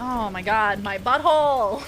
Oh my god, my butthole!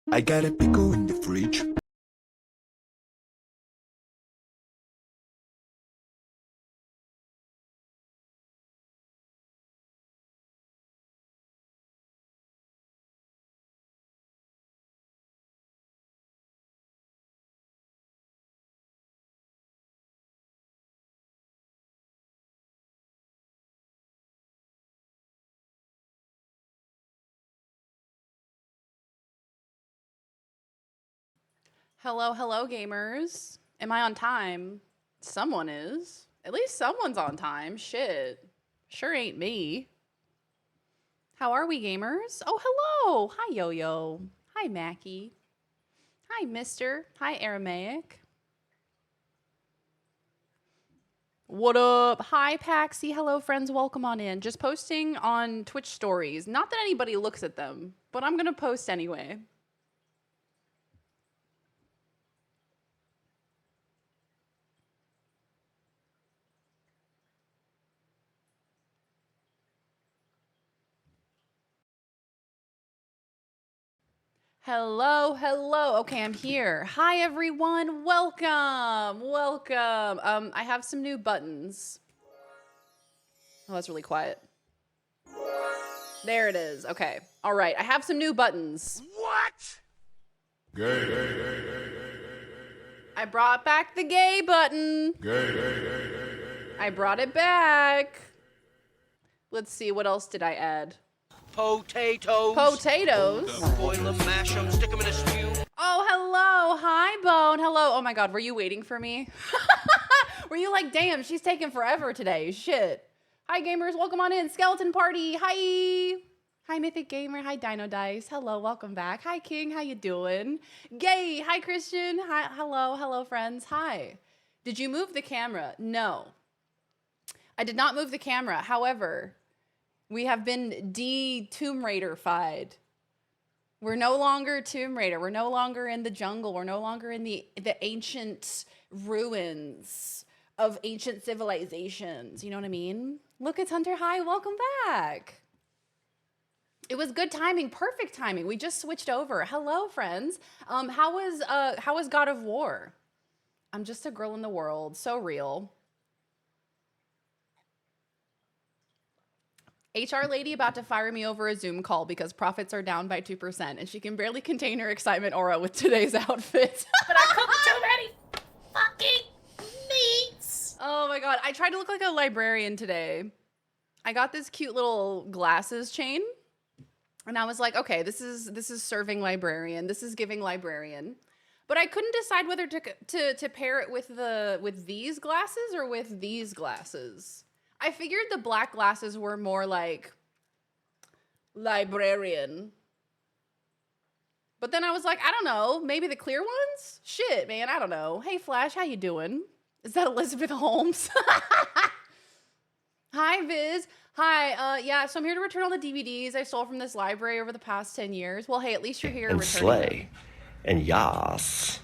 I got a pickle in the fridge. Hello, hello, gamers. Am I on time? Someone is. At least someone's on time. Shit. Sure ain't me. How are we, gamers? Oh, hello. Hi, Yo-Yo. Hi, Mackie. Hi, Mister. Hi, Aramaic. What up? Hi, Paxi. Hello, friends. Welcome on in. Just posting on Twitch stories. Not that anybody looks at them, but I'm going to post anyway. Hello, hello. Okay, I'm here. Hi, everyone. Welcome, welcome. I have some new buttons. Oh, that's really quiet. There it is. Okay. All right. I have some new buttons. What? Gay. I brought back the gay button. I brought it back. Let's see. What else did I add? Potatoes. Potatoes. Boil them, mash them, stick them in a stew. Oh, hello. Hi, Bone. Hello. Oh my God. Were you waiting for me? Were you like, damn, she's taking forever today. Shit. Hi, gamers. Welcome on in. Skeleton Party. Hi. Hi, Mythic Gamer. Hi, Dino Dice. Hello. Welcome back. Hi, King. How you doing? Gay. Hi, Christian. Hi. Hello. Hello, friends. Hi. Did you move the camera? No. I did not move the camera. However, we have been de-Tomb Raider-fied. We're no longer Tomb Raider. We're no longer in the jungle. We're no longer in the ancient ruins of ancient civilizations. You know what I mean? Look, it's Hunter. Hi, welcome back. It was good timing, perfect timing. We just switched over. Hello, friends. How was God of War? I'm just a girl in the world. So real. HR lady about to fire me over a Zoom call because profits are down by 2% and she can barely contain her excitement aura with today's outfit. But I cooked too many fucking meats. Oh my God. I tried to look like a librarian today. I got this cute little glasses chain and I was like, okay, this is serving librarian. This is giving librarian. But I couldn't decide whether to pair it with these glasses or with these glasses. I figured the black glasses were more like librarian. But then I was like, I don't know, maybe the clear ones? Shit, man, I don't know. Hey, Flash, how you doing? Is that Elizabeth Holmes? Hi, Viz. Hi, yeah, so I'm here to return all the DVDs I stole from this library over the past 10 years. Well, hey, at least you're here and returning slay them. and yas.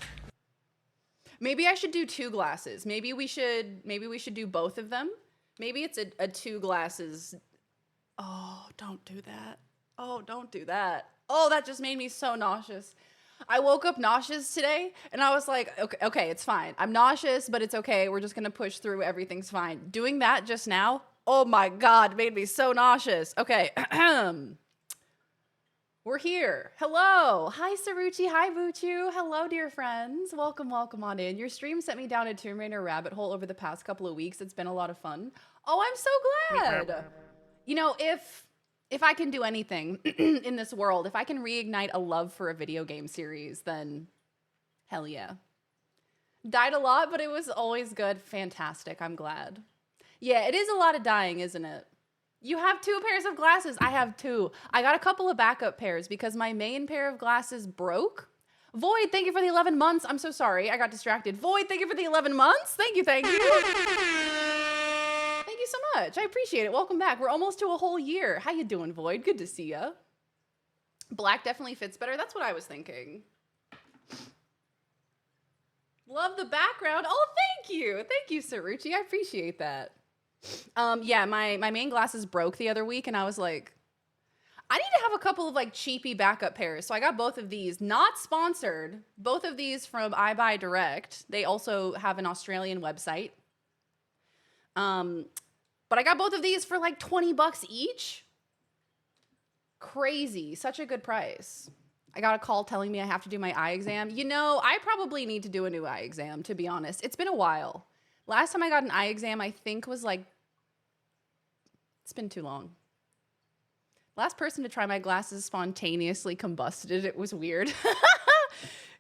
Maybe I should do 2 glasses. Maybe we should do both of them. Maybe it's a 2 glasses. Oh, don't do that. Oh, don't do that. Oh, that just made me so nauseous. I woke up nauseous today and I was like, okay, it's fine. I'm nauseous, but it's okay. We're just going to push through. Everything's fine. Doing that just now, oh my God, made me so nauseous. Okay. We're here. Hello. Hi, Saruchi. Hi, Vuchu. Hello, dear friends. Welcome, welcome on in. Your stream sent me down a Tomb Raider rabbit hole over the past couple of weeks. It's been a lot of fun. Oh, I'm so glad. You know, if I can do anything in this world, if I can reignite a love for a video game series, then hell yeah. Died a lot, but it was always good. Fantastic. I'm glad. Yeah, it is a lot of dying, isn't it? You have 2 pairs of glasses. I have 2. I got a couple of backup pairs because my main pair of glasses broke. Void, thank you for the 11 months. I'm so sorry. I got distracted. Void, thank you for the 11 months. Thank you, thank you. Thank you so much. I appreciate it. Welcome back. We're almost to a whole year. How you doing, Void? Good to see ya. Black definitely fits better. That's what I was thinking. Love the background. Oh, thank you. Thank you, Saruchi. I appreciate that. Yeah, my main glasses broke the other week, and I was like, I need to have a couple of like cheapy backup pairs. So I got both of these, not sponsored. Both of these from I Buy Direct. They also have an Australian website. But I got both of these for like 20 bucks each. Crazy. Such a good price. I got a call telling me I have to do my eye exam. You know, I probably need to do a new eye exam, to be honest. It's been a while. Last time I got an eye exam, I think was like, it's been too long. Last person to try my glasses spontaneously combusted. It was weird.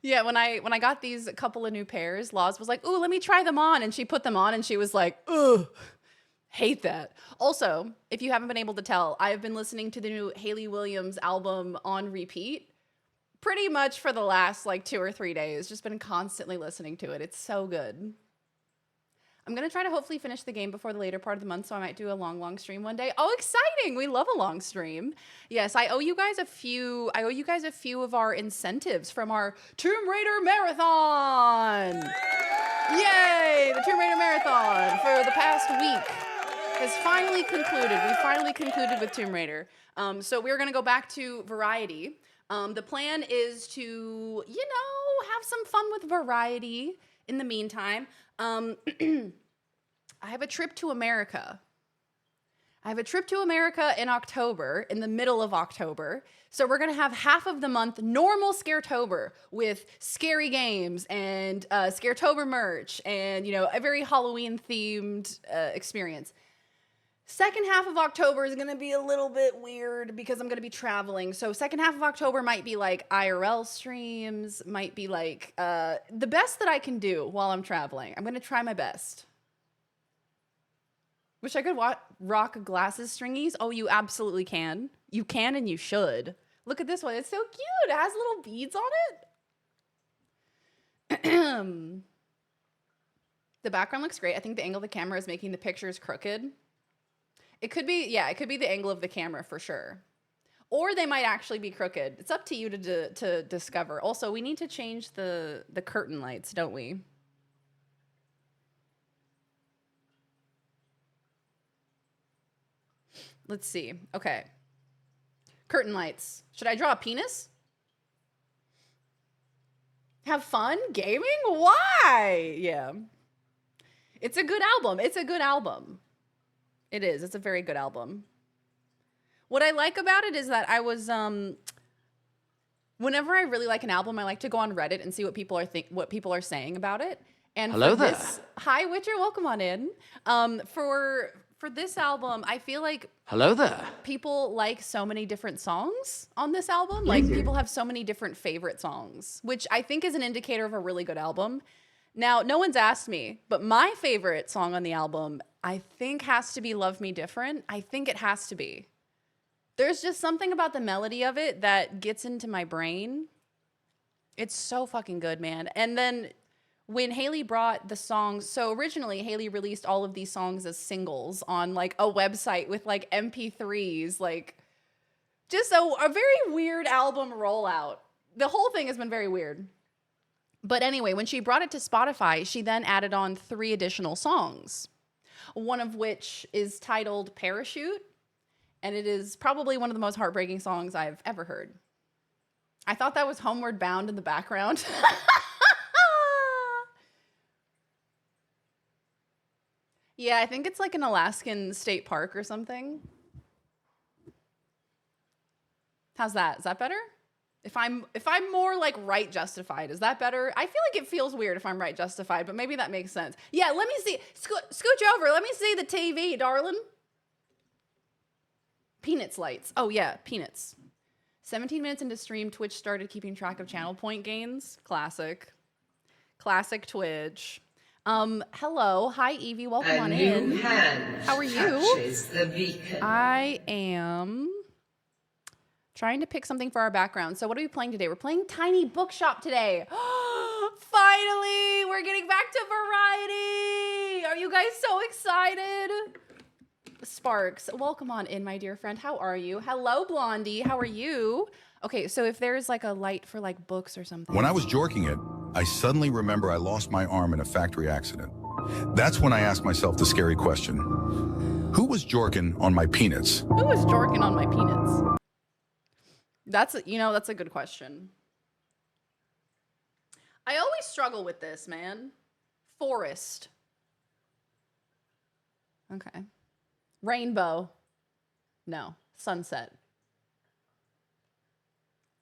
Yeah, when I got these couple of new pairs, Laws was like, ooh, let me try them on. And she put them on and she was like, ugh, hate that. Also, if you haven't been able to tell, I have been listening to the new Hayley Williams album on repeat pretty much for the last like 2 or 3 days. Just been constantly listening to it. It's so good. I'm going to try to hopefully finish the game before the later part of the month, so I might do a long stream one day. Oh, exciting. We love a long stream. Yes, I owe you guys a few of our incentives from our Tomb Raider Marathon. Yay, the Tomb Raider Marathon for the past week has finally concluded. We finally concluded with Tomb Raider. So we're going to go back to Variety. The plan is to, you know, have some fun with Variety in the meantime. I have a trip to America. I have a trip to America in October, in the middle of October. So we're going to have half of the month normal Scaretober with scary games and Scaretober merch and, you know, a very Halloween-themed experience. Second half of October is going to be a little bit weird because I'm going to be traveling. So second half of October might be like IRL streams, might be like the best that I can do while I'm traveling. I'm going to try my best. Wish I could rock glasses stringies. Oh, you absolutely can. You can and you should. Look at this one. It's so cute. It has little beads on it. The background looks great. I think the angle of the camera is making the pictures crooked. It could be, yeah, it could be the angle of the camera for sure. Or they might actually be crooked. It's up to you to discover. Also, we need to change the curtain lights, don't we? Let's see. Okay. Curtain lights. Should I draw a penis? Have fun gaming? Why? Yeah. It's a good album. It's a good album. It is. It's a very good album. What I like about it is that I was, whenever I really like an album, I like to go on Reddit and see what people are saying about it. And hello there. Hi, Witcher. Welcome on in. For this album, I feel like hello there. People like so many different songs on this album. Like people have so many different favorite songs, which I think is an indicator of a really good album. Now, no one's asked me, but my favorite song on the album, I think has to be Love Me Different. I think it has to be. There's just something about the melody of it that gets into my brain. It's so fucking good, man. And then when Hayley brought the songs, so originally Hayley released all of these songs as singles on like a website with like MP3s, like just a very weird album rollout. The whole thing has been very weird. But anyway, when she brought it to Spotify, she then added on 3 additional songs, one of which is titled Parachute, and it is probably one of the most heartbreaking songs I've ever heard. I thought that was Homeward Bound in the background. Yeah, I think it's like an Alaskan state park or something. How's that? Is that better? If I'm more like right justified, is that better? I feel like it feels weird if I'm right justified, but maybe that makes sense. Yeah, let me see. Scooch over. Let me see the TV, darling. Peanuts lights. Oh yeah, Peanuts. 17 minutes into stream, Twitch started keeping track of channel point gains. Classic. Classic Twitch. Hello. Hi, Evie. Welcome on in. How are you? The beacon. I am trying to pick something for our background. So what are we playing today? We're playing Tiny Bookshop today. Finally, we're getting back to Variety. Are you guys so excited? Sparks, welcome on in, my dear friend. How are you? Hello, Blondie. How are you? Okay, so if there's like a light for like books or something. When I was jorking it, I suddenly remember I lost my arm in a factory accident. That's when I asked myself the scary question. Who was jorking on my peanuts? Who was jorking on my peanuts? That's a good question. I always struggle with this, man. Forest. Okay. Rainbow. No. Sunset.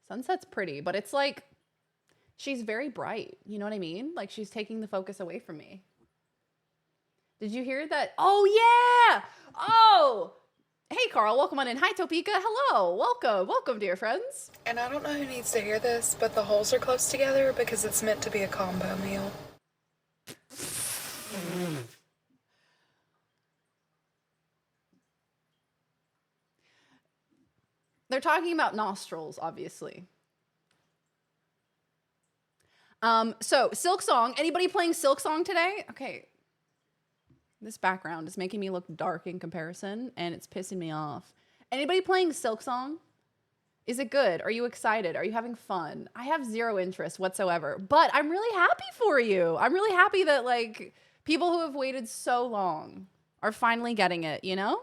Sunset's pretty, but it's like she's very bright. You know what I mean? Like she's taking the focus away from me. Did you hear that? Oh, yeah. Oh, hey, Carl. Welcome on in. Hi, Topeka. Hello. Welcome. Welcome, dear friends. And I don't know who needs to hear this, but the holes are close together because it's meant to be a combo meal. They're talking about nostrils, obviously. So Silk Song. Anybody playing Silk Song today? Okay. This background is making me look dark in comparison, and it's pissing me off. Anybody playing Silk Song? Is it good? Are you excited? Are you having fun? I have zero interest whatsoever, but I'm really happy for you. I'm really happy that like people who have waited so long are finally getting it, you know?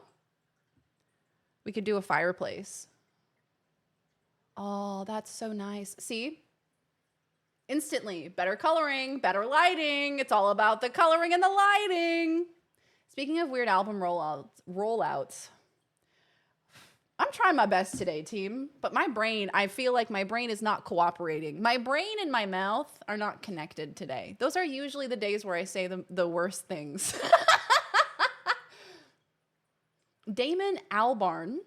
We could do a fireplace. Oh, that's so nice. See? Instantly, better coloring, better lighting. It's all about the coloring and the lighting. Speaking of weird album rollouts, I'm trying my best today, team, but I feel like my brain is not cooperating. My brain and my mouth are not connected today. Those are usually the days where I say the worst things. Damon Albarn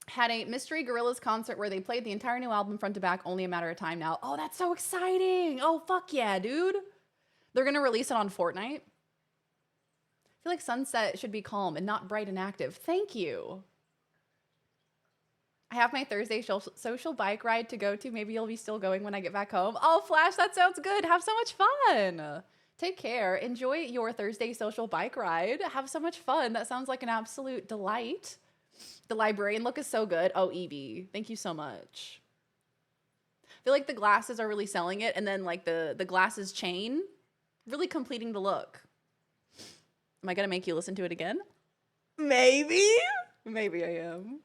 had a Mystery Gorillas concert where they played the entire new album front to back, only a matter of time now. Oh, that's so exciting. Oh, fuck yeah, dude. They're going to release it on Fortnite. I feel like sunset should be calm and not bright and active. Thank you. I have my Thursday social bike ride to go to. Maybe you'll be still going when I get back home. Oh, Flash, that sounds good. Have so much fun. Take care. Enjoy your Thursday social bike ride. Have so much fun. That sounds like an absolute delight. The librarian look is so good. Oh, Evie, thank you so much. I feel like the glasses are really selling it, and then like the glasses chain, really completing the look. Am I gonna make you listen to it again? Maybe. Maybe I am.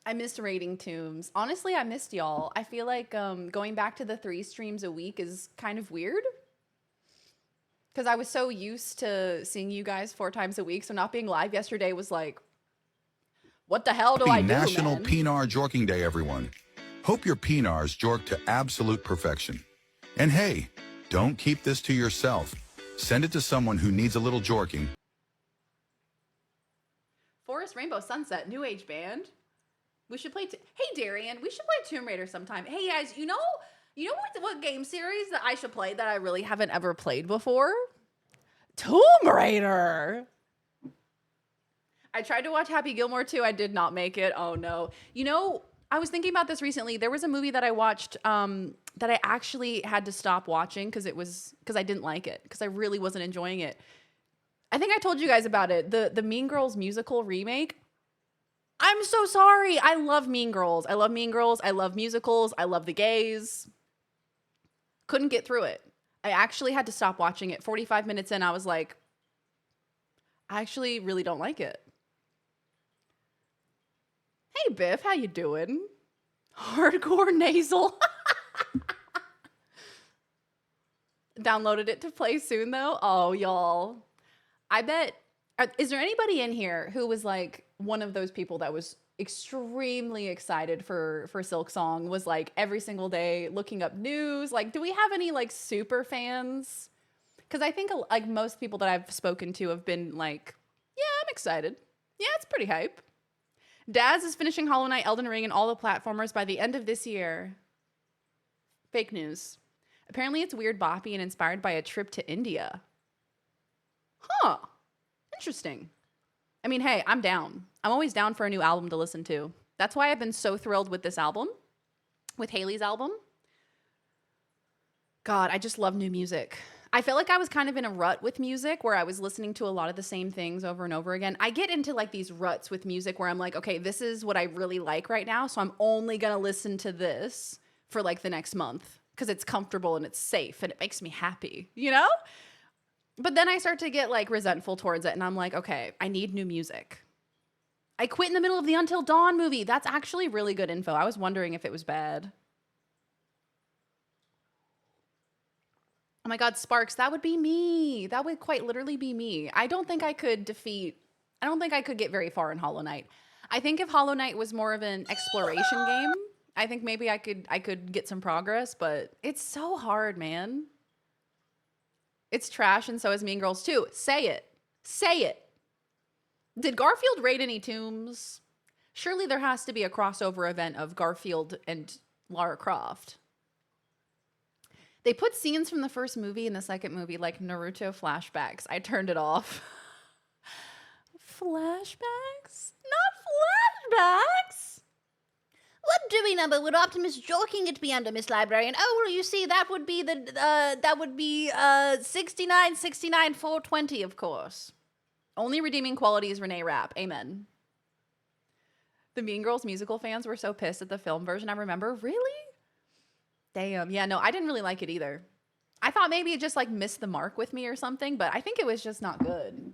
I missed raiding tombs. Honestly, I missed y'all. I feel like going back to the 3 streams a week is kind of weird. Because I was so used to seeing you guys 4 times a week, so not being live yesterday was like, what the hell do I do, National man? Pinar Jorking Day, everyone. Hope your Pinars jork to absolute perfection. And hey, don't keep this to yourself. Send it to someone who needs a little jorking. Forest Rainbow Sunset, New Age band. We should play. Hey, Darian, we should play Tomb Raider sometime. Hey, guys, you know what game series that I should play that I really haven't ever played before? Tomb Raider. I tried to watch Happy Gilmore 2. I did not make it. Oh, no. You know, I was thinking about this recently. There was a movie that I watched that I actually had to stop watching because I didn't like it, because I really wasn't enjoying it. I think I told you guys about it. The Mean Girls musical remake. I'm so sorry. I love Mean Girls. I love Mean Girls. I love musicals. I love the gays. Couldn't get through it. I actually had to stop watching it. 45 minutes in, I was like, I actually really don't like it. Hey, Biff, how you doing? Hardcore nasal. Downloaded it to play soon, though. Oh, y'all. I bet, is there anybody in here who was like one of those people that was extremely excited for Silk Song, was like every single day looking up news? Like, do we have any like super fans? Because I think like most people that I've spoken to have been like, yeah, I'm excited. Yeah, it's pretty hype. Daz is finishing Hollow Knight, Elden Ring, and all the platformers by the end of this year. Fake news. Apparently it's weird boppy and inspired by a trip to India. Huh. Interesting. I mean, hey, I'm down. I'm always down for a new album to listen to. That's why I've been so thrilled with this album, with Haley's album. God, I just love new music. I felt like I was kind of in a rut with music where I was listening to a lot of the same things over and over again. I get into like these ruts with music where I'm like, okay, this is what I really like right now, so I'm only going to listen to this for like the next month because it's comfortable and it's safe and it makes me happy, you know? But then I start to get like resentful towards it, and I'm like, okay, I need new music. I quit in the middle of the Until Dawn movie. That's actually really good info. I was wondering if it was bad. Oh my God, Sparks, that would be me. That would quite literally be me. I don't think I could get very far in Hollow Knight. I think if Hollow Knight was more of an exploration game, I think maybe I could get some progress, but it's so hard, man. It's trash, and so is Mean Girls 2. Say it. Say it. Did Garfield raid any tombs? Surely there has to be a crossover event of Garfield and Lara Croft. They put scenes from the first movie in the second movie, like Naruto flashbacks. I turned it off. Flashbacks? Not flashbacks! What Dewey number would Optimus Joking it be under, Miss Librarian? Oh, well, you see, that would be 69, 69, 420, of course. Only redeeming quality is Renee Rapp. Amen. The Mean Girls musical fans were so pissed at the film version. I remember, really? Damn. Yeah, no, I didn't really like it either. I thought maybe it just like missed the mark with me or something, but I think it was just not good.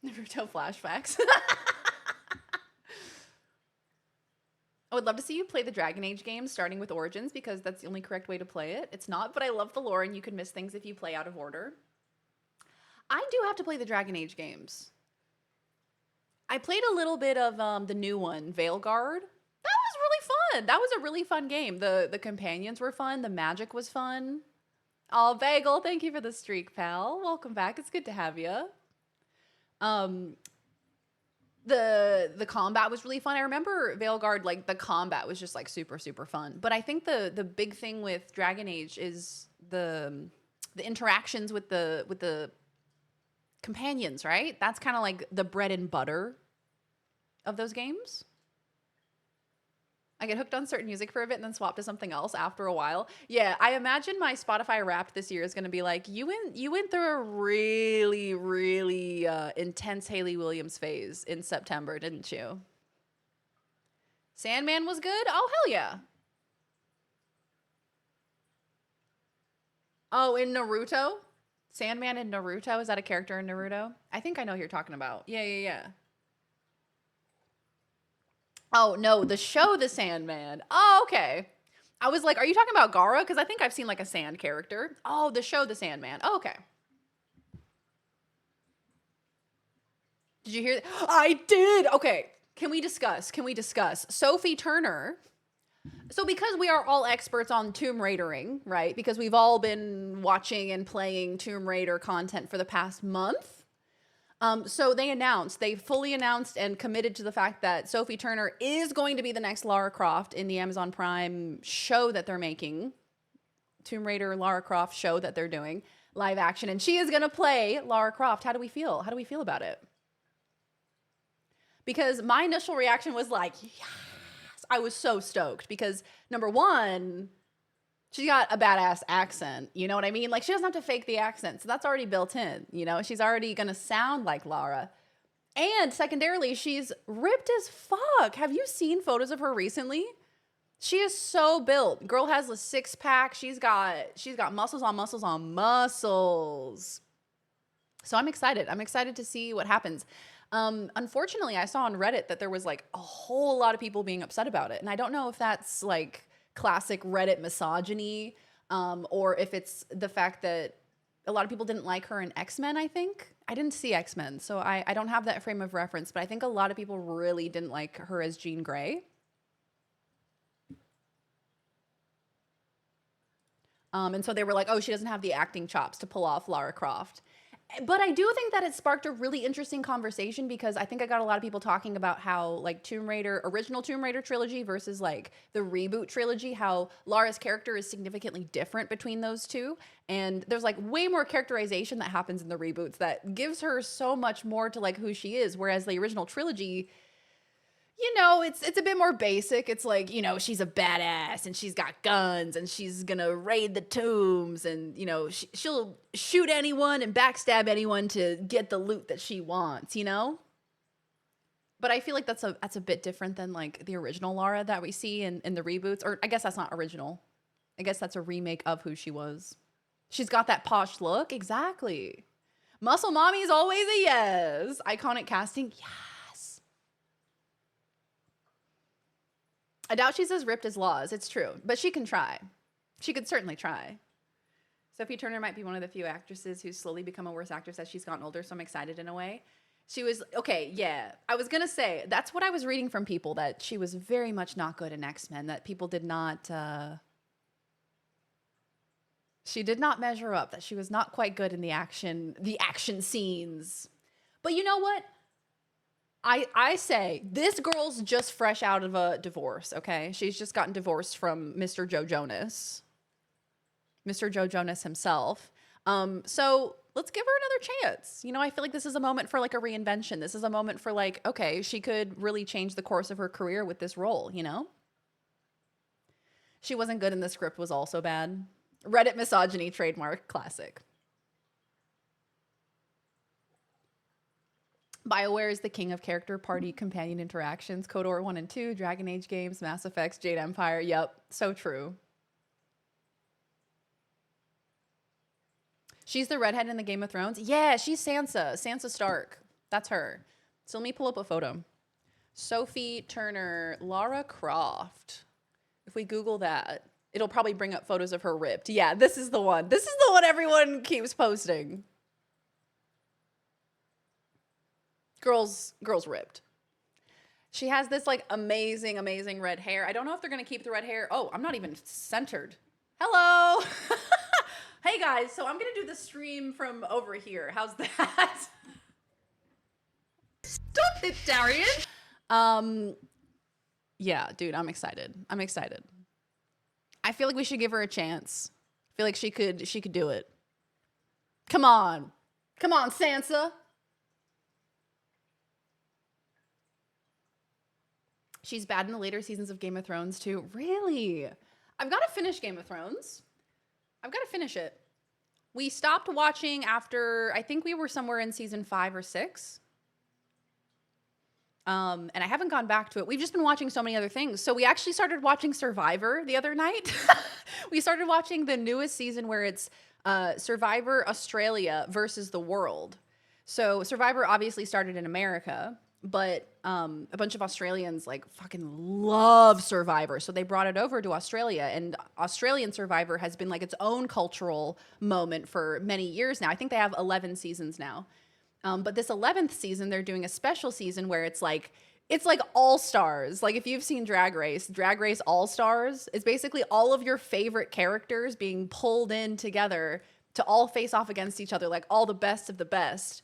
Naruto flashbacks. I would love to see you play the Dragon Age games starting with Origins because that's the only correct way to play it. It's not, but I love the lore and you can miss things if you play out of order. I do have to play the Dragon Age games. I played a little bit of the new one, Veilguard. That was really fun. That was a really fun game. The companions were fun. The magic was fun. Oh, Bagel, thank you for the streak, pal. Welcome back. It's good to have you. The combat was really fun. I remember Veilguard, like the combat was just like super, super fun. But I think the big thing with Dragon Age is the interactions with the companions, right? That's kind of like the bread and butter of those games. I get hooked on certain music for a bit and then swap to something else after a while. Yeah, I imagine my Spotify Wrapped this year is going to be like, you went through a really, really intense Hayley Williams phase in September, didn't you? Sandman was good? Oh, hell yeah. Oh, in Naruto? Sandman in Naruto? Is that a character in Naruto? I think I know who you're talking about. Yeah. Oh, no, the show The Sandman. Oh, okay. I was like, are you talking about Gaara? Because I think I've seen like a sand character. Oh, the show The Sandman. Oh, okay. Did you hear that? I did. Okay. Can we discuss? Sophie Turner. So because we are all experts on Tomb Raidering, right? Because we've all been watching and playing Tomb Raider content for the past month. So they fully announced and committed to the fact that Sophie Turner is going to be the next Lara Croft in the Amazon Prime show that they're making. Tomb Raider Lara Croft show that they're doing, live action. And she is going to play Lara Croft. How do we feel? How do we feel about it? Because my initial reaction was like, yes. I was so stoked because number one, she's got a badass accent. You know what I mean? Like she doesn't have to fake the accent. So that's already built in, you know, she's already going to sound like Lara. And secondarily, she's ripped as fuck. Have you seen photos of her recently? She is so built. Girl has a six pack. She's got muscles on muscles on muscles. So I'm excited. I'm excited to see what happens. Unfortunately, I saw on Reddit that there was like a whole lot of people being upset about it. And I don't know if that's like classic Reddit misogyny, or if it's the fact that a lot of people didn't like her in X-Men, I think. I didn't see X-Men, so I don't have that frame of reference, but I think a lot of people really didn't like her as Jean Grey. And so they were like, oh, she doesn't have the acting chops to pull off Lara Croft. But I do think that it sparked a really interesting conversation because I think I got a lot of people talking about how like original Tomb Raider trilogy versus like the reboot trilogy, how Lara's character is significantly different between those two. And there's like way more characterization that happens in the reboots that gives her so much more to like who she is. Whereas the original trilogy, you know, it's a bit more basic. It's like, you know, she's a badass and she's got guns and she's gonna raid the tombs and, you know, she'll shoot anyone and backstab anyone to get the loot that she wants, you know? But I feel like that's a bit different than like the original Lara that we see in the reboots. Or I guess that's not original. I guess that's a remake of who she was. She's got that posh look. Exactly. Muscle Mommy is always a yes. Iconic casting. Yes. I doubt she's as ripped as Laws. It's true. But she can try. She could certainly try. Sophie Turner might be one of the few actresses who's slowly become a worse actress as she's gotten older, so I'm excited in a way. She was, okay, yeah. I was going to say, that's what I was reading from people, that she was very much not good in X-Men, that people did not, she did not measure up, that she was not quite good in the action scenes. But you know what? I say, this girl's just fresh out of a divorce, okay? She's just gotten divorced from Mr. Joe Jonas. Mr. Joe Jonas himself. So let's give her another chance. You know, I feel like this is a moment for like a reinvention. This is a moment for like, okay, she could really change the course of her career with this role, you know? She wasn't good and the script was also bad. Reddit misogyny trademark, classic. BioWare is the king of character party companion interactions. KOTOR 1 and 2, Dragon Age games, Mass Effects, Jade Empire. Yep, so true. She's the redhead in the Game of Thrones. Yeah, she's Sansa. Sansa Stark. That's her. So let me pull up a photo. Sophie Turner, Lara Croft. If we Google that, it'll probably bring up photos of her ripped. Yeah, this is the one. This is the one everyone keeps posting. Girl's ripped. She has this like amazing, amazing red hair. I don't know if they're going to keep the red hair. Oh, I'm not even centered. Hello. Hey guys, so I'm going to do the stream from over here. How's that? Stop it, Darian. Yeah, dude, I'm excited. I'm excited. I feel like we should give her a chance. I feel like she could do it. Come on. Come on, Sansa. She's bad in the later seasons of Game of Thrones too. Really? I've got to finish Game of Thrones. I've got to finish it. We stopped watching after, I think we were somewhere in season 5 or 6. And I haven't gone back to it. We've just been watching so many other things. So we actually started watching Survivor the other night. We started watching the newest season where it's Survivor Australia versus the world. So Survivor obviously started in America, but a bunch of Australians like fucking love Survivor. So they brought it over to Australia, and Australian Survivor has been like its own cultural moment for many years now. I think they have 11 seasons now. But this 11th season, they're doing a special season where it's like all stars. Like if you've seen Drag Race All Stars is basically all of your favorite characters being pulled in together to all face off against each other, like all the best of the best.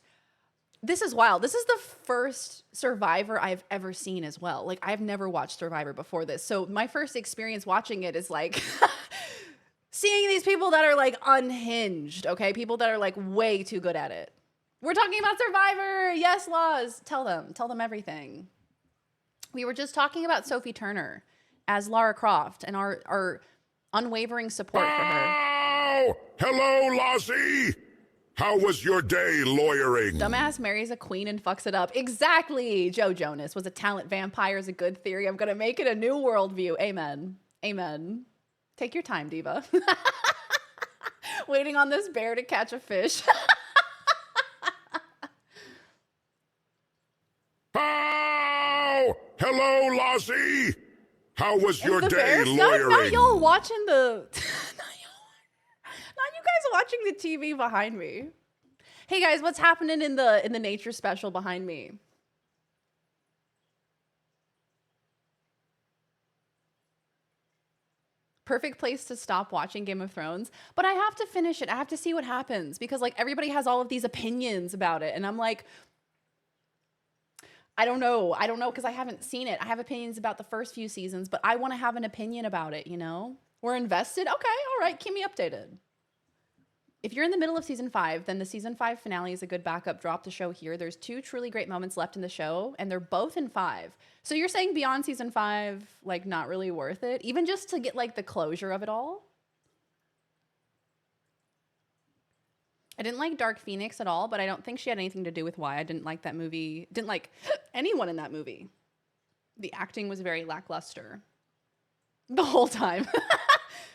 This is wild. This is the first Survivor I've ever seen as well. Like I've never watched Survivor before this. So my first experience watching it is like seeing these people that are like unhinged, okay? People that are like way too good at it. We're talking about Survivor. Yes, Laws. Tell them everything. We were just talking about Sophie Turner as Lara Croft and our unwavering support for her. Oh, hello, Lozzie. How was your day lawyering? Dumbass marries a queen and fucks it up. Exactly. Joe Jonas was a talent vampire is a good theory. I'm going to make it a new worldview. Amen. Amen. Take your time, diva. Waiting on this bear to catch a fish. Oh, hello, Lozzie. How was your day lawyering? Not y'all watching the... Not you guys watching the TV behind me. Hey guys, what's happening in the nature special behind me? Perfect place to stop watching Game of Thrones, but I have to finish it. I have to see what happens because like everybody has all of these opinions about it, and I'm like, I don't know because I haven't seen it. I have opinions about the first few seasons, but I want to have an opinion about it, you know? We're invested. Okay, all right, keep me updated. If you're in the middle of season 5, then the season 5 finale is a good backup. Drop the show here. There's 2 truly great moments left in the show, and they're both in 5. So you're saying beyond season 5, like not really worth it? Even just to get like the closure of it all? I didn't like Dark Phoenix at all, but I don't think she had anything to do with why I didn't like that movie. Didn't like anyone in that movie. The acting was very lackluster the whole time.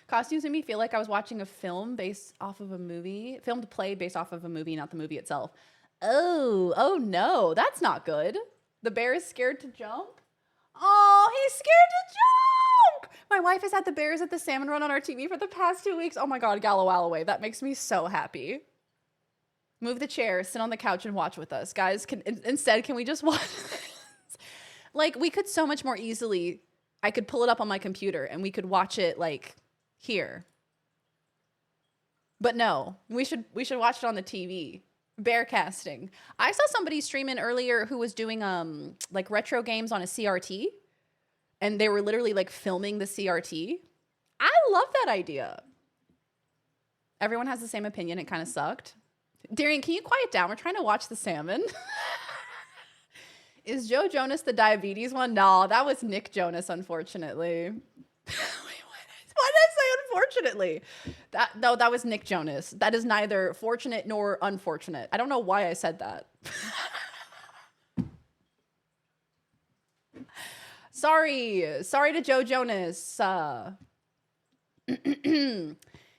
Costumes made me feel like I was watching a film based off of a movie. Filmed play based off of a movie, not the movie itself. Oh no, that's not good. The bear is scared to jump? Oh, he's scared to My wife has had the Bears at the Salmon Run on our TV for the past 2 weeks. Oh my God, Gallowalloway. That makes me so happy. Move the chair, sit on the couch and watch with us. Guys, instead, can we just watch? Like, we could so much more easily, I could pull it up on my computer and we could watch it like here. But no, we should watch it on the TV. Bear casting. I saw somebody streaming earlier who was doing like retro games on a CRT, and they were literally like filming the CRT. I love that idea. Everyone has the same opinion. It kind of sucked. Darian, can you quiet down? We're trying to watch the salmon. Is Joe Jonas the diabetes one? No, that was Nick Jonas, unfortunately. Why did I say unfortunately? That was Nick Jonas. That is neither fortunate nor unfortunate. I don't know why I said that. Sorry to Joe Jonas.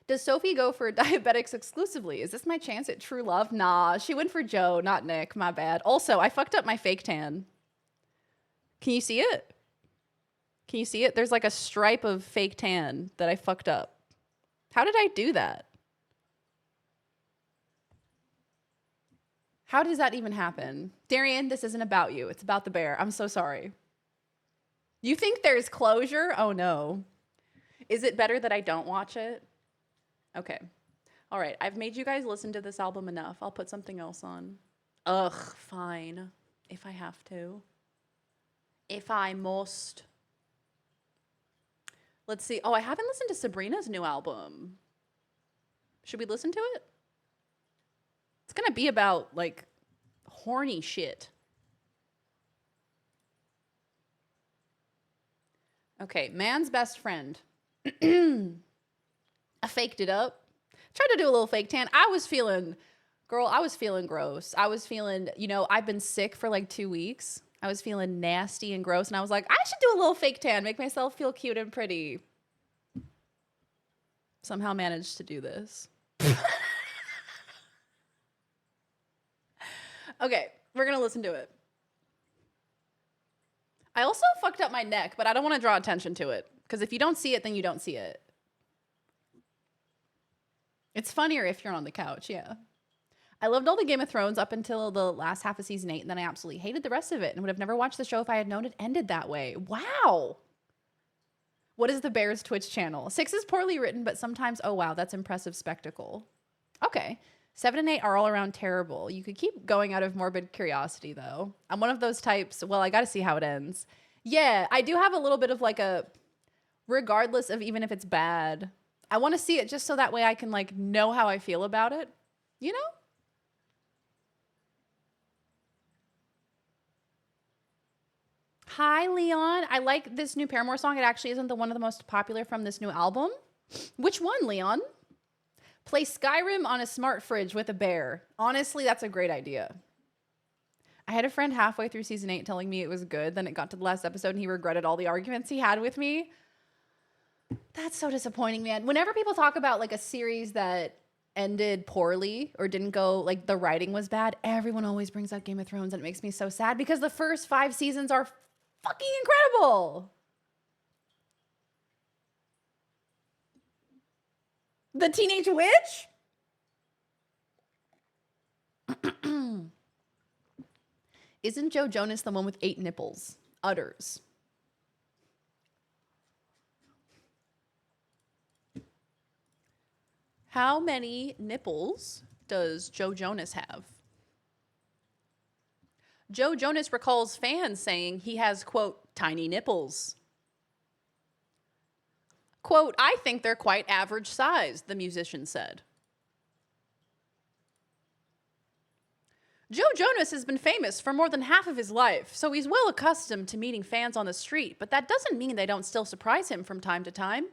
Does Sophie go for diabetics exclusively? Is this my chance at true love? Nah, she went for Joe, not Nick. My bad. Also, I fucked up my fake tan. Can you see it? Can you see it? There's like a stripe of fake tan that I fucked up. How did I do that? How does that even happen? Darian, this isn't about you. It's about the bear. I'm so sorry. You think there's closure? Oh no. Is it better that I don't watch it? Okay. All right. I've made you guys listen to this album enough. I'll put something else on. Ugh, fine. If I have to. If I must. Let's see. Oh, I haven't listened to Sabrina's new album. Should we listen to it? It's going to be about, like, horny shit. Okay, man's best friend. I faked it up. Tried to do a little fake tan. I was feeling gross. I was feeling, I've been sick for like 2 weeks. I was feeling nasty and gross. And I was like, I should do a little fake tan, make myself feel cute and pretty. Somehow managed to do this. Okay, we're going to listen to it. I also fucked up my neck, but I don't want to draw attention to it. Because if you don't see it, then you don't see it. It's funnier if you're on the couch, yeah. I loved all the Game of Thrones up until the last half of season 8, and then I absolutely hated the rest of it and would have never watched the show if I had known it ended that way. Wow. What is the Bears Twitch channel? 6 is poorly written, but sometimes, oh wow, that's impressive spectacle. Okay. 7 and 8 are all around terrible. You could keep going out of morbid curiosity, though. I'm one of those types, well, I got to see how it ends. Yeah, I do have a little bit of like a, regardless of even if it's bad, I want to see it just so that way I can like know how I feel about it, you know? Hi, Leon. I like this new Paramore song. It actually isn't the one of the most popular from this new album. Which one, Leon? Play Skyrim on a smart fridge with a bear. Honestly, that's a great idea. I had a friend halfway through season 8 telling me it was good. Then it got to the last episode and he regretted all the arguments he had with me. That's so disappointing, man. Whenever people talk about like a series that ended poorly or didn't go, like the writing was bad, everyone always brings up Game of Thrones and it makes me so sad because the first 5 seasons are fucking incredible. The Teenage Witch? Isn't Joe Jonas the one with 8 nipples? Utters. How many nipples does Joe Jonas have? Joe Jonas recalls fans saying he has, quote, tiny nipples. Quote, I think they're quite average size, the musician said. Joe Jonas has been famous for more than half of his life, so he's well accustomed to meeting fans on the street, but that doesn't mean they don't still surprise him from time to time.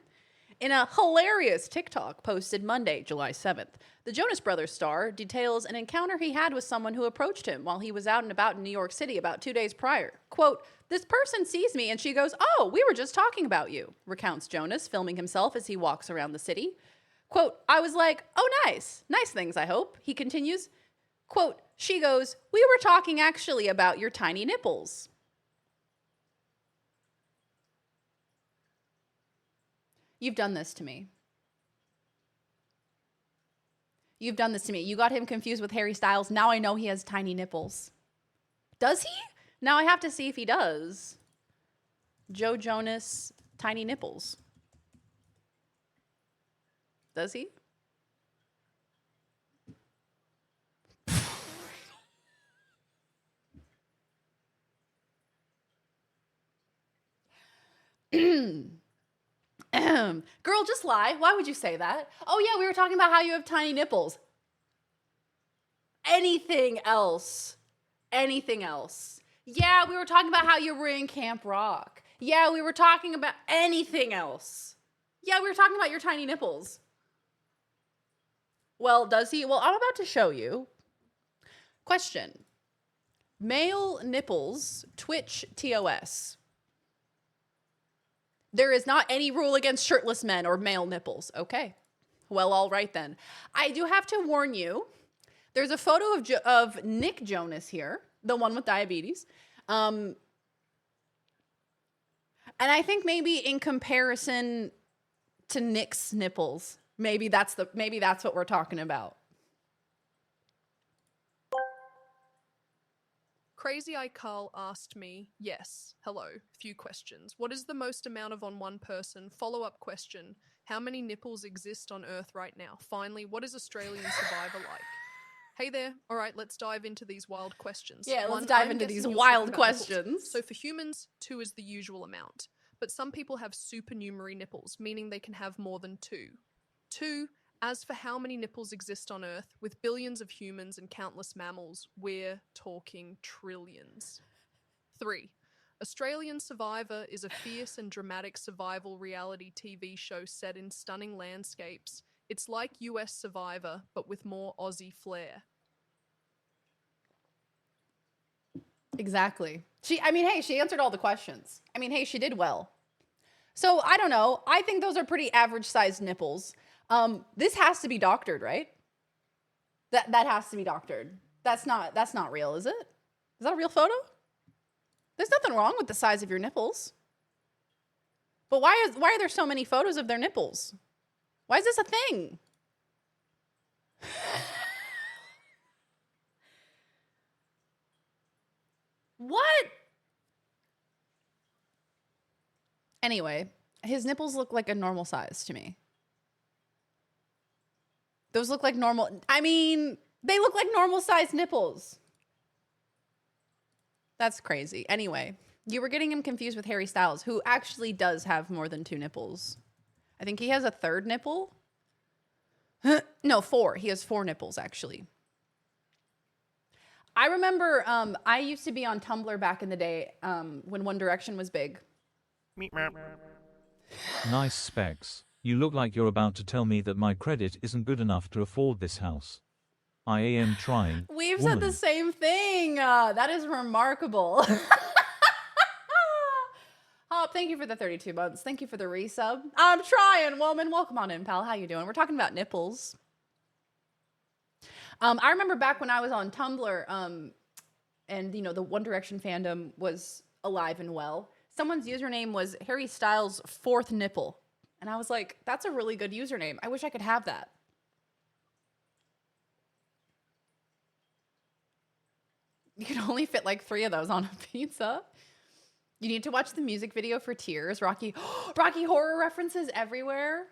In a hilarious TikTok posted Monday, July 7th, the Jonas Brothers star details an encounter he had with someone who approached him while he was out and about in New York City about 2 days prior. Quote, this person sees me and she goes, oh, we were just talking about you, recounts Jonas, filming himself as he walks around the city. Quote, I was like, oh, nice. Nice things, I hope. He continues. Quote, she goes, we were talking actually about your tiny nipples. You've done this to me. You've done this to me. You got him confused with Harry Styles. Now I know he has tiny nipples. Does he? Now I have to see if he does. Joe Jonas, tiny nipples. Does he? Girl, just lie. Why would you say that? Oh yeah, we were talking about how you have tiny nipples. Anything else? Anything else? Yeah, we were talking about how you were in Camp Rock. Yeah, we were talking about anything else. Yeah, we were talking about your tiny nipples. Well, does he? Well, I'm about to show you. Question. Male nipples, Twitch TOS. There is not any rule against shirtless men or male nipples. Okay. Well, all right then. I do have to warn you. There's a photo of Nick Jonas here, the one with diabetes. And I think maybe in comparison to Nick's nipples, maybe that's what we're talking about. Crazy Eye Carl asked me, yes, hello, few questions. What is the most amount of on one person? Follow-up question, how many nipples exist on Earth right now? Finally, what is Australian Survivor like? Hey there, all right, let's dive into these wild questions. Yeah, let's One, dive I'm into guessing these you're wild talking about nipples. questions. So for humans, 2 is the usual amount. But some people have supernumerary nipples, meaning they can have more than 2. 2, as for how many nipples exist on Earth, with billions of humans and countless mammals, we're talking trillions. 3. Australian Survivor is a fierce and dramatic survival reality TV show set in stunning landscapes. It's like US Survivor, but with more Aussie flair. Exactly. She answered all the questions. I mean, hey, she did well. So I don't know. I think those are pretty average sized nipples. This has to be doctored, right? That has to be doctored. That's not real, is it? Is that a real photo? There's nothing wrong with the size of your nipples. But why are there so many photos of their nipples? Why is this a thing? What? Anyway, his nipples look like a normal size to me. Those look like normal. I mean, they look like normal sized nipples. That's crazy. Anyway, you were getting him confused with Harry Styles, who actually does have more than 2 nipples. I think he has a 3rd nipple. No, 4. He has 4 nipples, actually. I remember I used to be on Tumblr back in the day when One Direction was big. Nice specs. You look like you're about to tell me that my credit isn't good enough to afford this house. I am trying. We've woman. said the same thing. That is remarkable. Hop, thank you for the 32 months. Thank you for the resub. I'm trying, woman. Welcome on in, pal. How you doing? We're talking about nipples. I remember back when I was on Tumblr, and you know the One Direction fandom was alive and well. Someone's username was Harry Styles' 4th nipple. And I was like, that's a really good username. I wish I could have that. You can only fit like 3 of those on a pizza. You need to watch the music video for Tears. Rocky Horror references everywhere.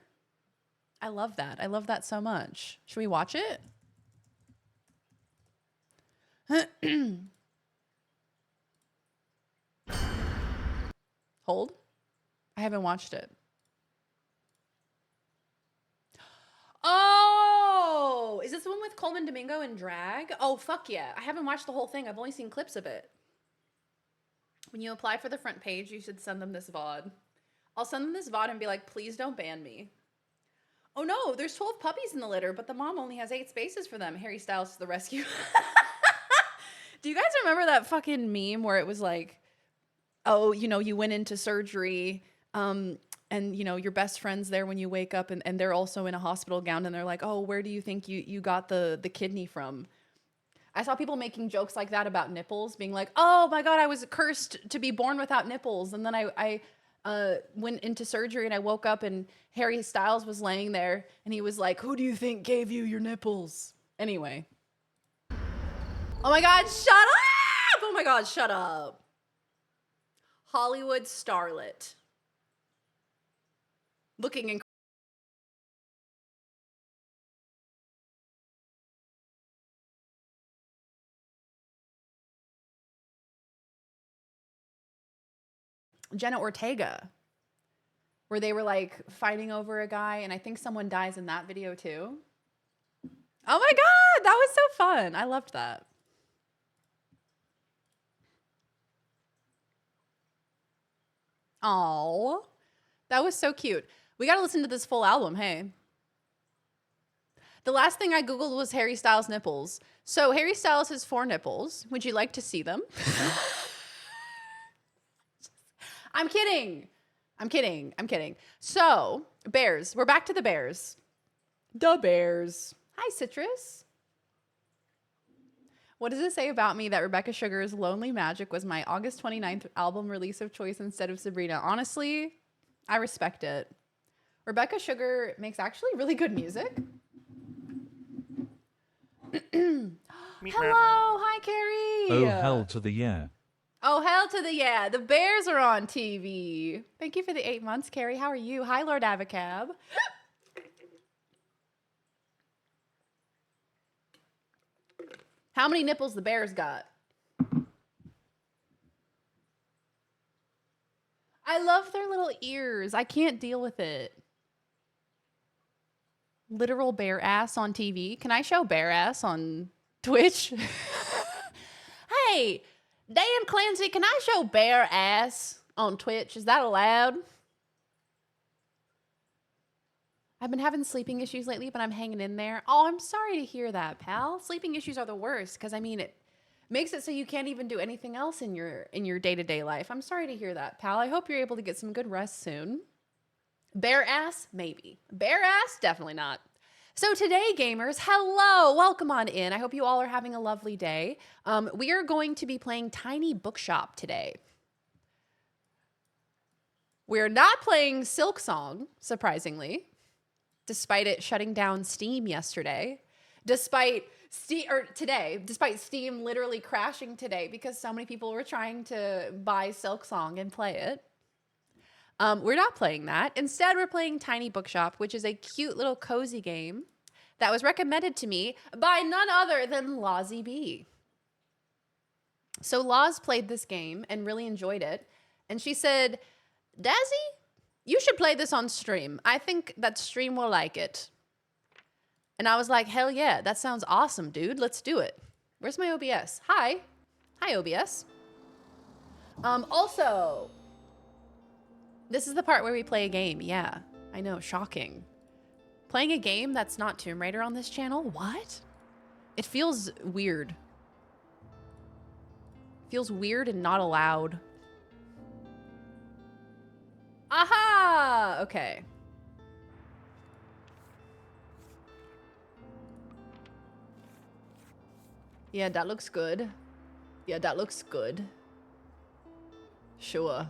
I love that. I love that so much. Should we watch it? Hold. I haven't watched it. Oh, is this the one with Coleman Domingo and drag? Oh, fuck yeah. I haven't watched the whole thing. I've only seen clips of it. When you apply for the front page, you should send them this VOD. I'll send them this VOD and be like, please don't ban me. Oh no, there's 12 puppies in the litter, but the mom only has 8 spaces for them. Harry Styles to the rescue. Do you guys remember that fucking meme where it was like, oh, you know, you went into surgery, and you know your best friend's there when you wake up, and they're also in a hospital gown, and they're like, oh, where do you think you got the kidney from? I saw people making jokes like that about nipples, being like, oh my god, I was cursed to be born without nipples, and then I went into surgery and I woke up and Harry Styles was laying there and he was like, "Who do you think gave you your nipples?" Anyway. Oh my God, shut up! Oh my God, shut up. Hollywood starlet. Looking in. Jenna Ortega, where they were like fighting over a guy, and I think someone dies in that video too. Oh my God, that was so fun. I loved that. Oh, that was so cute. We got to listen to this full album, hey. The last thing I Googled was Harry Styles nipples. So Harry Styles has 4 nipples. Would you like to see them? I'm kidding. I'm kidding. I'm kidding. So, bears. We're back to the bears. The bears. Hi, Citrus. What does it say about me that Rebecca Sugar's Lonely Magic was my August 29th album release of choice instead of Sabrina? Honestly, I respect it. Rebecca Sugar makes actually really good music. Hello. Hi, Carrie. Oh, hell to the yeah. Oh, hell to the yeah. The Bears are on TV. Thank you for the 8 months, Carrie. How are you? Hi, Lord Avocab. How many nipples the Bears got? I love their little ears. I can't deal with it. Literal bear ass on TV. Can I show bear ass on Twitch? Hey, Dan Clancy, can I show bear ass on Twitch? Is that allowed? I've been having sleeping issues lately, but I'm hanging in there. Oh, I'm sorry to hear that, pal. Sleeping issues are the worst because, I mean, it makes it so you can't even do anything else in your day-to-day life. I'm sorry to hear that, pal. I hope you're able to get some good rest soon. Bear ass? Maybe. Bear ass? Definitely not. So today, gamers, hello. Welcome on in. I hope you all are having a lovely day. We are going to be playing Tiny Bookshop today. We're not playing Silk Song, surprisingly. Despite it shutting down Steam yesterday, despite Steam literally crashing today because so many people were trying to buy Silk Song and play it. We're not playing that. Instead, we're playing Tiny Bookshop, which is a cute little cozy game that was recommended to me by none other than Lozzie B. So Loz played this game and really enjoyed it. And she said, Dazzy, you should play this on stream. I think that stream will like it. And I was like, hell yeah, that sounds awesome, dude. Let's do it. Where's my OBS? Hi. Hi, OBS. Also, this is the part where we play a game. Yeah, I know, shocking. Playing a game that's not Tomb Raider on this channel? What? It feels weird. Feels weird and not allowed. Aha! Okay. Yeah, that looks good. Yeah, that looks good. Sure.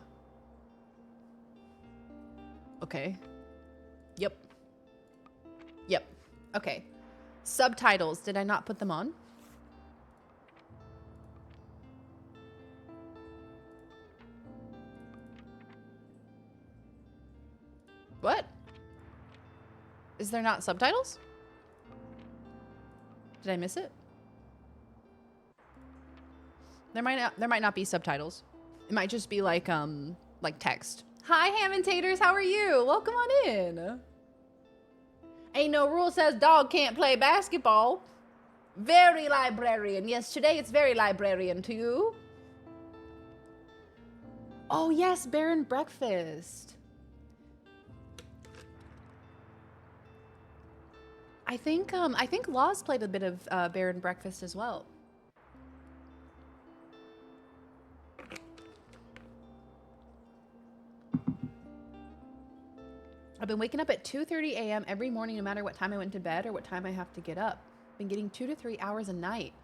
Okay. Yep. Yep. Okay. Subtitles. Did I not put them on? What? Is there not subtitles? Did I miss it? There might not be subtitles. It might just be like text. Hi, Ham and Taters. How are you? Welcome on in. Ain't no rule says dog can't play basketball. Very librarian. Yes, today it's very librarian to you. Oh yes, Baron Breakfast. I think Laws played a bit of Bear and Breakfast as well. I've been waking up at 2:30 a.m. every morning, no matter what time I went to bed or what time I have to get up. Been getting 2 to 3 hours a night.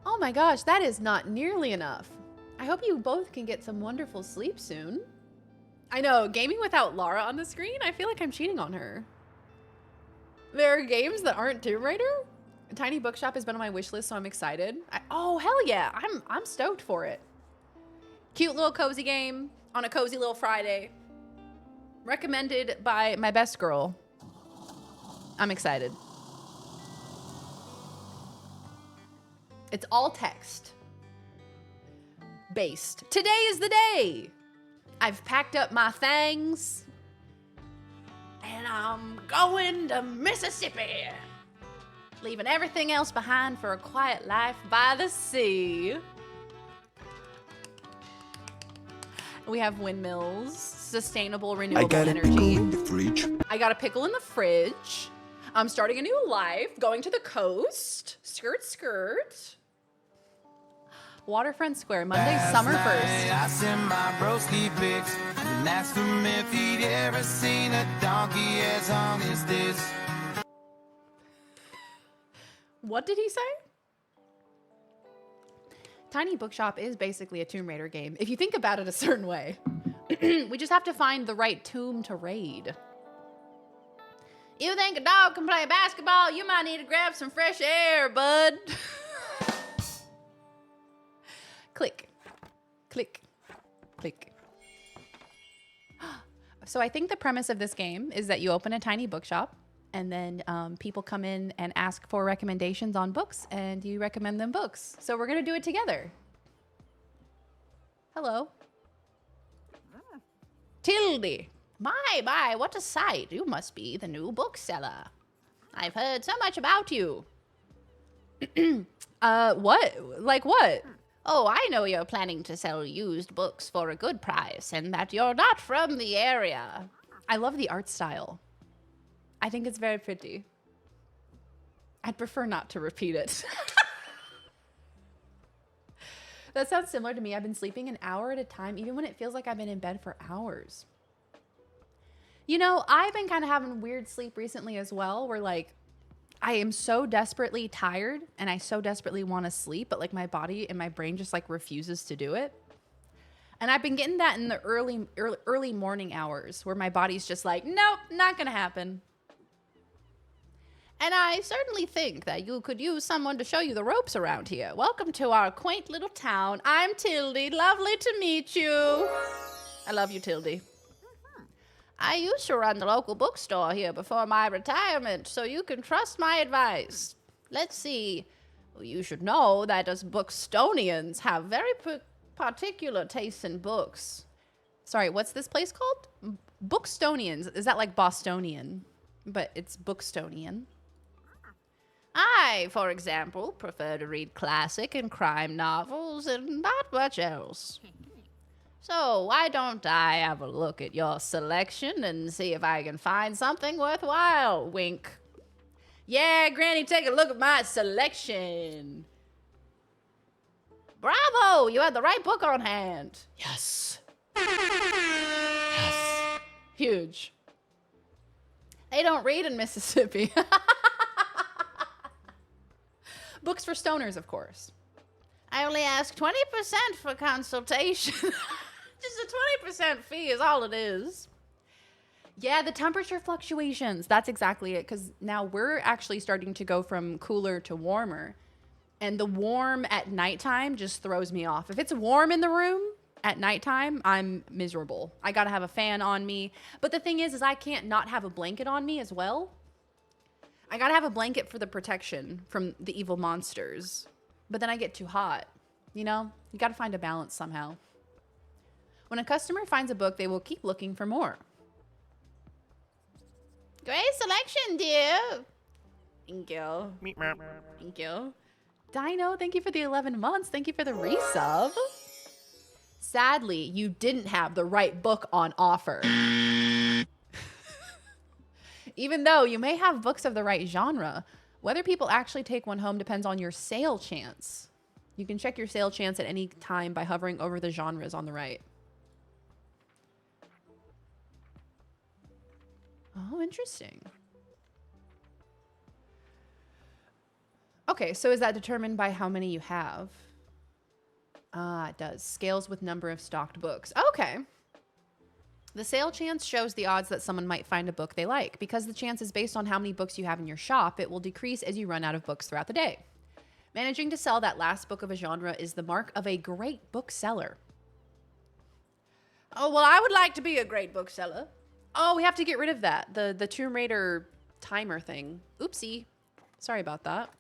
Oh my gosh, that is not nearly enough. I hope you both can get some wonderful sleep soon. I know, gaming without Lara on the screen, I feel like I'm cheating on her. There are games that aren't Tomb Raider. Tiny Bookshop has been on my wish list, so I'm excited. Oh, hell yeah. I'm stoked for it. Cute little cozy game on a cozy little Friday. Recommended by my best girl. I'm excited. It's all text. Based. Today is the day. I've packed up my things. And I'm going to Mississippi. Leaving everything else behind for a quiet life by the sea. We have windmills, sustainable, renewable energy. I got a pickle in the fridge. I'm starting a new life, going to the coast. Skirt, skirt. Waterfront Square, Monday, summer 1st. I send my broski pics and ask them if he'd ever seen a donkey as long as this. What did he say? Tiny Bookshop is basically a Tomb Raider game, if you think about it a certain way. We just have to find the right tomb to raid. You think a dog can play basketball? You might need to grab some fresh air, bud. Click, click, click. So I think the premise of this game is that you open a tiny bookshop and then people come in and ask for recommendations on books and you recommend them books. So we're going to do it together. Hello. Tildy. My, what a sight. You must be the new bookseller. I've heard so much about you. What? Like what? Oh, I know you're planning to sell used books for a good price and that you're not from the area. I love the art style. I think it's very pretty. I'd prefer not to repeat it. That sounds similar to me. I've been sleeping an hour at a time, even when it feels like I've been in bed for hours. You know, I've been kind of having weird sleep recently as well, where like, I am so desperately tired and I so desperately want to sleep, but like my body and my brain just like refuses to do it. And I've been getting that in the early morning hours where my body's just like, nope, not going to happen. And I certainly think that you could use someone to show you the ropes around here. Welcome to our quaint little town. I'm Tildy. Lovely to meet you. I love you, Tildy. I used to run the local bookstore here before my retirement, so you can trust my advice. Let's see. Well, you should know that us Bookstonians have very particular tastes in books. Sorry, what's this place called? Bookstonians. Is that like Bostonian? But it's Bookstonian. I, for example, prefer to read classic and crime novels and not much else. So why don't I have a look at your selection and see if I can find something worthwhile? Wink. Yeah, Granny, take a look at my selection. Bravo! You had the right book on hand. Yes. Yes. Huge. They don't read in Mississippi. Books for stoners, of course. I only ask 20% for consultation. Just a 20% fee is all it is. Yeah, the temperature fluctuations. That's exactly it. Because now we're actually starting to go from cooler to warmer. And the warm at nighttime just throws me off. If it's warm in the room at nighttime, I'm miserable. I got to have a fan on me. But the thing is I can't not have a blanket on me as well. I got to have a blanket for the protection from the evil monsters. But then I get too hot. You know, you got to find a balance somehow. When a customer finds a book, they will keep looking for more. Great selection, dear. Thank you. Thank you. Dino, thank you for the 11 months. Thank you for the resub. Sadly, you didn't have the right book on offer. Even though you may have books of the right genre, whether people actually take one home depends on your sale chance. You can check your sale chance at any time by hovering over the genres on the right. Oh, interesting. Okay, so is that determined by how many you have? Ah, it does. Scales with number of stocked books. Okay. The sale chance shows the odds that someone might find a book they like. Because the chance is based on how many books you have in your shop, it will decrease as you run out of books throughout the day. Managing to sell that last book of a genre is the mark of a great bookseller. Oh, well, I would like to be a great bookseller. Oh, we have to get rid of that. The Tomb Raider timer thing. Oopsie. Sorry about that.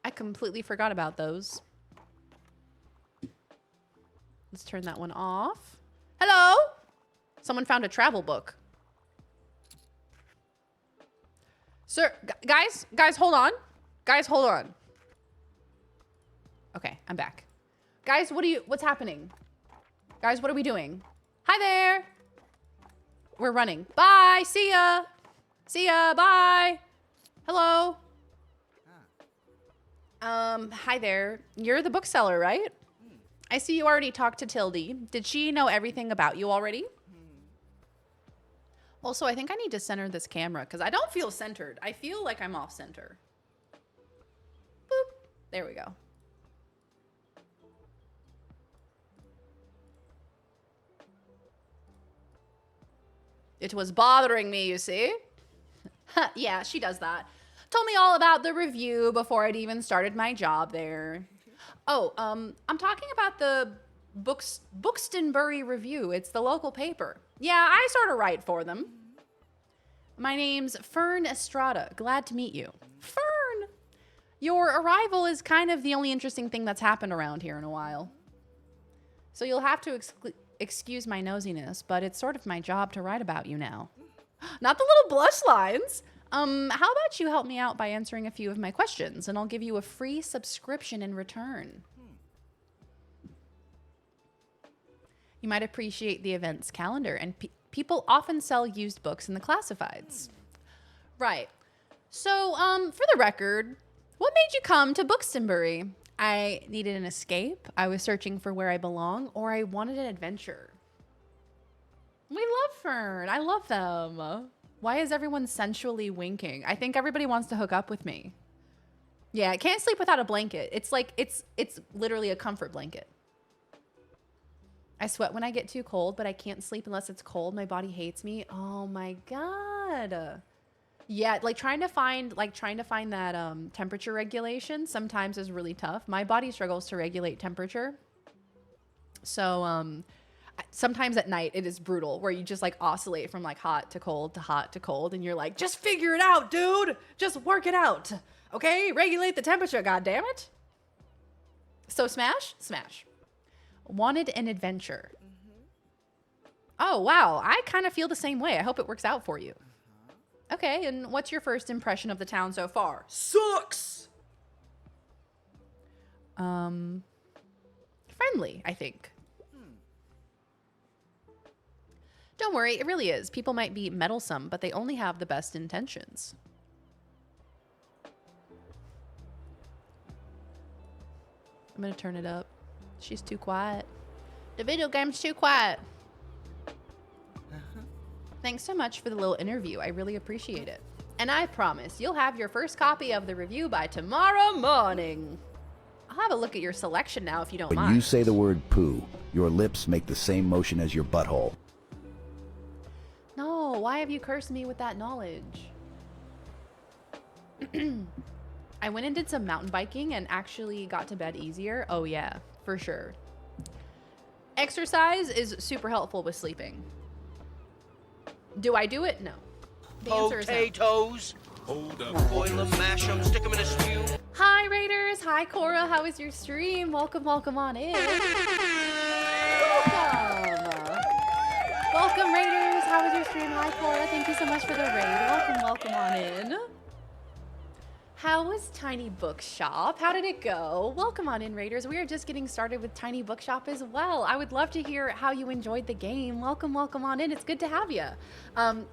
I completely forgot about those. Let's turn that one off. Hello? Someone found a travel book. Sir, guys, hold on. Guys, hold on. Okay, I'm back. Guys, what's happening? Guys, what are we doing? Hi there. We're running. Bye, see ya. See ya, bye. Hello. Hi there. You're the bookseller, right? I see you already talked to Tildy. Did she know everything about you already? Also, I think I need to center this camera because I don't feel centered. I feel like I'm off center. Boop. There we go. It was bothering me, you see? Yeah, she does that. Told me all about the review before I'd even started my job there. Oh, I'm talking about the Bookstonbury Review. It's the local paper. Yeah, I sort of write for them. My name's Fern Estrada. Glad to meet you. Fern! Your arrival is kind of the only interesting thing that's happened around here in a while. So you'll have to excuse my nosiness, but it's sort of my job to write about you now. Not the little blush lines. How about you help me out by answering a few of my questions, and I'll give you a free subscription in return. You might appreciate the event's calendar, and people often sell used books in the classifieds. Right. So, for the record, what made you come to Bookstonbury? I needed an escape, I was searching for where I belong, or I wanted an adventure. We love Fern. I love them. Why is everyone sensually winking? I think everybody wants to hook up with me. Yeah, I can't sleep without a blanket. It's like, it's literally a comfort blanket. I sweat when I get too cold, but I can't sleep unless it's cold. My body hates me. Oh my God. Yeah, like trying to find that temperature regulation sometimes is really tough. My body struggles to regulate temperature. So, sometimes at night it is brutal where you just like oscillate from like hot to cold to hot to cold, and you're like, just figure it out, dude. Just work it out. Okay? Regulate the temperature, goddammit. So smash? Smash. Wanted an adventure. Oh, wow. I kind of feel the same way. I hope it works out for you. Okay, and what's your first impression of the town so far? Sucks! Friendly, I think. Don't worry, it really is. People might be meddlesome, but they only have the best intentions. I'm gonna turn it up. She's too quiet. The video game's too quiet. Thanks so much for the little interview. I really appreciate it. And I promise you'll have your first copy of the review by tomorrow morning. I'll have a look at your selection now if you don't mind. When you say the word poo, your lips make the same motion as your butthole. No, why have you cursed me with that knowledge? I went and did some mountain biking and actually got to bed easier. Oh yeah, for sure. Exercise is super helpful with sleeping. Do I do it? No. The answer is no. Potatoes. Hold up. Boil them, mash them, stick them in a stew. Hi Raiders, hi Cora, how was your stream? Welcome on in. Welcome Raiders, how was your stream? Hi Cora, thank you so much for the raid. Welcome on in. How was Tiny Bookshop? How did it go? Welcome on in, Raiders. We are just getting started with Tiny Bookshop as well. I would love to hear how you enjoyed the game. Welcome on in. It's good to have you.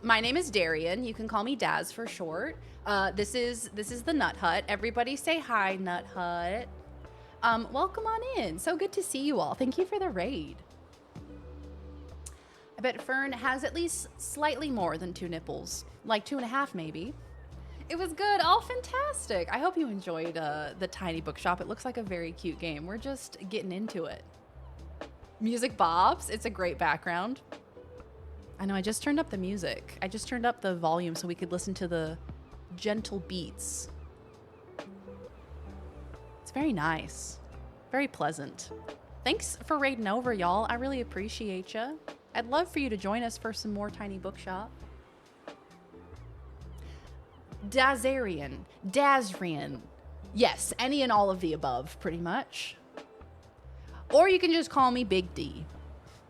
My name is Darian. You can call me Daz for short. This is the Nut Hut. Everybody say hi, Nut Hut. Welcome on in. So good to see you all. Thank you for the raid. I bet Fern has at least slightly more than 2 nipples. Like 2.5 maybe. It was good. All fantastic. I hope you enjoyed the Tiny Bookshop. It looks like a very cute game. We're just getting into it. Music bobs. It's a great background. I know, I just turned up the music. I just turned up the volume so we could listen to the gentle beats. It's very nice. Very pleasant. Thanks for raiding over, y'all. I really appreciate you. I'd love for you to join us for some more Tiny Bookshop. Dazarian. Dazrian. Yes, any and all of the above, pretty much. Or you can just call me Big D.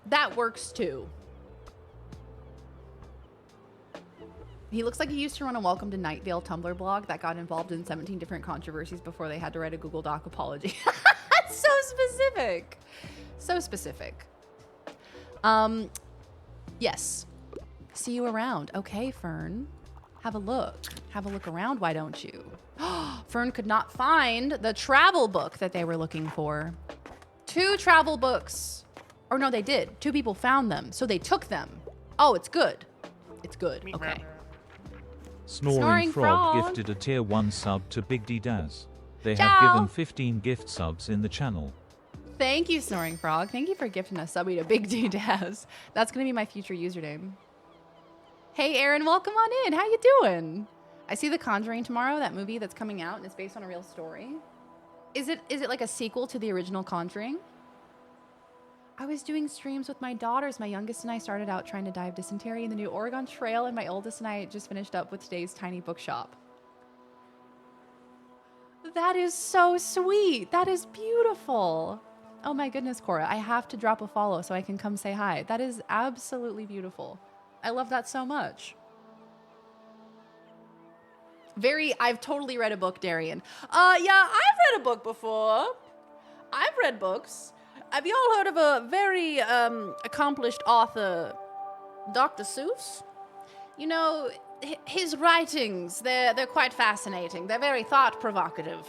That works too. He looks like he used to run a Welcome to Nightdale Tumblr blog that got involved in 17 different controversies before they had to write a Google Doc apology. That's so specific. So specific. Yes. See you around. Okay, Fern. Have a look. Have a look around, why don't you? Fern could not find the travel book that they were looking for. 2 travel books. Or no, they did. 2 people found them, so they took them. Oh, it's good. It's good. Okay. Snoring Frog gifted a tier 1 sub to Big D Daz. They have Ciao. given 15 gift subs in the channel. Thank you, Snoring Frog. Thank you for gifting us subby to Big D Daz. That's going to be my future username. Hey, Aaron, welcome on in. How you doing? I see The Conjuring tomorrow, that movie that's coming out and it's based on a real story. Is it like a sequel to the original Conjuring? I was doing streams with my daughters. My youngest and I started out trying to die of dysentery in the new Oregon Trail, and my oldest and I just finished up with today's Tiny Bookshop. That is so sweet. That is beautiful. Oh my goodness, Cora. I have to drop a follow so I can come say hi. That is absolutely beautiful. I love that so much. I've totally read a book, Darian. Yeah, I've read a book before. I've read books. Have you all heard of a very accomplished author, Dr. Seuss? You know, his writings, they're quite fascinating. They're very thought-provocative.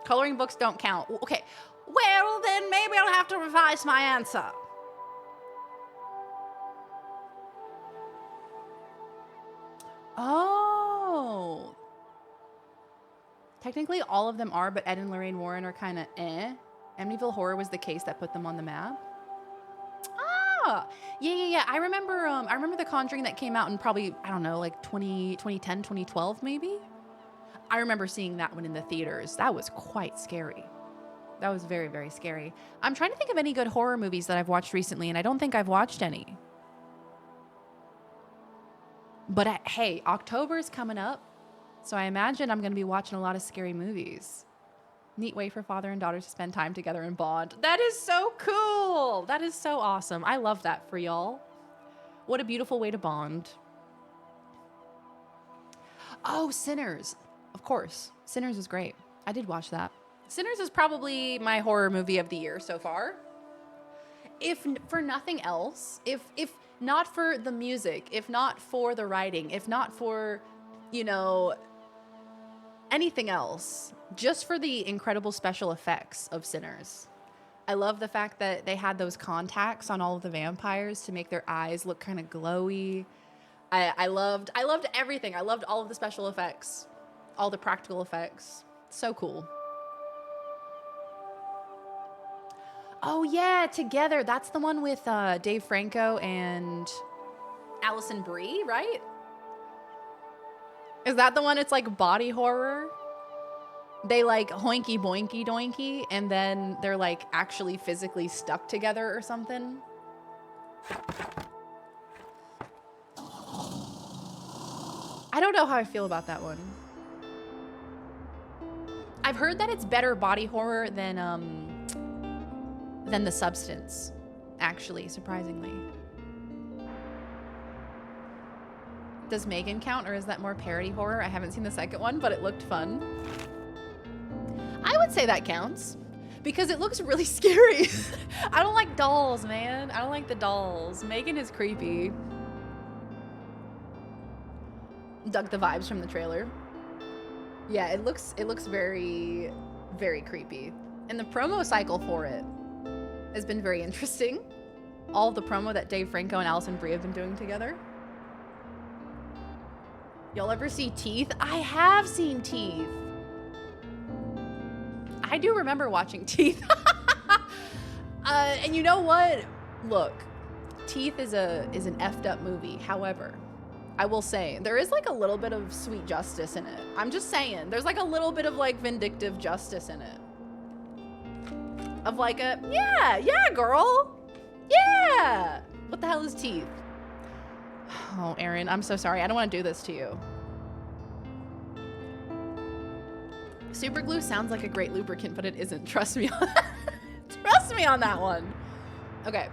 Coloring books don't count. Okay, well, then maybe I'll have to revise my answer. Oh. Technically, all of them are, but Ed and Lorraine Warren are kind of eh. Amityville Horror was the case that put them on the map. Ah, yeah. I remember The Conjuring that came out in probably, I don't know, like 2010, 2012 maybe. I remember seeing that one in the theaters. That was quite scary. That was very, very scary. I'm trying to think of any good horror movies that I've watched recently, and I don't think I've watched any. But hey, October's coming up, so I imagine I'm going to be watching a lot of scary movies. Neat way for father and daughter to spend time together and bond. That is so cool. That is so awesome. I love that for y'all. What a beautiful way to bond. Oh, Sinners. Of course. Sinners is great. I did watch that. Sinners is probably my horror movie of the year so far. If for nothing else, if not for the music, if not for the writing, if not for, you know, anything else, just for the incredible special effects of Sinners. I love the fact that they had those contacts on all of the vampires to make their eyes look kind of glowy. I loved everything. I loved all of the special effects, all the practical effects. So cool. Oh yeah, Together. That's the one with Dave Franco and Alison Brie, right? Is that the one? It's like body horror. They like hoinky boinky doinky, and then they're like actually physically stuck together or something. I don't know how I feel about that one. I've heard that it's better body horror than The Substance, actually, surprisingly. Does Megan count, or is that more parody horror? I haven't seen the second one, but it looked fun. I would say that counts, because it looks really scary. I don't like dolls, man. I don't like the dolls. Megan is creepy. Dug the vibes from the trailer. Yeah, it looks very, very creepy. And the promo cycle for it has been very interesting. All the promo that Dave Franco and Alison Brie have been doing together. Y'all ever see Teeth? I have seen Teeth. I do remember watching Teeth. And you know what? Look, Teeth is an effed up movie. However, I will say there is like a little bit of sweet justice in it. I'm just saying, there's like a little bit of like vindictive justice in it. Of like a, yeah, girl. Yeah. What the hell is Teeth? Oh, Aaron, I'm so sorry. I don't want to do this to you. Super glue sounds like a great lubricant, but it isn't. Trust me. Trust me on that one. Okay.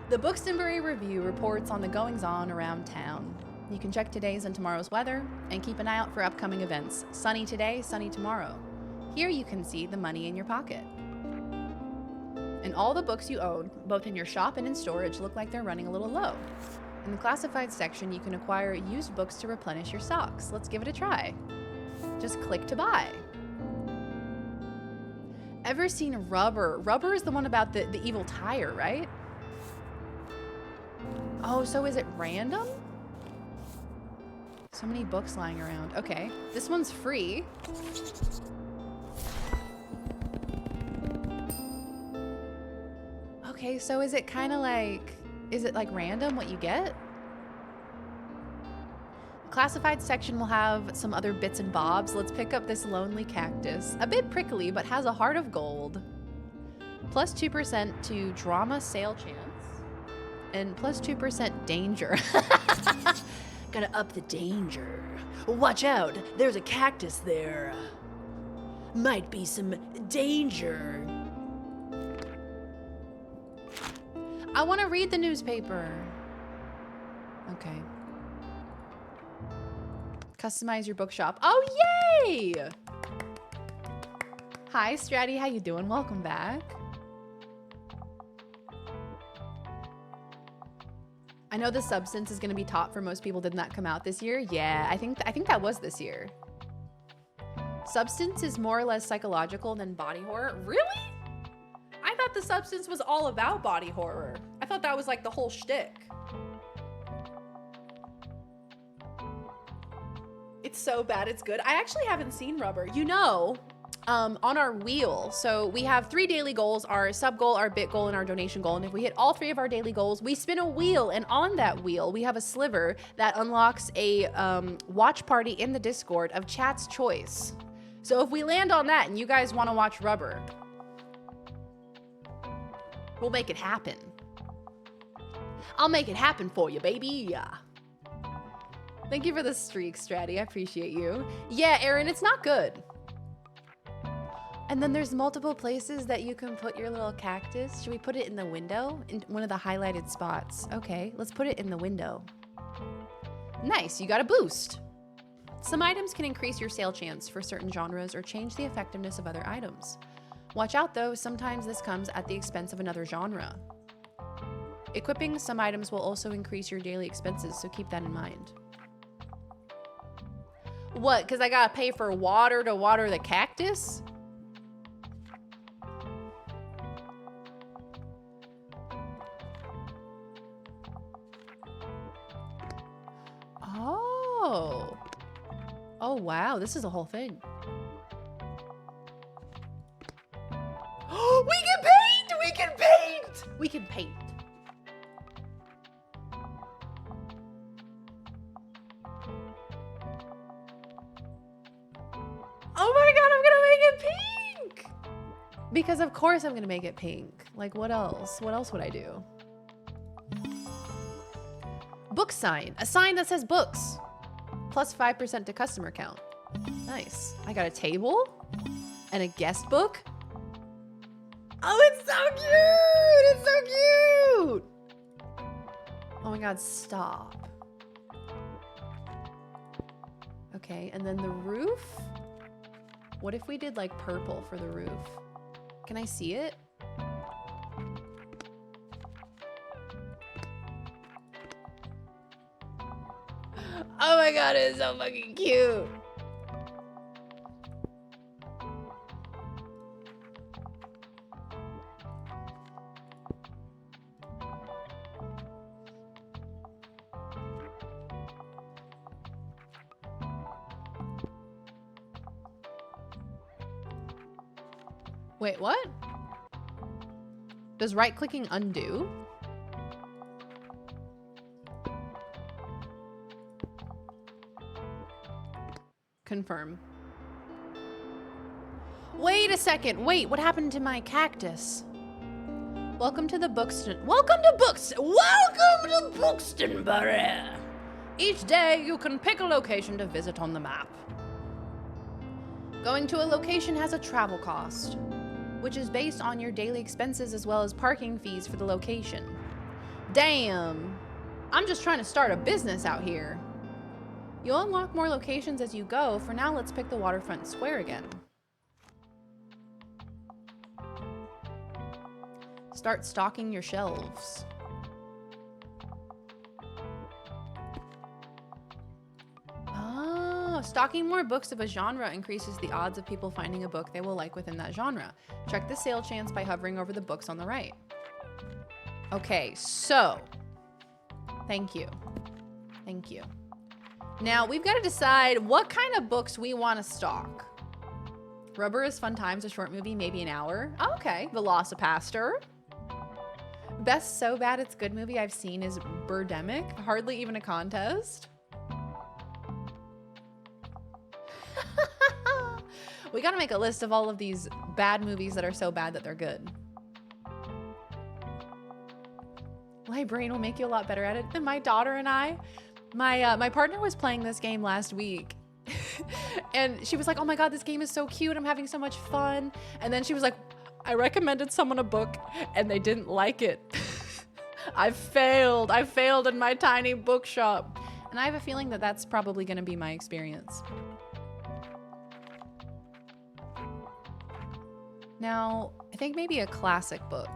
The Bookstonbury Review reports on the goings-on around town. You can check today's and tomorrow's weather and keep an eye out for upcoming events. Sunny today, sunny tomorrow. Here you can see the money in your pocket. And all the books you own, both in your shop and in storage, look like they're running a little low. In the classified section, you can acquire used books to replenish your stocks. Let's give it a try. Just click to buy. Ever seen Rubber? Rubber is the one about the evil tire, right? Oh, so is it random? So many books lying around. Okay, this one's free. Okay, so is it kind of like, is it like random what you get? Classified section will have some other bits and bobs. Let's pick up this lonely cactus. A bit prickly, but has a heart of gold. Plus 2% to drama sale chance. And plus 2% danger. Gotta up the danger. Watch out, there's a cactus there. Might be some danger. I want to read the newspaper. Okay. Customize your bookshop. Oh, yay! Hi, Stratty. How you doing? Welcome back. I know The Substance is going to be top for most people. Did not come out this year. Yeah, I think that was this year. Substance is more or less psychological than body horror. Really? I thought The Substance was all about body horror. I thought that was like the whole shtick. It's so bad, it's good. I actually haven't seen Rubber. You know, on our wheel, so we have 3 daily goals, our sub goal, our bit goal, and our donation goal. And if we hit all 3 of our daily goals, we spin a wheel. And on that wheel, we have a sliver that unlocks a watch party in the Discord of chat's choice. So if we land on that and you guys want to watch Rubber, we'll make it happen. I'll make it happen for you, baby. Thank you for the streak, Stratty. I appreciate you. Yeah, Aaron, it's not good. And then there's multiple places that you can put your little cactus. Should we put it in the window? In one of the highlighted spots. Okay, let's put it in the window. Nice, you got a boost. Some items can increase your sale chance for certain genres or change the effectiveness of other items. Watch out though, sometimes this comes at the expense of another genre. Equipping some items will also increase your daily expenses, so keep that in mind. What, because I gotta pay for water to water the cactus? Oh. Oh, wow, this is a whole thing. We can paint! We can paint! We can paint. Oh my god, I'm gonna make it pink! Because of course I'm gonna make it pink. Like, what else? What else would I do? Book sign. A sign that says books. Plus 5% to customer count. Nice. I got a table and a guest book. Oh, it's so cute! It's so cute! Oh my god, stop. Okay, and then the roof. What if we did like purple for the roof? Can I see it? Oh my god, it's so fucking cute. Wait, what? Does right-clicking undo? Confirm. Wait a second. Wait, what happened to my cactus? Welcome to the Bookston. Welcome to Bookstonbury. Each day you can pick a location to visit on the map. Going to a location has a travel cost, which is based on your daily expenses as well as parking fees for the location. Damn. I'm just trying to start a business out here. You'll unlock more locations as you go. For now, let's pick the waterfront square again. Start stocking your shelves. Oh, stocking more books of a genre increases the odds of people finding a book they will like within that genre. Check the sale chance by hovering over the books on the right. Okay, so thank you. Thank you. Now we've got to decide what kind of books we want to stock. Rubber is Fun Times, a short movie, maybe an hour. Oh, okay, Velocipaster. Best so bad it's good movie I've seen is Birdemic. Hardly even a contest. We gotta make a list of all of these bad movies that are so bad that they're good. Librarian will make you a lot better at it than my daughter and I. My partner was playing this game last week and she was like, oh my God, this game is so cute. I'm having so much fun. And then she was like, I recommended someone a book and they didn't like it. I failed in my tiny bookshop. And I have a feeling that that's probably gonna be my experience. Now, I think maybe a classic book.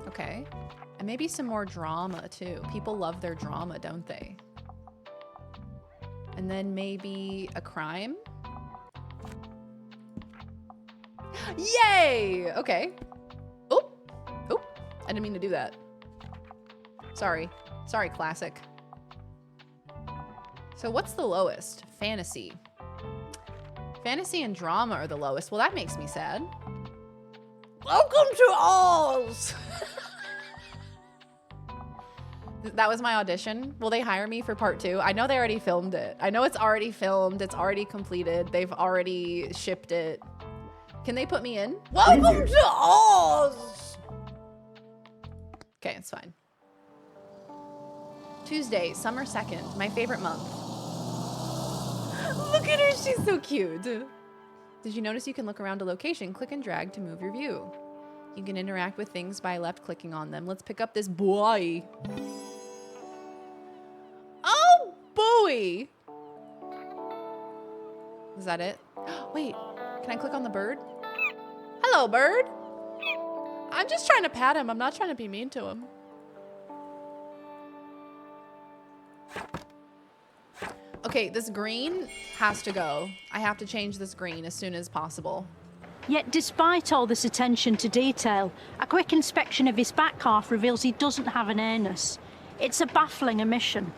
Okay. And maybe some more drama too. People love their drama, don't they? And then maybe a crime. Yay! Okay. Oh, I didn't mean to do that. Sorry, classic. So what's the lowest? Fantasy. Fantasy and drama are the lowest. Well, that makes me sad. Welcome to Oz! That was my audition. Will they hire me for part 2? I know they already filmed it. I know it's already filmed. It's already completed. They've already shipped it. Can they put me in? Welcome to Oz! Okay, it's fine. Tuesday, summer 2nd, my favorite month. Look at her, she's so cute. Did you notice you can look around a location, click and drag to move your view? You can interact with things by left clicking on them. Let's pick up this boy. Oh, boy. Is that it? Wait, can I click on the bird? Hello, bird. I'm just trying to pat him. I'm not trying to be mean to him. Okay, this green has to go. I have to change this green as soon as possible. Yet despite all this attention to detail, a quick inspection of his back half reveals he doesn't have an anus. It's a baffling omission.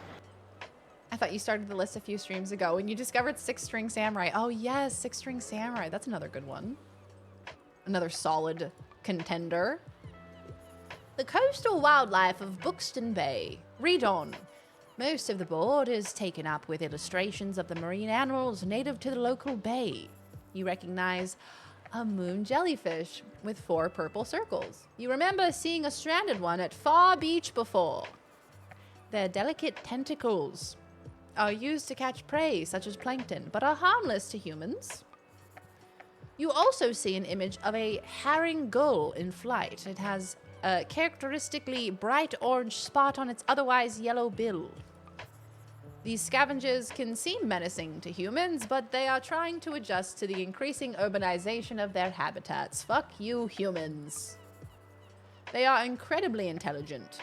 I thought you started the list a few streams ago when you discovered 6-String Samurai. Oh yes, 6-String Samurai. That's another good one. Another solid contender. The coastal wildlife of Buxton Bay. Read on. Most of the board is taken up with illustrations of the marine animals native to the local bay. You recognize a moon jellyfish with 4 purple circles. You remember seeing a stranded one at Far Beach before. Their delicate tentacles are used to catch prey such as plankton, but are harmless to humans. You also see an image of a herring gull in flight. It has a characteristically bright orange spot on its otherwise yellow bill. These scavengers can seem menacing to humans, but they are trying to adjust to the increasing urbanization of their habitats. Fuck you, humans. They are incredibly intelligent.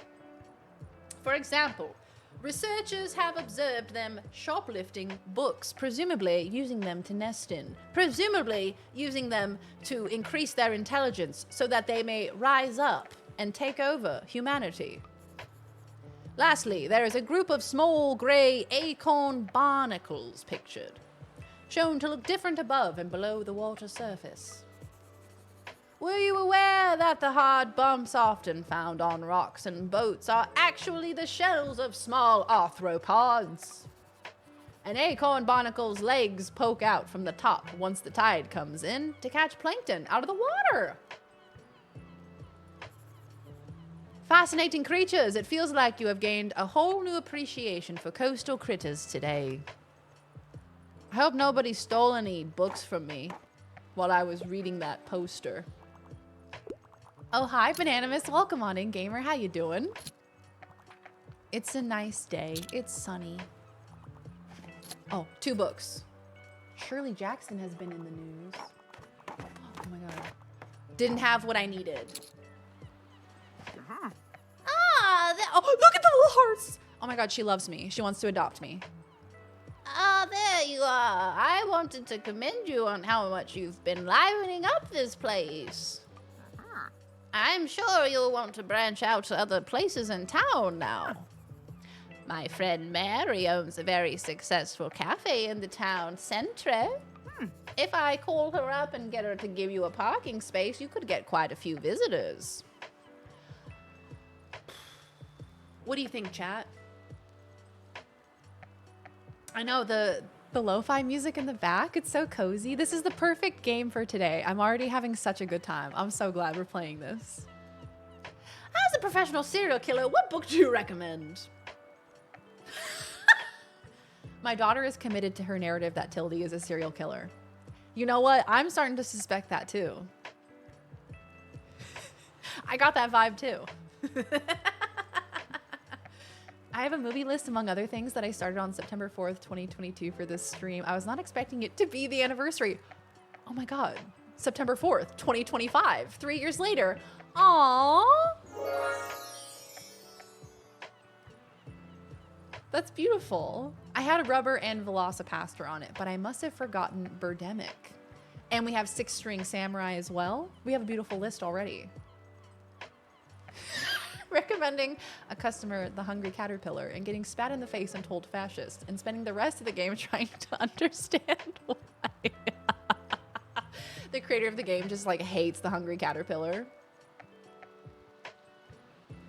For example, researchers have observed them shoplifting books, presumably using them to nest in, presumably using them to increase their intelligence so that they may rise up and take over humanity. Lastly, there is a group of small gray acorn barnacles pictured. shown to look different above and below the water surface. Were you aware that the hard bumps often found on rocks and boats are actually the shells of small arthropods? An acorn barnacle's legs poke out from the top once the tide comes in to catch plankton out of the water. Fascinating creatures, it feels like you have gained a whole new appreciation for coastal critters today. I hope nobody stole any books from me while I was reading that poster. Oh, hi, Bananamus. Welcome on in, gamer. How you doing? It's a nice day. It's sunny. Oh, 2 books. Shirley Jackson has been in the news. Oh my god. Didn't have what I needed. Oh, look at the little hearts. Oh my god, she loves me. She wants to adopt me. Ah, there you are. I wanted to commend you on how much you've been livening up this place. I'm sure you'll want to branch out to other places in town now. My friend Mary owns a very successful cafe in the town center. If I call her up and get her to give you a parking space, you could get quite a few visitors. What do you think, chat? I know the lo-fi music in the back, it's so cozy. This is the perfect game for today. I'm already having such a good time. I'm so glad we're playing this. As a professional serial killer, what book do you recommend? My daughter is committed to her narrative that Tildy is a serial killer. You know what? I'm starting to suspect that too. I got that vibe too. I have a movie list, among other things, that I started on September 4th, 2022 for this stream. I was not expecting it to be the anniversary. Oh my god. September 4th, 2025. 3 years later. Aww. That's beautiful. I had a Rubber and Velocipaster on it, but I must have forgotten Birdemic. And we have 6-String Samurai as well. We have a beautiful list already. Recommending a customer the Hungry Caterpillar and getting spat in the face and told fascist and spending the rest of the game trying to understand why. The creator of the game just like hates the Hungry Caterpillar.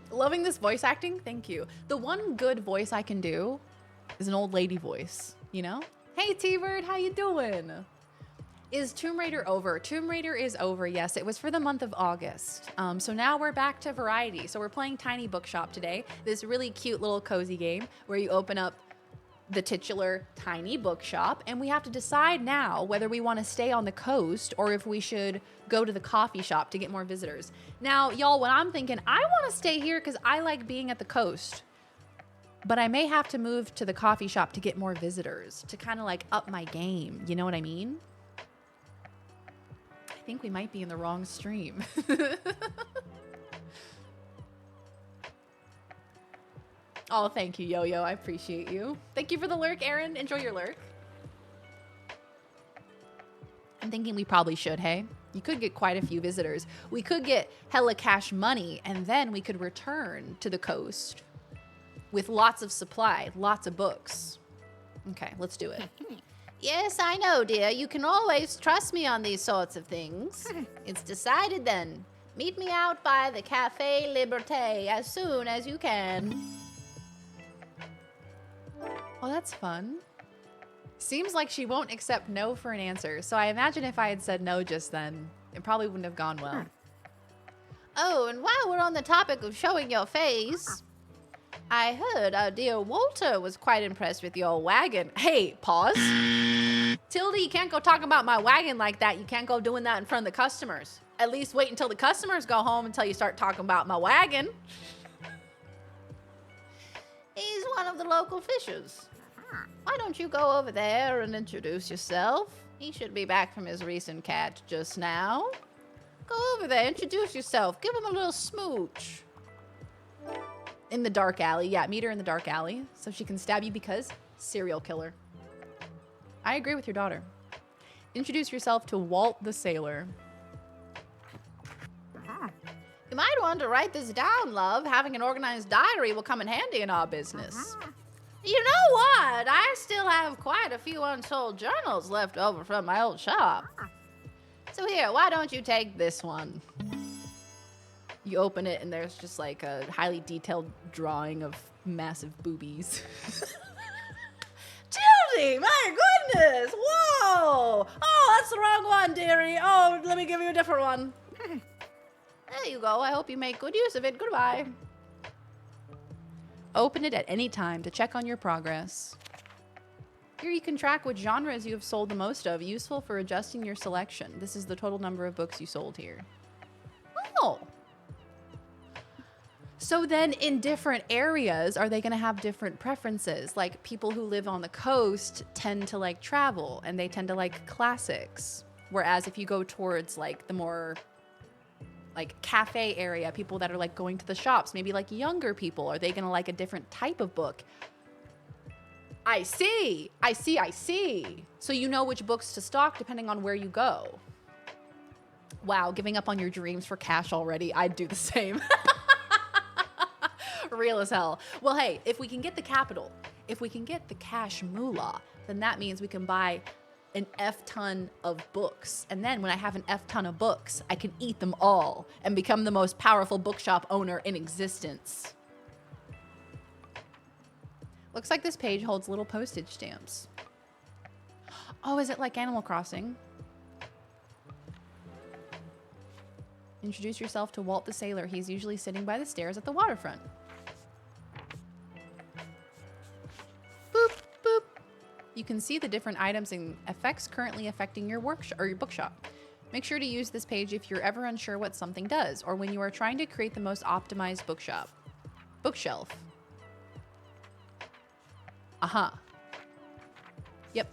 Loving this voice acting, thank you. The one good voice I can do is an old lady voice, you know? Hey T-Bird, how you doing? Is Tomb Raider over? Tomb Raider is over, yes. It was for the month of August. So now we're back to variety. So we're playing Tiny Bookshop today. This really cute little cozy game where you open up the titular Tiny Bookshop, and we have to decide now whether we want to stay on the coast or if we should go to the coffee shop to get more visitors. Now, y'all, what I'm thinking, I want to stay here because I like being at the coast, but I may have to move to the coffee shop to get more visitors, to kind of like up my game. You know what I mean? I think we might be in the wrong stream. Oh, thank you, Yo-Yo. I appreciate you. Thank you for the lurk, Aaron. Enjoy your lurk. I'm thinking we probably should, hey? You could get quite a few visitors. We could get hella cash money, and then we could return to the coast with lots of supply, lots of books. Okay, let's do it. Yes, I know, dear. You can always trust me on these sorts of things. It's decided then. Meet me out by the Café Liberté as soon as you can. Oh, that's fun. Seems like she won't accept no for an answer, so I imagine if I had said no just then, it probably wouldn't have gone well. Oh, and while we're on the topic of showing your face, I heard our dear Walter was quite impressed with your wagon. Hey, pause. Tildy, you can't go talking about my wagon like that. You can't go doing that in front of the customers. At least wait until the customers go home until you start talking about my wagon. He's one of the local fishers. Why don't you go over there and introduce yourself? He should be back from his recent catch just now. Go over there, introduce yourself, give him a little smooch. In the dark alley. Yeah, meet her in the dark alley so she can stab you because serial killer. I agree with your daughter. Introduce yourself to Walt the Sailor. You might want to write this down, love. Having an organized diary will come in handy in our business. You know what? I still have quite a few unsold journals left over from my old shop. So here, why don't you take this one? You open it and there's just like a highly detailed drawing of massive boobies. Tildy, my goodness! Whoa! Oh, that's the wrong one, dearie. Oh, let me give you a different one. There you go. I hope you make good use of it. Goodbye. Open it at any time to check on your progress. Here you can track which genres you have sold the most of, useful for adjusting your selection. This is the total number of books you sold here. Oh! So then in different areas, are they going to have different preferences? Like people who live on the coast tend to like travel and they tend to like classics. Whereas if you go towards like the more like cafe area, people that are like going to the shops, maybe like younger people, are they going to like a different type of book? I see. So you know which books to stock depending on where you go. Wow, giving up on your dreams for cash already. I'd do the same. Real as hell. Well, hey, if we can get the capital, if we can get the cash moolah, then that means we can buy an F-ton of books. And then when I have an F-ton of books, I can eat them all and become the most powerful bookshop owner in existence. Looks like this page holds little postage stamps. Oh, is it like Animal Crossing? Introduce yourself to Walt the Sailor. He's usually sitting by the stairs at the waterfront. Boop, boop. You can see the different items and effects currently affecting your workshop or your bookshop. Make sure to use this page if you're ever unsure what something does or when you are trying to create the most optimized bookshelf. Yep.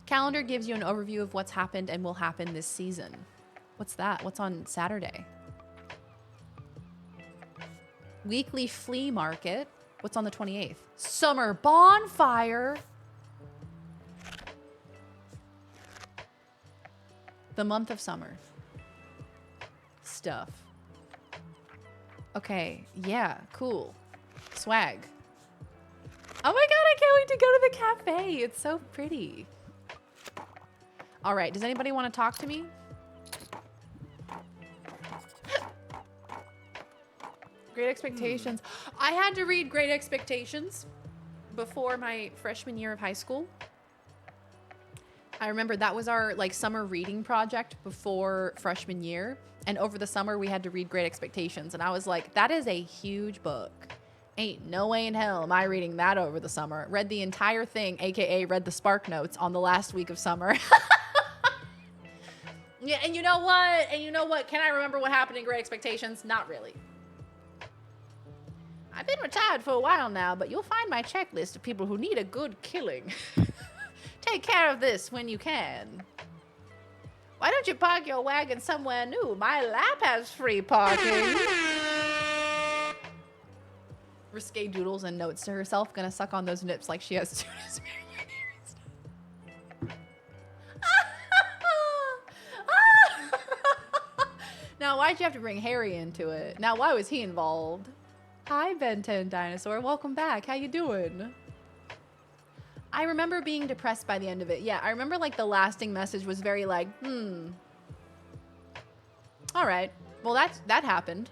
Calendar gives you an overview of what's happened and will happen this season. What's that? What's on Saturday? Weekly flea market. What's on the 28th? Summer bonfire. The month of summer. Stuff. Okay, yeah, cool. Swag. Oh my god, I can't wait to go to the cafe. It's so pretty. All right, does anybody want to talk to me? Great Expectations. I had to read Great Expectations before my freshman year of high school. I remember that was our like summer reading project before freshman year. And over the summer we had to read Great Expectations. And I was like, that is a huge book. Ain't no way in hell am I reading that over the summer. Read the entire thing, AKA read the Spark Notes on the last week of summer. Yeah, and you know what? Can I remember what happened in Great Expectations? Not really. I've been retired for a while now, but you'll find my checklist of people who need a good killing. Take care of this when you can. Why don't you park your wagon somewhere new? My lap has free parking. Risque doodles and notes to herself. Gonna suck on those nips like she has to. Now, why'd you have to bring Harry into it? Now, why was he involved? Hi, Ben 10 Dinosaur. Welcome back. How you doing? I remember being depressed by the end of it. Yeah, I remember like the lasting message was very like, all right. Well, that happened.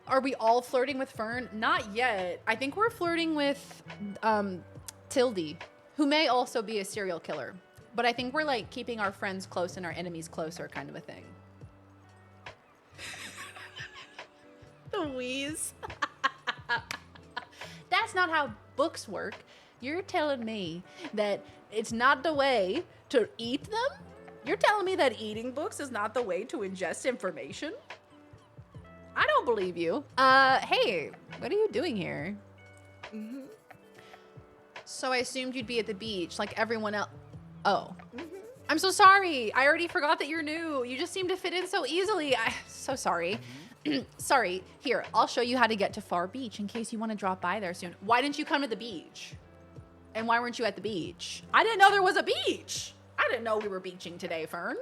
Are we all flirting with Fern? Not yet. I think we're flirting with Tildy, who may also be a serial killer. But I think we're like keeping our friends close and our enemies closer kind of a thing. The wheeze. That's not how books work. You're telling me that it's not the way to eat them? You're telling me that eating books is not the way to ingest information? I don't believe you. Hey, what are you doing here? So I assumed you'd be at the beach like everyone else. Oh. I'm so sorry. I already forgot that you're new. You just seem to fit in so easily. I'm so sorry. Sorry. Here, I'll show you how to get to Far Beach in case you want to drop by there soon. Why didn't you come to the beach? And why weren't you at the beach? I didn't know there was a beach. I didn't know we were beaching today, Fern.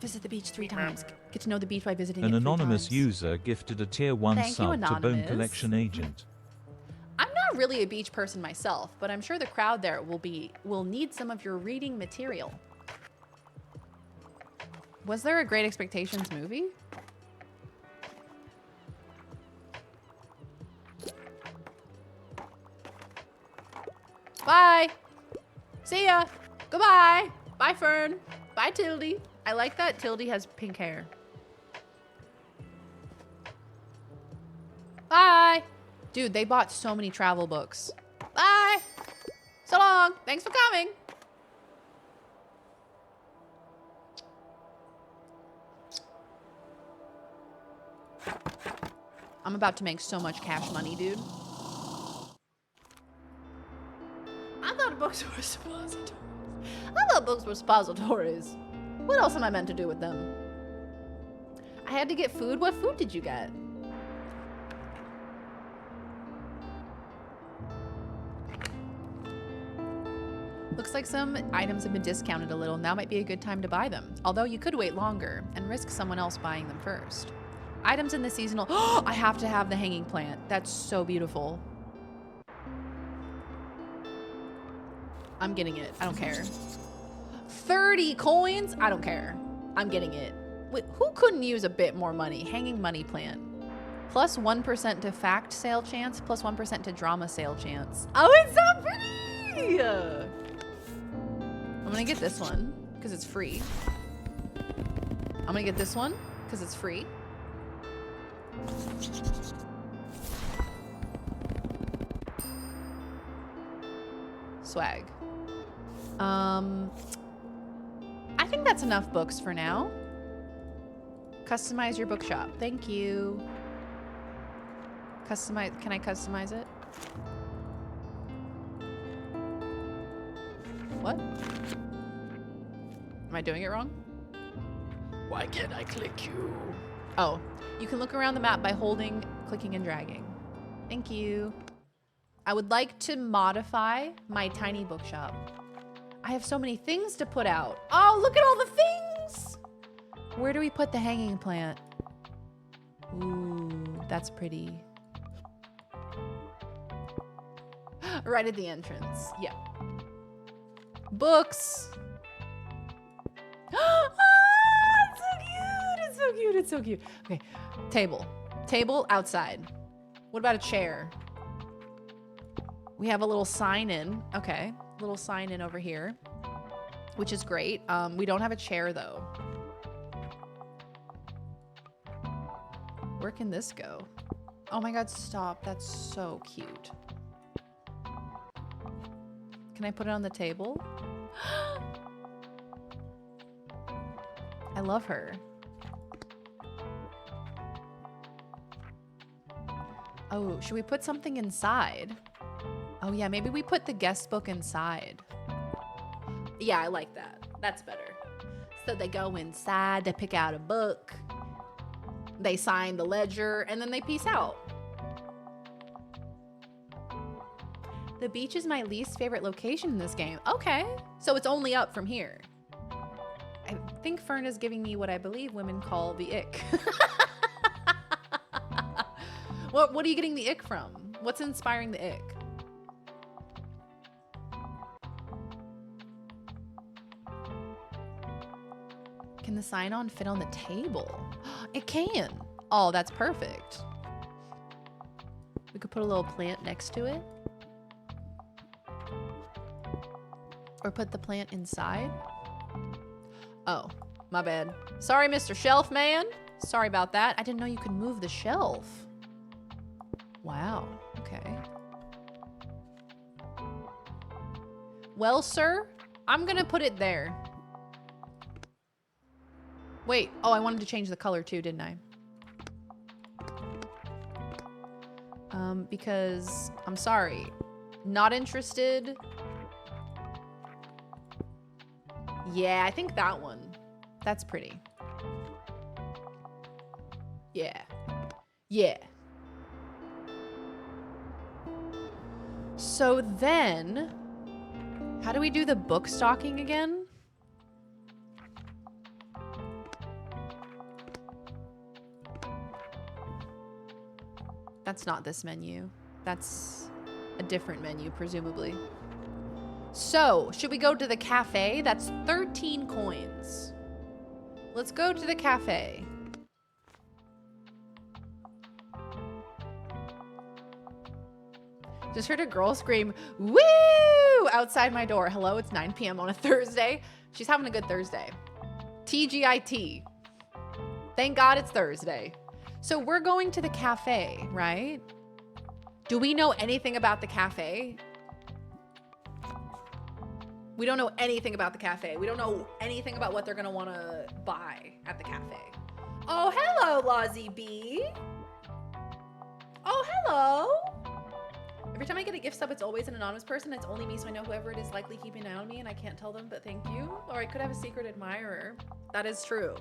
Visit the beach 3 times. Get to know the beach by visiting An it 3 anonymous times. user gifted a tier 1 Thank you, sub to Bone Anonymous. Collection Agent. I'm not really a beach person myself, but I'm sure the crowd there will need some of your reading material. Was there a Great Expectations movie? Bye. See ya. Goodbye. Bye, Fern. Bye, Tildy. I like that Tildy has pink hair. Bye. Dude, they bought so many travel books. Bye. So long. Thanks for coming. I'm about to make so much cash money, dude. I thought books were suppositories. I thought books were suppositories. What else am I meant to do with them? I had to get food. What food did you get? Looks like some items have been discounted a little. Now might be a good time to buy them. Although you could wait longer and risk someone else buying them first. Items in the seasonal. Oh, I have to have the hanging plant. That's so beautiful. I'm getting it. I don't care. 30 coins? I don't care. I'm getting it. Wait, who couldn't use a bit more money? Hanging money plant. Plus 1% to fact sale chance, plus 1% to drama sale chance. Oh, it's so pretty! I'm gonna get this one, because it's free. I'm gonna get this one, because it's free. Swag. I think that's enough books for now. Customize your bookshop. Thank you. Customize. Can I customize it? What? Am I doing it wrong? Why can't I click you? Oh, you can look around the map by holding, clicking, and dragging. Thank you. I would like to modify my tiny bookshop. I have so many things to put out. Oh, look at all the things! Where do we put the hanging plant? Ooh, that's pretty. Right at the entrance. Yeah. Books. Oh, it's so cute. It's so cute. It's so cute. Okay. Table. Table outside. What about a chair? We have a little sign in. Okay. Little sign in over here, which is great. We don't have a chair though. Where can this go? Oh my God, stop. That's so cute. Can I put it on the table? I love her. Oh, should we put something inside? Oh yeah, maybe we put the guest book inside. Yeah, I like that. That's better. So they go inside, they pick out a book, they sign the ledger, and then they peace out. The beach is my least favorite location in this game. Okay, so it's only up from here. I think Fern is giving me what I believe women call the ick. What are you getting the ick from? What's inspiring the ick? Can the sign-on fit on the table? It can. Oh, that's perfect. We could put a little plant next to it. Or put the plant inside. Oh, my bad. Sorry, Mr. Shelf Man. Sorry about that. I didn't know you could move the shelf. Wow, okay. Well, sir, I'm gonna put it there. Wait, oh, I wanted to change the color too, didn't I? Because, I'm sorry, not interested. Yeah, I think that one. That's pretty. Yeah. Yeah. So then, how do we do the book stocking again? That's not this menu. That's a different menu, presumably. So, should we go to the cafe? That's 13 coins. Let's go to the cafe. Just heard a girl scream, "Woo!" outside my door. Hello, it's 9 p.m. on a Thursday. She's having a good Thursday. TGIT. Thank God it's Thursday. So we're going to the cafe, right? Do we know anything about the cafe? We don't know anything about the cafe. We don't know anything about what they're gonna wanna buy at the cafe. Oh, hello, Lozzie B. Oh, hello. Every time I get a gift sub, it's always an anonymous person. It's only me, so I know whoever it is likely keeping an eye on me, and I can't tell them, but thank you. Or I could have a secret admirer. That is true.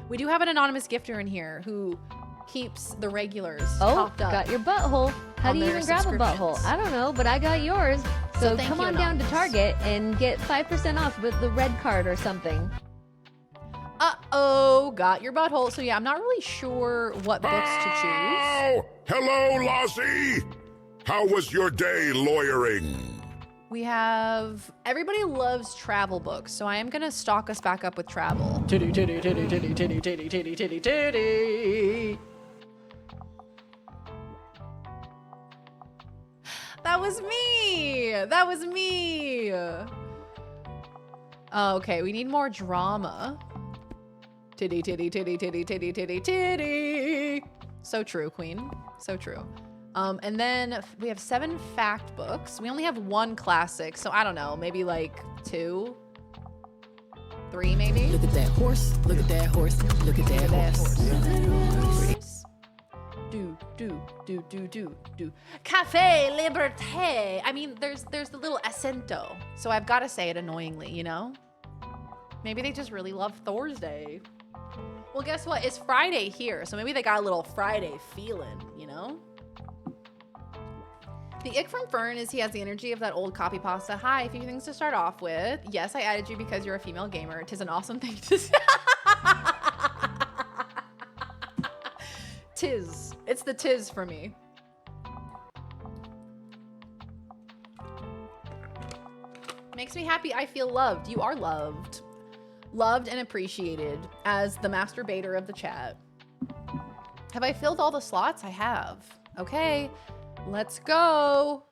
We do have an anonymous gifter in here who keeps the regulars topped up. Got your butthole. How do you even grab a butthole? I don't know, but I got yours. So come on down to Target and get 5% off with the red card or something. Uh-oh, got your butthole. So yeah, I'm not really sure what books to choose. Oh, hello, Lozzie. How was your day lawyering? We have, everybody loves travel books, so I am gonna stock us back up with travel. Titty, titty, titty, titty, titty, titty, titty, titty, titty. That was me. That was me. Okay, we need more drama. Titty, titty, titty, titty, titty, titty, titty. So true, queen. So true. And then we have 7 fact books. We only have 1 classic, so I don't know, maybe like 2, 3 maybe. Look at that horse. Look at that horse. Look at that horse. Do. Cafe Liberté. I mean, there's the little acento, so I've got to say it annoyingly, you know? Maybe they just really love Thursday. Well, guess what? It's Friday here, so maybe they got a little Friday feeling, you know? The ick from Fern is he has the energy of that old copy pasta. Hi, a few things to start off with. Yes, I added you because you're a female gamer. Tis an awesome thing to say. Tis. It's the tis for me. Makes me happy. I feel loved. You are loved. Loved and appreciated as the masturbator of the chat. Have I filled all the slots? I have. Okay. Let's go.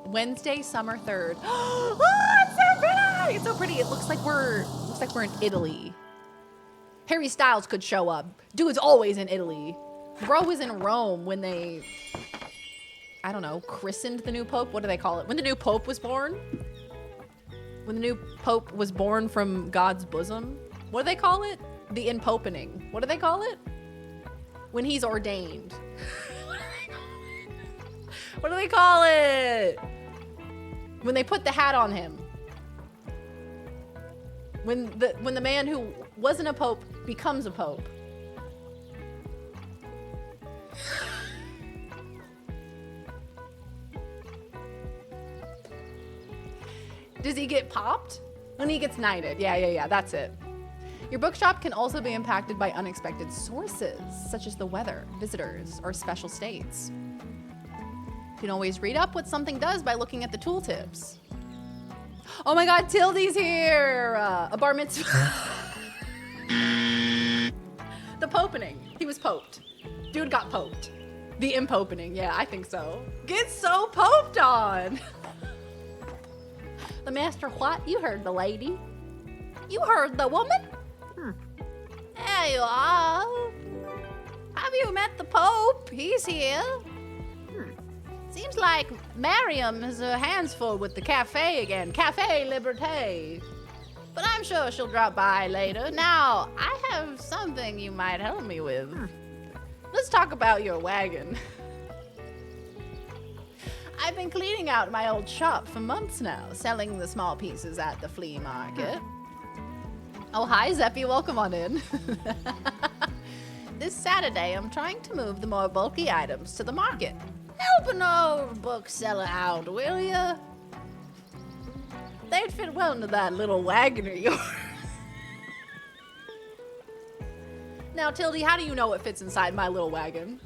Wednesday, summer 3rd. Oh, it's so pretty. It's so pretty. It looks like we're in Italy. Harry Styles could show up. Dude's always in Italy. Bro was in Rome when they, I don't know, christened the new pope. What do they call it? When the new pope was born? When the new pope was born from God's bosom? What do they call it? The impopening. What do they call it? When he's ordained. What do they call it? When they put the hat on him. When the man who wasn't a pope becomes a pope. Does he get popped? When he gets knighted. Yeah, that's it. Your bookshop can also be impacted by unexpected sources, such as the weather, visitors, or special states. You can always read up what something does by looking at the tooltips. Oh my God, Tildy's here! A bar mitzvah. The popening. He was poped. Dude got poped. The impopening. Yeah, I think so. Get so poped on! The master what? You heard the lady. You heard the woman? There you are. Have you met the Pope? He's here. Seems like Miriam has her hands full with the cafe again. Cafe Liberté. But I'm sure she'll drop by later. Now, I have something you might help me with. Let's talk about your wagon. I've been cleaning out my old shop for months now, selling the small pieces at the flea market. Oh, hi, Zeppy. Welcome on in. This Saturday, I'm trying to move the more bulky items to the market. Help an old bookseller out, will ya? They'd fit well into that little wagon of yours. Now, Tildy, how do you know what fits inside my little wagon?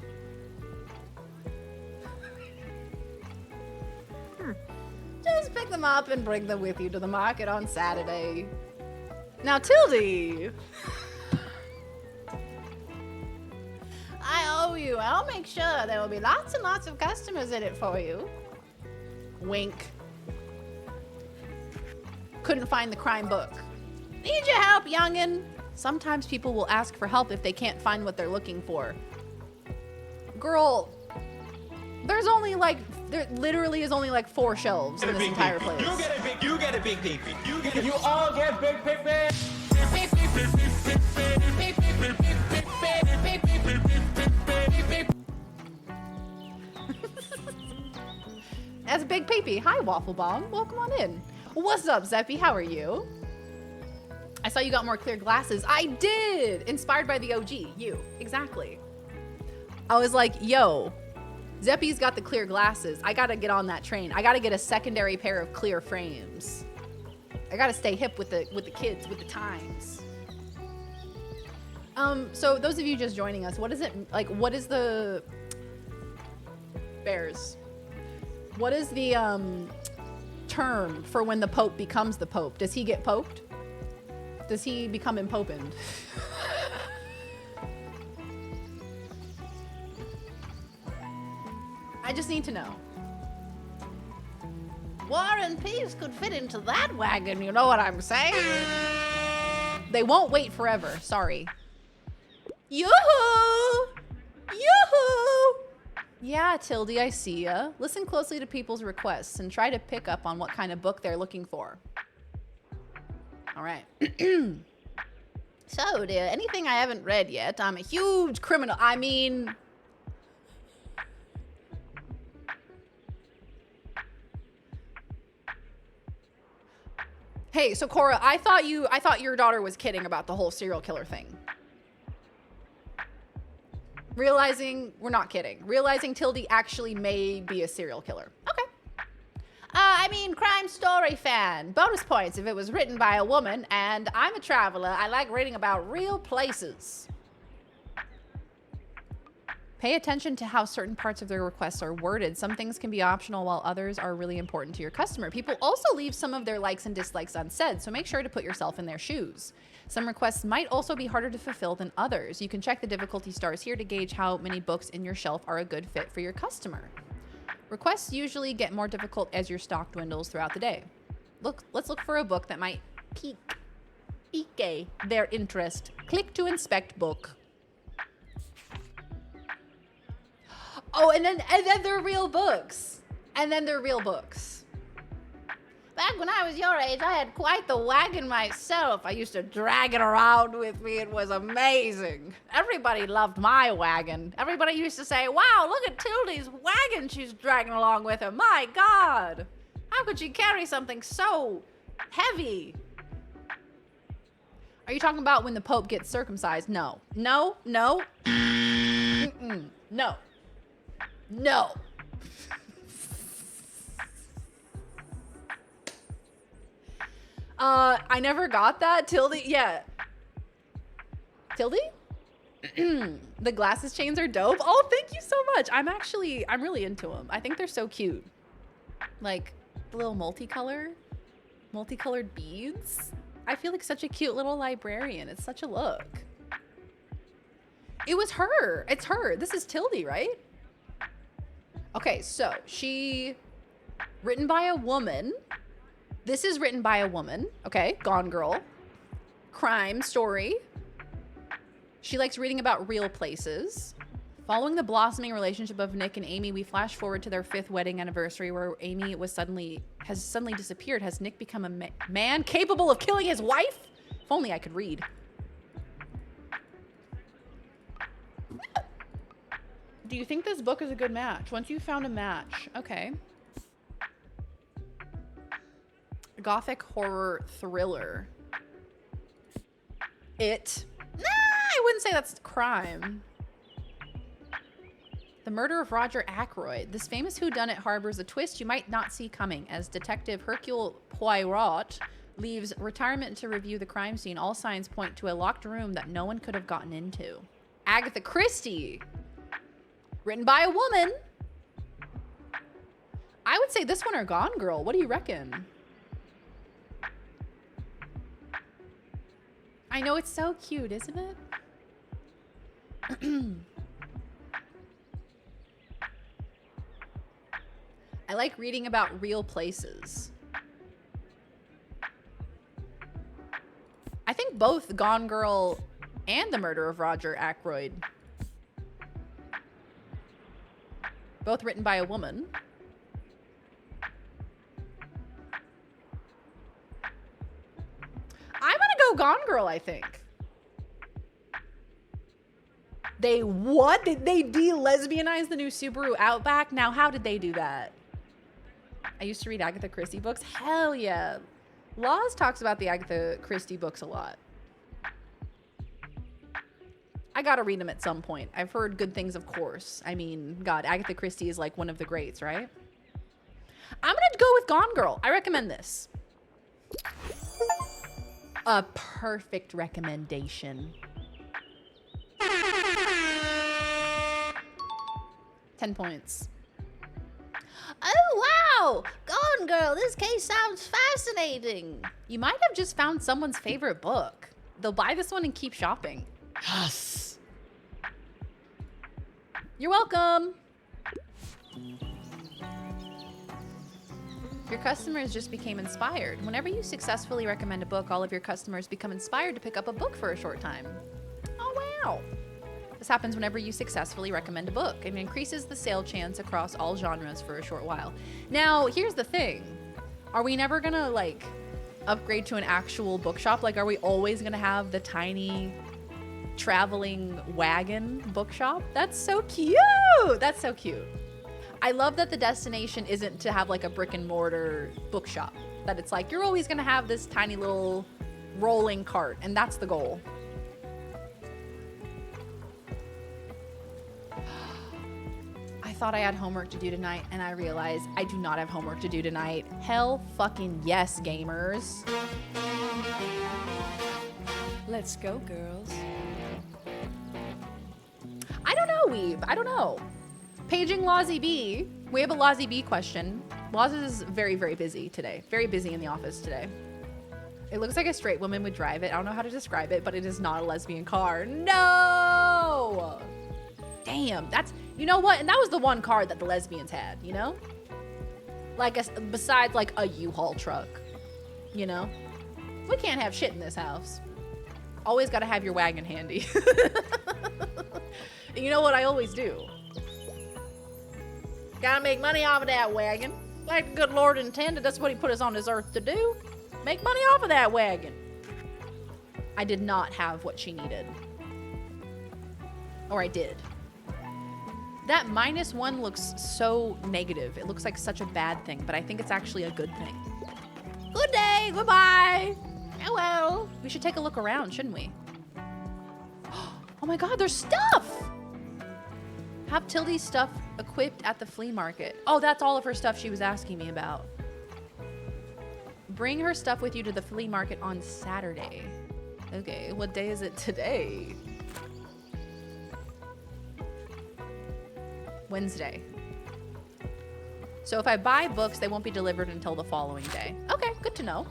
Just pick them up and bring them with you to the market on Saturday. Now, Tildy, I owe you. I'll make sure there will be lots and lots of customers in it for you. Wink. Couldn't find the crime book. Need your help, youngin'? Sometimes people will ask for help if they can't find what they're looking for. Girl, there's only like, there literally is only like 4 shelves in this entire place. You get a big peepee. You all get big peepee. That's a big peepee. Hi, Waffle Bomb. Welcome on in. What's up, Zeppy? How are you? I saw you got more clear glasses. I did! Inspired by the OG. You. Exactly. I was like, yo, Zeppy's got the clear glasses. I gotta get on that train. I gotta get a secondary pair of clear frames. I gotta stay hip with the kids, with the times. So those of you just joining us, what is it, like, what is the... Bears. What is the, term for when the Pope becomes the Pope? Does he get poped? Does he become impopened? I just need to know. War and peace could fit into that wagon, you know what I'm saying? They won't wait forever, sorry. Yoo-hoo! Yoo-hoo! Yeah, Tildy, I see ya. Listen closely to people's requests and try to pick up on what kind of book they're looking for. All right. So, dear, anything I haven't read yet? I'm a huge criminal. I mean... Hey, so Cora, I thought your daughter was kidding about the whole serial killer thing. Realizing we're not kidding. Realizing Tildy actually may be a serial killer. Okay. I mean, crime story fan. Bonus points if it was written by a woman, and I'm a traveler. I like reading about real places. Pay attention to how certain parts of their requests are worded. Some things can be optional while others are really important to your customer. People also leave some of their likes and dislikes unsaid, so make sure to put yourself in their shoes. Some requests might also be harder to fulfill than others. You can check the difficulty stars here to gauge how many books in your shelf are a good fit for your customer. Requests usually get more difficult as your stock dwindles throughout the day. Let's look for a book that might pique their interest. Click to inspect book. Oh, and then they're real books. And then they're real books. Back when I was your age, I had quite the wagon myself. I used to drag it around with me. It was amazing. Everybody loved my wagon. Everybody used to say, wow, look at Tildy's wagon she's dragging along with her. My God. How could she carry something so heavy? Are you talking about when the Pope gets circumcised? No. No, no. Mm-mm. No. No. I never got that. Tildy, yeah. Tildy? The glasses chains are dope. Oh, thank you so much. I'm really into them. I think they're so cute. Like the little multicolored beads. I feel like such a cute little librarian. It's such a look. It was her. It's her. This is Tildy, right? Okay, so written by a woman. This is written by a woman. Okay, Gone Girl. Crime story. She likes reading about real places. Following the blossoming relationship of Nick and Amy, we flash forward to their 5th wedding anniversary where Amy has suddenly disappeared. Has Nick become a man capable of killing his wife? If only I could read. Do you think this book is a good match? Once you found a match. Okay. Gothic horror thriller. It. Nah, I wouldn't say that's crime. The murder of Roger Ackroyd. This famous whodunit harbors a twist you might not see coming as Detective Hercule Poirot Leaves retirement to review the crime scene. All signs point to a locked room that no one could have gotten into. Agatha Christie. Written by a woman. I would say this one or Gone Girl. What do you reckon? I know, it's so cute, isn't it? I like reading about real places. I think both Gone Girl and The Murder of Roger Ackroyd. Both written by a woman. I'm gonna go Gone Girl, I think. They what? Did they de-lesbianize the new Subaru Outback? Now, how did they do that? I used to read Agatha Christie books. Hell yeah. Laws talks about the Agatha Christie books a lot. I gotta read them at some point. I've heard good things, of course. I mean, God, Agatha Christie is like one of the greats, right? I'm gonna go with Gone Girl. I recommend this. A perfect recommendation. 10 points. Oh, wow! Gone Girl, this case sounds fascinating. You might have just found someone's favorite book. They'll buy this one and keep shopping. Yes. You're welcome. Your customers just became inspired. Whenever you successfully recommend a book, all of your customers become inspired to pick up a book for a short time. Oh, wow. This happens whenever you successfully recommend a book and increases the sale chance across all genres for a short while. Now, here's the thing. Are we never gonna like upgrade to an actual bookshop? Like, are we always gonna have the tiny traveling wagon bookshop? That's so cute. That's so cute. I love that the destination isn't to have like a brick and mortar bookshop. That it's like, you're always gonna have this tiny little rolling cart, and that's the goal. I thought I had homework to do tonight, and I realized I do not have homework to do tonight. Hell fucking yes, gamers. Let's go, girls. I don't know, Weeb. I don't know. Paging Lozzie B. We have a Lozzie B question. Loz is very, very busy today. Very busy in the office today. It looks like a straight woman would drive it. I don't know how to describe it, but it is not a lesbian car. No! Damn, that's... You know what? And that was the one car that the lesbians had, you know? Like, besides, like, a U-Haul truck. You know? We can't have shit in this house. Always gotta have your wagon handy. You know what I always do? Gotta make money off of that wagon. Like the good Lord intended, that's what he put us on this earth to do. Make money off of that wagon. I did not have what she needed. Or I did. That -1 looks so negative. It looks like such a bad thing, but I think it's actually a good thing. Good day, goodbye. Hello. We should take a look around, shouldn't we? Oh my God, there's stuff. Have Tildy's stuff equipped at the flea market. Oh, that's all of her stuff she was asking me about. Bring her stuff with you to the flea market on Saturday. Okay, what day is it today? Wednesday. So if I buy books, they won't be delivered until the following day. Okay, good to know.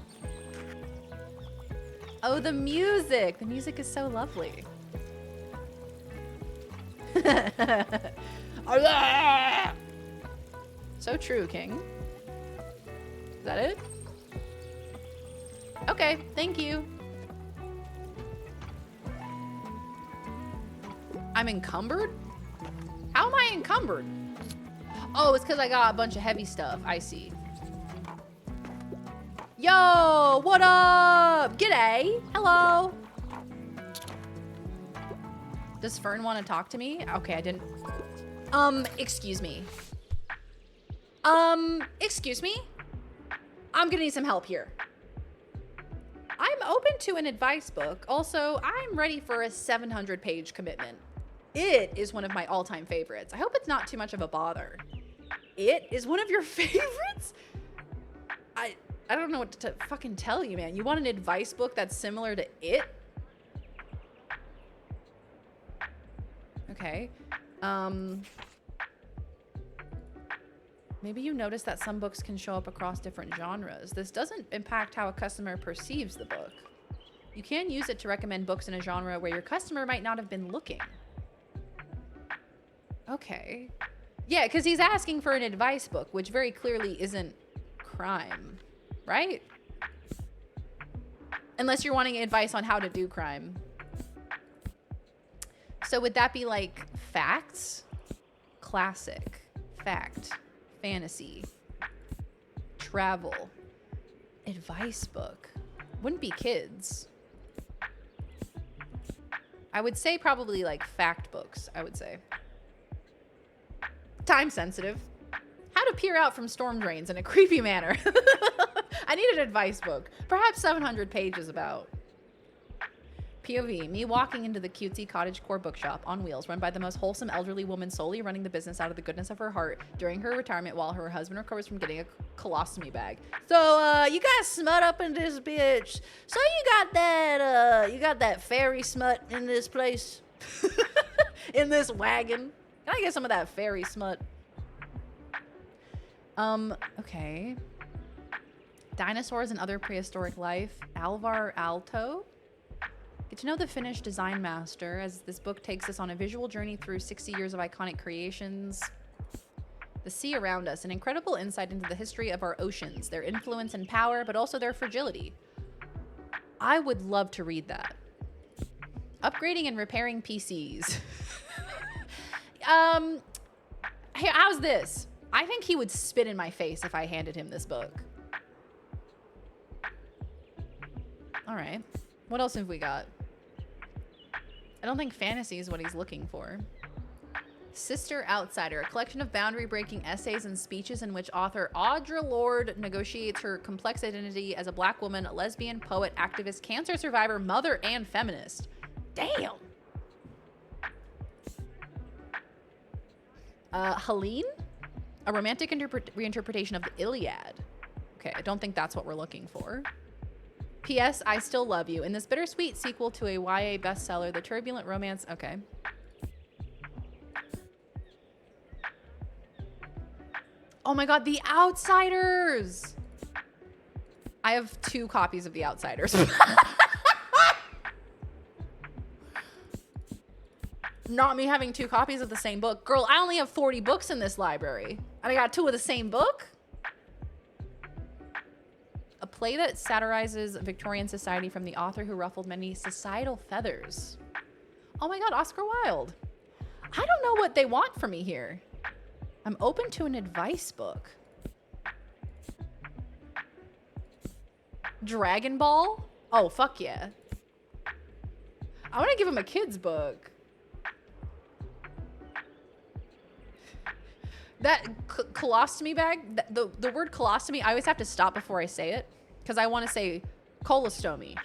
Oh, the music. The music is so lovely. So true, King. Is that it? Okay, thank you. I'm encumbered? How am I encumbered? Oh, it's because I got a bunch of heavy stuff. I see. Yo, what up? G'day. Hello. Does Fern want to talk to me? Okay, I didn't. Excuse me. Excuse me? I'm gonna need some help here. I'm open to an advice book. Also, I'm ready for a 700-page commitment. It is one of my all-time favorites. I hope it's not too much of a bother. It is one of your favorites? I don't know what to fucking tell you, man. You want an advice book that's similar to it? Okay. Maybe you notice that some books can show up across different genres. This doesn't impact how a customer perceives the book. You can use it to recommend books in a genre where your customer might not have been looking. Okay. Yeah, because he's asking for an advice book, which very clearly isn't crime, right? Unless you're wanting advice on how to do crime. So would that be like facts, classic, fact, fantasy, travel, advice book? Wouldn't be kids. I would say probably like fact books, I would say. Time sensitive. How to peer out from storm drains in a creepy manner. I need an advice book. Perhaps 700 pages about. POV, me walking into the cutesy cottagecore bookshop on wheels run by the most wholesome elderly woman solely running the business out of the goodness of her heart during her retirement while her husband recovers from getting a colostomy bag. So, you guys smut up in this bitch. So you got that fairy smut in this place? In this wagon? Can I get some of that fairy smut? Okay. Dinosaurs and Other Prehistoric Life. Alvar Aalto. Get to know the Finnish design master as this book takes us on a visual journey through 60 years of iconic creations. The sea around us, an incredible insight into the history of our oceans, their influence and power, but also their fragility. I would love to read that. Upgrading and repairing PCs. Hey, how's this? I think he would spit in my face if I handed him this book. All right. What else have we got? I don't think fantasy is what he's looking for. Sister Outsider, a collection of boundary-breaking essays and speeches in which author Audre Lorde negotiates her complex identity as a black woman, lesbian, poet, activist, cancer survivor, mother, and feminist. Damn! Helene? A romantic reinterpretation of the Iliad. Okay, I don't think that's what we're looking for. P.S. I Still Love You. In this bittersweet sequel to a YA bestseller, the turbulent romance... Okay. Oh my god, The Outsiders! I have 2 copies of The Outsiders. Not me having 2 copies of the same book. Girl, I only have 40 books in this library. And I got 2 of the same book? A play that satirizes Victorian society from the author who ruffled many societal feathers. Oh my god, Oscar Wilde. I don't know what they want from me here. I'm open to an advice book. Dragon Ball? Oh, fuck yeah. I want to give him a kid's book. That colostomy bag, the word colostomy, I always have to stop before I say it because I want to say colostomy.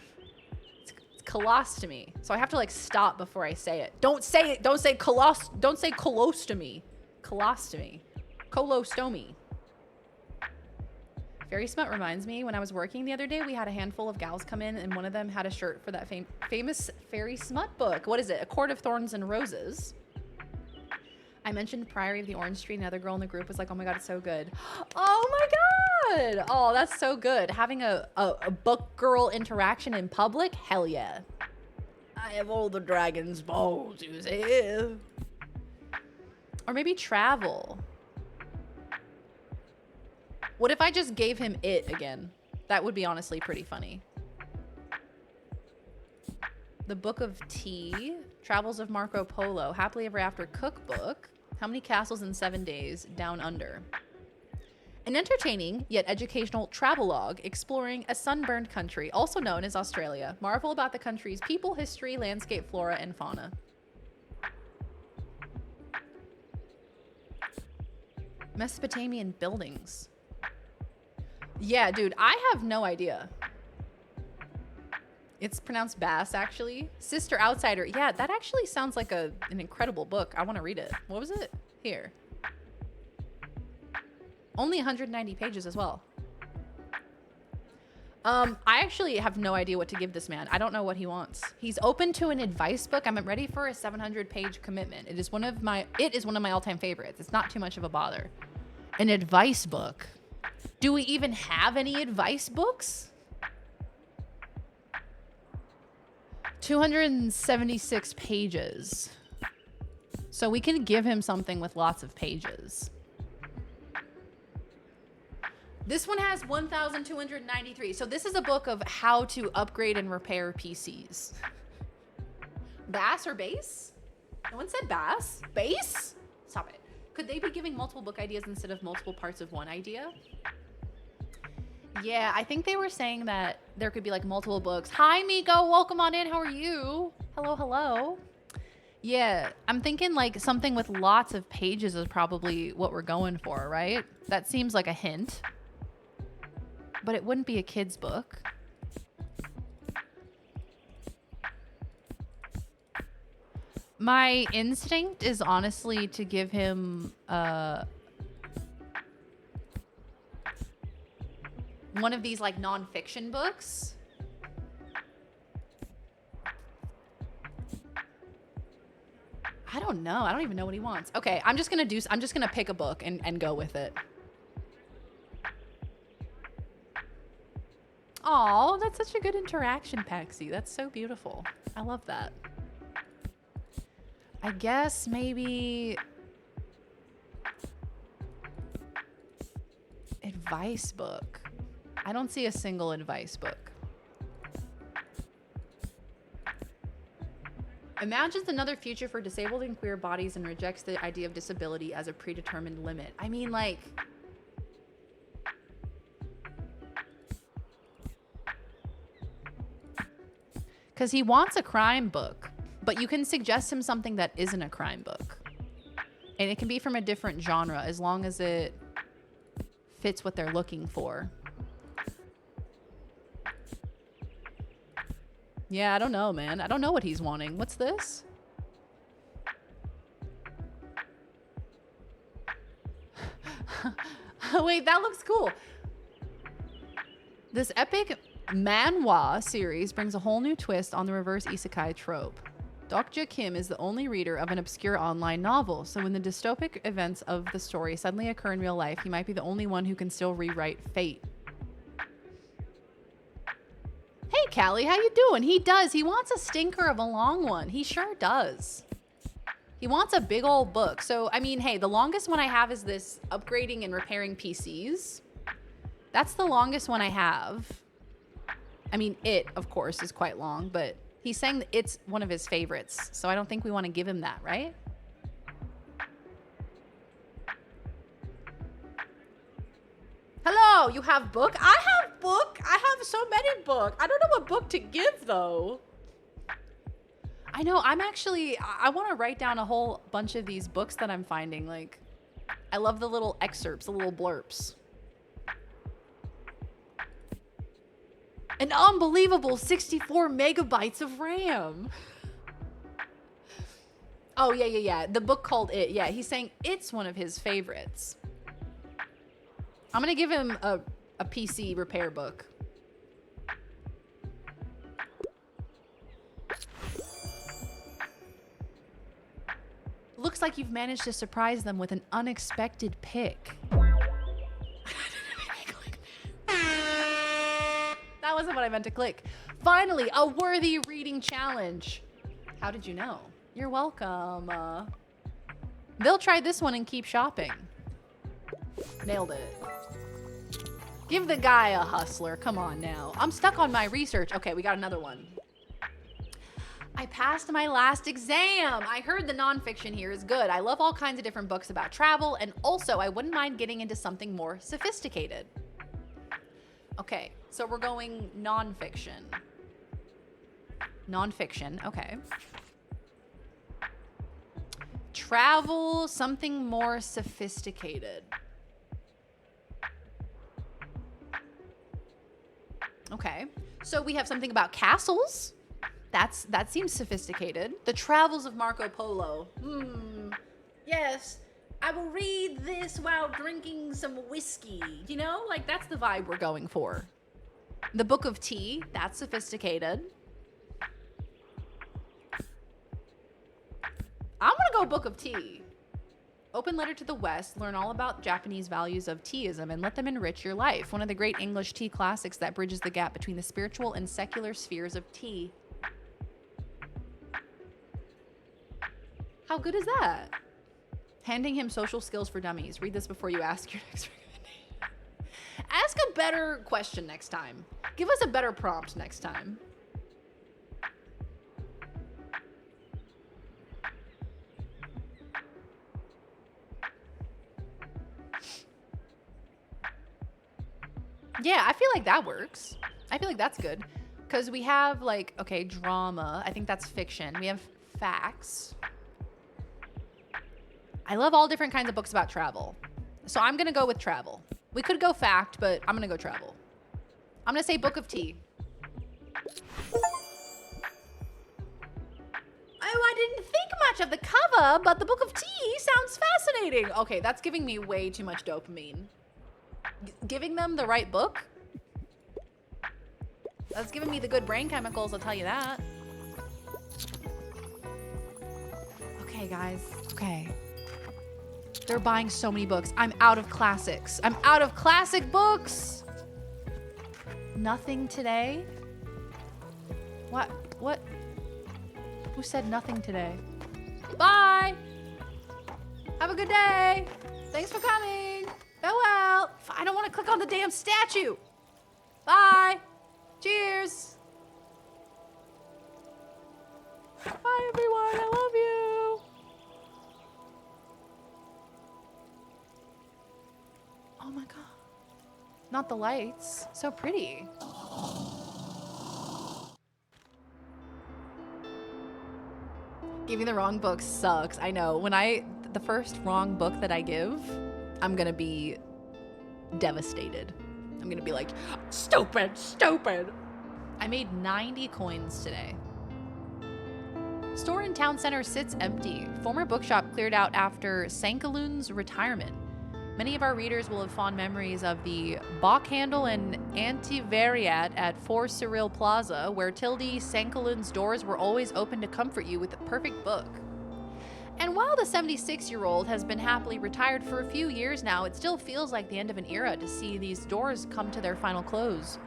It's colostomy. So I have to like stop before I say it. Don't say it. Don't say colostomy. Colostomy. Colostomy. Fairy smut reminds me, when I was working the other day, we had a handful of gals come in and one of them had a shirt for that famous fairy smut book. What is it? A Court of Thorns and Roses. I mentioned Priory of the Orange Tree. Another girl in the group was like, oh my god, it's so good. Oh my god. Oh, that's so good. Having a book girl interaction in public? Hell yeah. I have all the dragon's balls, you see. Or maybe travel. What if I just gave him it again? That would be honestly pretty funny. The Book of Tea. Travels of Marco Polo. Happily Ever After cookbook. How Many Castles in 7 Days? Down Under. An entertaining yet educational travelogue exploring a sunburned country, also known as Australia. Marvel about the country's people, history, landscape, flora, and fauna. Mesopotamian buildings. Yeah, dude, I have no idea. It's pronounced Bass, actually. Sister Outsider. Yeah, that actually sounds like an incredible book. I want to read it. What was it? Here. Only 190 pages as well. I actually have no idea what to give this man. I don't know what he wants. He's open to an advice book. I'm ready for a 700-page commitment. It is one of my all-time favorites. It's not too much of a bother. An advice book. Do we even have any advice books? 276 pages. So we can give him something with lots of pages. This one has 1,293. So this is a book of how to upgrade and repair PCs. Bass or base? No one said bass. Base? Stop it. Could they be giving multiple book ideas instead of multiple parts of one idea? Yeah, I think they were saying that there could be like multiple books. Hi, Miko. Welcome on in. How are you? Hello, hello. Yeah, I'm thinking like something with lots of pages is probably what we're going for, right? That seems like a hint. But it wouldn't be a kid's book. My instinct is honestly to give him one of these like nonfiction books. I don't know. I don't even know what he wants. Okay, I'm just gonna pick a book and go with it. Oh, that's such a good interaction, Paxi. That's so beautiful. I love that. I guess maybe advice book. I don't see a single advice book. Imagines another future for disabled and queer bodies and rejects the idea of disability as a predetermined limit. I mean, like... Because he wants a crime book, but you can suggest him something that isn't a crime book. And it can be from a different genre as long as it fits what they're looking for. Yeah, I don't know, man. I don't know what he's wanting. What's this? Wait, that looks cool. This epic manhwa series brings a whole new twist on the reverse isekai trope. Dokja Kim is the only reader of an obscure online novel, so when the dystopic events of the story suddenly occur in real life, he might be the only one who can still rewrite fate. Hey, Callie, how you doing? He does. He wants a stinker of a long one. He sure does. He wants a big old book. So, I mean, hey, the longest one I have is this upgrading and repairing PCs. That's the longest one I have. I mean, it, of course, is quite long, but he's saying that it's one of his favorites. So I don't think we want to give him that, right? Hello, you have book? I have book. I have so many book. I don't know what book to give, though. I know, I want to write down a whole bunch of these books that I'm finding. Like, I love the little excerpts, the little blurps. An unbelievable 64 megabytes of RAM. Oh, yeah. The book called It. Yeah, he's saying it's one of his favorites. I'm going to give him a PC repair book. Looks like you've managed to surprise them with an unexpected pick. That wasn't what I meant to click. Finally, a worthy reading challenge. How did you know? You're welcome. They'll try this one and keep shopping. Nailed it. Give the guy a hustler. Come on now. I'm stuck on my research. Okay, we got another one. I passed my last exam. I heard the nonfiction here is good. I love all kinds of different books about travel, and also I wouldn't mind getting into something more sophisticated. Okay, so we're going nonfiction. Nonfiction, okay. Travel, something more sophisticated. Okay, so we have something about castles. That seems sophisticated. The Travels of Marco Polo. Yes, I will read this while drinking some whiskey. You know, like that's the vibe we're going for. The Book of Tea. That's sophisticated. I'm gonna go Book of Tea. Open letter to the West. Learn all about Japanese values of teaism and let them enrich your life. One of the great English tea classics that bridges the gap between the spiritual and secular spheres of tea. How good is that? Handing him social skills for dummies. Read this before you ask your next recommendation. Ask a better question next time. Give us a better prompt next time. Yeah, I feel like that works. I feel like that's good. Because we have like, okay, drama. I think that's fiction. We have facts. I love all different kinds of books about travel. So I'm going to go with travel. We could go fact, but I'm going to go travel. I'm going to say Book of Tea. Oh, I didn't think much of the cover, but the Book of Tea sounds fascinating. Okay, that's giving me way too much dopamine. Giving them the right book? That's giving me the good brain chemicals, I'll tell you that. Okay, guys. Okay. They're buying so many books. I'm out of classics. I'm out of classic books. Nothing today? What? What? Who said nothing today? Bye. Have a good day. Thanks for coming. Farewell. I don't want to click on the damn statue. Bye. Cheers. Bye, everyone. I love you. Oh my God. Not the lights. So pretty. Giving the wrong book sucks. I know. When the first wrong book that I give, I'm gonna be devastated. I'm gonna be like, stupid, stupid. I made 90 coins today. Store in town center sits empty. Former bookshop cleared out after Sankaloon's retirement. Many of our readers will have fond memories of the Bachhandel and Antivariat at 4 Cyril Plaza, where Tildy Sankaloon's doors were always open to comfort you with the perfect book. And while the 76-year-old has been happily retired for a few years now, it still feels like the end of an era to see these doors come to their final close.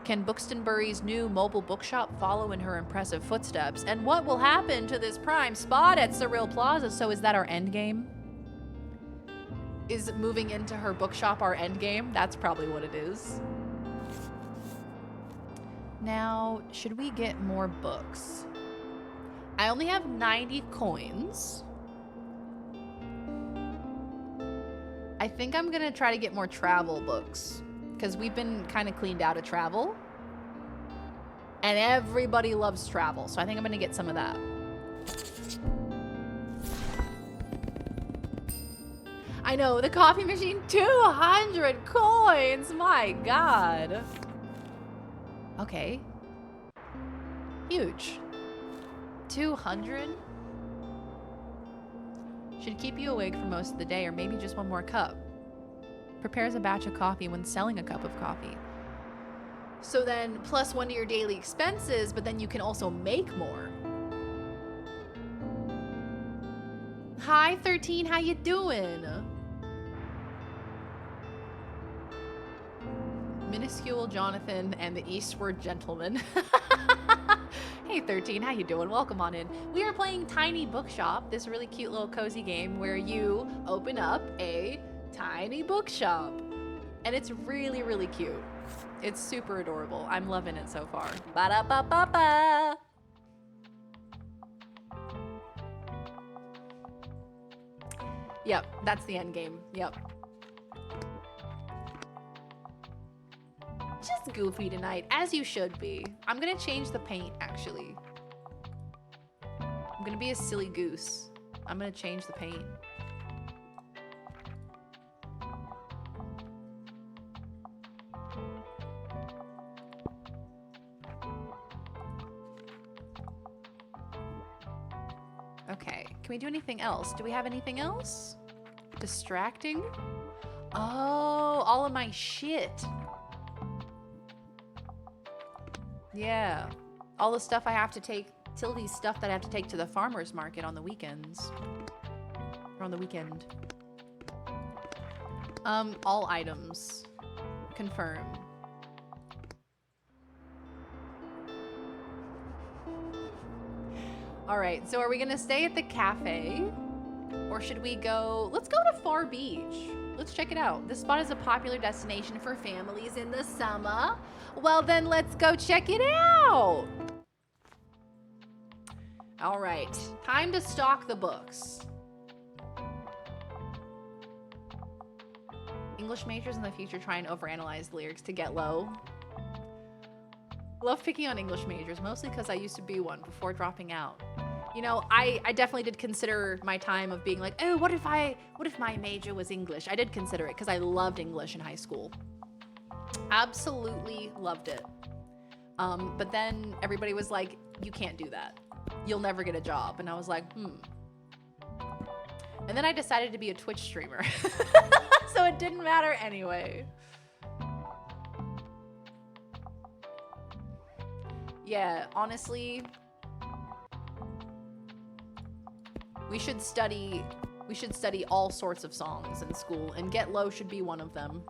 Can Buxtonbury's new mobile bookshop follow in her impressive footsteps? And what will happen to this prime spot at Cyril Plaza? So is that our end game? Is moving into her bookshop our end game? That's probably what it is. Now, should we get more books? I only have 90 coins. I think I'm gonna try to get more travel books because we've been kind of cleaned out of travel and everybody loves travel. So I think I'm gonna get some of that. I know, the coffee machine, 200 coins. My God. Okay. Huge. 200? Should keep you awake for most of the day, or maybe just one more cup. Prepares a batch of coffee when selling a cup of coffee. So then plus one to your daily expenses, but then you can also make more. Hi 13, how you doing? Minuscule Jonathan and the Eastward Gentleman. Hey 13, how you doing? Welcome on in. We are playing Tiny Bookshop, this really cute little cozy game where you open up a tiny bookshop. And it's really, really cute. It's super adorable. I'm loving it so far. Ba-da-ba-ba-ba! Yep, that's the end game. Yep. Just goofy tonight, as you should be. I'm gonna change the paint, actually. I'm gonna be a silly goose. I'm gonna change the paint. Okay, can we do anything else? Do we have anything else? Distracting? Oh, all of my shit. Yeah. All the stuff I have to take, Tildy's stuff that I have to take to the farmer's market on the weekends. Or on the weekend. All items. Confirm. All right, so are we gonna stay at the cafe? Or should we go, let's go to Far Beach. Let's check it out. This spot is a popular destination for families in the summer. Well, then let's go check it out. All right, time to stock the books. English majors in the future try and overanalyze the lyrics to get low. Love picking on English majors, mostly because I used to be one before dropping out. You know, I definitely did consider my time of being like, oh, what if my major was English? I did consider it because I loved English in high school. Absolutely loved it. But then everybody was like, you can't do that. You'll never get a job. And I was like, And then I decided to be a Twitch streamer. So it didn't matter anyway. Yeah, honestly, we should study all sorts of songs in school, and Get Low should be one of them.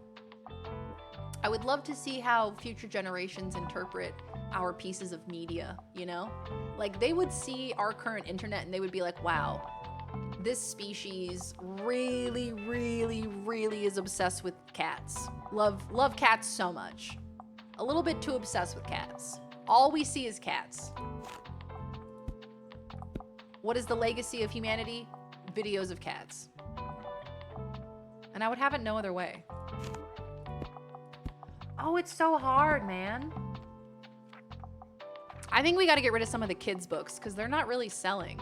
I would love to see how future generations interpret our pieces of media, you know? Like, they would see our current internet and they would be like, wow, this species really, really, really is obsessed with cats. Love cats so much. A little bit too obsessed with cats. All we see is cats. What is the legacy of humanity? Videos of cats. And I would have it no other way. Oh, it's so hard, man. I think we got to get rid of some of the kids' books because they're not really selling.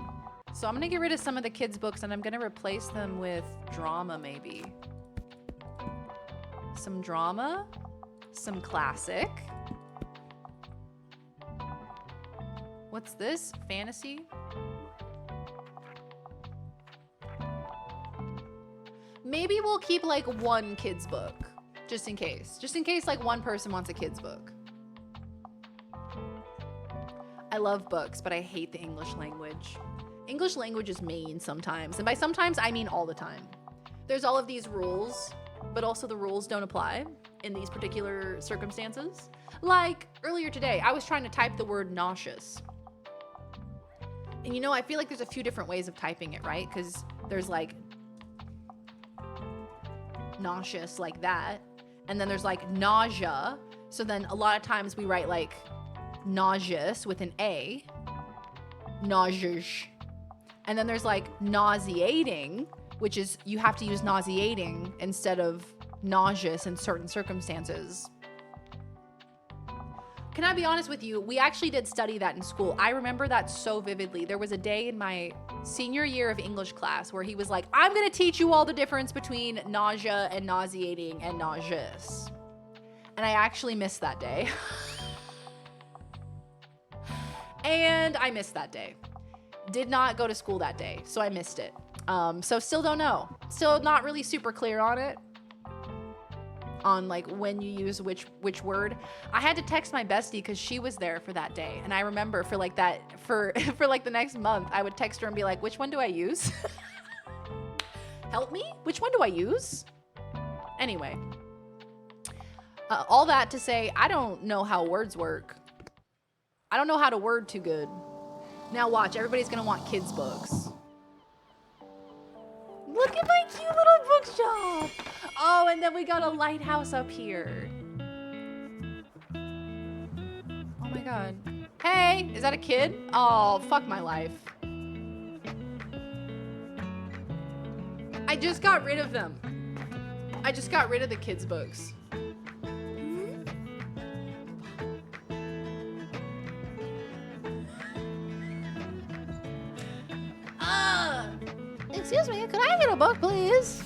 So I'm going to get rid of some of the kids' books and I'm going to replace them with drama, maybe. Some drama, some classic. What's this? Fantasy? Maybe we'll keep like one kid's book, just in case. Just in case like one person wants a kid's book. I love books, but I hate the English language. English language is mean sometimes, and by sometimes I mean all the time. There's all of these rules, but also the rules don't apply in these particular circumstances. Like earlier today, I was trying to type the word nauseous. And you know, I feel like there's a few different ways of typing it, right? Because there's like nauseous like that, and then there's like nausea. So then a lot of times we write like nauseous with an A, nauseous. And then there's like nauseating, which is you have to use nauseating instead of nauseous in certain circumstances. Can I be honest with you? We actually did study that in school. I remember that so vividly. There was a day in my senior year of English class where he was like, I'm going to teach you all the difference between nausea and nauseating and nauseous. And I actually missed that day. And I missed that day. Did not go to school that day, so I missed it. So still don't know. Still not really super clear on it. On like when you use which word. I had to text my bestie because she was there for that day. And I remember for like that, for like the next month, I would text her and be like, which one do I use? Help me? Which one do I use? Anyway. All that to say, I don't know how words work. I don't know how to word too good. Now watch, everybody's gonna want kids' books. Look at my cute little bookshop. Oh, and then we got a lighthouse up here. Oh my God. Hey, is that a kid? Oh, fuck my life. I just got rid of them. I just got rid of the kids' books. Excuse me, could I get a book, please?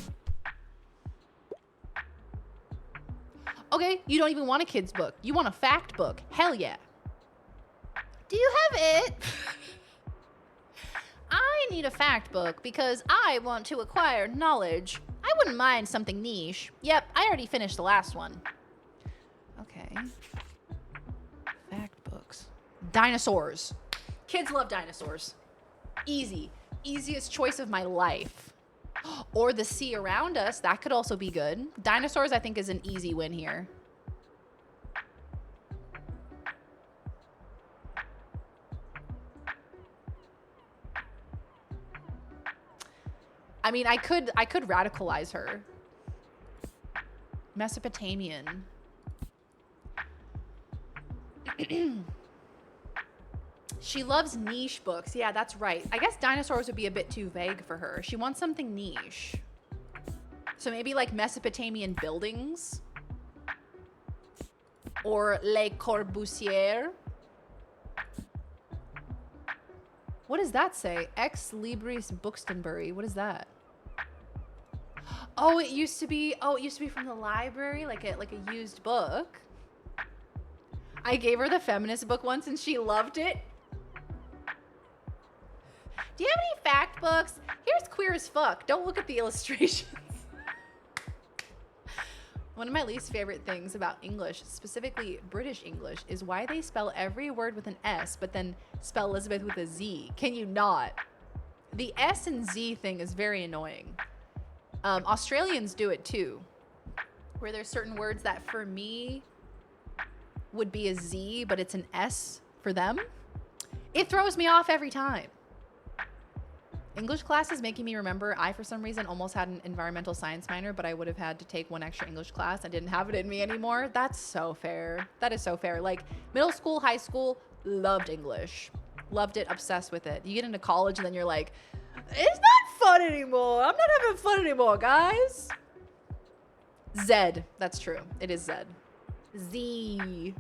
Okay, you don't even want a kid's book. You want a fact book. Hell yeah. Do you have it? I need a fact book because I want to acquire knowledge. I wouldn't mind something niche. Yep, I already finished the last one. Okay. Fact books. Dinosaurs. Kids love dinosaurs. Easy. Easiest choice of my life. Or the sea around us. That could also be good. Dinosaurs, I think, is an easy win here. I mean, I could radicalize her. Mesopotamian. She loves niche books. Yeah, that's right. I guess dinosaurs would be a bit too vague for her. She wants something niche. So maybe like Mesopotamian buildings. Or Le Corbusier. What does that say? Ex Libris Buxtonbury. What is that? Oh, it used to be from the library, like a used book. I gave her the feminist book once and she loved it. Do you have any fact books? Here's Queer as Fuck. Don't look at the illustrations. One of my least favorite things about English, specifically British English, is why they spell every word with an S, but then spell Elizabeth with a Z. Can you not? The S and Z thing is very annoying. Australians do it too, where there's certain words that for me would be a Z, but it's an S for them. It throws me off every time. English class is making me remember I, for some reason, almost had an environmental science minor, but I would have had to take one extra English class. I didn't have it in me anymore. That's so fair. That is so fair. Like middle school, high school, loved English. Loved it, obsessed with it. You get into college and then you're like, it's not fun anymore. I'm not having fun anymore, guys. Z. That's true. It is Z. Z.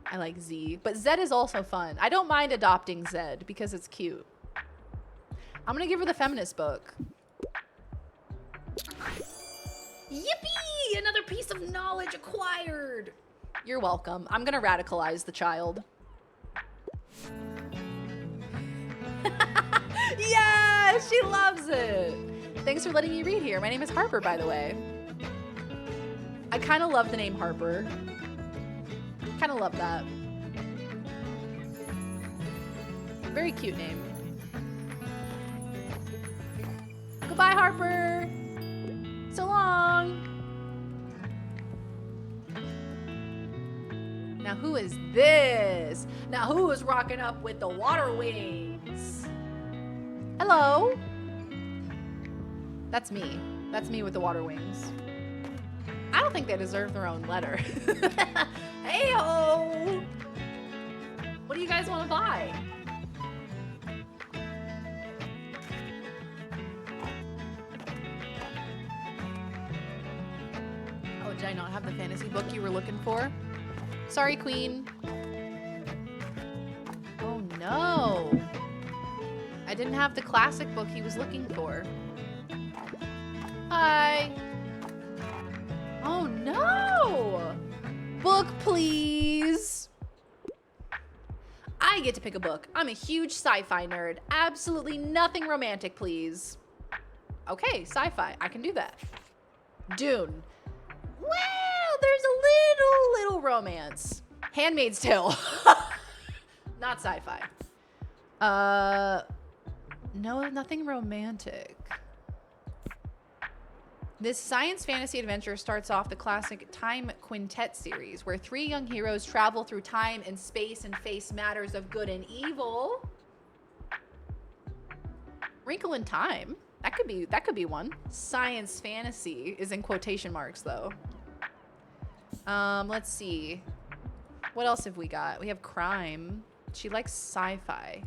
I like Z. But Z is also fun. I don't mind adopting Z because it's cute. I'm gonna give her the feminist book. Yippee! Another piece of knowledge acquired. You're welcome. I'm gonna radicalize the child. Yeah, she loves it. Thanks for letting me read here. My name is Harper, by the way. I kind of love the name Harper. Kind of love that. Very cute name. Goodbye, Harper. So long. Now, who is this? Now, who is rocking up with the water wings? Hello. That's me. That's me with the water wings. I don't think they deserve their own letter. Hey-ho. What do you guys want to buy? Oh, did I not have the fantasy book you were looking for? Sorry, Queen. Oh, no. I didn't have the classic book he was looking for. Hi. Oh, no. Book, please. I get to pick a book. I'm a huge sci-fi nerd. Absolutely nothing romantic, please. Okay, sci-fi. I can do that. Dune. Well, there's a little romance. Handmaid's Tale. Not sci-fi. No, nothing romantic. This science fantasy adventure starts off the classic Time Quintet series, where three young heroes travel through time and space and face matters of good and evil. Wrinkle in Time. That could be one. Science fantasy is in quotation marks though. Let's see. What else have we got? We have crime. She likes sci-fi.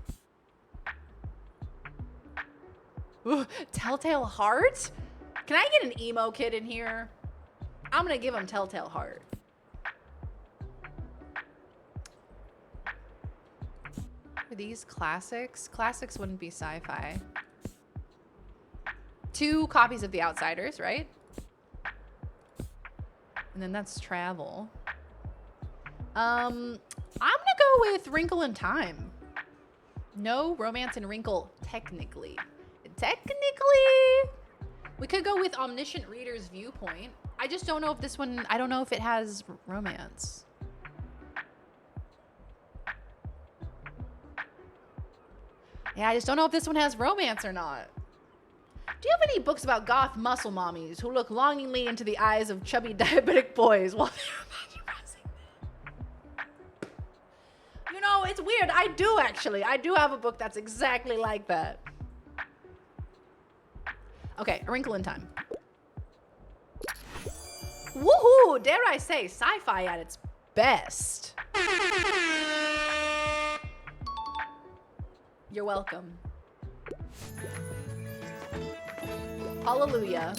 Ooh, Telltale Heart? Can I get an emo kid in here? I'm gonna give him Telltale Heart. Are these classics? Classics wouldn't be sci-fi. 2 copies of The Outsiders, right? And then that's travel. I'm gonna go with Wrinkle in Time. No romance in Wrinkle, technically. Technically, we could go with Omniscient Reader's Viewpoint. I just don't know if this one, I don't know if it has romance. Yeah, I just don't know if this one has romance or not. Do you have any books about goth muscle mommies who look longingly into the eyes of chubby diabetic boys while they're You know, it's weird. I do actually. I do have a book that's exactly like that. Okay, A Wrinkle in Time. Woohoo! Dare I say, sci-fi at its best. You're welcome. Hallelujah.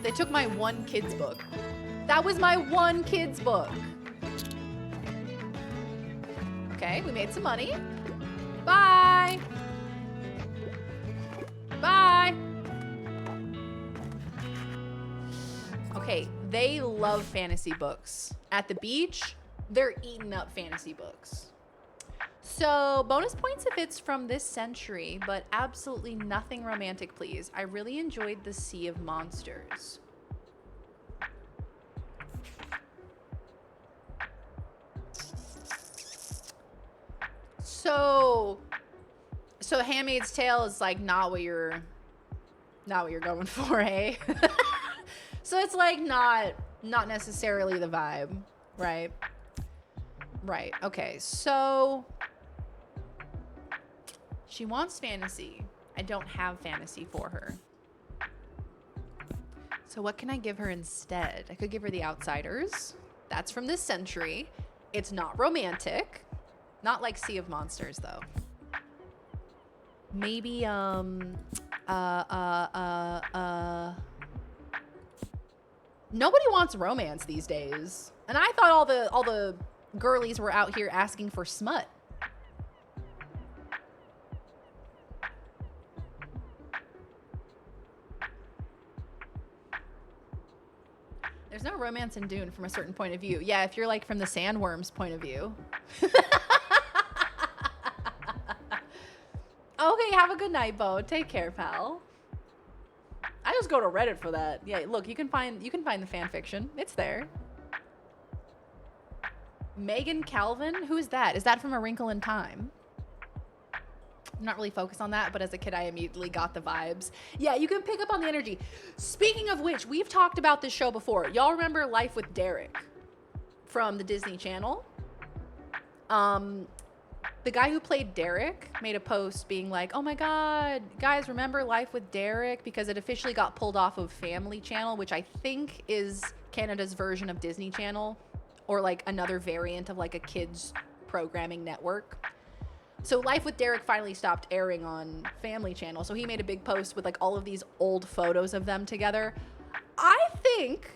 They took my one kid's book. That was my one kid's book. Okay, we made some money. Bye. Bye. Okay, they love fantasy books. At the beach, they're eating up fantasy books. So, bonus points if it's from this century, but absolutely nothing romantic, please. I really enjoyed The Sea of Monsters. So Handmaid's Tale is like not what you're going for, hey? So it's like not necessarily the vibe, right? Right. Okay. So she wants fantasy. I don't have fantasy for her. So what can I give her instead? I could give her The Outsiders. That's from this century. It's not romantic. Not like Sea of Monsters though. Maybe nobody wants romance these days. And I thought all the girlies were out here asking for smut. There's no romance in Dune from a certain point of view. Yeah, if you're like from the sandworms point of view. Okay, have a good night, Bo. Take care, pal. I just go to Reddit for that. Yeah, look, you can find the fan fiction. It's there. Megan Calvin? Who is that? Is that from A Wrinkle in Time? I'm not really focused on that, but as a kid, I immediately got the vibes. Yeah, you can pick up on the energy. Speaking of which, we've talked about this show before. Y'all remember Life with Derek from the Disney Channel? The guy who played Derek made a post being like, oh my God, guys, remember Life with Derek? Because it officially got pulled off of Family Channel, which I think is Canada's version of Disney Channel, or like another variant of like a kids programming network. So Life with Derek finally stopped airing on Family Channel. So he made a big post with like all of these old photos of them together. I think,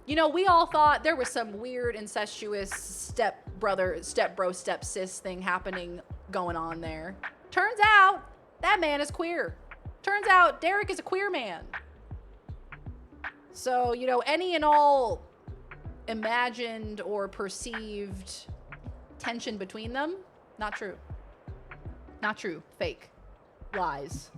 you know, we all thought there was some weird incestuous stepbrother, stepbro, stepsis thing happening going on there. Turns out that man is queer. Turns out Derek is a queer man. So, you know, any and all imagined or perceived tension between them, not true. Not true. Fake. Lies.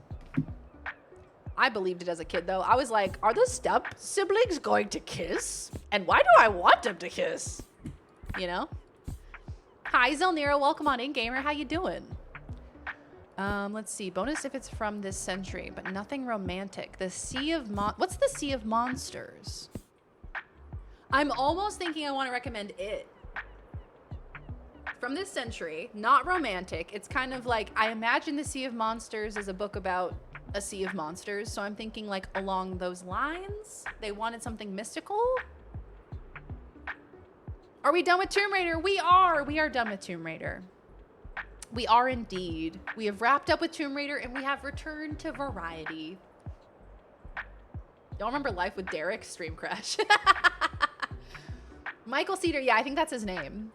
I believed it as a kid, though. I was like, are the step siblings going to kiss? And why do I want them to kiss? You know? Hi, Zelnira. Welcome on in, gamer. How you doing? Let's see. Bonus if it's from this century, but nothing romantic. The Sea of What's the Sea of Monsters? I'm almost thinking I want to recommend it. From this century, not romantic. It's kind of like, I imagine The Sea of Monsters is a book about a sea of monsters, so I'm thinking like along those lines. They wanted something mystical. Are we done with Tomb Raider? We are done with Tomb Raider. We are indeed. We have wrapped up with Tomb Raider and we have returned to variety. Y'all remember Life with Derek? Stream crash. Michael Cedar, yeah, I think that's his name.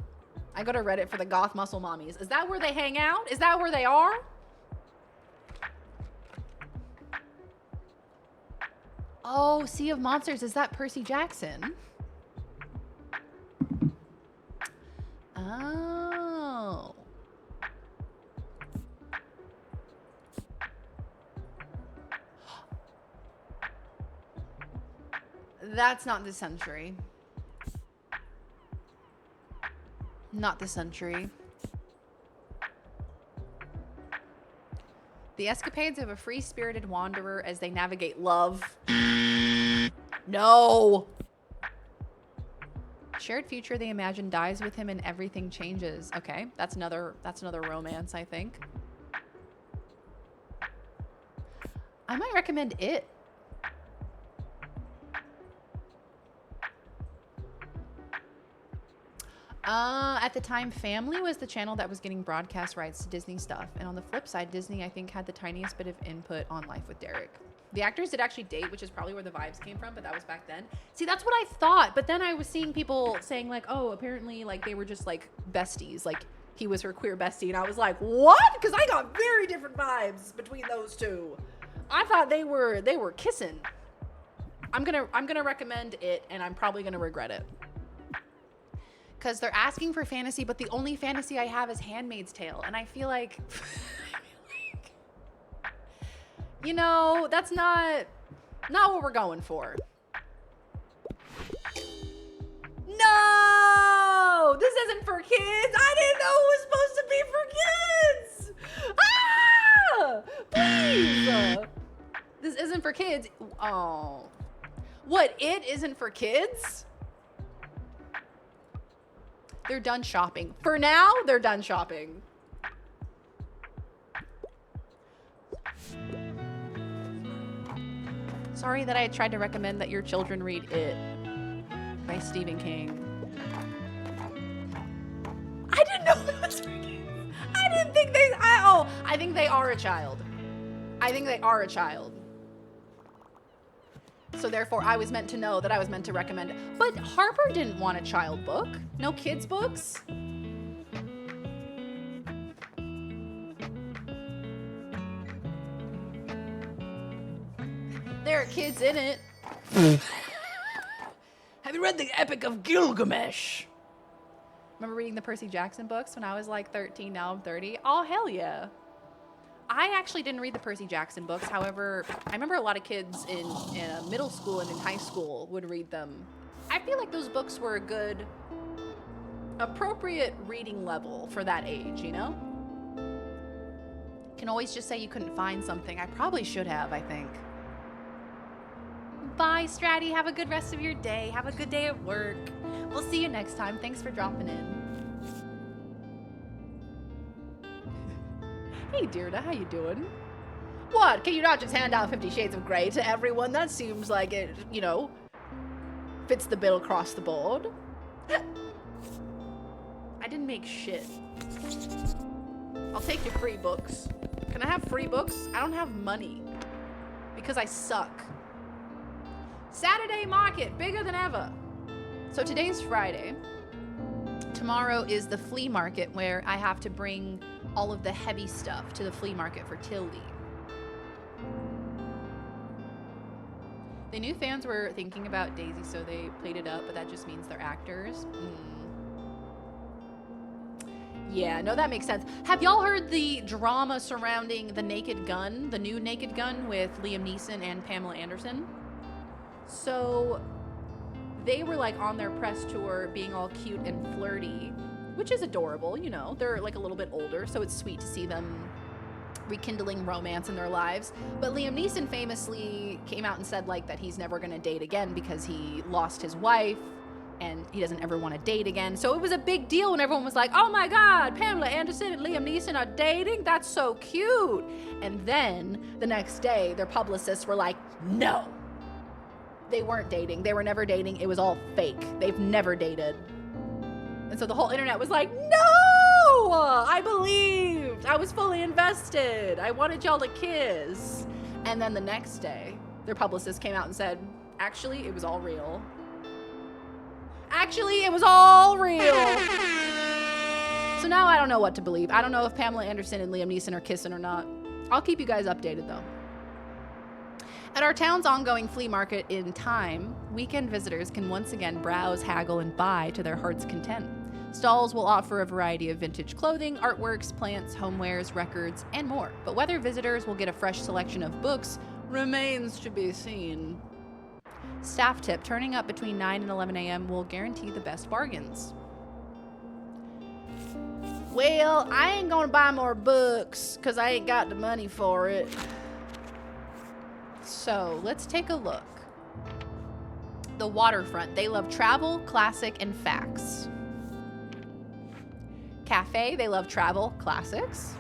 I go to Reddit for the goth muscle mommies. Is that where they hang out? Is that where they are? Oh, Sea of Monsters. Is that Percy Jackson? Oh. That's not this century. Not this century. The escapades of a free-spirited wanderer as they navigate love. No. Shared future they imagine dies with him and everything changes. Okay, that's another romance, I think. I might recommend It. At the time, Family was the channel that was getting broadcast rights to Disney stuff. And on the flip side, Disney, I think, had the tiniest bit of input on Life with Derek. The actors did actually date, which is probably where the vibes came from, but that was back then. See, that's what I thought. But then I was seeing people saying like, oh, apparently like they were just like besties. Like he was her queer bestie. And I was like, what? Because I got very different vibes between those two. I thought they were kissing. I'm gonna recommend It, and I'm probably gonna regret it. Because they're asking for fantasy, but the only fantasy I have is Handmaid's Tale. And I feel like, you know, that's not what we're going for. No! This isn't for kids! I didn't know it was supposed to be for kids! Ah! Please! This isn't for kids. Oh. What, It isn't for kids? They're done shopping. For now, they're done shopping. Sorry that I tried to recommend that your children read It by Stephen King. I didn't know it was for kids. I didn't think I think they are a child. I think they are a child. So therefore, I was meant to know that I was meant to recommend it. But Harper didn't want a child book. No kids books. There are kids in it. Have you read the Epic of Gilgamesh? Remember reading the Percy Jackson books when I was like 13, now I'm 30? Oh, hell yeah. I actually didn't read the Percy Jackson books. However, I remember a lot of kids in middle school and in high school would read them. I feel like those books were a good, appropriate reading level for that age, you know? Can always just say you couldn't find something. I probably should have, I think. Bye, Stratty. Have a good rest of your day. Have a good day at work. We'll see you next time. Thanks for dropping in. Hey, Deirdre, how you doing? What? Can you not just hand out 50 Shades of Grey to everyone? That seems like it, you know, fits the bill across the board. I didn't make shit. I'll take your free books. Can I have free books? I don't have money because I suck. Saturday market, bigger than ever. So today's Friday. Tomorrow is the flea market where I have to bring all of the heavy stuff to the flea market for Tildy. They knew fans were thinking about Daisy, so they played it up, but that just means they're actors. Yeah, no, that makes sense. Have y'all heard the drama surrounding The Naked Gun, the new Naked Gun with Liam Neeson and Pamela Anderson? So they were like on their press tour being all cute and flirty, which is adorable, you know. They're like a little bit older, so it's sweet to see them rekindling romance in their lives. But Liam Neeson famously came out and said like that he's never gonna date again because he lost his wife and he doesn't ever want to date again. So it was a big deal when everyone was like, oh my God, Pamela Anderson and Liam Neeson are dating? That's so cute. And then the next day, their publicists were like, no. They weren't dating. They were never dating. It was all fake. They've never dated. And so the whole internet was like, no! I believed. I was fully invested. I wanted y'all to kiss. And then the next day, their publicist came out and said, actually, it was all real. Actually, it was all real. So now I don't know what to believe. I don't know if Pamela Anderson and Liam Neeson are kissing or not. I'll keep you guys updated though. At our town's ongoing flea market in Time, weekend visitors can once again browse, haggle, and buy to their heart's content. Stalls will offer a variety of vintage clothing, artworks, plants, homewares, records, and more. But whether visitors will get a fresh selection of books remains to be seen. Staff tip, turning up between 9 and 11 a.m. will guarantee the best bargains. Well, I ain't gonna buy more books because I ain't got the money for it. So let's take a look. The waterfront. They love travel, classic, and facts. Cafe. They love travel, classics.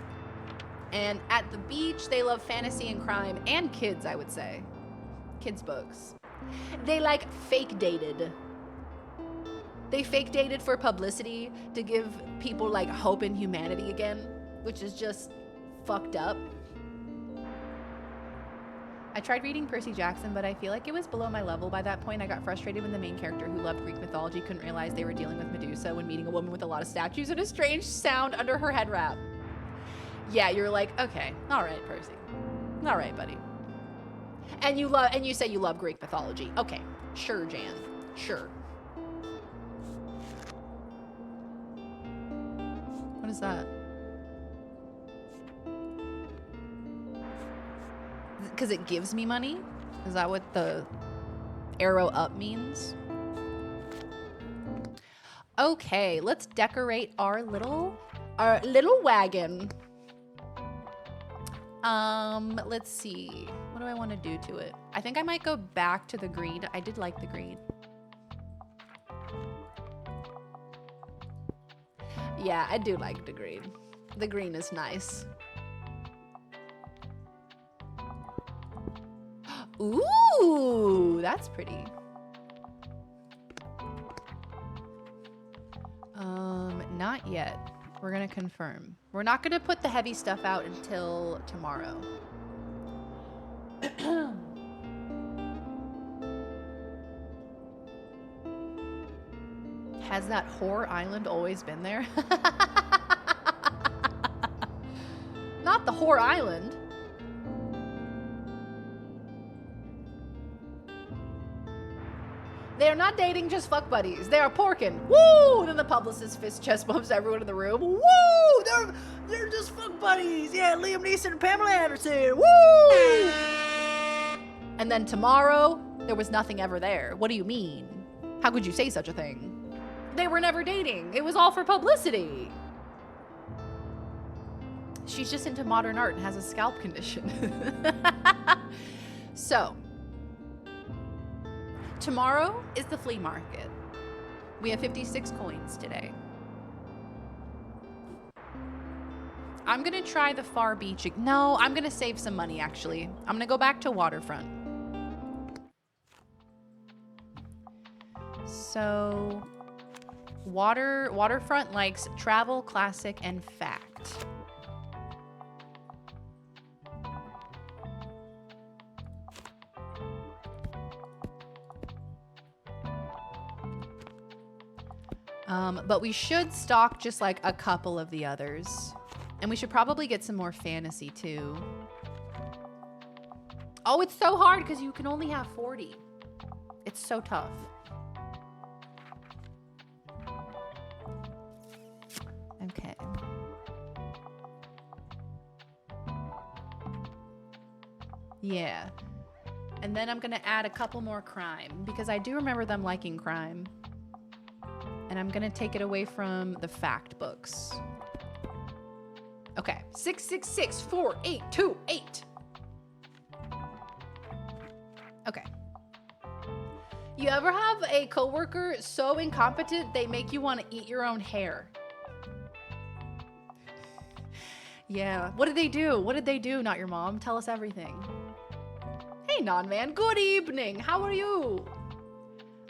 And at the beach, they love fantasy and crime and kids, I would say. Kids' books. They like fake dated. They fake dated for publicity to give people like hope in humanity again, which is just fucked up. I tried reading Percy Jackson, but I feel like it was below my level by that point. I got frustrated when the main character who loved Greek mythology couldn't realize they were dealing with Medusa when meeting a woman with a lot of statues and a strange sound under her head wrap. Yeah, you're like, okay, all right, Percy. All right, buddy. And you say you love Greek mythology. Okay, sure, Jan. Sure. What is that? Because it gives me money? Is that what the arrow up means? Okay, let's decorate our little wagon. Let's see. What do I want to do to it? I think I might go back to the green. I did like the green. Yeah, I do like the green. The green is nice. Ooh, that's pretty. Not yet. We're gonna confirm. We're not gonna put the heavy stuff out until tomorrow. Has that whore island always been there? Not the whore island. They are not dating, just fuck buddies. They are porking. Woo! Then the publicist fist chest bumps everyone in the room. Woo! They're just fuck buddies. Yeah, Liam Neeson and Pamela Anderson. Woo! And then tomorrow, there was nothing ever there. What do you mean? How could you say such a thing? They were never dating. It was all for publicity. She's just into modern art and has a scalp condition. So, tomorrow is the flea market. We have 56 coins today. I'm gonna try the far beach. No, I'm gonna save some money actually. I'm gonna go back to waterfront. So, waterfront likes travel, classic, and fact. But we should stock just like a couple of the others. And we should probably get some more fantasy too. Oh, it's so hard because you can only have 40. It's so tough. Okay. Yeah. And then I'm gonna add a couple more crime because I do remember them liking crime. And I'm gonna take it away from the fact books. Okay, 6664828. Okay. You ever have a coworker so incompetent they make you want to eat your own hair? Yeah. What did they do? What did they do? Not your mom. Tell us everything. Hey, Non-Man. Good evening. How are you?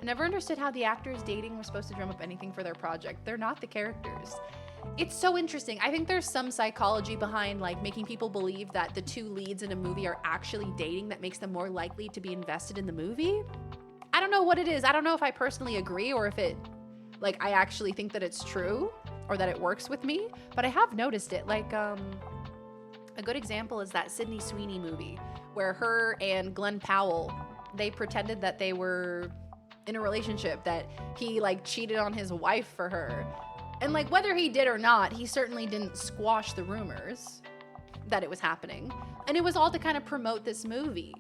I never understood how the actors dating were supposed to drum up anything for their project. They're not the characters. It's so interesting. I think there's some psychology behind like making people believe that the two leads in a movie are actually dating that makes them more likely to be invested in the movie. I don't know what it is. I don't know if I personally agree or if it, like, I actually think that it's true or that it works with me, but I have noticed it. Like, a good example is that Sydney Sweeney movie where her and Glenn Powell, they pretended that they were in a relationship, that he like cheated on his wife for her. And like whether he did or not, he certainly didn't squash the rumors that it was happening. And it was all to kind of promote this movie.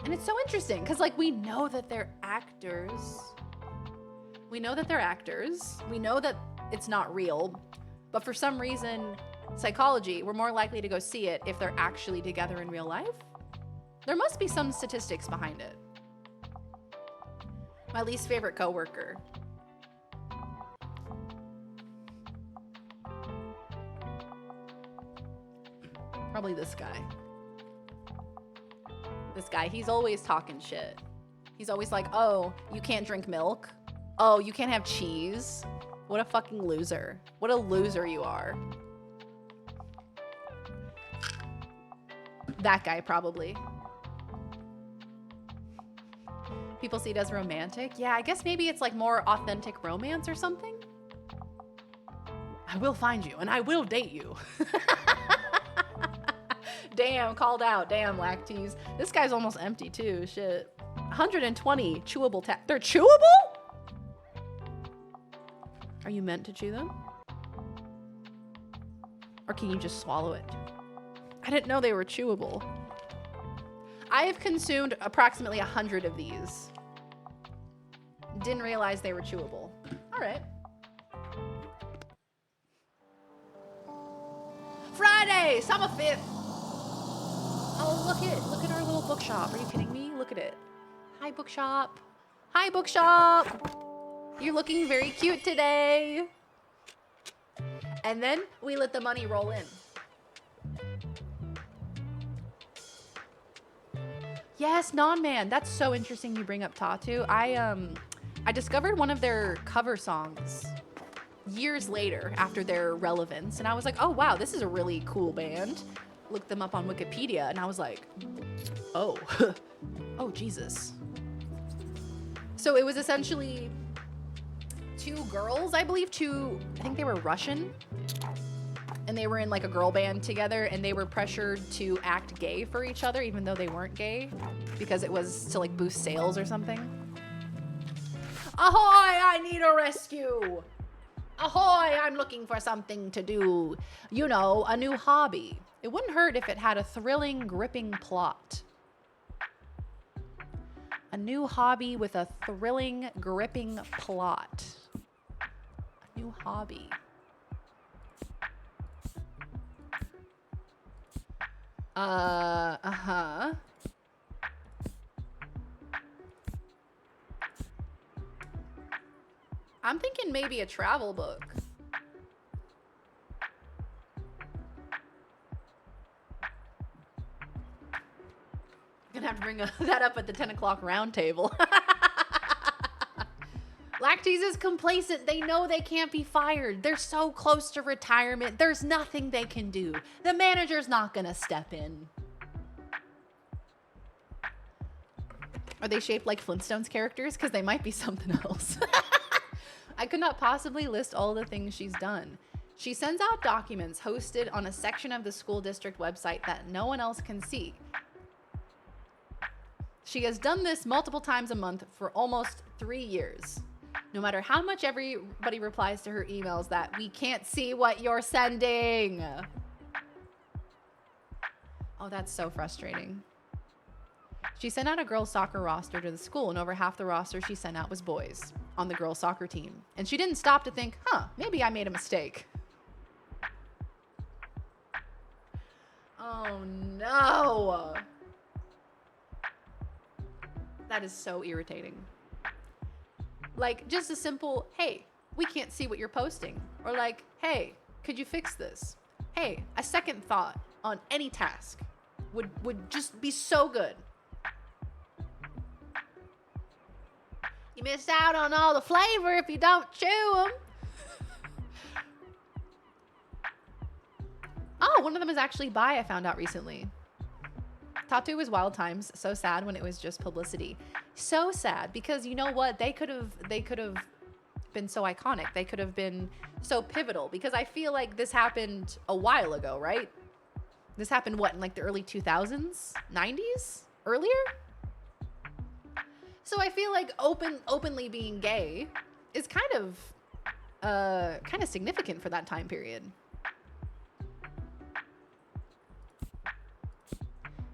And it's so interesting because like we know that they're actors. We know that they're actors. We know that it's not real. But for some reason, psychology, we're more likely to go see it if they're actually together in real life. There must be some statistics behind it. My least favorite coworker. Probably this guy. This guy, he's always talking shit. He's always like, oh, you can't drink milk. Oh, you can't have cheese. What a fucking loser. What a loser you are. That guy, probably. People see it as romantic. Yeah, I guess maybe it's like more authentic romance or something. I will find you and I will date you. Damn, called out. Damn, Lactese. This guy's almost empty too. Shit. 120 chewable They're chewable? Are you meant to chew them? Or can you just swallow it? I didn't know they were chewable. I have consumed approximately 100 of these. Didn't realize they were chewable. All right. Friday, summer 5th. Oh, look at our little bookshop. Are you kidding me? Look at it. Hi, bookshop. Hi, bookshop. You're looking very cute today. And then we let the money roll in. Yes, Non-Man. That's so interesting you bring up Tattoo. I discovered one of their cover songs years later after their relevance. And I was like, oh, wow, this is a really cool band. Looked them up on Wikipedia. And I was like, oh, oh, Jesus. So it was essentially two girls, I believe, I think they were Russian. And they were in like a girl band together and they were pressured to act gay for each other even though they weren't gay because it was to like boost sales or something. Ahoy, I need a rescue. Ahoy, I'm looking for something to do. You know, a new hobby. It wouldn't hurt if it had a thrilling, gripping plot. A new hobby with a thrilling, gripping plot. A new hobby. Uh-huh. I'm thinking maybe a travel book. Gonna have to bring that up at the 10 o'clock round table. Lactese is complacent. They know they can't be fired. They're so close to retirement. There's nothing they can do. The manager's not gonna step in. Are they shaped like Flintstones characters? Because they might be something else. I could not possibly list all the things she's done. She sends out documents hosted on a section of the school district website that no one else can see. She has done this multiple times a month for almost 3 years. No matter how much everybody replies to her emails that we can't see what you're sending. Oh, that's so frustrating. She sent out a girls' soccer roster to the school, and over half the roster she sent out was boys on the girls' soccer team. And she didn't stop to think, maybe I made a mistake. Oh, no. That is so irritating. Like, just a simple, hey, we can't see what you're posting. Or like, hey, could you fix this? Hey, a second thought on any task would just be so good. You miss out on all the flavor if you don't chew them. Oh, one of them is actually bi, I found out recently. Tattoo was Wild Times. So sad when it was just publicity. So sad because you know what? They could have been so iconic. They could have been so pivotal because I feel like this happened a while ago, right? This happened what, in like the early 2000s, 90s, earlier? So I feel like openly being gay is kind of significant for that time period.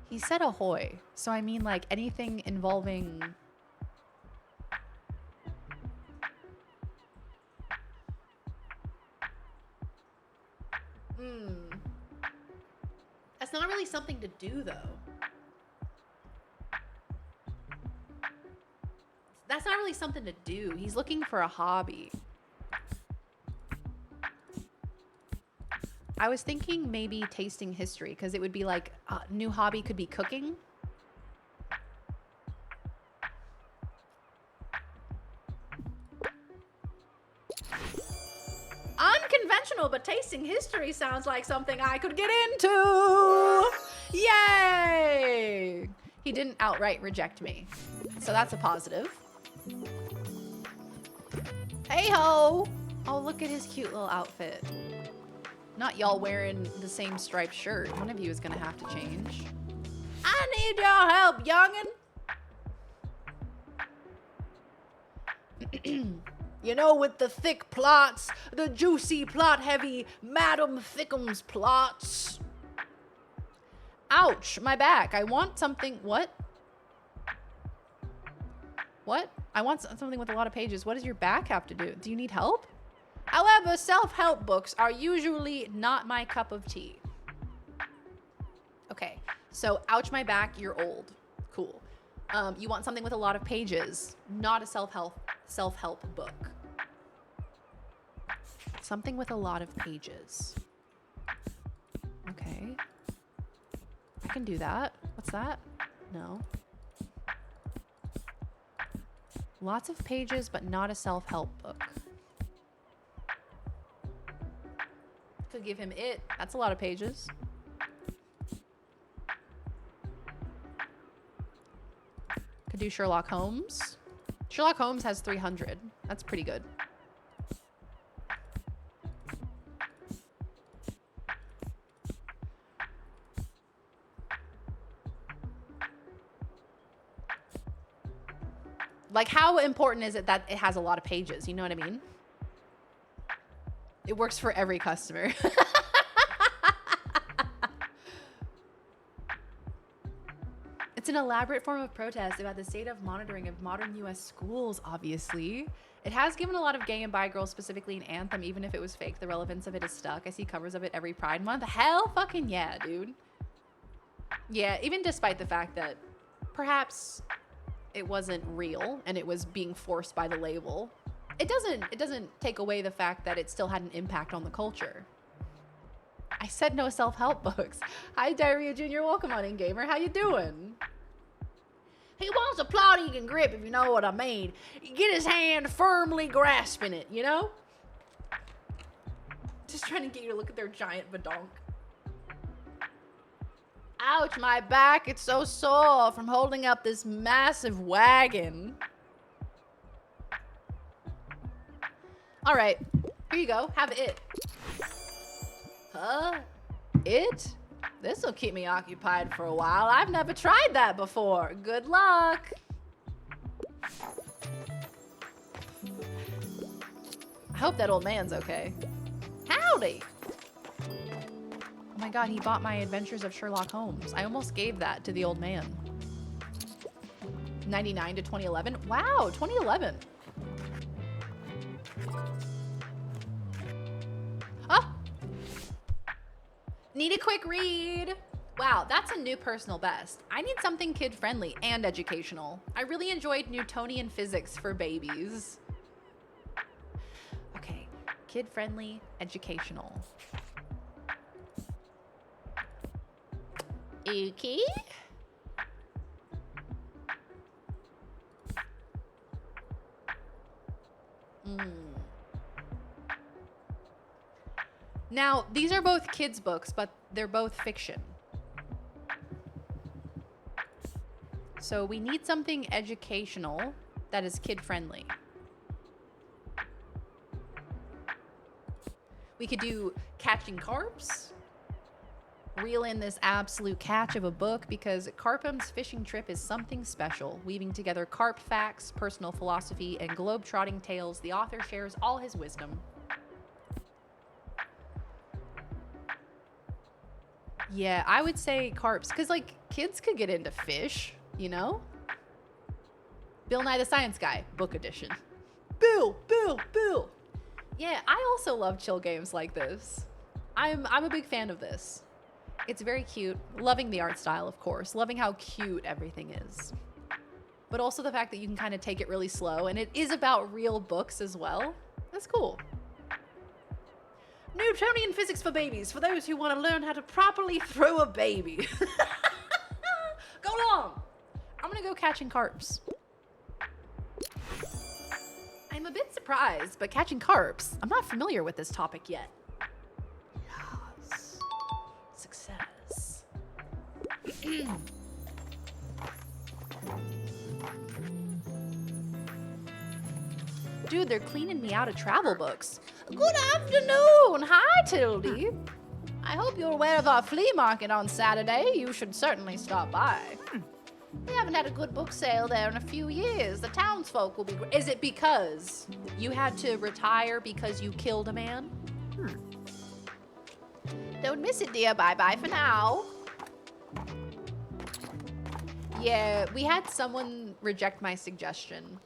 He said ahoy, so I mean like anything involving... something to do, though. That's not really something to do. He's looking for a hobby. I was thinking maybe tasting history, because it would be like a new hobby could be cooking. Unconventional, but tasting history sounds like something I could get into. Yay! He didn't outright reject me, so that's a positive. Hey ho! Oh, look at his cute little outfit. Not y'all wearing the same striped shirt. One of you is gonna have to change. I need your help, youngin'. You know, with the thick plots, the juicy plot-heavy Madam Thickums plots. Ouch, my back. I want something. What? What? I want something with a lot of pages. What does your back have to do? Do you need help? However, self-help books are usually not my cup of tea. Okay, so ouch my back, you're old. Cool. You want something with a lot of pages, not a self-help book. Something with a lot of pages. Okay. I can do that. What's that? No. Lots of pages, but not a self-help book. Could give him It. That's a lot of pages. Could do Sherlock Holmes. Sherlock Holmes has 300. That's pretty good. Like, how important is it that it has a lot of pages? You know what I mean? It works for every customer. It's an elaborate form of protest about the state of monitoring of modern US schools, obviously. It has given a lot of gay and bi girls, specifically in Anthem, even if it was fake. The relevance of it is stuck. I see covers of it every Pride Month. Hell fucking yeah, dude. Yeah, even despite the fact that perhaps it wasn't real and it was being forced by the label. It doesn't take away the fact that it still had an impact on the culture. I said no self-help books. Hi, Diarrhea Jr. Welcome on in, gamer. How you doing? He wants a plot he can grip, if you know what I mean. Get his hand firmly grasping it, you know? Just trying to get you to look at their giant badonk. Ouch, my back. It's so sore from holding up this massive wagon. All right, here you go. Have it. Huh? It? This'll keep me occupied for a while. I've never tried that before. Good luck. I hope that old man's okay. Howdy. Oh my god, he bought my Adventures of Sherlock Holmes. I almost gave that to the old man. 99 to 2011. Wow, 2011. Oh! Need a quick read. Wow, that's a new personal best. I need something kid-friendly and educational. I really enjoyed Newtonian physics for babies. Okay, kid-friendly, educational. Okay. Now, these are both kids' books, but they're both fiction. So we need something educational that is kid-friendly. We could do Catching Carps. Reel in this absolute catch of a book because Carpum's fishing trip is something special. Weaving together carp facts, personal philosophy, and globe-trotting tales, the author shares all his wisdom. Yeah, I would say carps, because, like, kids could get into fish, you know? Bill Nye the Science Guy, book edition. Bill! Yeah, I also love chill games like this. I'm a big fan of this. It's very cute. Loving the art style, of course. Loving how cute everything is. But also the fact that you can kind of take it really slow. And it is about real books as well. That's cool. Newtonian physics for babies. For those who want to learn how to properly throw a baby. Go along. I'm going to go catching carps. I'm a bit surprised, but catching carps, I'm not familiar with this topic yet. Yes. Success. Dude, they're cleaning me out of travel books. Good afternoon. Hi, Tildy. I hope you're aware of our flea market on Saturday. You should certainly stop by. We haven't had a good book sale there in a few years. The townsfolk will be... Is it because you had to retire because you killed a man? Don't miss it, dear. Bye-bye for now. Yeah, we had someone reject my suggestion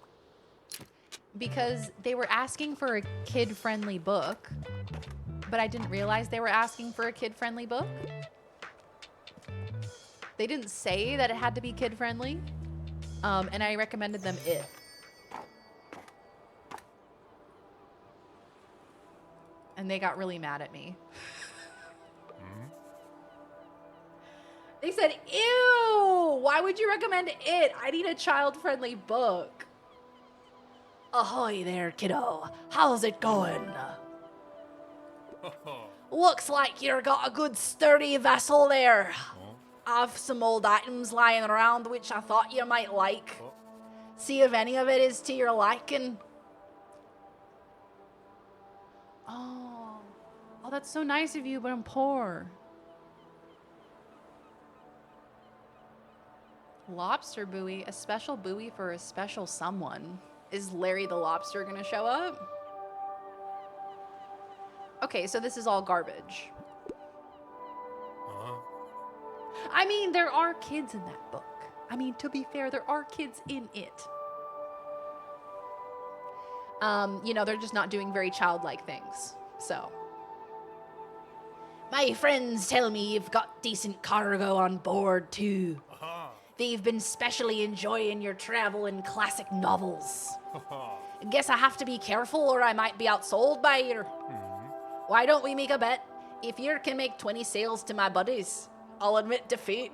because they were asking for a kid-friendly book, but I didn't realize they were asking for a kid-friendly book. They didn't say that it had to be kid-friendly, and I recommended them it. And they got really mad at me. They said, ew, why would you recommend it? I need a child-friendly book. Ahoy there, kiddo. How's it going? Looks like you've got a good sturdy vessel there. I've some old items lying around which I thought you might like. See if any of it is to your liking. Oh, that's so nice of you, but I'm poor. Lobster buoy, a special buoy for a special someone. Is Larry the Lobster gonna show up? Okay, so this is all garbage. I mean, there are kids in that book. I mean, to be fair, there are kids in it. You know, they're just not doing very childlike things, so. My friends tell me you've got decent cargo on board, too. They've been specially enjoying your travel in classic novels. Guess I have to be careful or I might be outsold by your... Why don't we make a bet? If you can make 20 sales to my buddies, I'll admit defeat.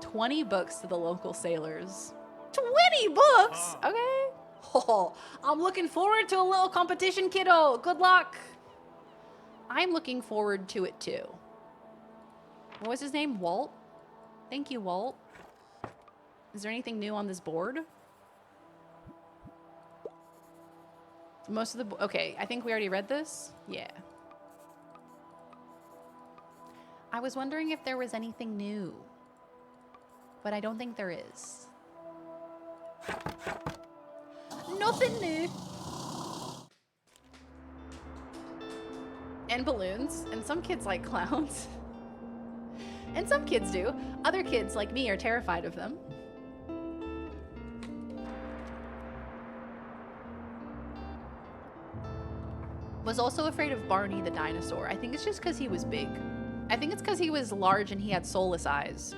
20 books to the local sailors. 20 books? Okay. Oh, I'm looking forward to a little competition, kiddo. Good luck. I'm looking forward to it too. What was his name? Walt? Thank you, Walt. Is there anything new on this board? Most of the... Okay, I think we already read this. Yeah. I was wondering if there was anything new, but I don't think there is. Nothing new. And balloons, and some kids like clowns. And some kids do. Other kids, like me, are terrified of them. Was also afraid of Barney the dinosaur. I think it's just because he was big. I think it's because he was large and he had soulless eyes.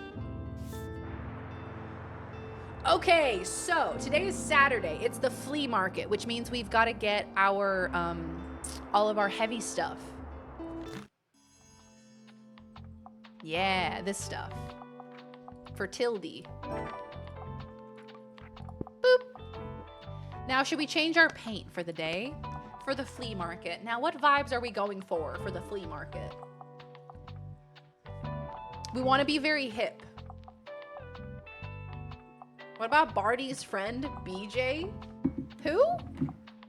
Okay, so today is Saturday. It's the flea market, which means we've got to get our all of our heavy stuff. Yeah, this stuff. For Tildy. Boop. Now, should we change our paint for the day? For the flea market. Now, what vibes are we going for the flea market? We want to be very hip. What about Barney's friend, BJ? Who?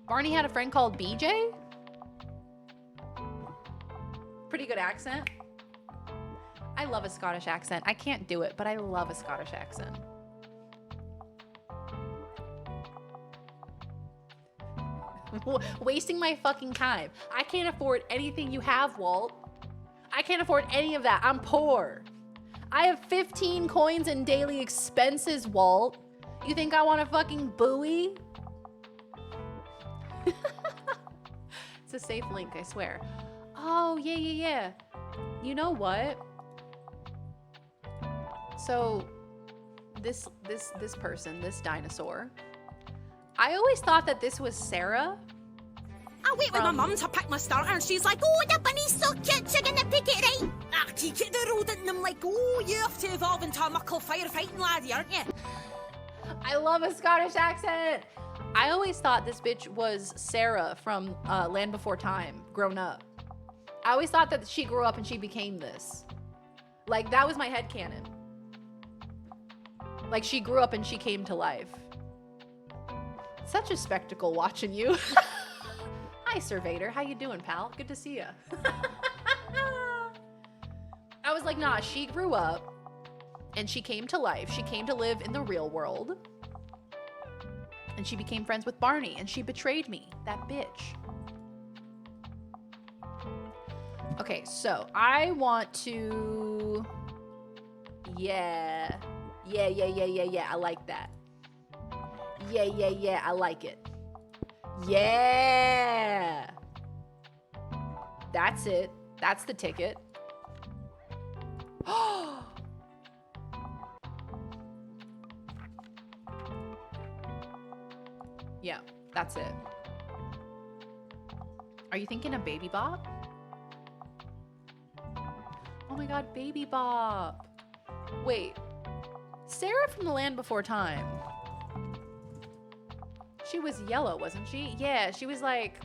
Barney had a friend called BJ? Pretty good accent. I love a Scottish accent. I can't do it, but I love a Scottish accent. Wasting my fucking time. I can't afford anything you have, Walt. I can't afford any of that. I'm poor. I have 15 coins in daily expenses, Walt. You think I want a fucking buoy? It's a safe link, I swear. Oh, yeah. You know what? So this person, this dinosaur, I always thought that this was Sarah. I wait with my mum to pick my starter and she's like, oh, the bunny's so cute, she's gonna pick it right. I take it the rodent and I'm like, oh, you have to evolve into a muckle firefighting laddie, aren't you? I love a Scottish accent. I always thought this bitch was Sarah from Land Before Time, grown up. I always thought that she grew up and she became this. Like, that was my headcanon. Like, she grew up and she came to life. Such a spectacle watching you. Hi, Surveyor. How you doing, pal? Good to see ya. I was like, nah, she grew up and she came to life. She came to live in the real world. And she became friends with Barney and she betrayed me. That bitch. Okay, so I want to... Yeah, I like that. Yeah, I like it. Yeah. That's it. That's the ticket. Yeah, that's it. Are you thinking of Baby Bop? Oh my god, Baby Bop. Wait. Sarah from The Land Before Time. She was yellow, wasn't she? Yeah, she was like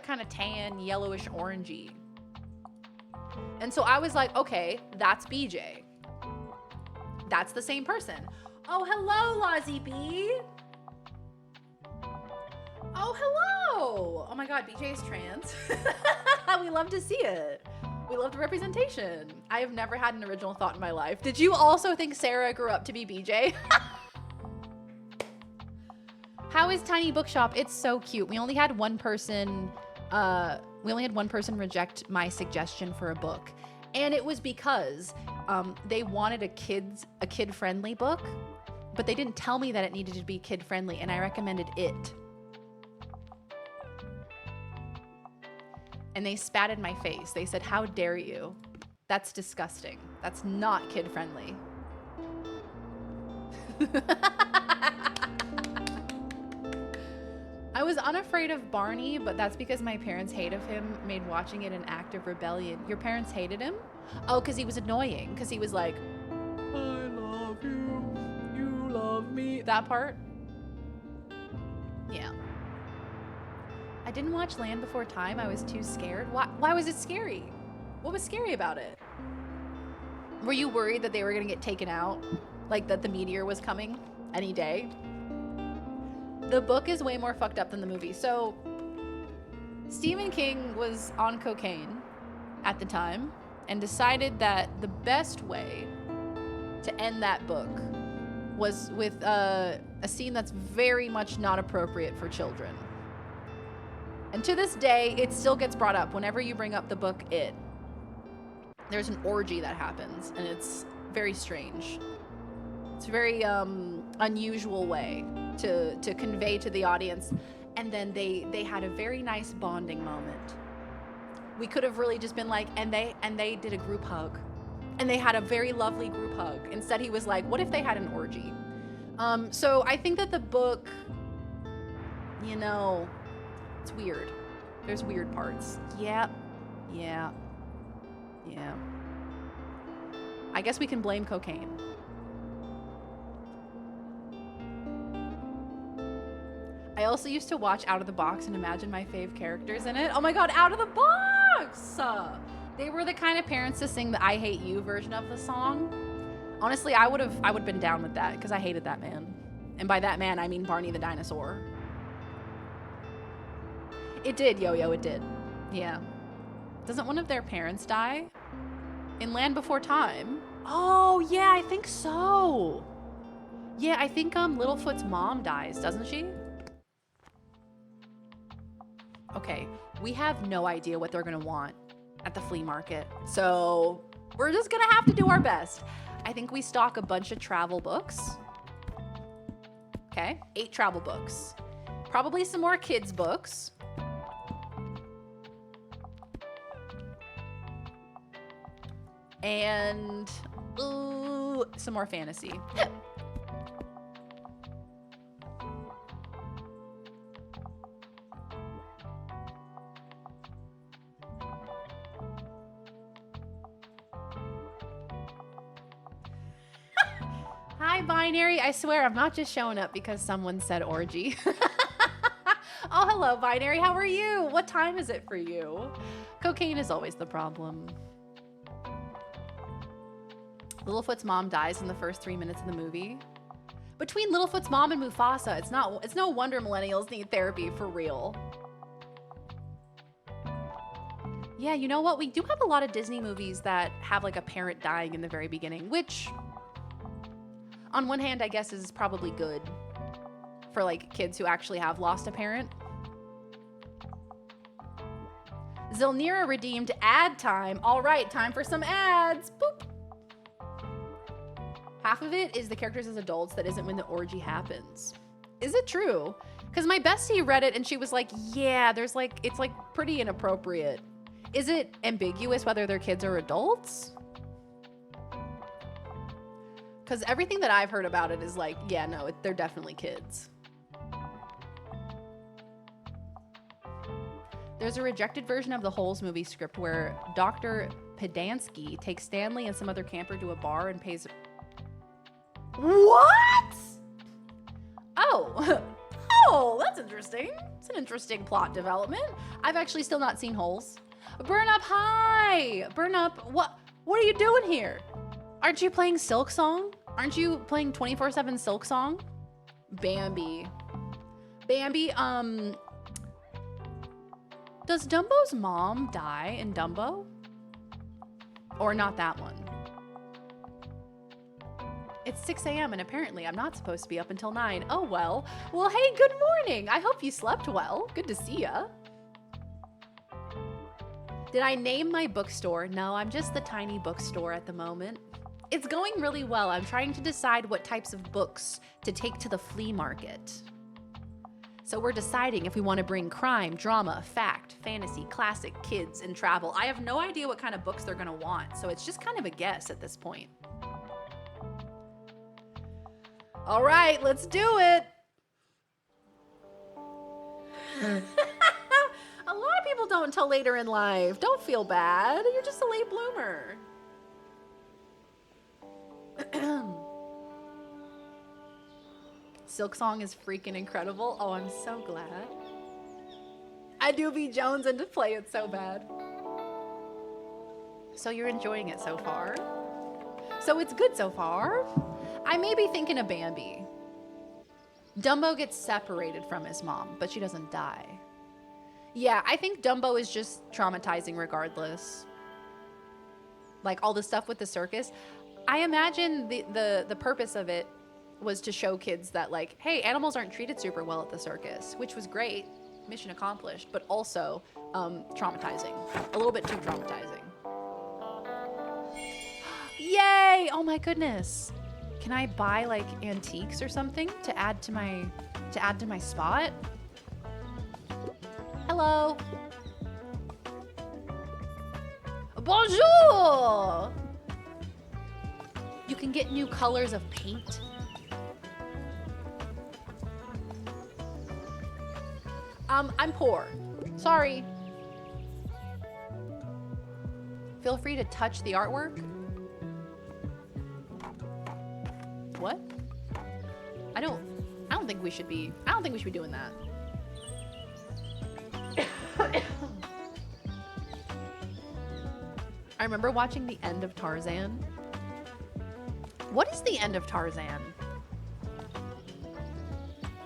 kind of tan, yellowish, orangey. And so I was like, okay, that's BJ. That's the same person. Oh, hello, Lozzie B. Oh, hello. Oh my god, BJ is trans. We love to see it. We love the representation. I have never had an original thought in my life. Did you also think Sarah grew up to be BJ? How is Tiny Bookshop? It's so cute. We only had one person reject my suggestion for a book. And it was because they wanted a kid-friendly book, but they didn't tell me that it needed to be kid-friendly, and I recommended it. And they spat in my face. They said, how dare you? That's disgusting. That's not kid-friendly. I was unafraid of Barney, but that's because my parents' hate of him made watching it an act of rebellion. Your parents hated him? Oh, because he was annoying. Because he was like, I love you, you love me. That part? Yeah. I didn't watch Land Before Time. I was too scared. Why was it scary? What was scary about it? Were you worried that they were going to get taken out? Like that the meteor was coming any day? The book is way more fucked up than the movie. So, Stephen King was on cocaine at the time and decided that the best way to end that book was with a scene that's very much not appropriate for children. And to this day, it still gets brought up whenever you bring up the book It. There's an orgy that happens, and it's very strange. It's a very unusual way to convey to the audience. And then they had a very nice bonding moment. We could have really just been like, and they did a group hug. And they had a very lovely group hug. Instead, he was like, what if they had an orgy? So I think that the book, you know, it's weird. There's weird parts. Yeah. I guess we can blame cocaine. I also used to watch Out of the Box and imagine my fave characters in it. Oh my god, Out of the Box! They were the kind of parents to sing the I Hate You version of the song. Honestly, I would have been down with that because I hated that man. And by that man, I mean Barney the dinosaur. It did, Yo-Yo, it did. Yeah. Doesn't one of their parents die? In Land Before Time? Oh, yeah, I think so. Yeah, I think Littlefoot's mom dies, doesn't she? Okay, we have no idea what they're gonna want at the flea market. So we're just gonna have to do our best. I think we stock a bunch of travel books. Okay, 8 travel books. Probably some more kids' books. And do some more fantasy. Hi, Binary. I swear I'm not just showing up because someone said orgy. Oh, hello, Binary. How are you? What time is it for you? Cocaine is always the problem. Littlefoot's mom dies in the first 3 minutes of the movie. Between Littlefoot's mom and Mufasa, it's no wonder millennials need therapy for real. Yeah, you know what? We do have a lot of Disney movies that have like a parent dying in the very beginning, which on one hand, I guess is probably good for like kids who actually have lost a parent. Zilnira redeemed ad time. All right, time for some ads. Boop. Half of it is the characters as adults that isn't when the orgy happens. Is it true? Because my bestie read it and she was like, yeah, there's like, it's like pretty inappropriate. Is it ambiguous whether they're kids or adults? Because everything that I've heard about it is like, yeah, no, they're definitely kids. There's a rejected version of the Holes movie script where Dr. Pedansky takes Stanley and some other camper to a bar and pays... What? Oh. Oh, that's interesting. It's an interesting plot development. I've actually still not seen Holes. Burn Up, hi! Burn Up, what are you doing here? Aren't you playing Silk Song? Aren't you playing 24/7 Silk Song? Bambi. Bambi, does Dumbo's mom die in Dumbo? Or not that one? It's 6 a.m. and apparently I'm not supposed to be up until 9. Oh, well. Well, hey, good morning. I hope you slept well. Good to see ya. Did I name my bookstore? No, I'm just the tiny bookstore at the moment. It's going really well. I'm trying to decide what types of books to take to the flea market. So we're deciding if we want to bring crime, drama, fact, fantasy, classic, kids, and travel. I have no idea what kind of books they're going to want, so it's just kind of a guess at this point. All right, let's do it. A lot of people don't until later in life. Don't feel bad. You're just a late bloomer. Silk Song is freaking incredible. Oh, I'm so glad. I do be Jones and to play it so bad. So you're enjoying it so far? So it's good so far? I may be thinking of Bambi. Dumbo gets separated from his mom, but she doesn't die. Yeah, I think Dumbo is just traumatizing regardless. Like all the stuff with the circus. I imagine the purpose of it was to show kids that like, hey, animals aren't treated super well at the circus, which was great, mission accomplished, but also traumatizing, a little bit too traumatizing. Yay! Oh my goodness. Can I buy like antiques or something to add to my spot? Hello. Bonjour. You can get new colors of paint. I'm poor. Sorry. Feel free to touch the artwork. What? I don't think we should be doing that. I remember watching the end of Tarzan. What is the end of Tarzan?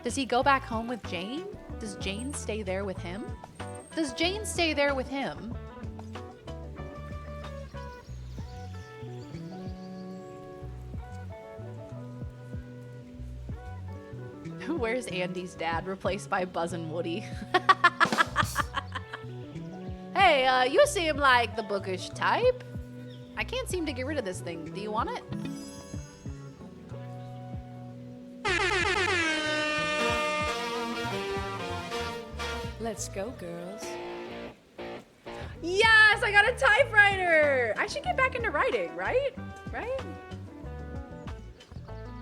Does he go back home with Jane? Does Jane stay there with him? Does Jane stay there with him? Where's Andy's dad, replaced by Buzz and Woody? Hey, you seem like the bookish type. I can't seem to get rid of this thing. Do you want it? Let's go, girls. Yes, I got a typewriter. I should get back into writing, right? Right?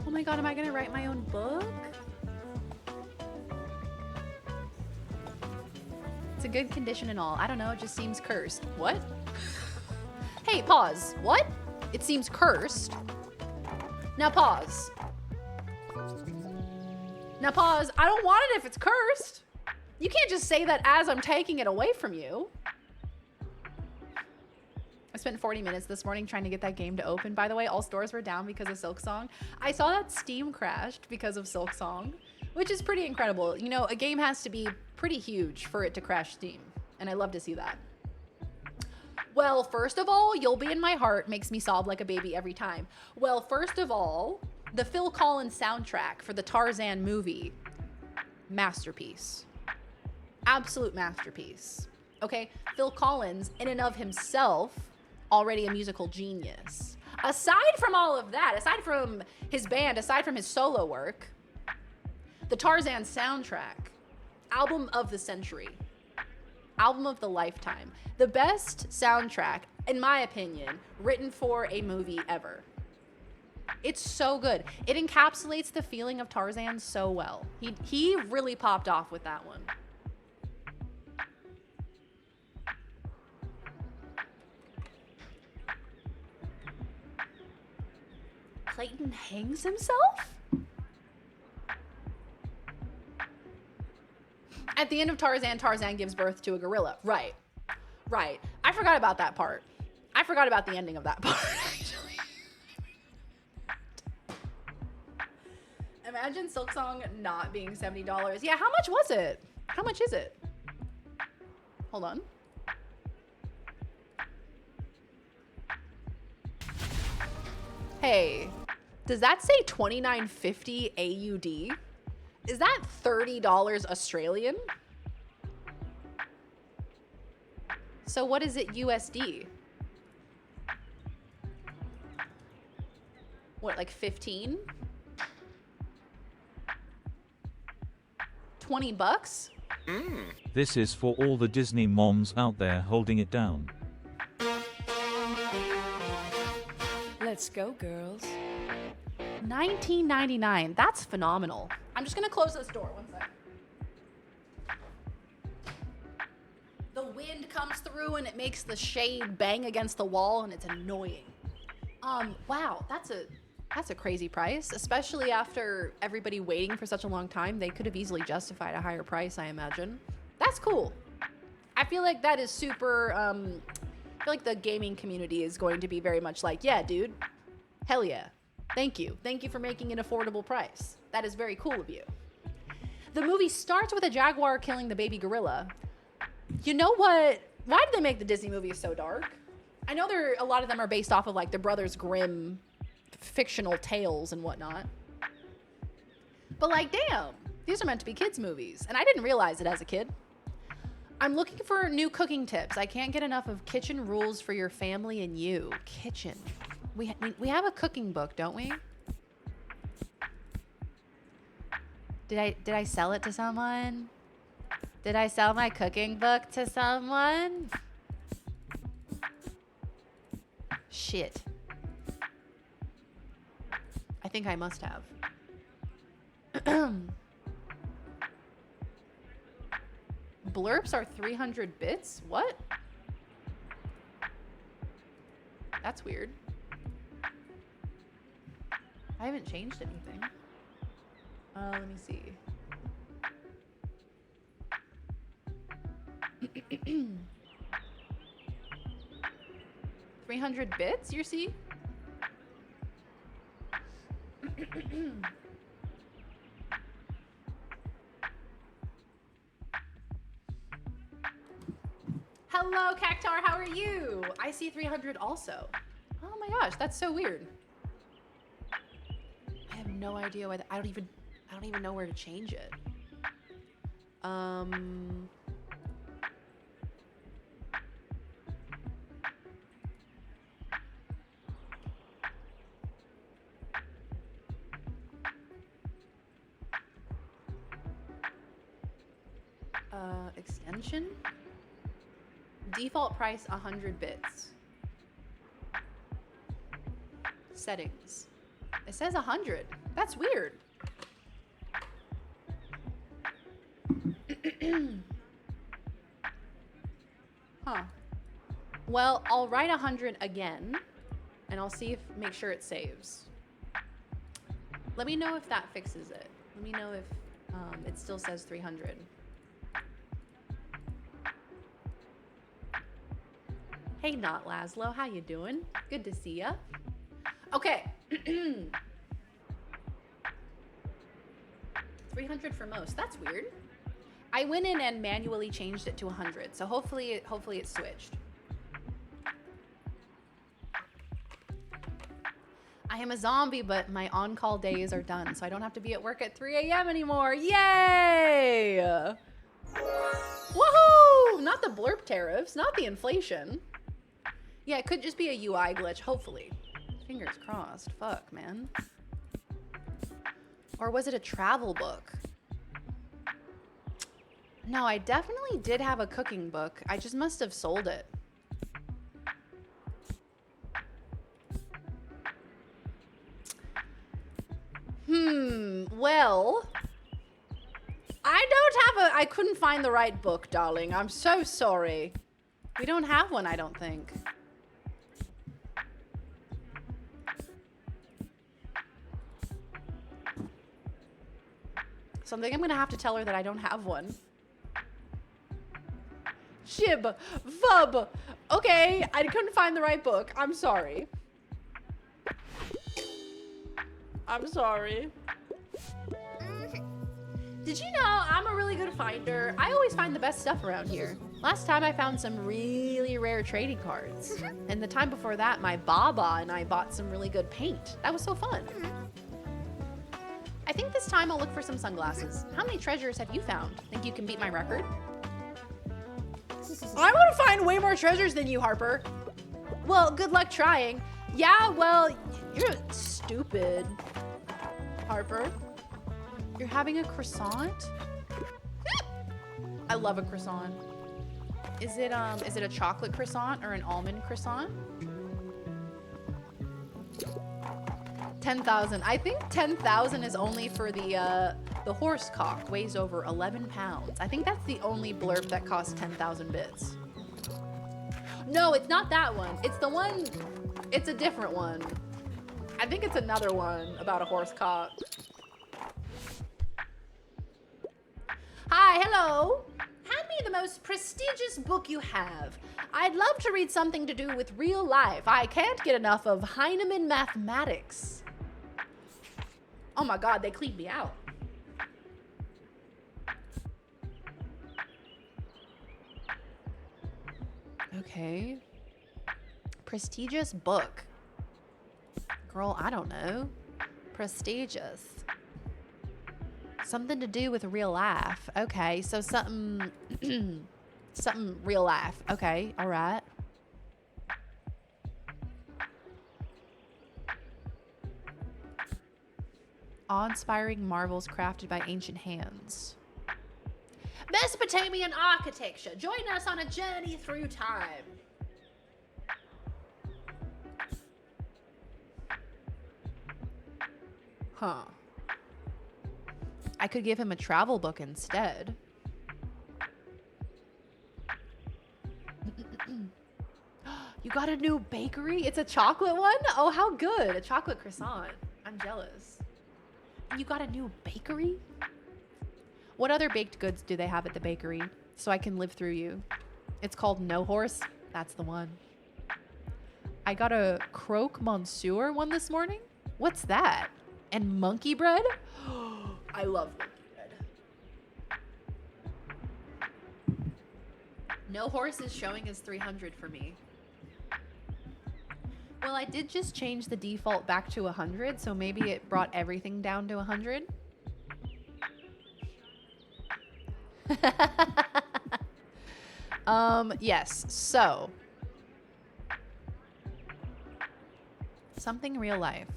Oh my god, am I gonna write my own book? It's a good condition and all. I don't know, it just seems cursed. What? Hey, pause. What? It seems cursed. Now pause. Now pause. I don't want it if it's cursed. You can't just say that as I'm taking it away from you. I spent 40 minutes this morning trying to get that game to open. By the way, all stores were down because of Silksong. I saw that Steam crashed because of Silksong, which is pretty incredible. You know, a game has to be pretty huge for it to crash Steam, and I love to see that. Well, first of all, You'll Be in My Heart makes me sob like a baby every time. Well, first of all, the Phil Collins soundtrack for the Tarzan movie, masterpiece. Absolute masterpiece. Okay, Phil Collins, in and of himself, already a musical genius. Aside from all of that, aside from his band, aside from his solo work, the Tarzan soundtrack, album of the century, album of the lifetime, the best soundtrack, in my opinion, written for a movie ever. It's so good. It encapsulates the feeling of Tarzan so well. He really popped off with that one. Clayton hangs himself? At the end of Tarzan, Tarzan gives birth to a gorilla. Right. Right. I forgot about that part. I forgot about the ending of that part, actually. Imagine Silksong not being $70. Yeah, how much was it? How much is it? Hold on. Hey, does that say $29.50 AUD? Is that $30 Australian? So what is it USD? What, like 15? 20 bucks? This is for all the Disney moms out there holding it down. Let's go, girls. $19.99. That's phenomenal. I'm just gonna close this door. One sec. The wind comes through and it makes the shade bang against the wall and it's annoying. Wow, that's a crazy price, especially after everybody waiting for such a long time. They could have easily justified a higher price, I imagine. That's cool. I feel like that is super, I feel like the gaming community is going to be very much like, yeah, dude, hell yeah. Thank you. Thank you for making an affordable price. That is very cool of you. The movie starts with a jaguar killing the baby gorilla. You know what? Why did they make the Disney movies so dark? I know a lot of them are based off of like the Brothers Grimm fictional tales and whatnot. But like, damn, these are meant to be kids' movies. And I didn't realize it as a kid. I'm looking for new cooking tips. I can't get enough of kitchen rules for your family and you. Kitchen. We have a cooking book, don't we? Did I sell it to someone? Did I sell my cooking book to someone? Shit. I think I must have. Blurps are 300 bits? What? That's weird. I haven't changed anything. Let me see. 300 bits, you see? Hello, Cactar, how are you? I see 300 also. Oh my gosh, that's so weird. I have no idea why I don't even know where to change it. Extension? Default price 100 bits. Settings. It says 100. That's weird. Huh. Well, I'll write 100 again, and I'll see if make sure it saves. Let me know if that fixes it. Let me know if it still says 300. Hey, Not Laszlo, how you doing? Good to see ya. Okay. 300 for most. That's weird. I went in and manually changed it to 100, so hopefully it switched. I am a zombie, but my on-call days are done, so I don't have to be at work at 3 a.m. anymore. Yay! Woohoo! Not the blurb tariffs, not the inflation. Yeah, it could just be a UI glitch, hopefully. Fingers crossed. Fuck, man. Or was it a travel book? No, I definitely did have a cooking book. I just must have sold it. Well, I couldn't find the right book, darling. I'm so sorry. We don't have one, I don't think. So I think I'm gonna have to tell her that I don't have one. Shib, Vub. Okay, I couldn't find the right book. I'm sorry. I'm sorry. Did you know I'm a really good finder? I always find the best stuff around here. Last time I found some really rare trading cards. And the time before that, my Baba and I bought some really good paint. That was so fun. I think this time I'll look for some sunglasses. How many treasures have you found? Think you can beat my record? I want to find way more treasures than you, Harper. Well, good luck trying. Yeah, well, you're stupid, Harper. You're having a croissant? I love a croissant. Is it a chocolate croissant or an almond croissant? 10,000. I think 10,000 is only for the horse cock. Weighs over 11 pounds. I think that's the only blurb that costs 10,000 bits. No, it's not that one. It's the one. It's a different one. I think it's another one about a horse cock. Hi, hello. Hand me the most prestigious book you have. I'd love to read something to do with real life. I can't get enough of Heinemann mathematics. Oh my God, they cleaned me out. Okay. Prestigious book. Girl, I don't know. Prestigious. Something to do with real life. Okay, so something something real life. Okay, all right. Awe-inspiring marvels crafted by ancient hands. Mesopotamian architecture. Join us on a journey through time. Huh. I could give him a travel book instead. You got a new bakery? It's a chocolate one? Oh, how good. A chocolate croissant. I'm jealous. You got a new bakery? What other baked goods do they have at the bakery so I can live through you? It's called No Horse. That's the one. I got a croque monsieur one this morning. What's that? And monkey bread? I love monkey bread. No Horse is showing as 300 for me. Well, I did just change the default back to 100, so maybe it brought everything down to 100. Yes, so. Something real life.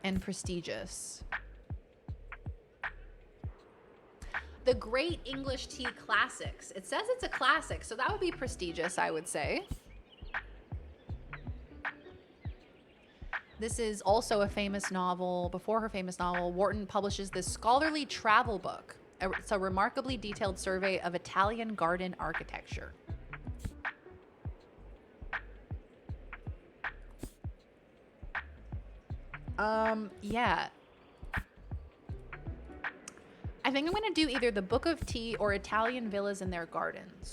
And prestigious. The Great English Tea Classics. It says it's a classic, so that would be prestigious, I would say. This is also a famous novel. Before her famous novel, Wharton publishes this scholarly travel book. It's a remarkably detailed survey of Italian garden architecture. Yeah. I think I'm going to do either the Book of Tea or Italian villas and their gardens.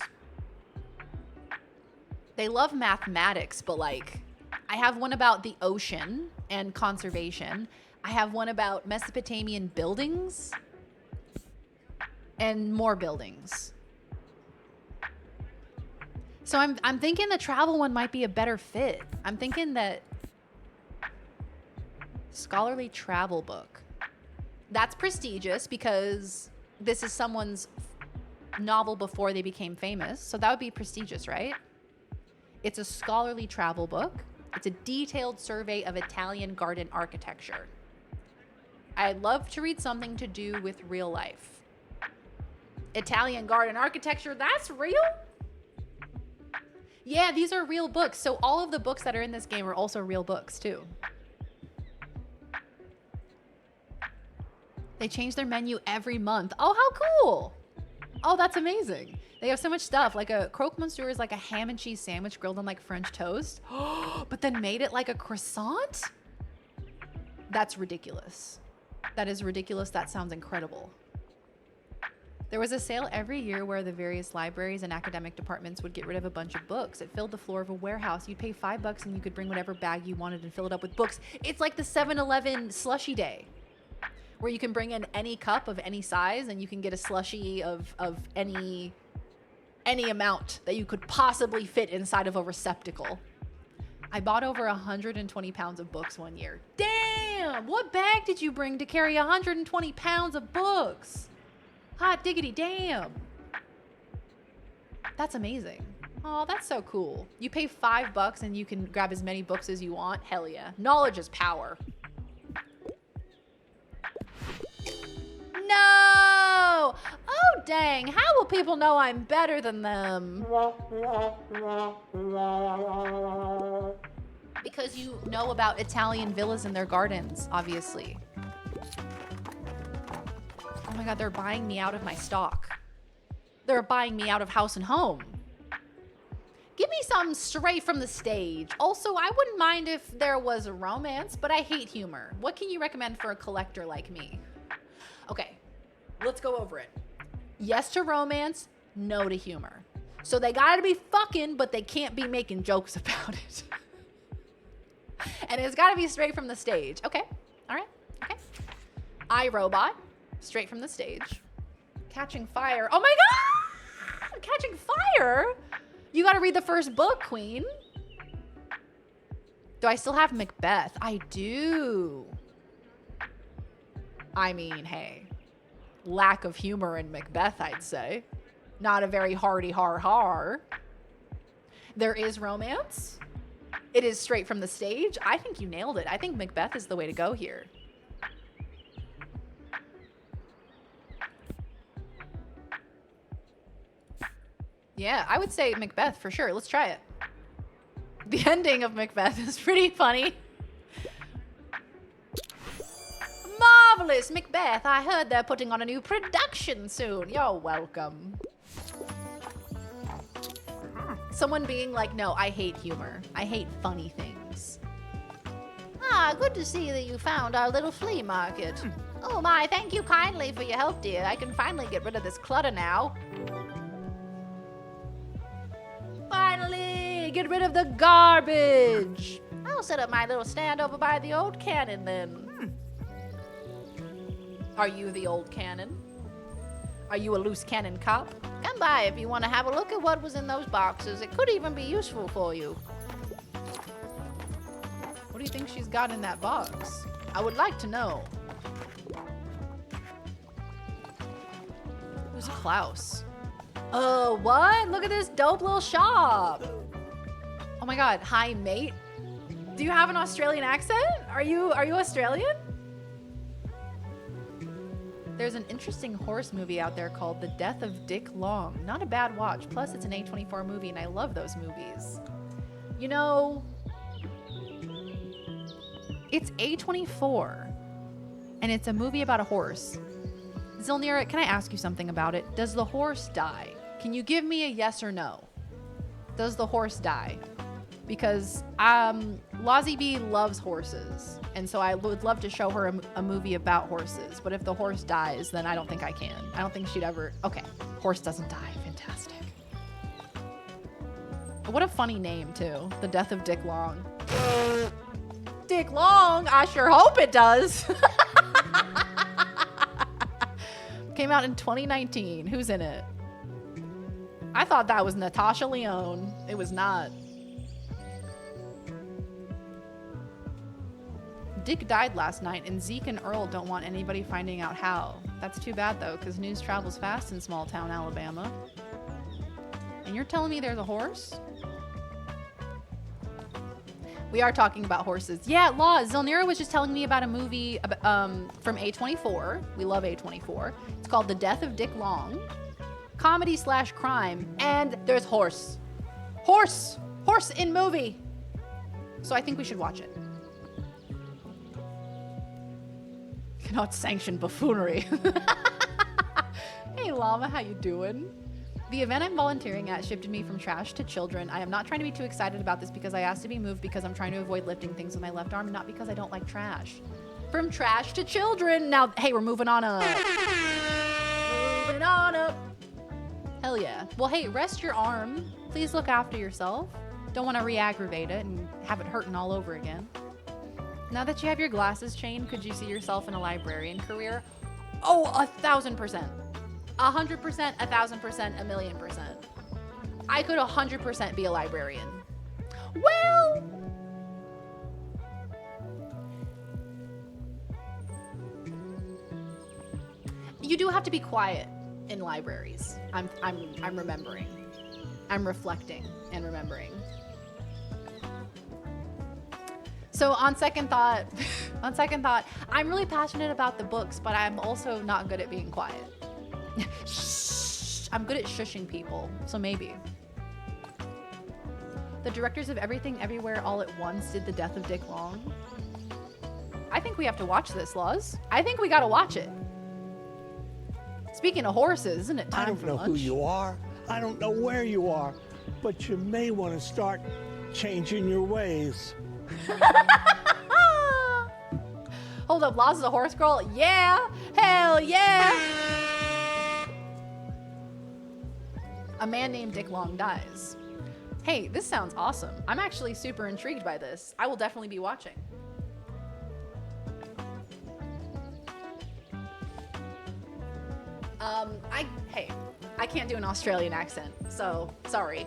They love mathematics, but like, I have one about the ocean and conservation. I have one about Mesopotamian buildings and more buildings. So I'm thinking the travel one might be a better fit. I'm thinking that scholarly travel book. That's prestigious because this is someone's novel before they became famous. So that would be prestigious, right? It's a scholarly travel book. It's a detailed survey of Italian garden architecture. I'd love to read something to do with real life. Italian garden architecture, that's real? Yeah, these are real books. So all of the books that are in this game are also real books too. They change their menu every month. Oh, how cool. Oh, that's amazing. They have so much stuff. Like a croque monsieur is like a ham and cheese sandwich grilled on like French toast, but then made it like a croissant? That's ridiculous. That is ridiculous. That sounds incredible. There was a sale every year where the various libraries and academic departments would get rid of a bunch of books. It filled the floor of a warehouse. You'd pay $5 and you could bring whatever bag you wanted and fill it up with books. It's like the 7-Eleven slushy day, where you can bring in any cup of any size and you can get a slushie of any amount that you could possibly fit inside of a receptacle. I bought over 120 pounds of books one year. Damn! What bag did you bring to carry 120 pounds of books? Hot diggity damn. That's amazing. Oh, that's so cool. You pay $5 and you can grab as many books as you want. Hell yeah. Knowledge is power. No! Oh, dang. How will people know I'm better than them? Because you know about Italian villas and their gardens, obviously. Oh my God, they're buying me out of my stock. They're buying me out of house and home. Give me something straight from the stage. Also, I wouldn't mind if there was a romance, but I hate humor. What can you recommend for a collector like me? Okay, let's go over it. Yes to romance, no to humor. So they gotta be fucking, but they can't be making jokes about it. And it's gotta be straight from the stage. Okay, all right, okay. iRobot, straight from the stage. Catching Fire. Oh my God! Catching Fire? You gotta read the first book, Queen. Do I still have Macbeth? I do. I mean, hey, lack of humor in Macbeth, I'd say. Not a very hearty har. There is romance. It is straight from the stage. I think you nailed it. I think Macbeth is the way to go here. Yeah, I would say Macbeth for sure. Let's try it. The ending of Macbeth is pretty funny. Marvelous, Macbeth. I heard they're putting on a new production soon. You're welcome. Someone being like, no, I hate humor. I hate funny things. Ah, good to see that you found our little flea market. Oh my, thank you kindly for your help, dear. I can finally get rid of this clutter now. Finally, get rid of the garbage. I'll set up my little stand over by the old cannon then. Are you the old cannon? Are you a loose cannon cop? Come by if you want to have a look at what was in those boxes. It could even be useful for you. What do you think she's got in that box? I would like to know. Who's Klaus? Oh, what? Look at this dope little shop. Oh my God. Hi, mate. Do you have an Australian accent? Are you Australian? There's an interesting horse movie out there called The Death of Dick Long. Not a bad watch. Plus, it's an A24 movie, and I love those movies. You know, It's A24. And it's a movie about a horse. Zilnira, can I ask you something about it? Does the horse die? Can you give me a yes or no? Does the horse die? Because Lozzie B loves horses. And so I would love to show her a movie about horses. But if the horse dies, then I don't think I can. I don't think she'd ever... Okay, horse doesn't die. Fantastic. What a funny name, too. The Death of Dick Long. Dick Long? I sure hope it does. Came out in 2019. Who's in it? I thought that was Natasha Lyonne. It was not. Dick died last night, and Zeke and Earl don't want anybody finding out how. That's too bad, though, because news travels fast in small town Alabama. And you're telling me there's a horse? We are talking about horses. Yeah, Law. Zilnira was just telling me about a movie from A24. We love A24. It's called The Death of Dick Long. Comedy/crime. And there's horse. Horse! Horse in movie! So I think we should watch it. Cannot sanction buffoonery. Hey, Llama, how you doing? The event I'm volunteering at shifted me from trash to children. I am not trying to be too excited about this because I asked to be moved because I'm trying to avoid lifting things with my left arm, not because I don't like trash. From trash to children. Now, hey, we're moving on up. Moving on up. Hell yeah. Well, hey, rest your arm. Please look after yourself. Don't want to re-aggravate it and have it hurting all over again. Now that you have your glasses chained, could you see yourself in a librarian career? Oh, 1,000%. 100%, 1,000%, 1,000,000%. I could 100% be a librarian. Well, you do have to be quiet in libraries. I'm remembering. I'm reflecting and remembering. So on second thought, I'm really passionate about the books, but I'm also not good at being quiet. Shh. I'm good at shushing people, so maybe. The directors of Everything Everywhere All at Once did The Death of Dick Long. I think we have to watch this, Laws. I think we gotta watch it. Speaking of horses, isn't it time for lunch? I don't know who you are. I don't know where you are, but you may want to start changing your ways. Hold up, Laws is a horse girl? Yeah! Hell yeah! A man named Dick Long dies. Hey, this sounds awesome. I'm actually super intrigued by this. I will definitely be watching. I can't do an Australian accent, so sorry.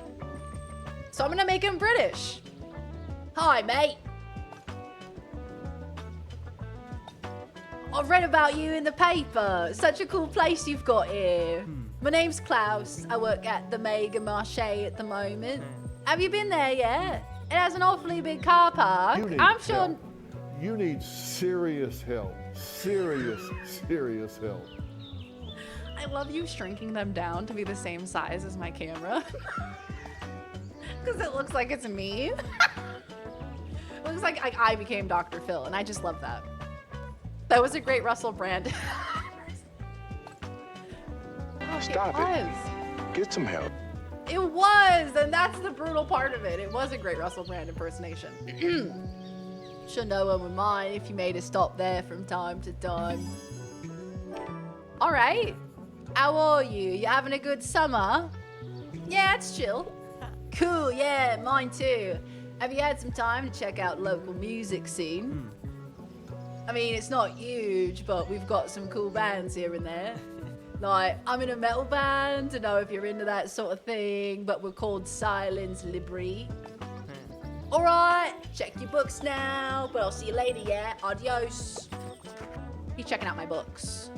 So I'm gonna make him British. Hi, mate. I've read about you in the paper. Such a cool place you've got here. My name's Klaus. I work at the Mega Marché at the moment. Have you been there yet? It has an awfully big car park. I'm sure. Help. You need serious help. Serious help. I love you shrinking them down to be the same size as my camera. Because it looks like it's me. It looks like I became Dr. Phil, and I just love that. That was a great Russell Brand. Stop it. Get some help. It was, and that's the brutal part of it. It was a great Russell Brand impersonation. Sure no one would mind if you made a stop there from time to time. All right. How are you? You having a good summer? Yeah, it's chill. Cool, yeah, mine too. Have you had some time to check out local music scene? I mean, it's not huge, but we've got some cool bands here and there. Like, I'm in a metal band, don't know if you're into that sort of thing, but we're called Silence Libri. All right, check your books now, but I'll see you later, yeah? Adios. He's checking out my books.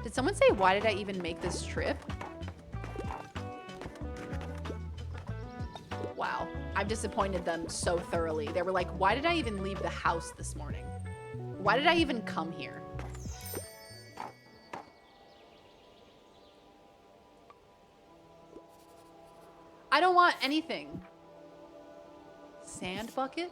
Did someone say, why did I even make this trip? Wow, I've disappointed them so thoroughly. They were like, why did I even leave the house this morning? Why did I even come here? I don't want anything. Sand bucket?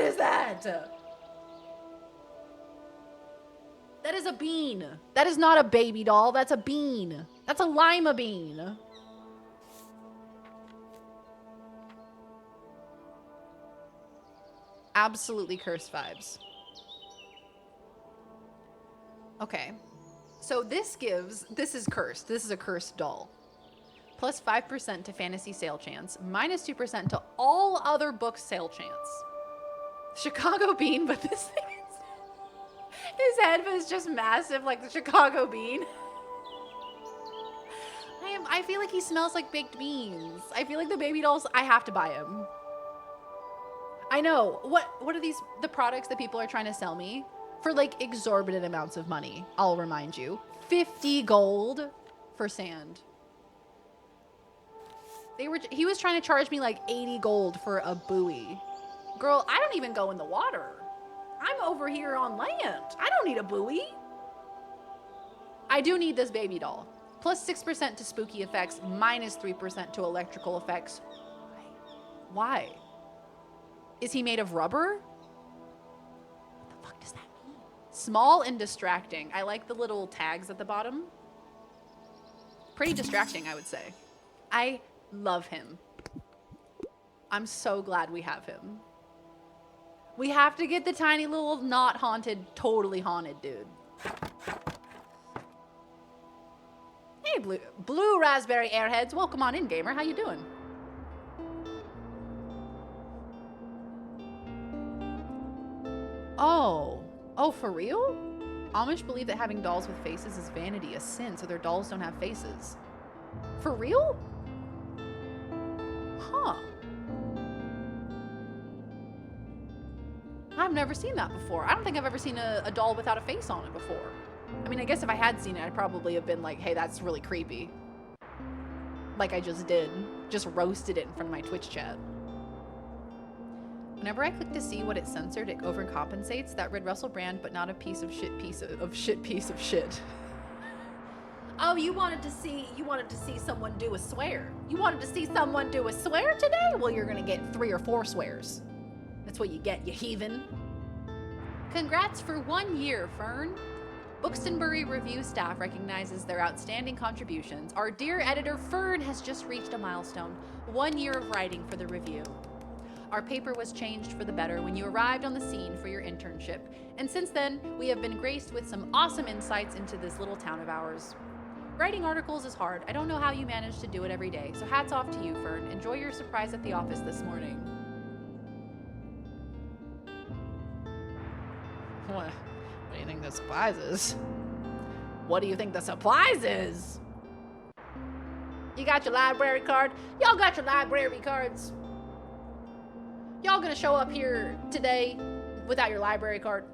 is that? That is a bean. That is not a baby doll. That's a bean. That's a lima bean. Absolutely cursed vibes. Okay. So this is cursed. This is a cursed doll. Plus 5% to fantasy sale chance. Minus 2% to all other books sale chance. Chicago bean, but this thing is... His head is just massive like the Chicago bean. I feel like he smells like baked beans. I feel like the baby dolls, I have to buy him. I know. What are these, the products that people are trying to sell me? For like exorbitant amounts of money, I'll remind you. 50 gold for sand. He was trying to charge me like 80 gold for a buoy. Girl, I don't even go in the water. I'm over here on land. I don't need a buoy. I do need this baby doll. Plus 6% to spooky effects, minus 3% to electrical effects. Why? Is he made of rubber? What the fuck does that mean? Small and distracting. I like the little tags at the bottom. Pretty distracting, I would say. I love him. I'm so glad we have him. We have to get the tiny little not haunted, totally haunted dude. Hey, blue raspberry airheads. Welcome on in, gamer. How you doing? Oh, for real? Amish believe that having dolls with faces is vanity, a sin, so their dolls don't have faces. For real? Huh. I've never seen that before. I don't think I've ever seen a doll without a face on it before. I mean, I guess if I had seen it, I'd probably have been like, hey, that's really creepy. Like I just did. Just roasted it in front of my Twitch chat. Whenever I click to see what it censored, it overcompensates. That Red Russell brand, but not a piece of shit piece of shit. Oh, you wanted to see someone do a swear. You wanted to see someone do a swear today? Well, you're gonna get 3 or 4 swears. That's what you get, you heathen. Congrats for 1 year, Fern. Bookstonbury review staff recognizes their outstanding contributions. Our dear editor, Fern, has just reached a milestone. 1 year of writing for the review. Our paper was changed for the better when you arrived on the scene for your internship, and since then, we have been graced with some awesome insights into this little town of ours. Writing articles is hard. I don't know how you manage to do it every day, so hats off to you, Fern. Enjoy your surprise at the office this morning. What do you think the surprise is? What do you think the surprise is? You got your library card? Y'all got your library cards? Y'all gonna show up here today without your library card?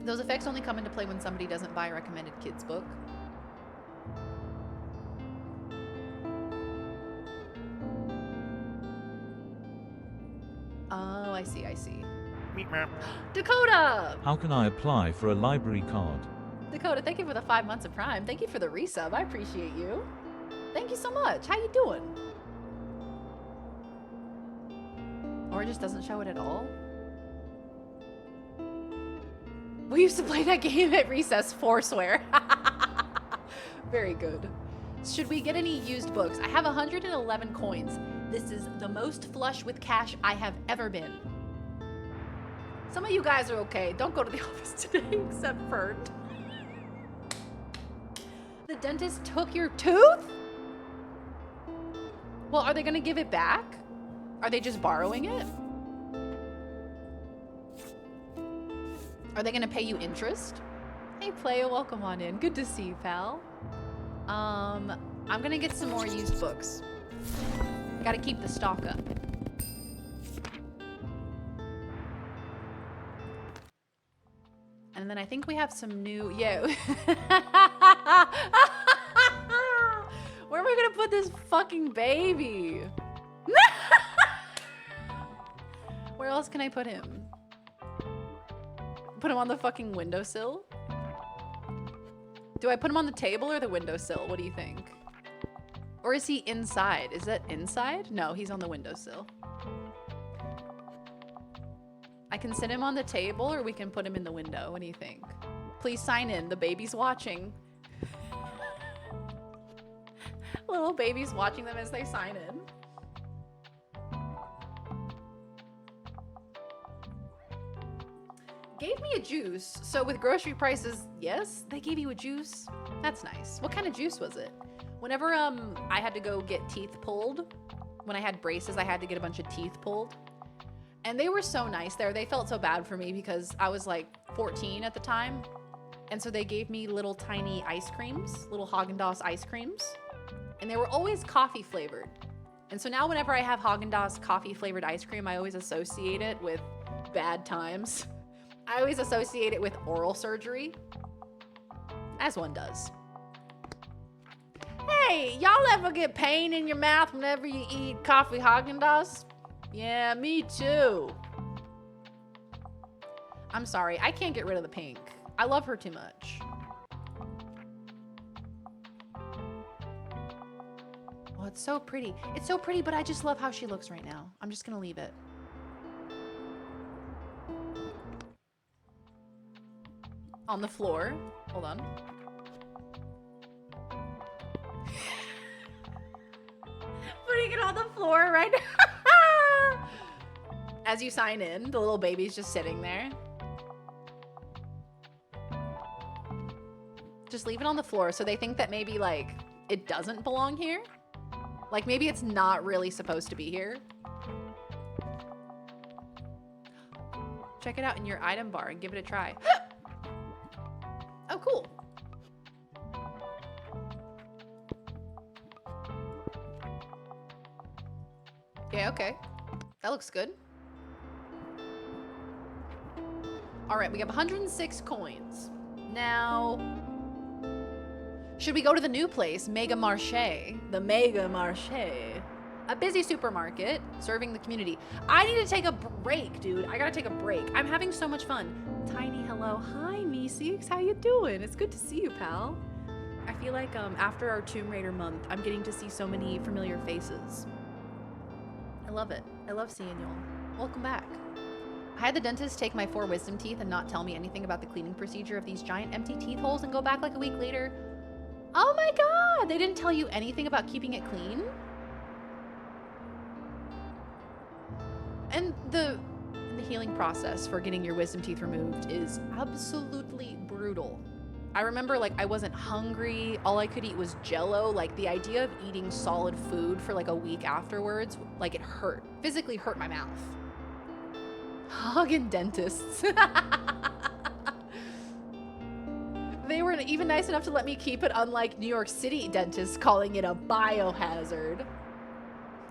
Those effects only come into play when somebody doesn't buy a recommended kids book. Oh, I see. Dakota! How can I apply for a library card? Dakota, thank you for the 5 months of Prime. Thank you for the resub. I appreciate you. Thank you so much. How you doing? Or it just doesn't show it at all? We used to play that game at recess, forswear. Very good. Should we get any used books? I have 111 coins. This is the most flush with cash I have ever been. Some of you guys are okay. Don't go to the office today, except Fern. The dentist took your tooth? Well, are they gonna give it back? Are they just borrowing it? Are they gonna pay you interest? Hey, Playa, welcome on in. Good to see you, pal. I'm gonna get some more used books. Gotta keep the stock up. And then I think we have some new, yeah. Where am I gonna put this fucking baby? Where else can I put him? Put him on the fucking windowsill? Do I put him on the table or the windowsill? What do you think? Or is he inside? Is that inside? No, he's on the windowsill. I can sit him on the table or we can put him in the window. What do you think? Please sign in. The baby's watching. Little baby's watching them as they sign in. Gave me a juice. So with grocery prices, yes, they gave you a juice. That's nice. What kind of juice was it? Whenever I had to go get teeth pulled, when I had braces, I had to get a bunch of teeth pulled. And they were so nice there. They felt so bad for me because I was like 14 at the time. And so they gave me little tiny ice creams, little Haagen-Dazs ice creams. And they were always coffee flavored. And so now whenever I have Haagen-Dazs coffee flavored ice cream, I always associate it with bad times. I always associate it with oral surgery, as one does. Hey, y'all ever get pain in your mouth whenever you eat coffee Haagen-Dazs? Yeah, me too. I'm sorry, I can't get rid of the pink. I love her too much. Oh, it's so pretty. It's so pretty, but I just love how she looks right now. I'm just gonna leave it. On the floor. Hold on. Putting it on the floor right now. As you sign in, the little baby's just sitting there. Just leave it on the floor so they think that maybe like it doesn't belong here. Like maybe it's not really supposed to be here. Check it out in your item bar and give it a try. Oh, cool. Yeah, okay. That looks good. All right, we have 106 coins. Now, should we go to the new place, Mega Marché? The Mega Marché. A busy supermarket serving the community. I need to take a break, dude. I gotta take a break. I'm having so much fun. Tiny hello. Hi, Meeseeks. How you doing? It's good to see you, pal. I feel like after our Tomb Raider month, I'm getting to see so many familiar faces. I love it. I love seeing y'all. Welcome back. I had the dentist take my 4 wisdom teeth and not tell me anything about the cleaning procedure of these giant empty teeth holes and go back like a week later. Oh my god! They didn't tell you anything about keeping it clean? And the healing process for getting your wisdom teeth removed is absolutely brutal. I remember like I wasn't hungry. All I could eat was Jell-O. Like the idea of eating solid food for like a week afterwards, like it hurt. Physically hurt my mouth. Hagen dentists. They were even nice enough to let me keep it, unlike New York City dentists calling it a biohazard.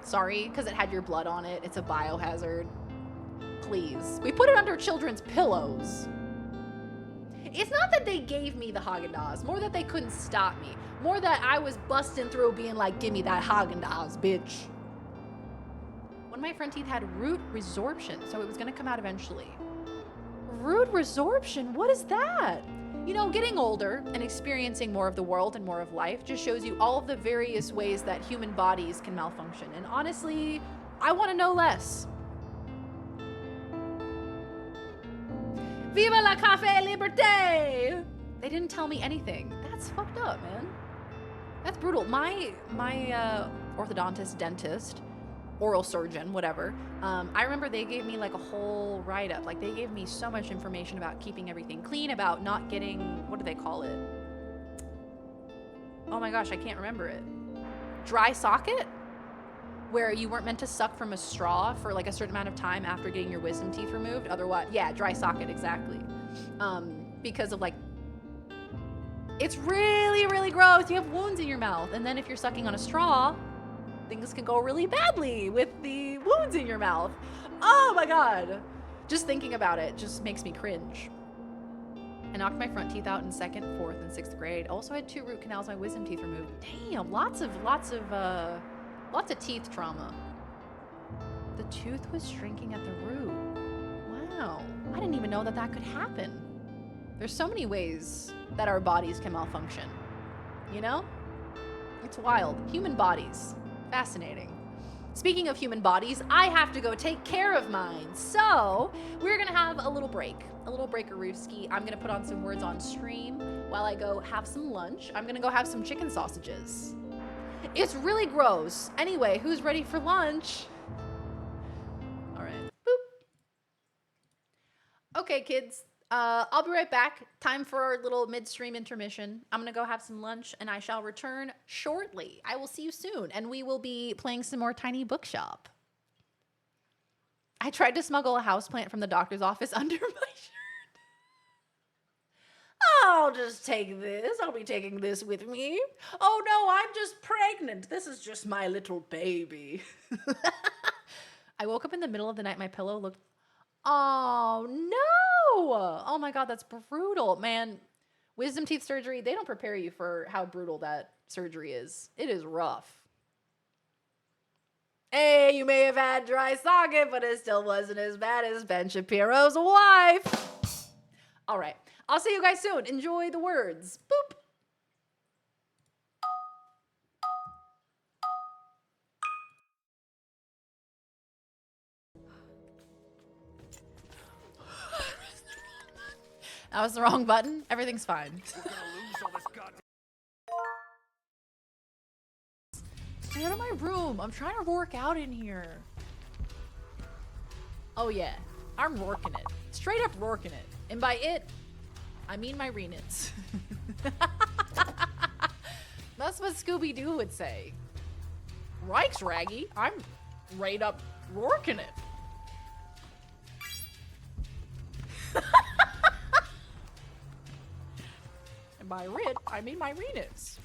Sorry, because it had your blood on it. It's a biohazard. Please. We put it under children's pillows. It's not that they gave me the Haagen-Dazs, more that they couldn't stop me. More that I was busting through being like, give me that Haagen-Dazs, bitch. One of my front teeth had root resorption, so it was gonna come out eventually. Root resorption, what is that? You know, getting older and experiencing more of the world and more of life just shows you all of the various ways that human bodies can malfunction. And honestly, I want to know less. Viva la Café Liberté! They didn't tell me anything. That's fucked up, man. That's brutal. My orthodontist, dentist, oral surgeon, whatever, I remember they gave me like a whole write-up. Like they gave me so much information about keeping everything clean, about not getting, what do they call it? Oh my gosh, I can't remember it. Dry socket? Where you weren't meant to suck from a straw for like a certain amount of time after getting your wisdom teeth removed. Otherwise, yeah, dry socket, exactly. Because of like, it's really, really gross. You have wounds in your mouth. And then if you're sucking on a straw, things can go really badly with the wounds in your mouth. Oh my god. Just thinking about it just makes me cringe. I knocked my front teeth out in 2nd, 4th, and 6th grade. Also had 2 root canals, my wisdom teeth removed. Damn, lots of teeth trauma. The tooth was shrinking at the root. Wow. I didn't even know that that could happen. There's so many ways that our bodies can malfunction. You know? It's wild. Human bodies. Fascinating. Speaking of human bodies, I have to go take care of mine. So we're gonna have a little breakarooski. I'm gonna put on some words on stream while I go have some lunch. I'm gonna go have some chicken sausages. It's really gross. Anyway, who's ready for lunch? All right, boop. Okay, kids, I'll be right back. Time for our little midstream intermission. I'm gonna go have some lunch and I shall return shortly. I will see you soon and we will be playing some more Tiny Bookshop. I tried to smuggle a houseplant from the doctor's office under my shirt. I'll just take this. I'll be taking this with me. Oh no, I'm just pregnant. This is just my little baby. I woke up in the middle of the night. My pillow looked... Oh no! Oh my God, that's brutal. Man, wisdom teeth surgery, they don't prepare you for how brutal that surgery is. It is rough. Hey, you may have had dry socket, but it still wasn't as bad as Ben Shapiro's wife. All right, I'll see you guys soon. Enjoy the words. Boop. That was the wrong button. Everything's fine. Stay out of my room. I'm trying to work out in here. Oh yeah, I'm working it. Straight up working it. And by it, I mean my renits. That's what Scooby-Doo would say. Rikes, Raggy. I'm right up working it. And by rit, I mean my renits.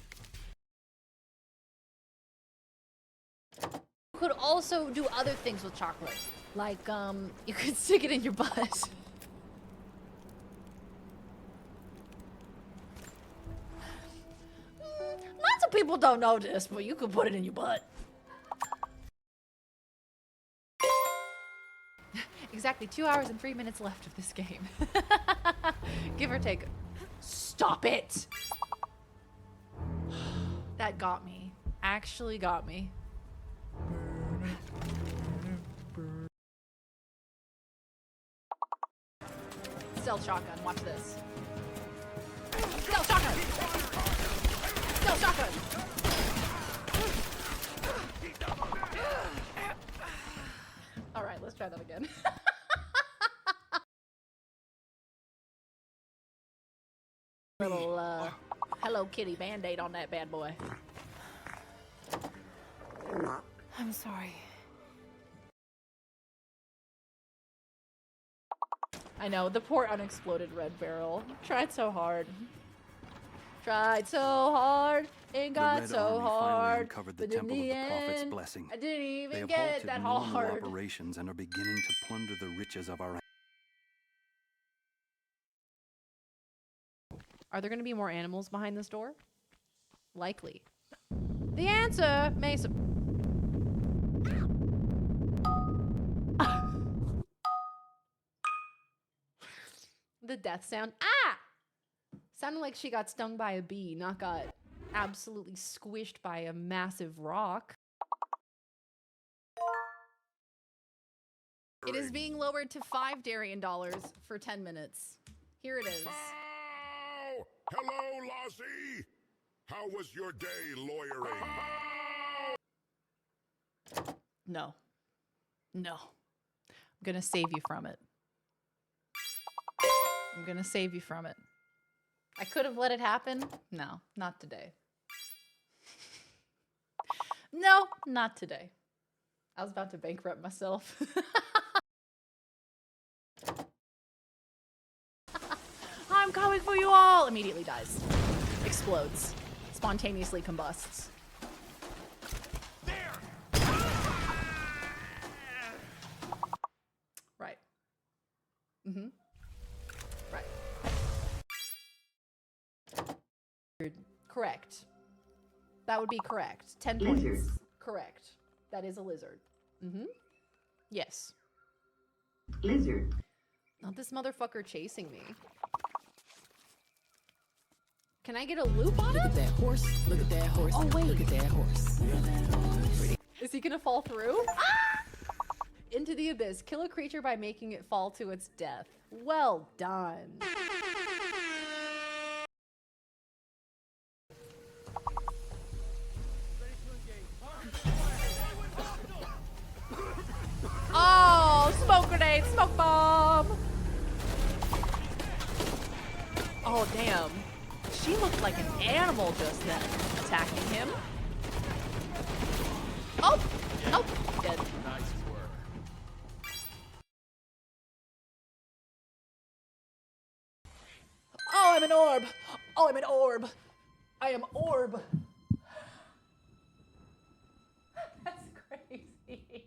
You could also do other things with chocolate. Like, you could stick it in your butt. Lots of people don't know this, but you could put it in your butt. Exactly 2 hours and 3 minutes left of this game. Give or take. Stop it! That got me. Actually got me. Stealth shotgun, watch this. Stealth shotgun! Stealth shotgun! Alright, let's try that again. Little, Hello Kitty Band-Aid on that bad boy. I'm sorry. I know, the poor unexploded red barrel. Tried so hard. Tried so hard, it got so hard. Uncovered the But in temple the of the prophet's end, blessing. I didn't even They have get halted that normal hard. operations and are beginning to plunder the riches of our. Are there going to be more animals behind this door? Likely. The answer may... The death sound. Ah! Sounded like she got stung by a bee, not got absolutely squished by a massive rock. It is being lowered to $5 Darien for 10 minutes. Here it is. Oh, hello, Lassie. How was your day lawyering? No. No. I'm gonna save you from it. I'm gonna save you from it. I could have let it happen. No, not today. No, not today. I was about to bankrupt myself. I'm coming for you all! Immediately dies. Explodes. Spontaneously combusts. Right. Mm-hmm. Right. Correct. That would be correct. 10 points. Lizard. Correct. That is a lizard. Mm-hmm. Yes. Lizard. Not this motherfucker chasing me. Can I get a loop on it? Look at that horse. Look at that horse. Oh, wait. Look at that horse. Is Is he gonna fall through? Ah! Into the abyss. Kill a creature by making it fall to its death. Well done. Oh, smoke grenade, smoke bomb. Oh, damn. She looked like an animal just then, attacking him. Oh, oh, dead. Nice work. Oh, I'm an orb. Oh, I'm an orb. I am orb. That's crazy.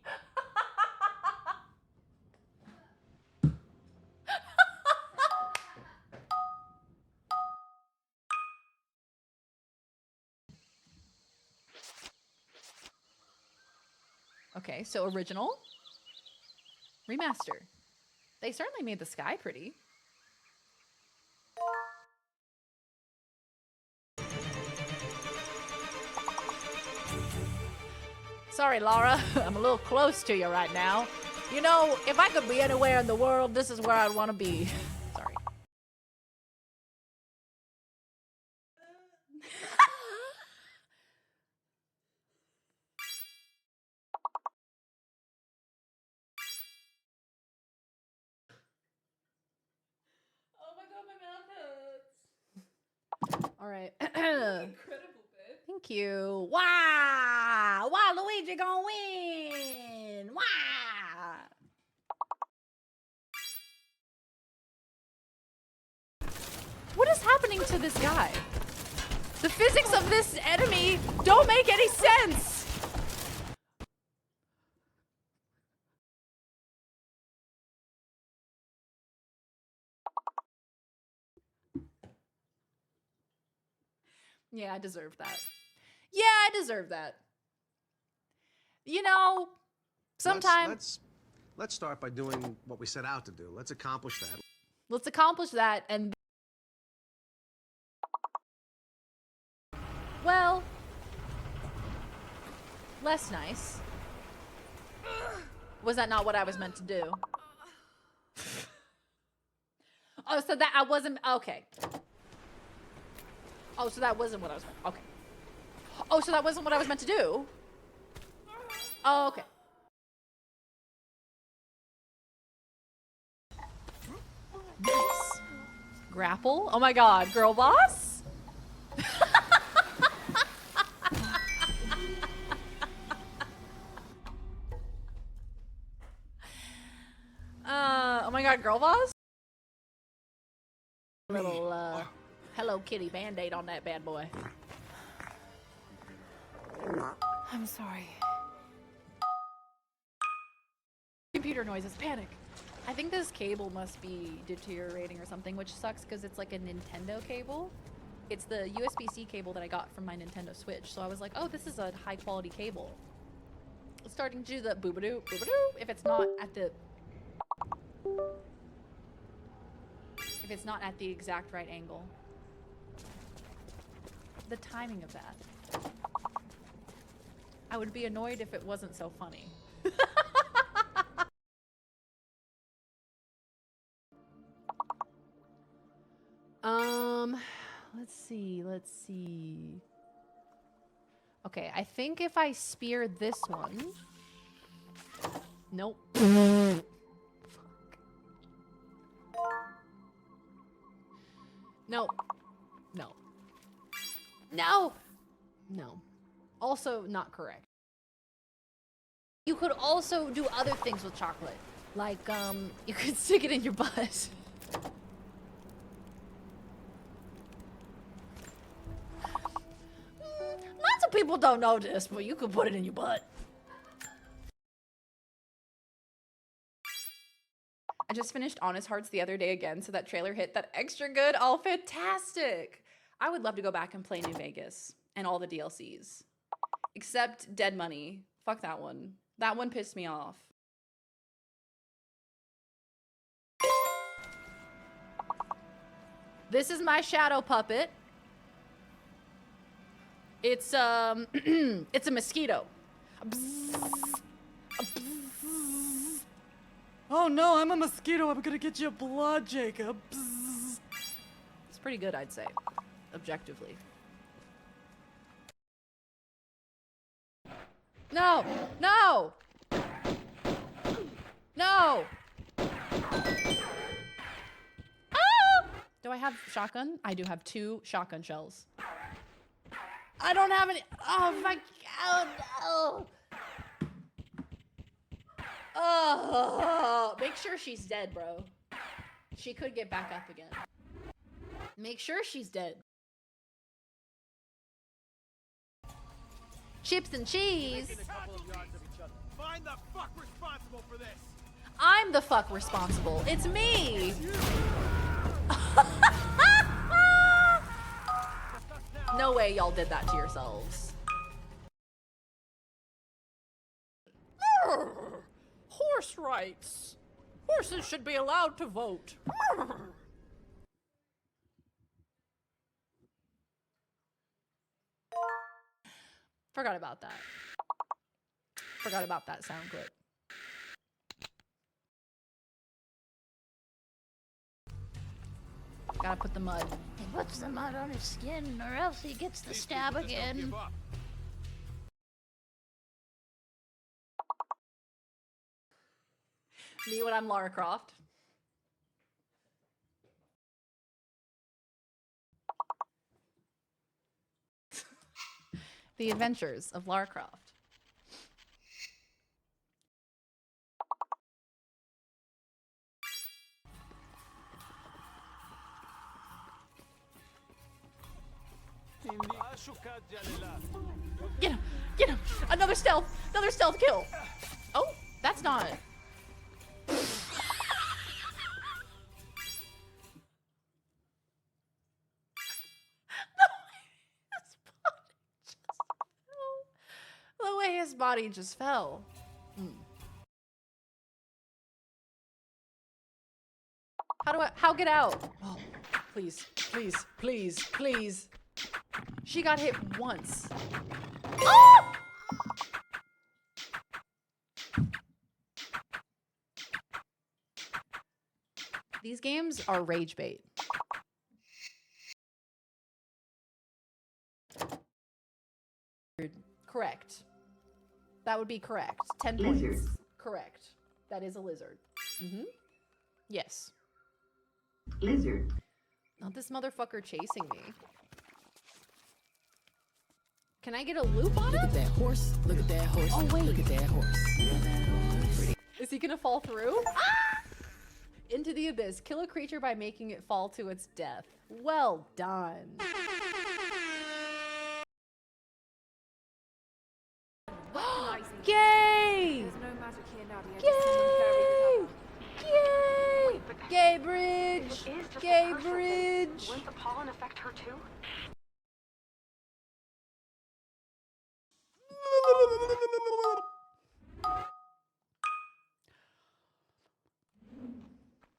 Okay, so original. Remaster. They certainly made the sky pretty. Sorry, Laura. I'm a little close to you right now. You know, if I could be anywhere in the world, this is where I'd want to be. Sorry. Oh my god, my mouth hurts. All right. Incredible, babe. Thank you. Wow! Wow, Luigi gonna win! Wow! What is happening to this guy? The physics of this enemy don't make any sense! Yeah, I deserve that. Yeah, I deserve that. You know, sometimes... Let's start by doing what we set out to do. Let's accomplish that. Let's accomplish that and... Well... less nice. Was that not what I was meant to do? Oh, so that I wasn't... Okay. Oh, so that wasn't what I was meant... Okay. Oh, so that wasn't what I was meant to do? Oh, okay. Nice. Grapple? Oh my god, girl boss? Oh my god, girl boss? Little, Hello Kitty Band-Aid on that bad boy. I'm sorry. Computer noises, panic. I think this cable must be deteriorating or something, which sucks because it's like a Nintendo cable. It's the USB-C cable that I got from my Nintendo Switch. So I was like, oh, this is a high quality cable. It's starting to do the boobadoo, boobadoo, if it's not at the... If it's not at the exact right angle. The timing of that. I would be annoyed if it wasn't so funny. Let's see. Okay, I think if I spear this one... Nope. No. No. No! No. Also not correct. You could also do other things with chocolate. Like, you could stick it in your butt. Lots of people don't know this, but you could put it in your butt. I just finished Honest Hearts the other day again, so that trailer hit that extra good. Oh, fantastic. I would love to go back and play New Vegas and all the DLCs. Except Dead Money. Fuck that one. That one pissed me off. This is my shadow puppet. It's it's a mosquito. Oh no, I'm a mosquito. I'm gonna get you blood, Jacob. It's pretty good, I'd say, objectively. No! No! No! Ah! Do I have shotgun? I do have 2 shotgun shells. I don't have any. Oh my god, no! Oh, make sure she's dead, bro. She could get back up again. Make sure she's dead. Chips and cheese. Find the fuck responsible for this. I'm the fuck responsible. It's me. No way y'all did that to yourselves. Horse rights. Horses should be allowed to vote. Forgot about that. Forgot about that sound clip. Gotta put the mud. He puts the mud on his skin, or else he gets the stab again. Me when I'm Lara Croft. The Adventures of Lara Croft. Get him! Get him! Another stealth kill! Oh, that's not. The way his body just fell. How get out? Oh, please, please, please, please. She got hit once. Ah! These games are rage bait. Correct. That would be correct. 10 points. Lizard. Correct. That is a lizard. Mm-hmm. Yes. Lizard. Not this motherfucker chasing me. Can I get a loop on him? Look at that horse. Look at that horse. Oh, wait. Look at that horse. Is he gonna fall through? Ah! Into the abyss. Kill a creature by making it fall to its death. Well done. Gay! Gay! Gay! Gay bridge! Gay bridge! Wouldn't the pollen affect her too?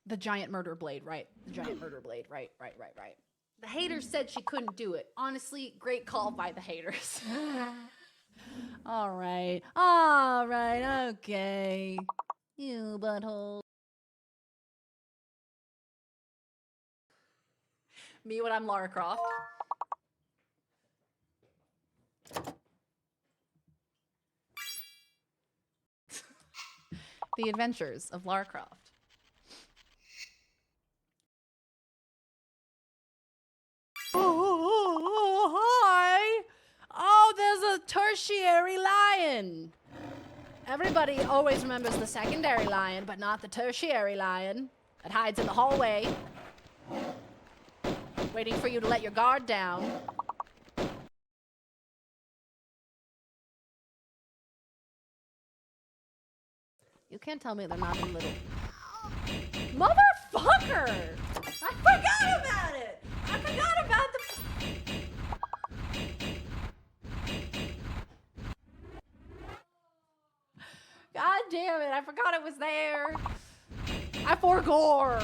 The giant murder blade, right. The giant murder blade, right. The haters said she couldn't do it. Honestly, great call by the haters. All right, okay. You butthole. Me when I'm Lara Croft. The Adventures of Lara Croft. Oh, hi! Oh, there's a tertiary lion. Everybody always remembers the secondary lion, but not the tertiary lion that hides in the hallway, waiting for you to let your guard down. You can't tell me they're not in little... Motherfucker! I forgot about it! I forgot about the... God damn it, I forgot it was there. I forgot.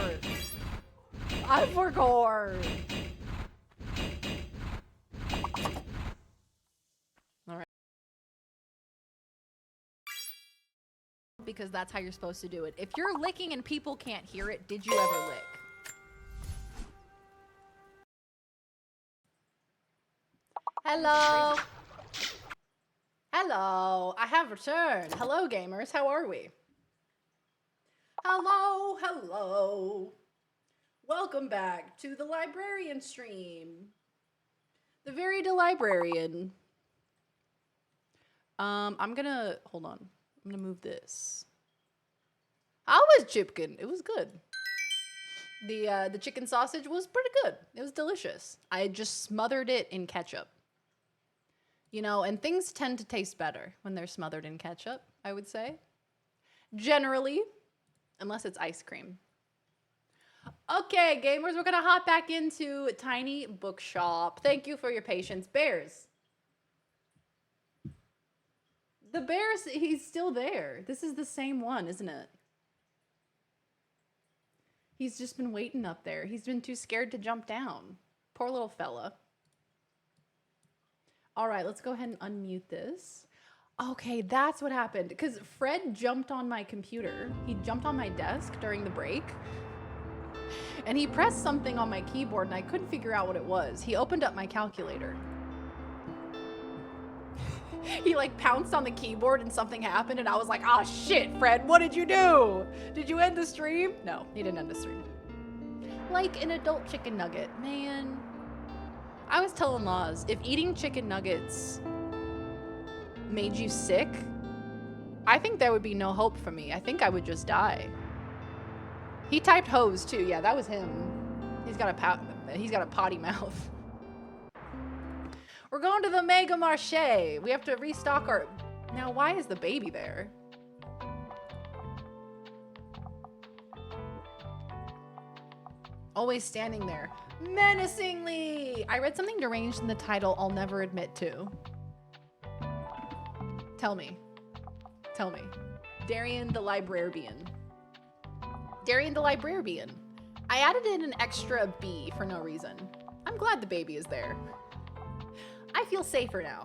because that's how you're supposed to do it. If you're licking and people can't hear it, did you ever lick? Hello. Hello. I have returned. Hello, gamers. How are we? Hello. Hello. Welcome back to the librarian stream. The very librarian. I'm gonna, hold on. I'm gonna move this. How was Chipkin? It was good. The chicken sausage was pretty good. It was delicious. I just smothered it in ketchup. You know, and things tend to taste better when they're smothered in ketchup, I would say. Generally, unless it's ice cream. Okay, gamers, we're gonna hop back into Tiny Bookshop. Thank you for your patience. Bears. The bears, he's still there. This is the same one, isn't it? He's just been waiting up there. He's been too scared to jump down. Poor little fella. All right, let's go ahead and unmute this. Okay, that's what happened. Because Fred jumped on my computer. He jumped on my desk during the break. And he pressed something on my keyboard and I couldn't figure out what it was. He opened up my calculator. He like pounced on the keyboard and something happened and I was like, oh shit, Fred, what did you do? Did you end the stream? No, he didn't end the stream. Like an adult chicken nugget, man. I was telling Laws, if eating chicken nuggets made you sick, I think there would be no hope for me. I think I would just die. He typed hose too. Yeah, that was him. He's got a potty mouth. We're going to the Mega Marché. We have to restock our... Now, why is the baby there? Always standing there. Menacingly! I read something deranged in the title I'll never admit to. Tell me. Tell me. Darian the Librarian. Darian the Librarian. I added in an extra B for no reason. I'm glad the baby is there. I feel safer now.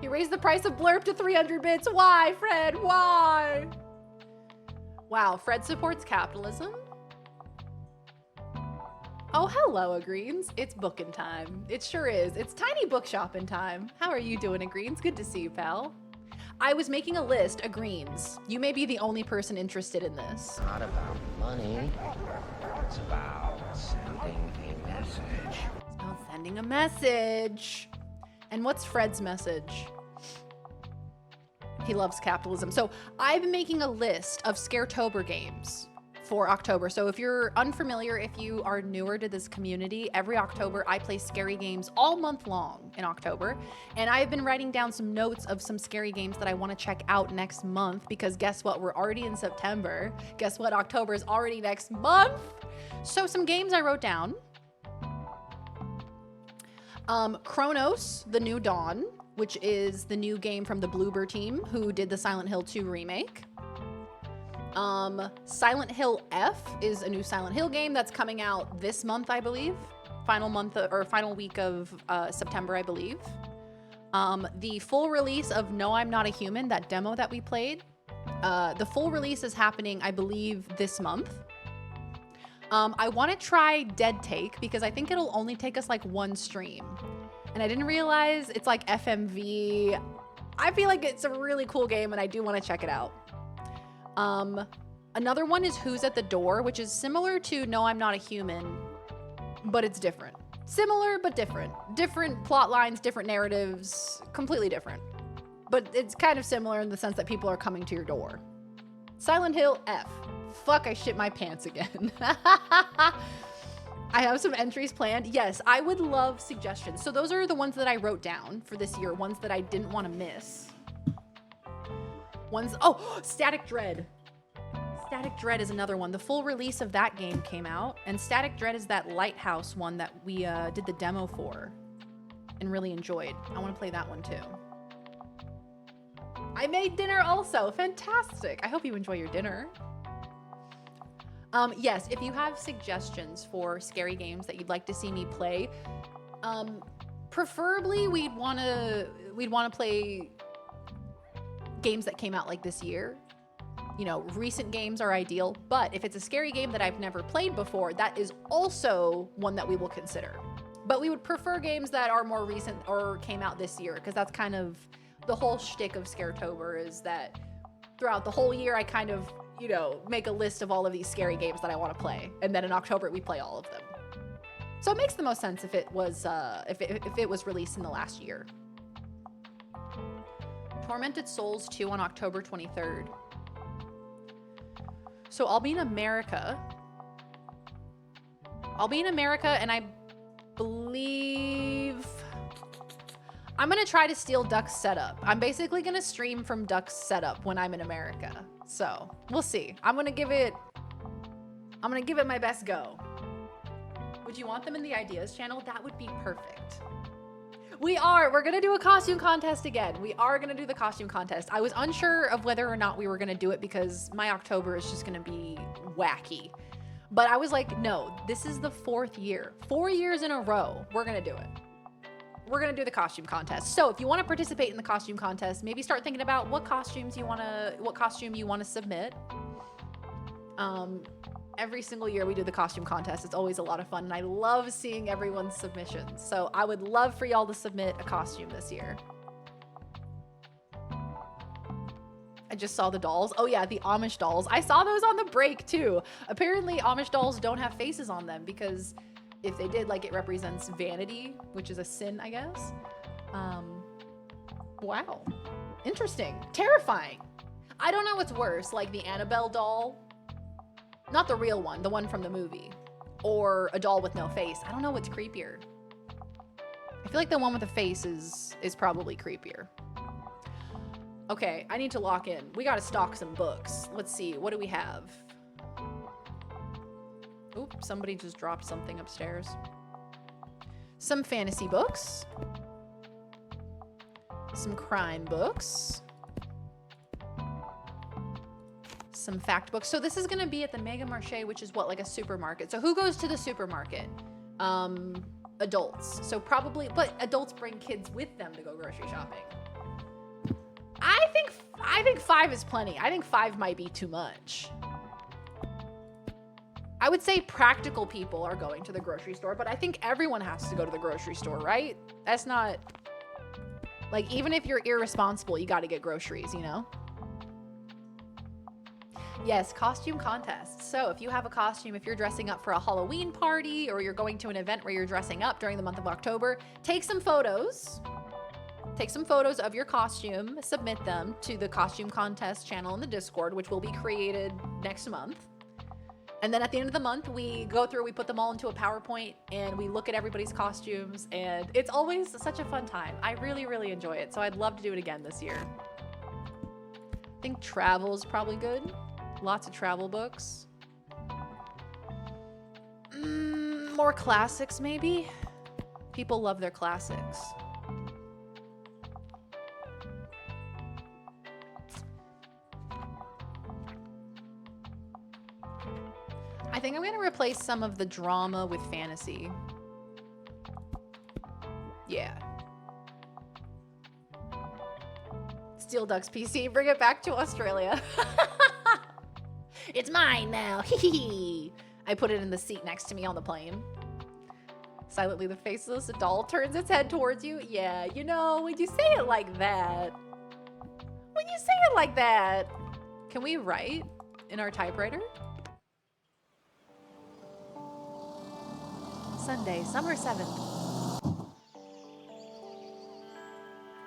You raised the price of Blurb to 300 bits. Why, Fred? Why? Wow, Fred supports capitalism? Oh, hello, Agreens. It's booking time. It sure is. It's Tiny Bookshopping time. How are you doing, Agreens? Good to see you, pal. I was making a list, Agreens. You may be the only person interested in this. Not about money. It's about sending a message. It's about sending a message. And what's Fred's message? He loves capitalism. So I've been making a list of Scaretober games for October. So if you're unfamiliar, if you are newer to this community, every October I play scary games all month long in October. And I've been writing down some notes of some scary games that I want to check out next month because guess what? We're already in September. Guess what? October is already next month. So some games I wrote down. Chronos, The New Dawn, which is the new game from the Bloober team who did the Silent Hill 2 remake. Silent Hill F is a new Silent Hill game that's coming out this month, I believe. Final week of September, I believe. The full release of No, I'm Not a Human, that demo that we played. The full release is happening, I believe, this month. I want to try Dead Take because I think it'll only take us like one stream. And I didn't realize it's like FMV. I feel like it's a really cool game and I do want to check it out. Another one is Who's at the Door, which is similar to No, I'm Not a Human, but it's different. Similar, but different. Different plot lines, different narratives, completely different. But it's kind of similar in the sense that people are coming to your door. Silent Hill F. Fuck, I shit my pants again. I have some entries planned. Yes, I would love suggestions. So those are the ones that I wrote down for this year, ones that I didn't want to miss. Static Dread. Static Dread is another one. The full release of that game came out, and Static Dread is that Lighthouse one that we did the demo for and really enjoyed. I want to play that one too. I made dinner also. Fantastic. I hope you enjoy your dinner. Yes, if you have suggestions for scary games that you'd like to see me play, preferably we'd want to play games that came out like this year. You know, recent games are ideal, but if it's a scary game that I've never played before, that is also one that we will consider. But we would prefer games that are more recent or came out this year, because that's kind of the whole shtick of Scaretober, is that throughout the whole year I kind of, you know, make a list of all of these scary games that I want to play, and then in October we play all of them. So it makes the most sense if it was if it was released in the last year. Tormented Souls 2 on October 23rd. So I'll be in America. And I believe I'm gonna try to steal Duck's setup. I'm basically gonna stream from Duck's setup when I'm in America. So we'll see. I'm gonna give it my best go. Would you want them in the ideas channel? That would be perfect. We're gonna do a costume contest again. We are gonna do the costume contest. I was unsure of whether or not we were gonna do it because my October is just gonna be wacky. But I was like, no, this is the 4th year. 4 years in a row, we're gonna do it. We're gonna do the costume contest. So if you wanna participate in the costume contest, maybe start thinking about what costume you wanna submit. Every single year we do the costume contest. It's always a lot of fun, and I love seeing everyone's submissions. So I would love for y'all to submit a costume this year. I just saw the dolls. Oh yeah, the Amish dolls. I saw those on the break too. Apparently Amish dolls don't have faces on them because if they did, like, it represents vanity, which is a sin, I guess. Wow. Interesting. Terrifying. I don't know what's worse, like the Annabelle doll. Not the real one, the one from the movie. Or a doll with no face. I don't know what's creepier. I feel like the one with the face is probably creepier. Okay, I need to lock in. We gotta stock some books. Let's see, what do we have? Oop, somebody just dropped something upstairs. Some fantasy books. Some crime books. Some fact books. So this is gonna be at the Mega Marché, which is what, like a supermarket. So who goes to the supermarket? Adults. So probably, but adults bring kids with them to go grocery shopping. I think 5 is plenty. I think 5 might be too much. I would say practical people are going to the grocery store, but I think everyone has to go to the grocery store, right? That's not, like, even if you're irresponsible, you gotta get groceries, you know? Yes, costume contests. So if you have a costume, if you're dressing up for a Halloween party or you're going to an event where you're dressing up during the month of October, take some photos. Take some photos of your costume, submit them to the costume contest channel in the Discord, which will be created next month. And then at the end of the month, we go through, we put them all into a PowerPoint and we look at everybody's costumes, and it's always such a fun time. I really, really enjoy it. So I'd love to do it again this year. I think travel is probably good. Lots of travel books. More classics, maybe? People love their classics. I think I'm going to replace some of the drama with fantasy. Yeah. Steal Duck's PC, bring it back to Australia. It's mine now. I put it in the seat next to me on the plane. Silently the faceless doll turns its head towards you. Yeah, you know, when you say it like that. When you say it like that. Can we write in our typewriter? Sunday, summer 7th.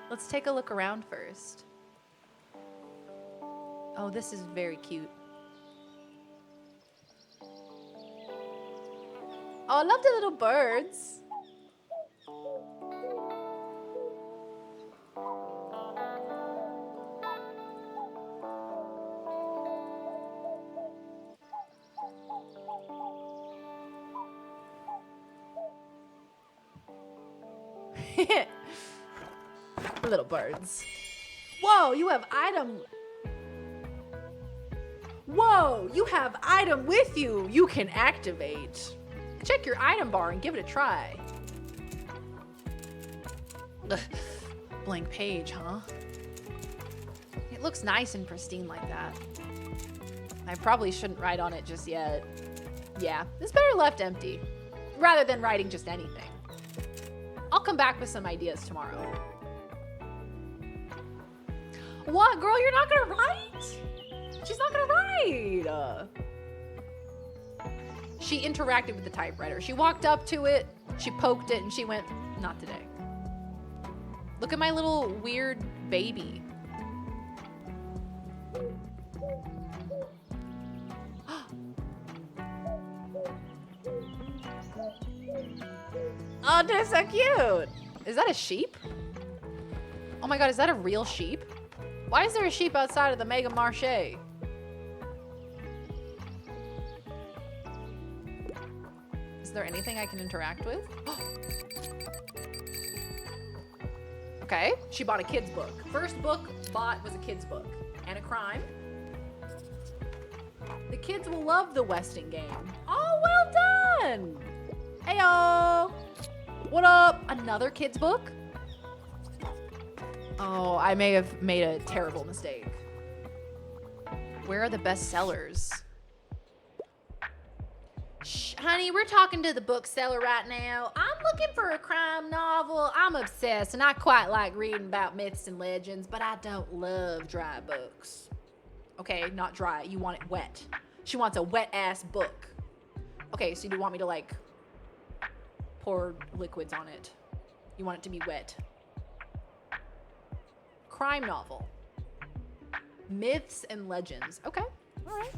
Let's take a look around first. Oh, this is very cute. Oh, I love the little birds. Little birds. Whoa, you have item. Whoa, you have item with you. You can activate. Check your item bar and give it a try. Ugh. Blank page, huh? looks nice and pristine like that. I probably shouldn't write on it just yet. Yeah, it's better left empty rather than writing just anything. I'll come back with some ideas tomorrow. What, girl? You're not gonna write? She's not gonna write. She interacted with the typewriter. She walked up to it, she poked it, and she went, not today. Look at my little weird baby. Oh, they're so cute. Is that a sheep? Oh my god, is that a real sheep? Why is there a sheep outside of the Mega Marché? Is there anything I can interact with? Okay, she bought a kid's book. First book bought was a kid's book. And a crime. The kids will love the Westing game. Oh, well done! Heyo! What up? Another kid's book? Oh, I may have made a terrible mistake. Where are the best sellers? Shh, honey, we're talking to the bookseller right now. I'm looking for a crime novel. I'm obsessed, and I quite like reading about myths and legends, but I don't love dry books. Okay, not dry. You want it wet. She wants a wet-ass book. Okay, so you want me to, like, pour liquids on it. You want it to be wet. Crime novel. Myths and legends. Okay, all right.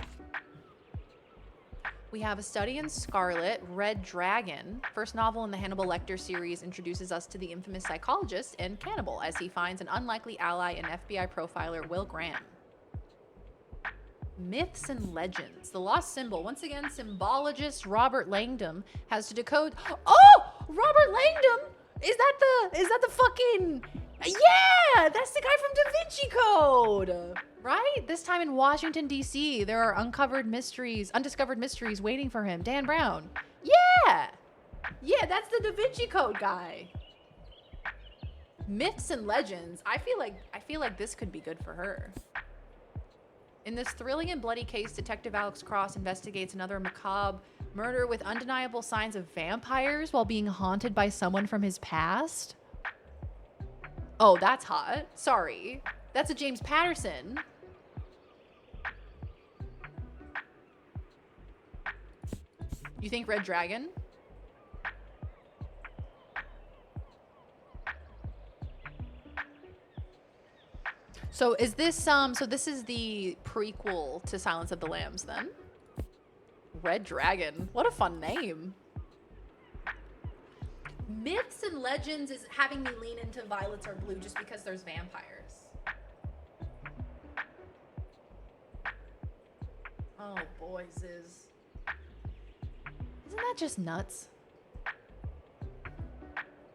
We have A Study in Scarlet, Red Dragon. First novel in the Hannibal Lecter series introduces us to the infamous psychologist and cannibal as he finds an unlikely ally in FBI profiler Will Graham. Myths and legends. The lost symbol. Once again, symbologist Robert Langdon has to decode. Oh, Robert Langdon! Is that the fucking? Yeah, that's the guy from Da Vinci Code, right? This time in Washington D.C., there are undiscovered mysteries waiting for him. Dan Brown. Yeah, that's the Da Vinci Code guy. Myths and legends. I feel like this could be good for her. In this thrilling and bloody case, Detective Alex Cross investigates another macabre murder with undeniable signs of vampires while being haunted by someone from his past. Oh, that's hot. Sorry. That's a James Patterson. You think Red Dragon? So is this so this is the prequel to Silence of the Lambs then? Red Dragon. What a fun name. Myths and legends is having me lean into Violets Are Blue just because there's vampires. Oh boy, Ziz. Isn't that just nuts?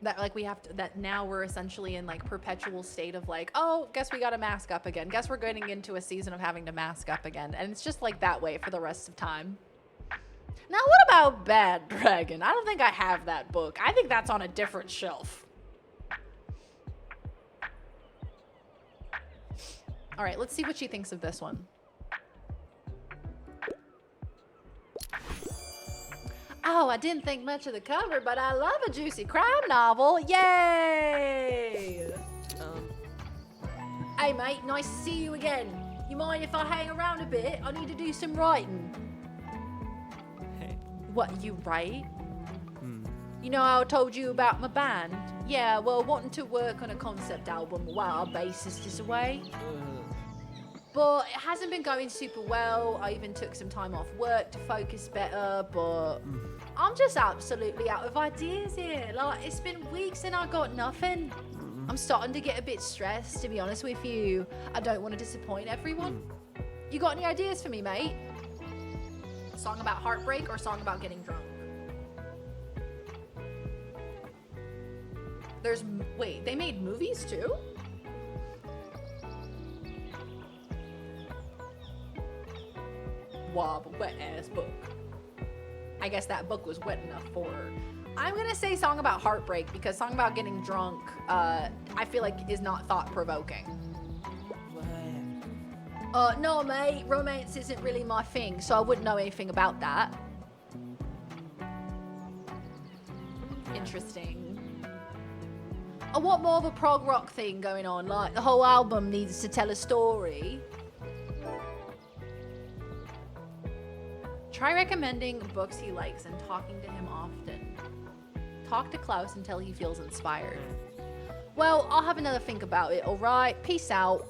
That like we have to, that now we're essentially in like perpetual state of like, oh, guess we gotta mask up again. Guess we're getting into a season of having to mask up again. And it's just like that way for the rest of time. Now, what about Bad Dragon? I don't think I have that book. I think that's on a different shelf. All right, let's see what she thinks of this one. Oh, I didn't think much of the cover, but I love a juicy crime novel. Yay! Hey, mate, nice to see you again. You mind if I hang around a bit? I need to do some writing. What, you write? You know how I told you about my band? Yeah, well, wanting to work on a concept album while our bassist is away. But it hasn't been going super well. I even took some time off work to focus better, but I'm just absolutely out of ideas here. Like, it's been weeks and I got nothing. I'm starting to get a bit stressed, to be honest with you. I don't want to disappoint everyone. You got any ideas for me, mate? Song about heartbreak or song about getting drunk? Wait, they made movies too? Wob, wet ass book. I guess that book was wet enough for her. I'm gonna say song about heartbreak because song about getting drunk, I feel like is not thought provoking. No, mate, romance isn't really my thing, so I wouldn't know anything about that. Interesting. I want more of a prog rock thing going on, like the whole album needs to tell a story. Try recommending books he likes and talking to him often. Talk to Klaus until he feels inspired. Well, I'll have another think about it, alright? Peace out.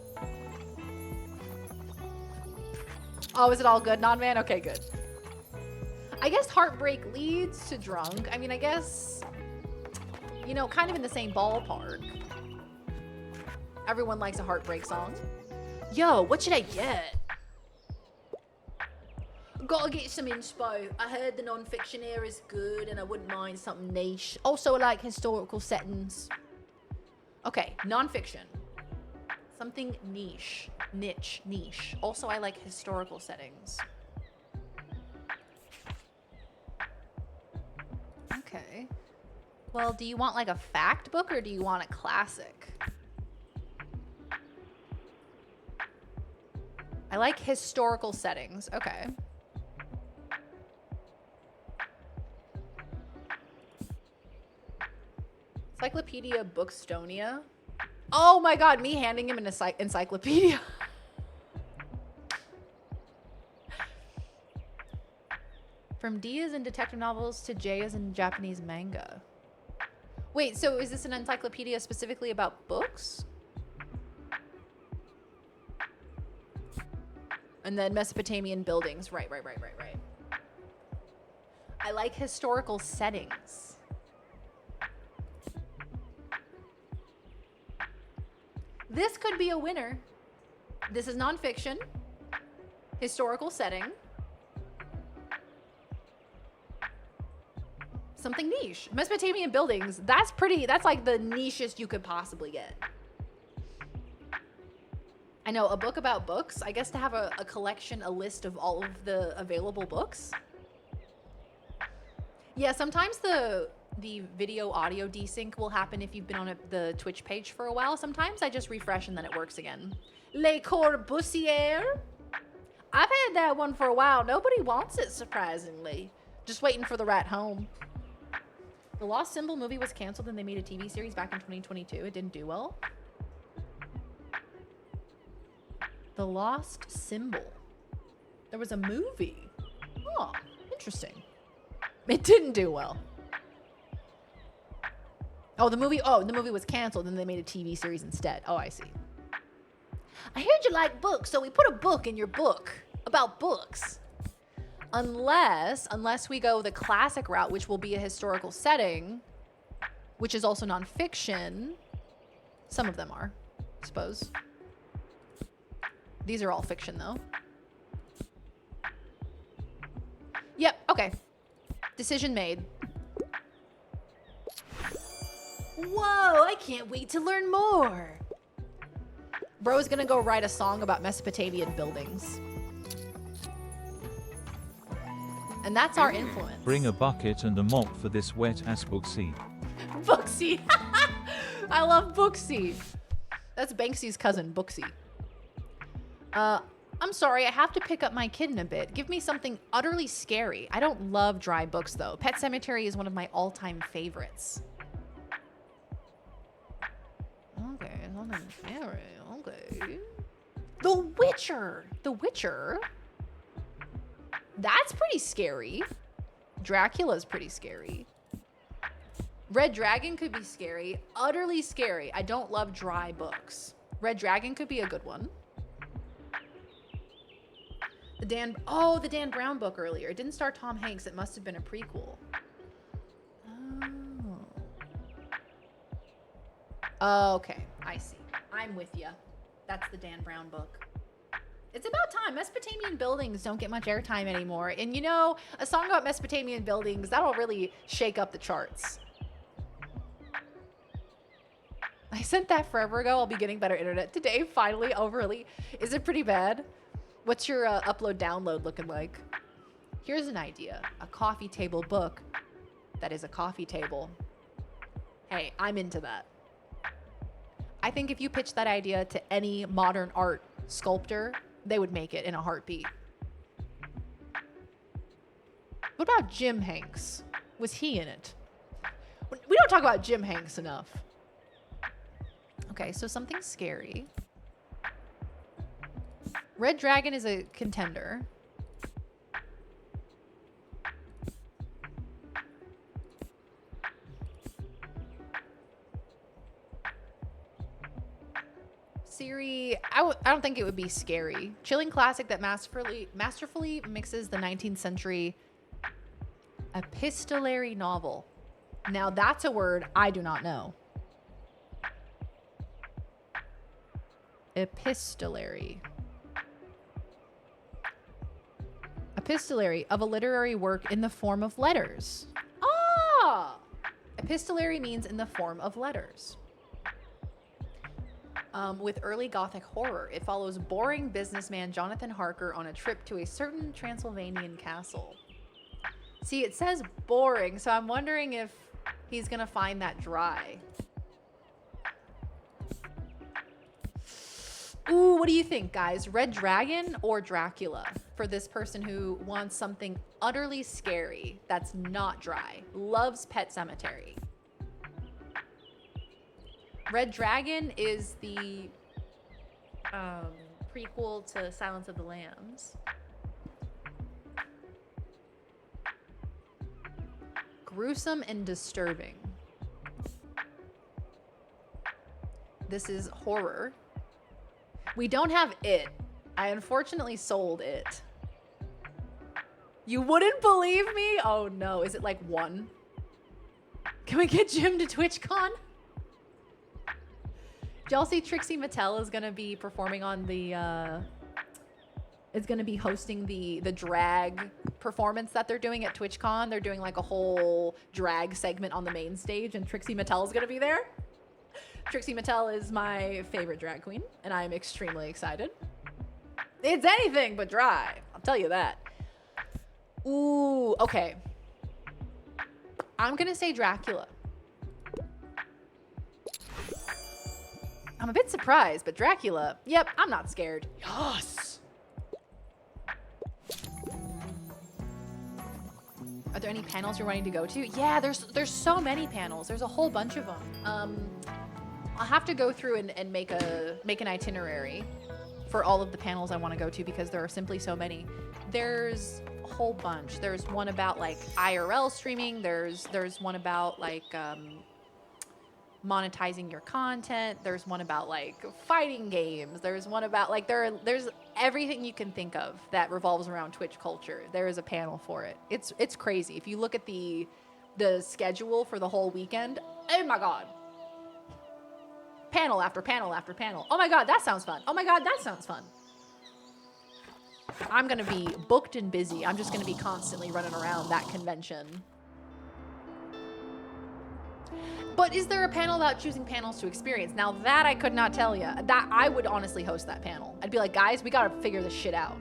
Oh, is it all good, Non-Man? Okay, good. I guess heartbreak leads to drunk. I mean, I guess, you know, kind of in the same ballpark. Everyone likes a heartbreak song. Yo, what should I get? Gotta get some inspo. I heard the non-fiction era is good and I wouldn't mind something niche. Also, I like historical settings. Okay, non-fiction. Something niche. Niche. Also, I like historical settings. Okay. Well, do you want like a fact book or do you want a classic? I like historical settings. Okay. Encyclopedia Bookstonia. Oh my god, me handing him an encyclopedia. From D as in detective novels to J as in Japanese manga. Wait, so is this an encyclopedia specifically about books? And then Mesopotamian buildings. Right. I like historical settings. This could be a winner. This is nonfiction. Historical setting. Something niche. Mesopotamian buildings. That's like the nichest you could possibly get. I know, a book about books. I guess to have a collection, a list of all of the available books. Yeah, sometimes the video audio desync will happen if you've been on the Twitch page for a while. Sometimes I just refresh and then it works again. Le Corbusier. I've had that one for a while. Nobody wants it, surprisingly. Just waiting for the right home. The Lost Symbol movie was canceled and they made a TV series back in 2022. It didn't do well. The Lost Symbol. There was a movie. Oh, interesting. It didn't do well. Oh, the movie was canceled and they made a TV series instead. Oh, I see. I heard you like books, so we put a book in your book about books. Unless we go the classic route, which will be a historical setting, which is also nonfiction. Some of them are, I suppose. These are all fiction, though. Yep, okay. Decision made. Whoa, I can't wait to learn more. Bro's gonna go write a song about Mesopotamian buildings. And that's our influence. Bring a bucket and a mop for this wet-ass Booksy. Booksy. I love Booksy. That's Banksy's cousin, Booksy. I'm sorry, I have to pick up my kid in a bit. Give me something utterly scary. I don't love dry books, though. Pet Sematary is one of my all-time favorites. Okay, something scary. Okay. The Witcher. The Witcher. That's pretty scary. Dracula's pretty scary. Red Dragon could be scary. Utterly scary. I don't love dry books. Red Dragon could be a good one. The Dan Brown book earlier. It didn't star Tom Hanks. It must have been a prequel. Oh. Okay, I see. I'm with you. That's the Dan Brown book. It's about time. Mesopotamian buildings don't get much airtime anymore. And you know, a song about Mesopotamian buildings, that'll really shake up the charts. I sent that forever ago. I'll be getting better internet today. Finally. Oh, really? Is it pretty bad? What's your upload download looking like? Here's an idea. A coffee table book that is a coffee table. Hey, I'm into that. I think if you pitch that idea to any modern art sculptor, they would make it in a heartbeat. What about Jim Hanks? Was he in it? We don't talk about Jim Hanks enough. Okay, so something scary. Red Dragon is a contender. Siri, I don't think it would be scary. Chilling classic that masterfully mixes the 19th century epistolary novel. Now that's a word I do not know. Epistolary. Epistolary of a literary work in the form of letters. Ah! Epistolary means in the form of letters. With early Gothic horror, it follows boring businessman Jonathan Harker on a trip to a certain Transylvanian castle. See, it says boring, so I'm wondering if he's gonna find that dry. Ooh, what do you think, guys? Red Dragon or Dracula? For this person who wants something utterly scary that's not dry. Loves Pet Sematary. Red Dragon is the prequel to Silence of the Lambs. Gruesome and disturbing. This is horror. We don't have It. I unfortunately sold It. You wouldn't believe me? Oh no, is it like 1? Can we get Jim to TwitchCon? Chelsea Trixie Mattel is gonna be performing on the is gonna be hosting the drag performance that they're doing at TwitchCon. They're doing like a whole drag segment on the main stage, and Trixie Mattel is gonna be there. Trixie Mattel is my favorite drag queen, and I'm extremely excited. It's anything but dry, I'll tell you that. Ooh, okay. I'm gonna say Dracula. I'm a bit surprised, but Dracula, yep, I'm not scared. Yes! Are there any panels you're wanting to go to? Yeah, there's so many panels. There's a whole bunch of them. I'll have to go through and make an itinerary for all of the panels I want to go to because there are simply so many. There's a whole bunch. There's one about like IRL streaming. There's one about like monetizing your content. There's one about like fighting games. There's one about like there's everything you can think of that revolves around Twitch culture. There is a panel for it. It's crazy. If you look at the schedule for the whole weekend, oh my god. Panel after panel after panel. Oh my god, that sounds fun. Oh my god, that sounds fun. I'm gonna be booked and busy. I'm just gonna be constantly running around that convention. But is there a panel about choosing panels to experience? Now that I could not tell you. That I would honestly host that panel. I'd be like, guys, we gotta figure this shit out.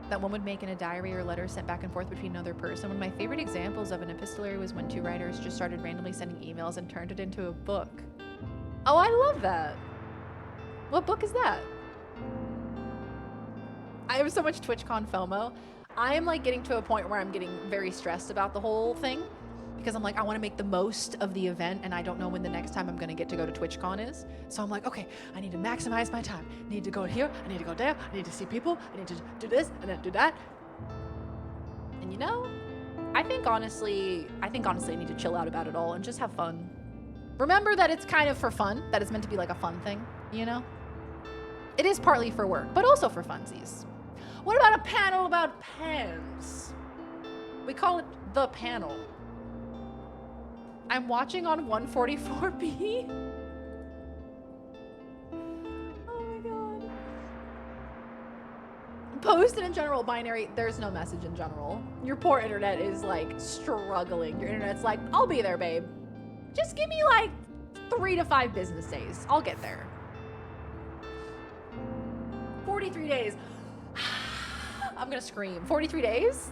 That one would make in a diary or letter sent back and forth between another person. One of my favorite examples of an epistolary was when 2 writers just started randomly sending emails and turned it into a book. Oh, I love that. What book is that? I have so much TwitchCon FOMO. I am like getting to a point where I'm getting very stressed about the whole thing because I'm like, I want to make the most of the event and I don't know when the next time I'm going to get to go to TwitchCon is. So I'm like, okay, I need to maximize my time. I need to go here. I need to go there. I need to see people. I need to do this and then do that. And you know, I think honestly I need to chill out about it all and just have fun. Remember that it's kind of for fun, that it's meant to be like a fun thing, you know? It is partly for work, but also for funsies. What about a panel about pens? We call it the panel. I'm watching on 144p. Oh my god. Post in general binary, there's no message in general. Your poor internet is like struggling. Your internet's like, I'll be there, babe. Just give me like 3 to 5 business days. I'll get there. 43 days. I'm gonna scream. 43 days?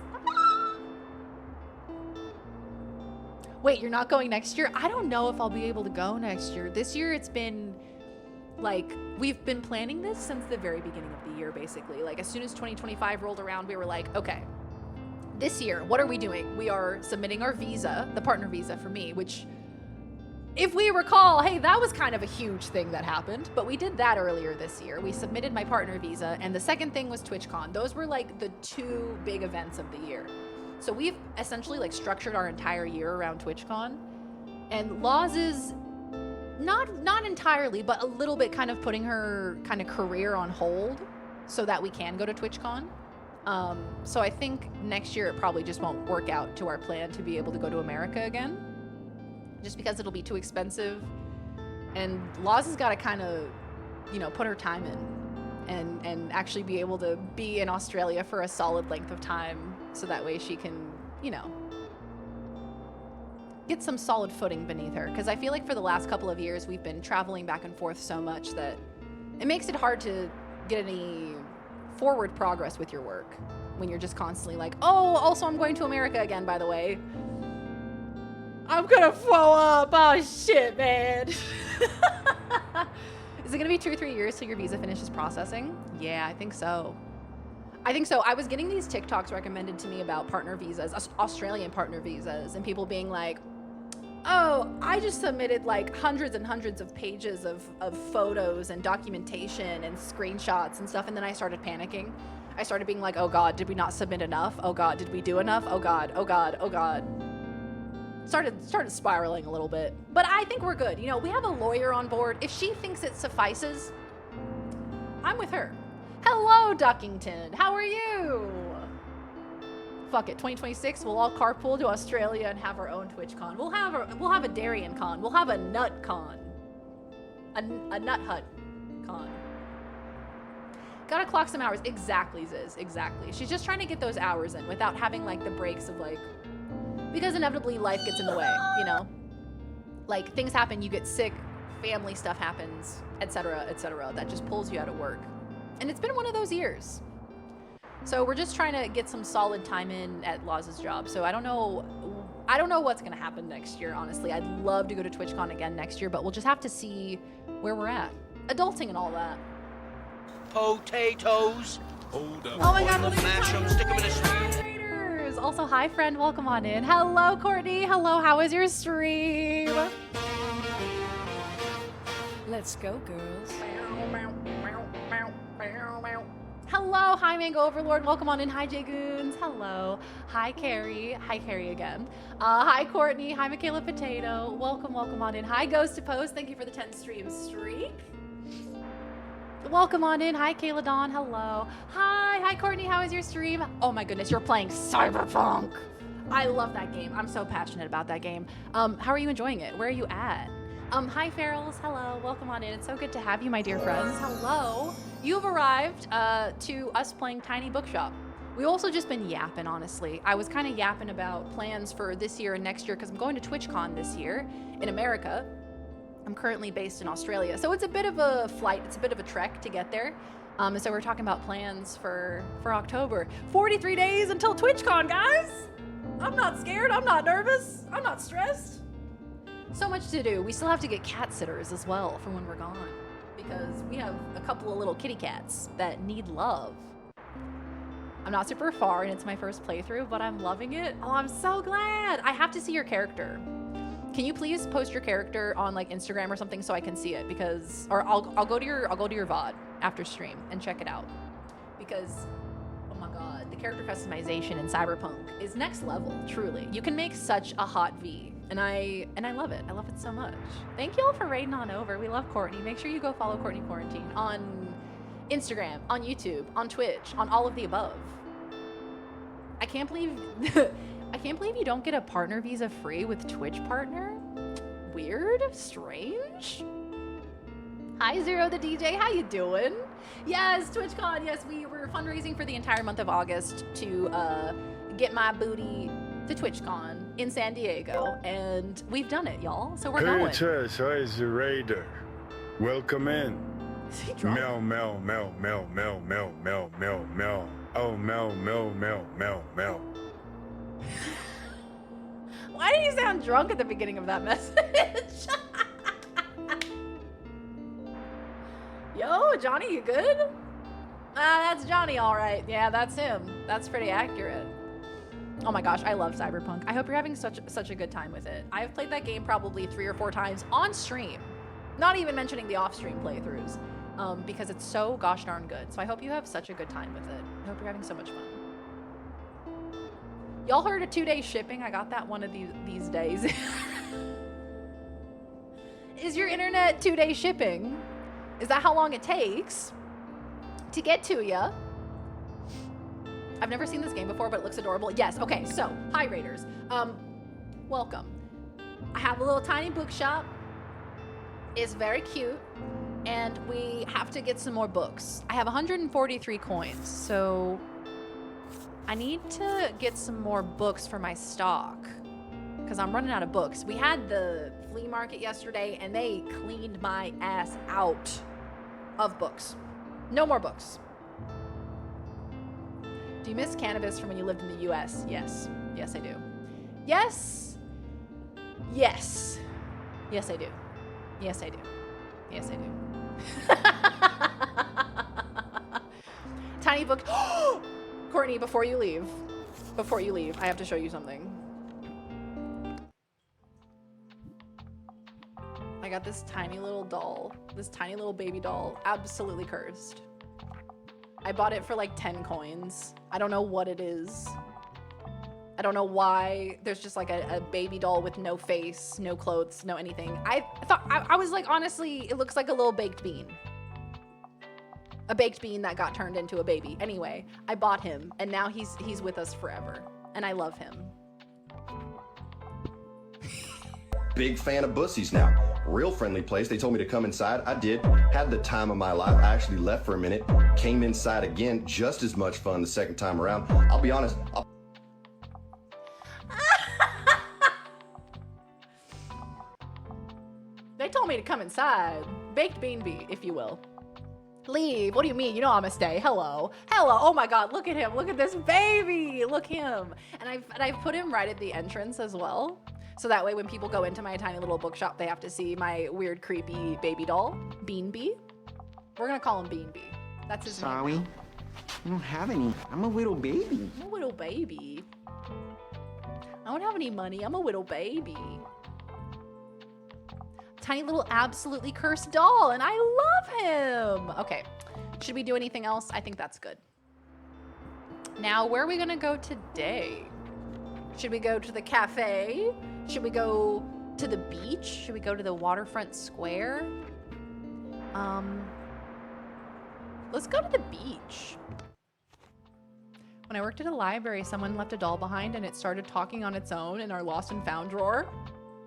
Wait, you're not going next year? I don't know if I'll be able to go next year. This year it's been like, we've been planning this since the very beginning of the year, basically. Like, as soon as 2025 rolled around, we were like, okay, this year, what are we doing? We are submitting our visa, the partner visa for me, which, if we recall, hey, that was kind of a huge thing that happened, but we did that earlier this year. We submitted my partner visa, and the second thing was TwitchCon. Those were like the two big events of the year. So we've essentially like structured our entire year around TwitchCon, and Laws is not entirely, but a little bit kind of putting her kind of career on hold so that we can go to TwitchCon. So I think next year it probably just won't work out to our plan to be able to go to America again, just because it'll be too expensive. And Laws has got to kind of, you know, put her time in and actually be able to be in Australia for a solid length of time, so that way she can, you know, get some solid footing beneath her. Because I feel like for the last couple of years we've been traveling back and forth so much that it makes it hard to get any forward progress with your work when you're just constantly like, oh, also I'm going to America again, by the way. I'm gonna flow up. Oh shit, man. Is it gonna be 2 or 3 years till your visa finishes processing? Yeah, I think so. I was getting these TikToks recommended to me about partner visas, Australian partner visas, and people being like, oh, I just submitted like hundreds and hundreds of pages of photos and documentation and screenshots and stuff, and then I started panicking. I started being like, oh God, did we not submit enough? Oh God, did we do enough? Oh God, oh God, oh God. Started spiraling a little bit. But I think we're good. You know, we have a lawyer on board. If she thinks it suffices, I'm with her. Hello, Duckington. How are you? Fuck it. 2026, we'll all carpool to Australia and have our own TwitchCon. We'll have a Darien Con. We'll have a Nut Con. A Nut Hut Con. Gotta clock some hours. Exactly, Ziz. Exactly. She's just trying to get those hours in without having like the breaks of like, because inevitably life gets in the way, you know? Like things happen, you get sick, family stuff happens, etc., etc. That just pulls you out of work. And it's been one of those years. So we're just trying to get some solid time in at Laws's job. So I don't know what's gonna happen next year, honestly. I'd love to go to TwitchCon again next year, but we'll just have to see where we're at. Adulting and all that. Potatoes. Hold up. Oh my God, look Mash them, stick them in a stream. Also, hi friend, welcome on in. Hello, Courtney. Hello, how was your stream? Let's go, girls. Hello, hi Mango Overlord, welcome on in. Hi J-Goons, hello. Hi Carrie again. Hi Courtney, hi Michaela Potato, welcome on in. Hi Ghost to Post, thank you for the 10 stream streak. Welcome on in. Hi, Kayla Dawn. Hello. Hi, Courtney. How is your stream? Oh my goodness, you're playing Cyberpunk. I love that game. I'm so passionate about that game. How are you enjoying it? Where are you at? Hi, Ferals. Hello. Welcome on in. It's so good to have you, my dear friends. Hello. You've arrived to us playing Tiny Bookshop. We've also just been yapping, honestly. I was kind of yapping about plans for this year and next year because I'm going to TwitchCon this year in America. I'm currently based in Australia, so it's a bit of a flight. It's a bit of a trek to get there. So we're talking about plans for October. 43 days until TwitchCon, guys. I'm not scared. I'm not nervous. I'm not stressed. So much to do. We still have to get cat sitters as well for when we're gone, because we have a couple of little kitty cats that need love. I'm not super far, and it's my first playthrough, but I'm loving it. Oh, I'm so glad. I have to see your character. Can you please post your character on like Instagram or something so I can see it? Because, or I'll go to your VOD after stream and check it out. Because, oh my God, the character customization in Cyberpunk is next level, truly. You can make such a hot V, and I love it. I love it so much. Thank you all for raiding on over. We love Courtney. Make sure you go follow Courtney Quarantine on Instagram, on YouTube, on Twitch, on all of the above. I can't believe you don't get a partner visa free with Twitch partner. Weird, strange. Hi Zero the DJ, how you doing? Yes, TwitchCon, yes, we were fundraising for the entire month of August to get my booty to TwitchCon in San Diego, and we've done it, y'all, so we're going. Chris, I is the Raider. Welcome in. Meow, meow, meow, meow, meow, meow, meow, meow, meow. Oh, meow, meow, meow, meow, meow. Why did you sound drunk at the beginning of that message? Ooh, Johnny, you good? That's Johnny, all right. Yeah, that's him. That's pretty accurate. Oh my gosh, I love Cyberpunk. I hope you're having such a good time with it. I've played that game probably 3 or 4 times on stream. Not even mentioning the off-stream playthroughs, because it's so gosh darn good. So I hope you have such a good time with it. I hope you're having so much fun. Y'all heard of 2-day shipping? I got that one of these days. Is your internet 2-day shipping? Is that how long it takes to get to ya? I've never seen this game before, but it looks adorable. Yes, okay, so, hi Raiders. Welcome. I have a little tiny bookshop. It's very cute, and we have to get some more books. I have 143 coins, so I need to get some more books for my stock, because I'm running out of books. We had the flea market yesterday, and they cleaned my ass out of books. No more books. Do you miss cannabis from when you lived in the US? Yes. Yes, I do. Yes. Yes. Yes, I do. Yes, I do. Yes, I do. Tiny book. Courtney, before you leave, I have to show you something. I got this tiny little doll, this tiny little baby doll, absolutely cursed. I bought it for like 10 coins. I don't know what it is. I don't know why there's just like a baby doll with no face, no clothes, no anything. I was like, honestly, it looks like a little baked bean. A baked bean that got turned into a baby. Anyway, I bought him, and now he's with us forever, and I love him. Big fan of Bussies now. Real friendly place. They told me to come inside. I did. Had the time of my life. I actually left for a minute. Came inside again. Just as much fun the second time around. I'll be honest. They told me to come inside. Baked bean bee, if you will. Leave. What do you mean? You know I'm gonna stay. Hello. Hello. Oh my God. Look at him. Look at this baby. Look him. And I've put him right at the entrance as well. So that way when people go into my tiny little bookshop, they have to see my weird, creepy baby doll, Bean Bee. We're gonna call him Bean Bee. That's his name. Sorry. I don't have any. I'm a little baby. I'm a little baby. I don't have any money. I'm a little baby. Tiny little absolutely cursed doll, and I love him. Okay, should we do anything else? I think that's good. Now, where are we gonna go today? Should we go to the cafe? Should we go to the beach? Should we go to the waterfront square? Let's go to the beach. When I worked at a library, someone left a doll behind and it started talking on its own in our lost and found drawer.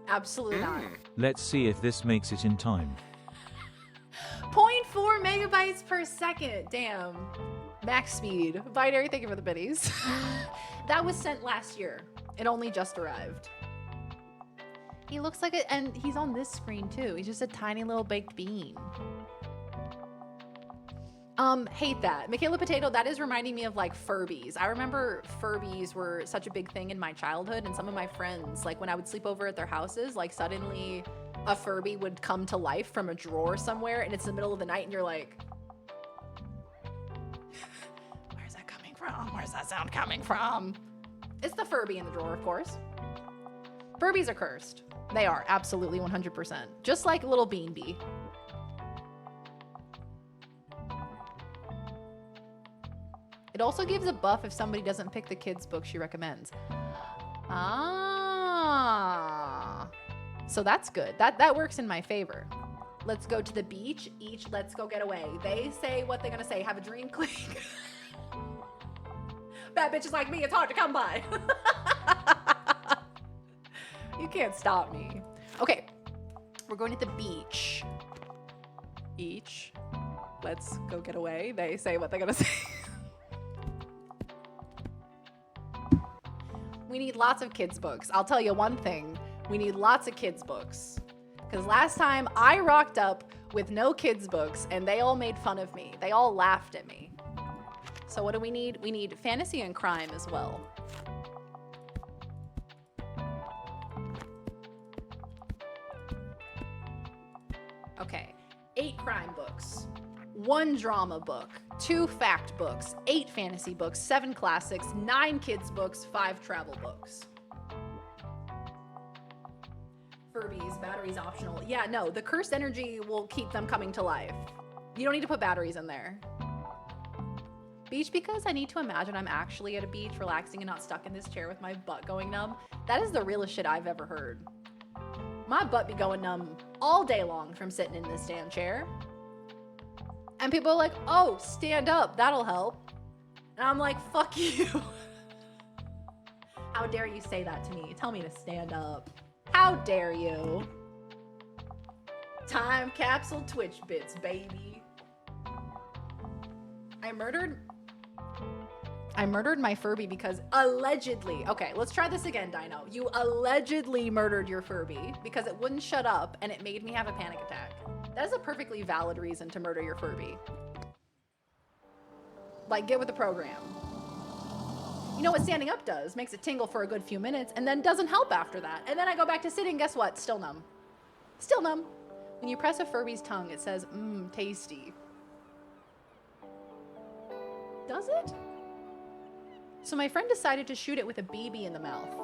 Absolutely not. Let's see if this makes it in time. 0.4 megabytes per second. Damn. Max speed. Binary, thank you for the biddies. That was sent last year. It only just arrived. He looks like it, and he's on this screen too. He's just a tiny little baked bean. Hate that. Michaela Potato, that is reminding me of like Furbies. I remember Furbies were such a big thing in my childhood, and some of my friends, like when I would sleep over at their houses, like suddenly a Furby would come to life from a drawer somewhere, and it's the middle of the night, and you're like, where's that coming from? Where's that sound coming from? It's the Furby in the drawer, of course. Furbies are cursed. They are, absolutely 100%. Just like little Bean Bee. It also gives a buff if somebody doesn't pick the kids' book she recommends. Ah. So that's good. That works in my favor. Let's go to the beach. Let's go get away. They say what they're gonna say. Have a dream click. Bad bitches like me, it's hard to come by. You can't stop me. Okay, we're going to the beach. Let's go get away. They say what they're gonna say. We need lots of kids' books. I'll tell you one thing. We need lots of kids' books. Because last time I rocked up with no kids' books and they all made fun of me. They all laughed at me. So what do we need? We need fantasy and crime as well. Okay, 8 crime books, 1 drama book, 2 fact books, 8 fantasy books, 7 classics, 9 kids books, 5 travel books. Furbies, batteries optional. Yeah, no, the cursed energy will keep them coming to life. You don't need to put batteries in there. Beach because I need to imagine I'm actually at a beach relaxing and not stuck in this chair with my butt going numb. That is the realest shit I've ever heard. My butt be going numb all day long from sitting in this damn chair. And people are like, oh, stand up, that'll help. And I'm like, fuck you. How dare you say that to me? Tell me to stand up. How dare you? Time capsule Twitch bits, baby. I murdered my Furby because allegedly, okay, let's try this again, Dino. You allegedly murdered your Furby because it wouldn't shut up and it made me have a panic attack. That is a perfectly valid reason to murder your Furby. Like, get with the program. You know what standing up does? Makes it tingle for a good few minutes and then doesn't help after that. And then I go back to sitting, guess what? Still numb. Still numb. When you press a Furby's tongue, it says, mmm, tasty. Does it? So my friend decided to shoot it with a BB in the mouth.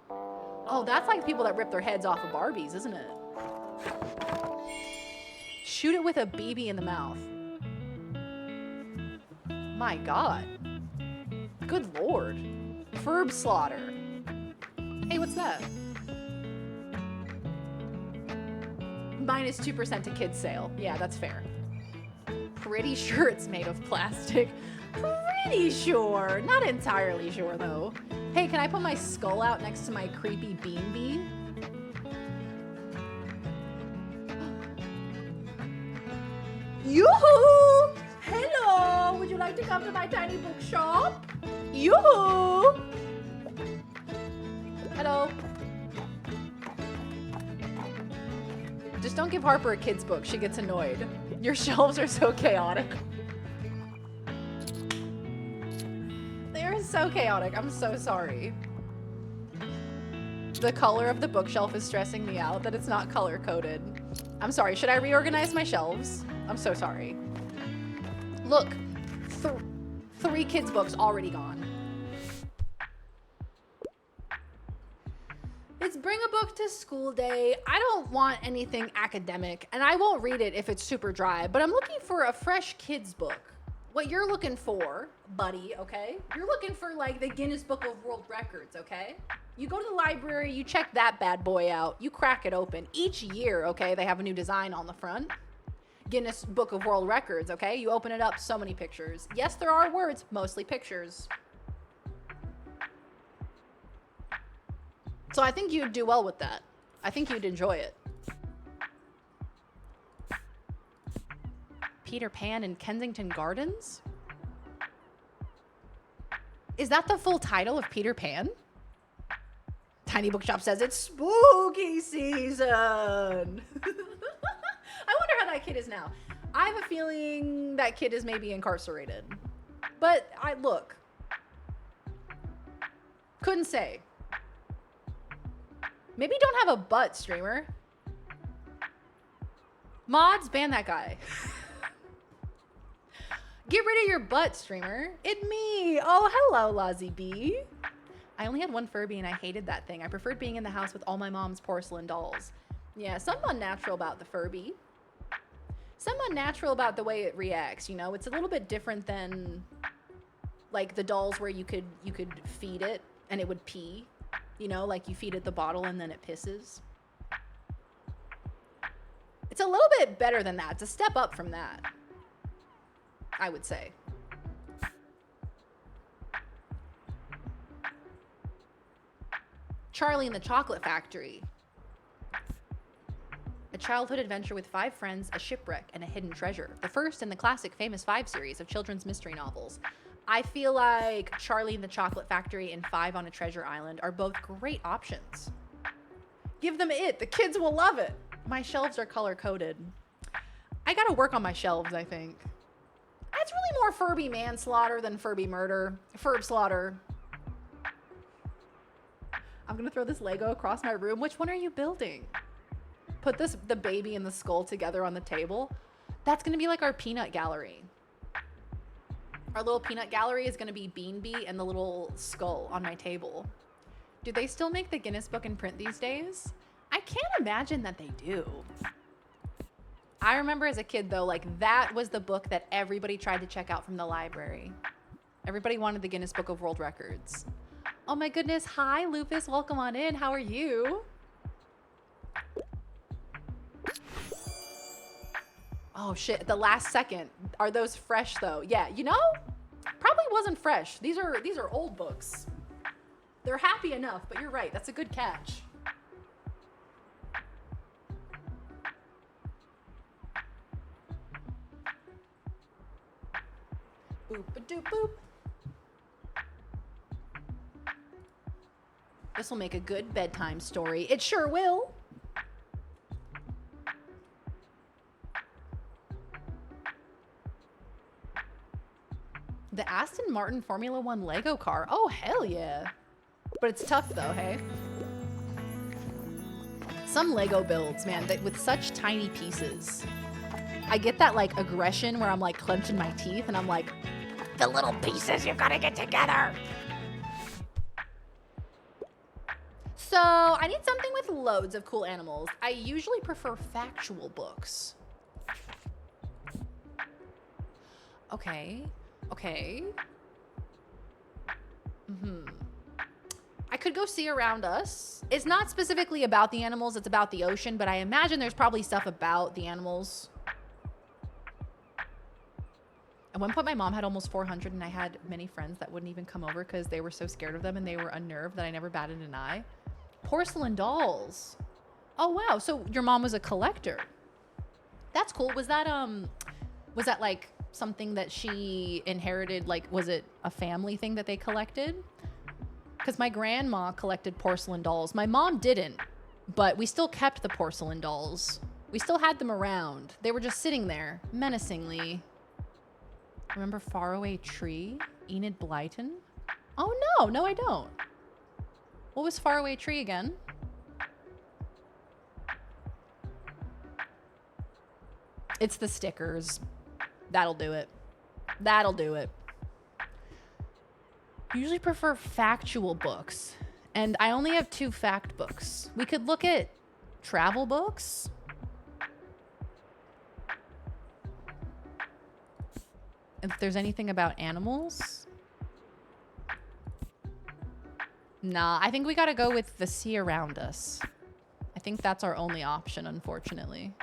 Oh, that's like people that rip their heads off of Barbies, isn't it? Shoot it with a BB in the mouth. My God. Good Lord. Furb slaughter. Hey, what's that? -2% to kids sale. Yeah, that's fair. Pretty sure it's made of plastic. Pretty sure. Not entirely sure, though. Hey, can I put my skull out next to my creepy bean bee? Yoo-hoo! Hello! Would you like to come to my tiny bookshop? Yoo-hoo! Hello. Just don't give Harper a kid's book. She gets annoyed. Your shelves are so chaotic. They are so chaotic. I'm so sorry. The color of the bookshelf is stressing me out that it's not color coded. I'm sorry. Should I reorganize my shelves? I'm so sorry. Look, 3 kids' books already gone. It's bring a book to school day. I don't want anything academic, and I won't read it if it's super dry, but I'm looking for a fresh kids book. What you're looking for, buddy, okay? You're looking for like the Guinness Book of World Records, okay? You go to the library, you check that bad boy out, you crack it open. Each year, okay, they have a new design on the front. Guinness Book of World Records, okay? You open it up, so many pictures. Yes, there are words, mostly pictures. So I think you'd do well with that. I think you'd enjoy it. Peter Pan in Kensington Gardens? Is that the full title of Peter Pan? Tiny Bookshop says it's spooky season. I wonder how that kid is now. I have a feeling that kid is maybe incarcerated. But look. Couldn't say. Maybe don't have a butt, streamer. Mods, ban that guy. Get rid of your butt, streamer. It me. Oh, hello, Lozzie B. I only had one Furby and I hated that thing. I preferred being in the house with all my mom's porcelain dolls. Yeah, something unnatural about the Furby. Something unnatural about the way it reacts, you know? It's a little bit different than like the dolls where you could feed it and it would pee. You know, like you feed it the bottle and then it pisses. It's a little bit better than that. It's a step up from that, I would say. Charlie and the Chocolate Factory. A childhood adventure with 5 friends, a shipwreck, and a hidden treasure. The first in the classic Famous 5 series of children's mystery novels. I feel like Charlie and the Chocolate Factory and 5 on a Treasure Island are both great options. Give them it. The kids will love it. My shelves are color-coded. I gotta work on my shelves, I think. It's really more Furby manslaughter than Furby murder. Furb slaughter. I'm gonna throw this Lego across my room. Which one are you building? Put the baby and the skull together on the table. That's going to be like our peanut gallery. Our little peanut gallery is going to be Bean Bee and the little skull on my table. Do they still make the Guinness Book in print these days? I can't imagine that they do. I remember as a kid though, like that was the book that everybody tried to check out from the library. Everybody wanted the Guinness Book of World Records. Oh my goodness. Hi, Lupus. Welcome on in. How are you? Oh shit, the last second. Are those fresh though? Yeah, you know? Probably wasn't fresh. These are old books. They're happy enough, but you're right. That's a good catch. Boop-a-doop boop. This will make a good bedtime story. It sure will. The Aston Martin Formula One Lego car. Oh, hell yeah. But it's tough though, hey? Some Lego builds, man, that with such tiny pieces. I get that like aggression where I'm like clenching my teeth and I'm like, the little pieces you've got to get together. So I need something with loads of cool animals. I usually prefer factual books. Okay. Okay. I could go see Around Us. It's not specifically about the animals, it's about the ocean, but I imagine there's probably stuff about the animals. At one point, my mom had almost 400, and I had many friends that wouldn't even come over because they were so scared of them and they were unnerved that I never batted an eye. Porcelain dolls. Oh, wow. So your mom was a collector. That's cool. Was that like something that she inherited? Like, was it a family thing that they collected? Because my grandma collected porcelain dolls. My mom didn't, but we still kept the porcelain dolls. We still had them around. They were just sitting there menacingly. Remember Faraway Tree? Enid Blyton? Oh, no, I don't. What was Faraway Tree again? It's the stickers. That'll do it. That'll do it. Usually prefer factual books. And I only have 2 fact books. We could look at travel books. If there's anything about animals. Nah, I think we gotta go with The Sea Around Us. I think that's our only option, unfortunately.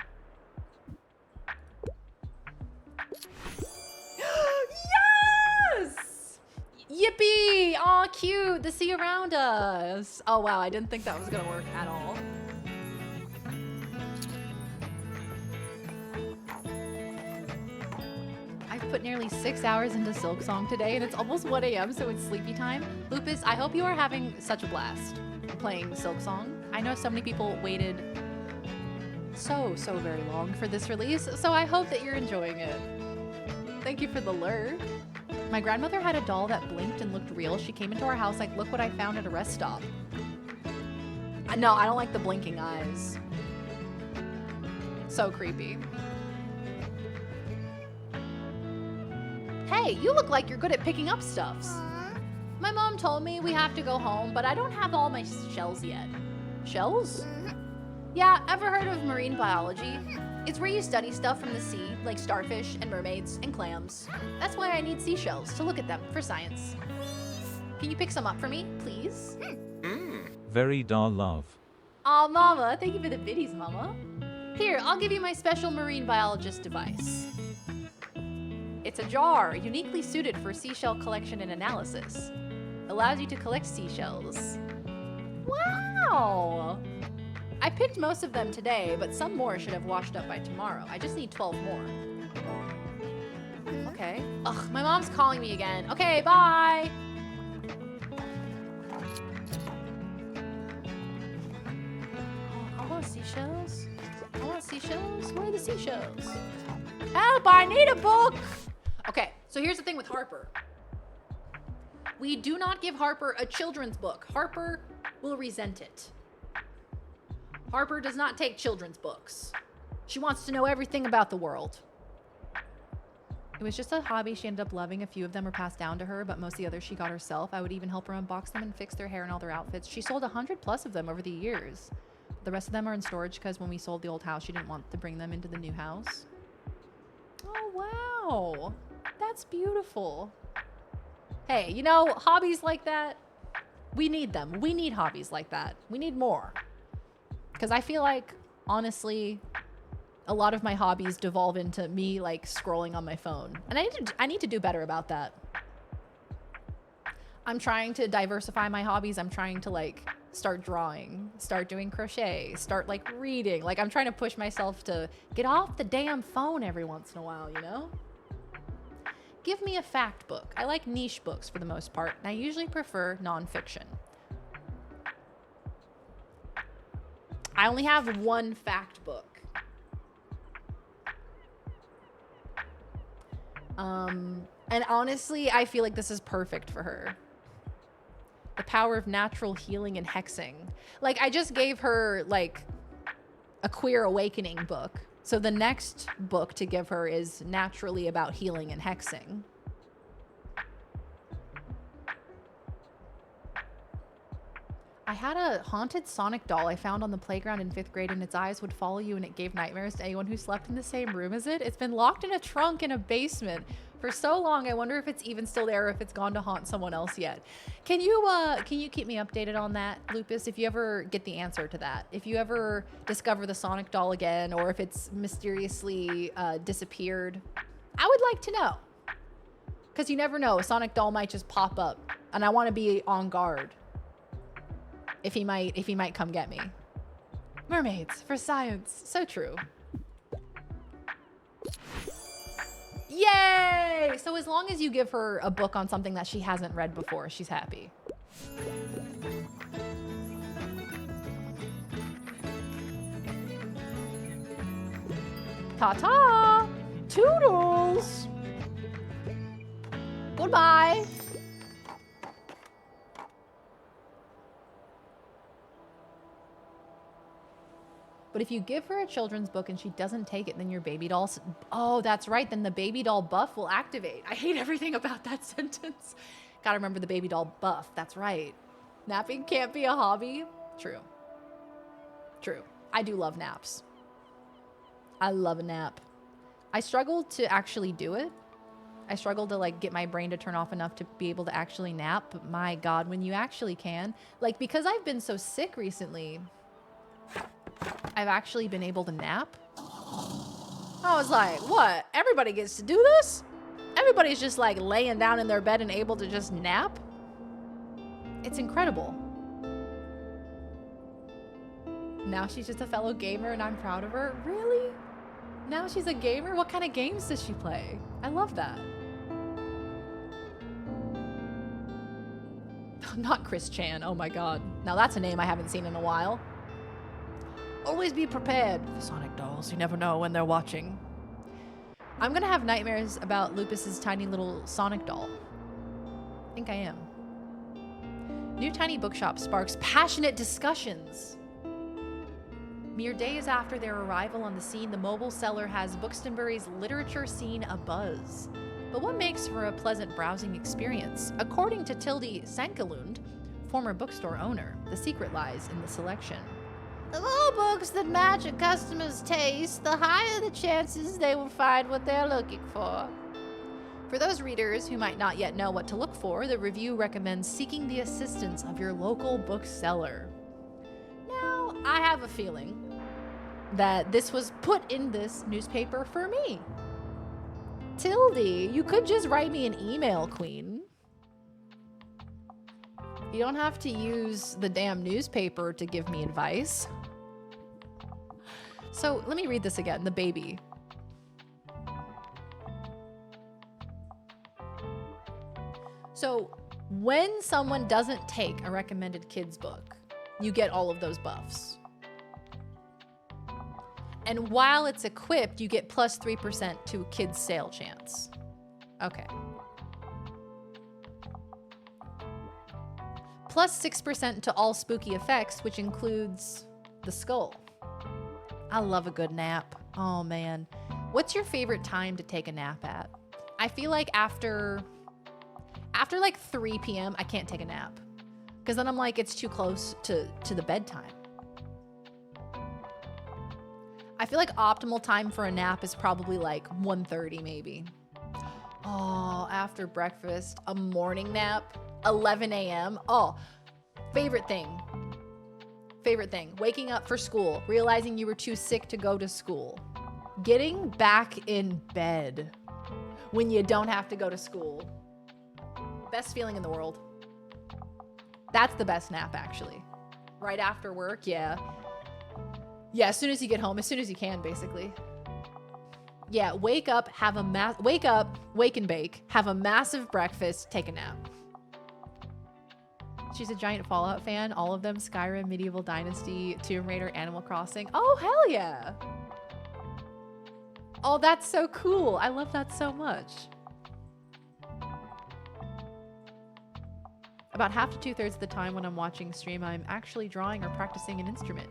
Yes! Yippee! Aw, cute! The Sea Around Us. Oh, wow, I didn't think that was gonna work at all. I've put nearly 6 hours into Silksong today, and it's almost 1 a.m., so it's sleepy time. Lupus, I hope you are having such a blast playing Silksong. I know so many people waited so very long for this release, so I hope that you're enjoying it. Thank you for the lurk. My grandmother had a doll that blinked and looked real. She came into our house like, look what I found at a rest stop. No, I don't like the blinking eyes. So creepy. Hey, you look like you're good at picking up stuffs. My mom told me we have to go home, but I don't have all my shells yet. Shells? Yeah, ever heard of marine biology? It's where you study stuff from the sea, like starfish and mermaids and clams. That's why I need seashells, to look at them for science. Can you pick some up for me, please? Very dar love. Aw, Mama, thank you for the biddies, Mama. Here, I'll give you my special marine biologist device. It's a jar, uniquely suited for seashell collection and analysis. Allows you to collect seashells. Wow! I picked most of them today, but some more should have washed up by tomorrow. I just need 12 more. Okay. Ugh, my mom's calling me again. Okay, bye! Oh, I want seashells. I want seashells. Where are the seashells? Help, I need a book! Okay, so here's the thing with Harper. We do not give Harper a children's book. Harper will resent it. Harper does not take children's books. She wants to know everything about the world. It was just a hobby she ended up loving. A few of them were passed down to her, but most of the others she got herself. I would even help her unbox them and fix their hair and all their outfits. She sold 100 plus of them over the years. The rest of them are in storage because when we sold the old house, she didn't want to bring them into the new house. Oh, wow. That's beautiful. Hey, you know, hobbies like that, we need them. We need hobbies like that. We need more. Because I feel like, honestly, a lot of my hobbies devolve into me like scrolling on my phone. And I need to do better about that. I'm trying to diversify my hobbies. I'm trying to like start drawing, start doing crochet, start like reading. Like I'm trying to push myself to get off the damn phone every once in a while, you know? Give me a fact book. I like niche books for the most part, and I usually prefer nonfiction. I only have one fact book. And honestly, I feel like this is perfect for her. The Power of Natural Healing and Hexing. Like, I just gave her, like, a Queer Awakening book. So the next book to give her is naturally about healing and hexing. I had a haunted Sonic doll I found on the playground in 5th grade, and its eyes would follow you and it gave nightmares to anyone who slept in the same room as it. It's been locked in a trunk in a basement for so long. I wonder if it's even still there or if it's gone to haunt someone else yet. Can you keep me updated on that, Lupus, if you ever get the answer to that? If you ever discover the Sonic doll again, or if it's mysteriously disappeared, I would like to know. Because you never know, a Sonic doll might just pop up, and I want to be on guard. If he might come get me. Mermaids for science. So true. Yay! So as long as you give her a book on something that she hasn't read before, she's happy. Ta-ta! Toodles! Goodbye! But if you give her a children's book and she doesn't take it, then your baby doll... Oh, that's right. Then the baby doll buff will activate. I hate everything about that sentence. Gotta remember the baby doll buff. That's right. Napping can't be a hobby. True. True. I do love naps. I love a nap. I struggle to actually do it. I struggle to like get my brain to turn off enough to be able to actually nap. But my God, when you actually can. Like, because I've been so sick recently... I've actually been able to nap. I was like, what? Everybody gets to do this? Everybody's just like laying down in their bed and able to just nap? It's incredible. Now she's just a fellow gamer and I'm proud of her. Really? Now she's a gamer? What kind of games does she play? I love that. Not Chris Chan. Oh my God. Now that's a name I haven't seen in a while. Always be prepared for Sonic dolls. You never know when they're watching. I'm gonna have nightmares about Lupus's tiny little Sonic doll. I think I am. New tiny bookshop sparks passionate discussions. Mere days after their arrival on the scene, the mobile seller has Buxtonbury's literature scene abuzz. But what makes for a pleasant browsing experience? According to Tilde Sankalund, former bookstore owner, the secret lies in the selection. Of all books that match a customer's taste, the higher the chances they will find what they're looking for. For those readers who might not yet know what to look for, the review recommends seeking the assistance of your local bookseller. Now, I have a feeling that this was put in this newspaper for me. Tilde, you could just write me an email, Queen. You don't have to use the damn newspaper to give me advice. So let me read this again, the baby. So when someone doesn't take a recommended kids book, you get all of those buffs. And while it's equipped, you get plus 3% to a kid's sale chance. Okay. Plus 6% to all spooky effects, which includes the skull. I love a good nap. Oh man. What's your favorite time to take a nap at? I feel like after like 3 p.m., I can't take a nap. Because then I'm like, it's too close to the bedtime. I feel like optimal time for a nap is probably like 1:30 maybe. Oh, after breakfast, a morning nap, 11 a.m. Oh, favorite thing. Waking up for school, realizing you were too sick to go to school. Getting back in bed when you don't have to go to school. Best feeling in the world. That's the best nap, actually. Right after work, yeah. Yeah, as soon as you get home, as soon as you can, basically. Yeah, wake up, wake and bake, have a massive breakfast, take a nap. She's a giant Fallout fan. All of them, Skyrim, Medieval Dynasty, Tomb Raider, Animal Crossing. Oh, hell yeah. Oh, that's so cool. I love that so much. About half to 2/3 of the time when I'm watching stream, I'm actually drawing or practicing an instrument.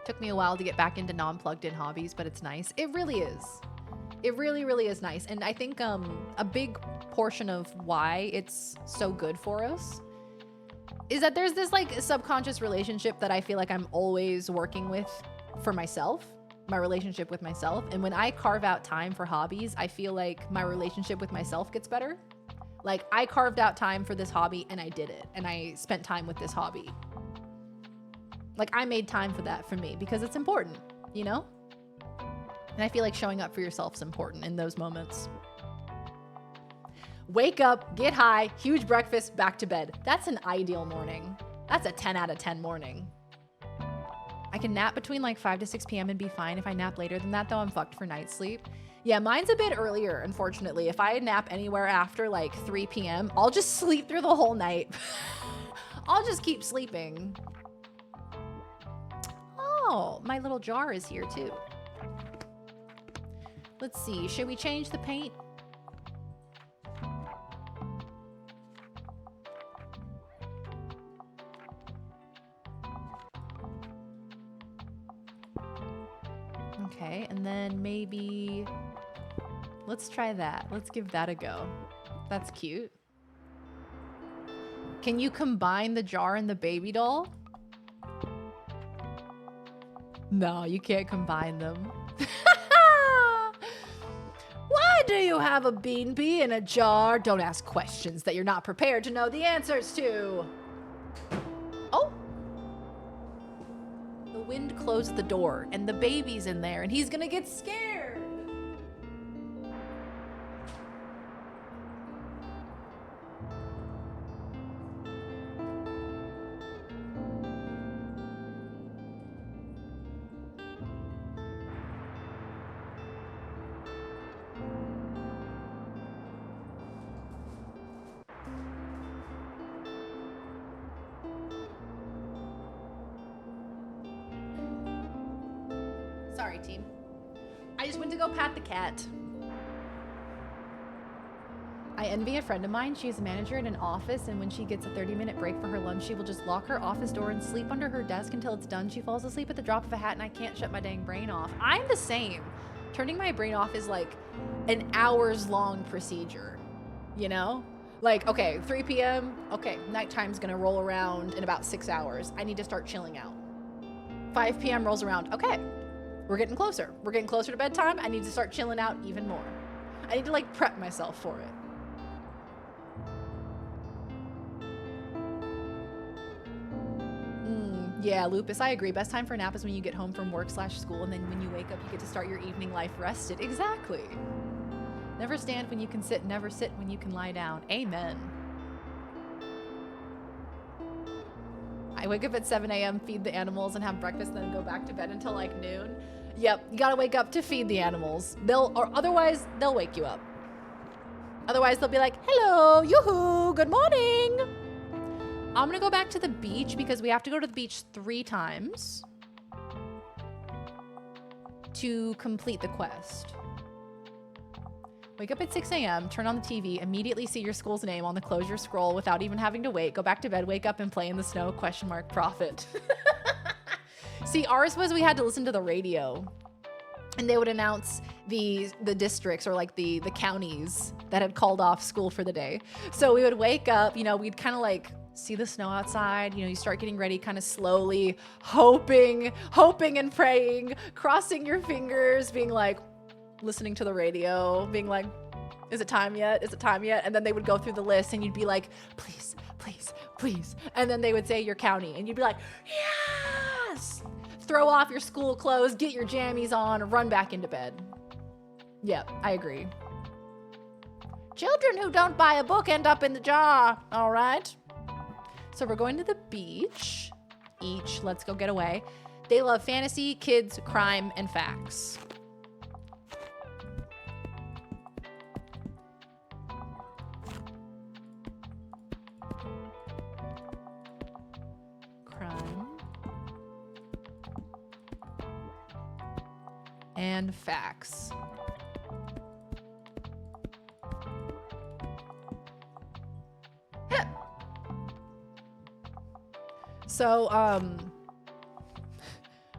Took me a while to get back into non-plugged in hobbies, but it's nice. It really is. It really, really is nice. And I think a big portion of why it's so good for us is that there's this like subconscious relationship that I feel like I'm always working with for myself, my relationship with myself. And when I carve out time for hobbies, I feel like my relationship with myself gets better. Like I carved out time for this hobby and I did it. And I spent time with this hobby. Like I made time for that for me because it's important, you know? And I feel like showing up for yourself is important in those moments. Wake up, get high, huge breakfast, back to bed. That's an ideal morning. That's a 10 out of 10 morning. I can nap between like 5 to 6 p.m. and be fine. If I nap later than that though, I'm fucked for night sleep. Yeah, mine's a bit earlier, unfortunately. If I nap anywhere after like 3 p.m., I'll just sleep through the whole night. I'll just keep sleeping. Oh, my little jar is here too. Let's see, should we change the paint? Okay, and then maybe, let's try that. Let's give that a go. That's cute. Can you combine the jar and the baby doll? No, you can't combine them. Why do you have a bean pea in a jar? Don't ask questions that you're not prepared to know the answers to. Oh. The wind closed the door and the baby's in there and he's gonna get scared. Sorry, team. I just went to go pat the cat. I envy a friend of mine. She's a manager in an office, and when she gets a 30-minute break for her lunch, she will just lock her office door and sleep under her desk until it's done. She falls asleep at the drop of a hat, and I can't shut my dang brain off. I'm the same. Turning my brain off is like an hours-long procedure, you know? Like, okay, 3 p.m., okay, nighttime's gonna roll around in about 6 hours. I need to start chilling out. 5 p.m. rolls around, okay. We're getting closer. We're getting closer to bedtime. I need to start chilling out even more. I need to like prep myself for it. Yeah, Lupus, I agree. Best time for a nap is when you get home from work/school, and then when you wake up, you get to start your evening life rested. Exactly. Never stand when you can sit. Never sit when you can lie down. Amen. I wake up at 7 a.m., feed the animals, and have breakfast, then go back to bed until like noon. Yep, you gotta wake up to feed the animals. Otherwise, they'll wake you up. Otherwise, they'll be like, hello, yoo-hoo, good morning. I'm gonna go back to the beach because we have to go to the beach 3 times to complete the quest. Wake up at 6 a.m., turn on the TV, immediately see your school's name on the close your scroll without even having to wait, go back to bed, wake up and play in the snow, ? Profit. See, ours was we had to listen to the radio. and they would announce the districts or like the counties that had called off school for the day. So we would wake up, you know, we'd kind of like see the snow outside, you know, you start getting ready kind of slowly, hoping and praying, crossing your fingers, being like, listening to the radio, being like, is it time yet? Is it time yet? And then they would go through the list and you'd be like, please, please, please. And then they would say your county and you'd be like, yes! Throw off your school clothes, get your jammies on, run back into bed. Yep, I agree. Children who don't buy a book end up in the jar, all right? So we're going to the beach. Let's go get away. They love fantasy, kids, crime, and facts. And facts. So,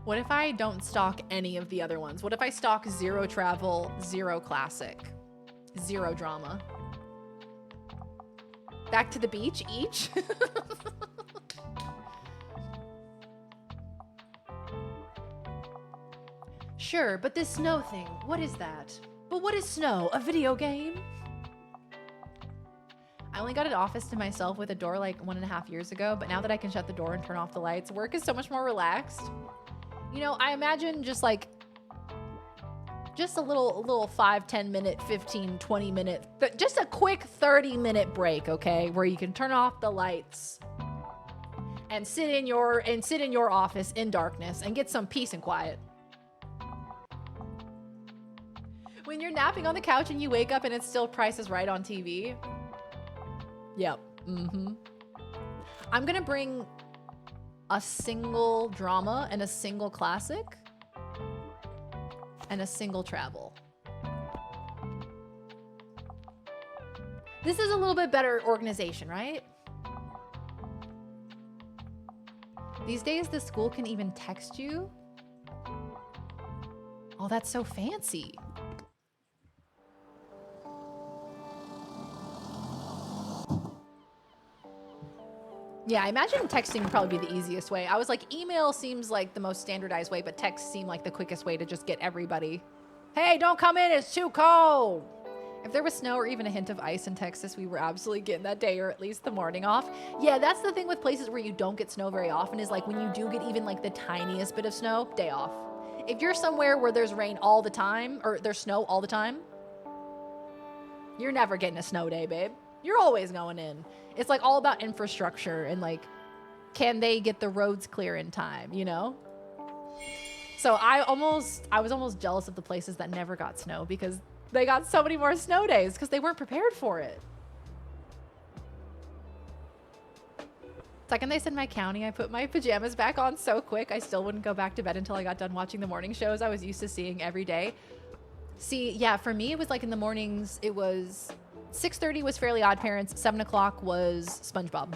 what if I don't stock any of the other ones? What if I stock 0 travel, 0 classic, 0 drama? Back to the beach each? Sure, but this snow thing, what is that? But what is snow? A video game? I only got an office to myself with a door like 1.5 years ago, but now that I can shut the door and turn off the lights, work is so much more relaxed. You know, I imagine just a little 5, 10 minute, 15, 20 minute, but just a quick 30-minute break, okay? Where you can turn off the lights and sit in your office in darkness and get some peace and quiet. When you're napping on the couch and you wake up and it's still Price is Right on TV. Yep. Mm-hmm. I'm gonna bring a single drama and a single classic and a single travel. This is a little bit better organization, right? These days, the school can even text you. Oh, that's so fancy. Yeah, I imagine texting would probably be the easiest way. I was like, email seems like the most standardized way, but text seemed like the quickest way to just get everybody. Hey, don't come in, it's too cold. If there was snow or even a hint of ice in Texas, we were absolutely getting that day or at least the morning off. Yeah, that's the thing with places where you don't get snow very often is like when you do get even like the tiniest bit of snow, day off. If you're somewhere where there's rain all the time or there's snow all the time, you're never getting a snow day, babe. You're always going in. It's like all about infrastructure and like, can they get the roads clear in time, you know? So I was almost jealous of the places that never got snow because they got so many more snow days because they weren't prepared for it. Second they said my county, I put my pajamas back on so quick, I still wouldn't go back to bed until I got done watching the morning shows I was used to seeing every day. See, yeah, for me, it was like in the mornings, it was 6:30 was Fairly Odd Parents, 7 o'clock was SpongeBob.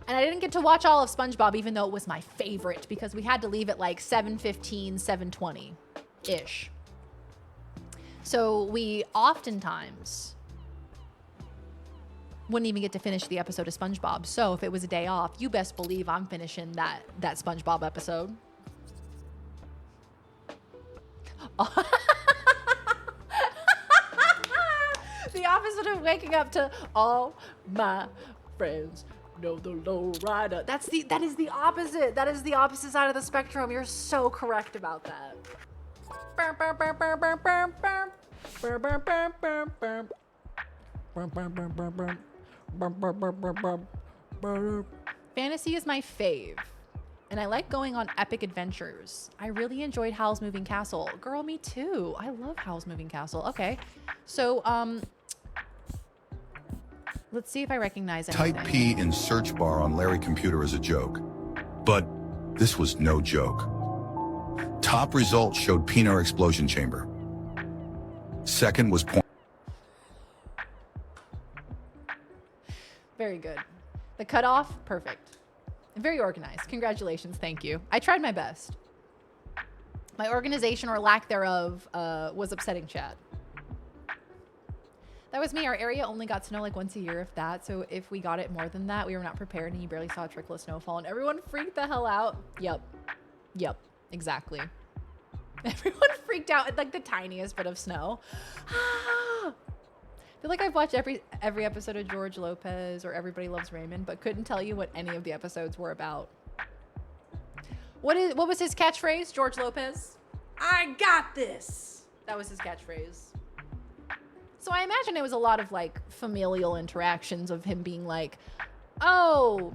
And I didn't get to watch all of SpongeBob, even though it was my favorite, because we had to leave at like 7:15, 7:20-ish. So we oftentimes wouldn't even get to finish the episode of SpongeBob. So if it was a day off, you best believe I'm finishing that SpongeBob episode. The opposite of waking up to all my friends know the low rider. That is the opposite. That is the opposite side of the spectrum. You're so correct about that. Fantasy is my fave. And I like going on epic adventures. I really enjoyed Howl's Moving Castle. Girl, me too. I love Howl's Moving Castle. Okay. So, let's see if I recognize anything. Type P in search bar on Larry computer as a joke. But this was no joke. Top result showed Peenar explosion chamber. Second was point. Very good. The cutoff, perfect. Very organized. Congratulations. Thank you. I tried my best. My organization or lack thereof was upsetting chat. That was me. Our area only got snow like once a year, if that. So if we got it more than that, we were not prepared and you barely saw a trickle of snowfall and everyone freaked the hell out. Yep. Yep. Exactly. Everyone freaked out at like the tiniest bit of snow. I feel like I've watched every episode of George Lopez or Everybody Loves Raymond, but couldn't tell you what any of the episodes were about. What was his catchphrase, George Lopez? I got this. That was his catchphrase. So I imagine it was a lot of like familial interactions of him being like, oh,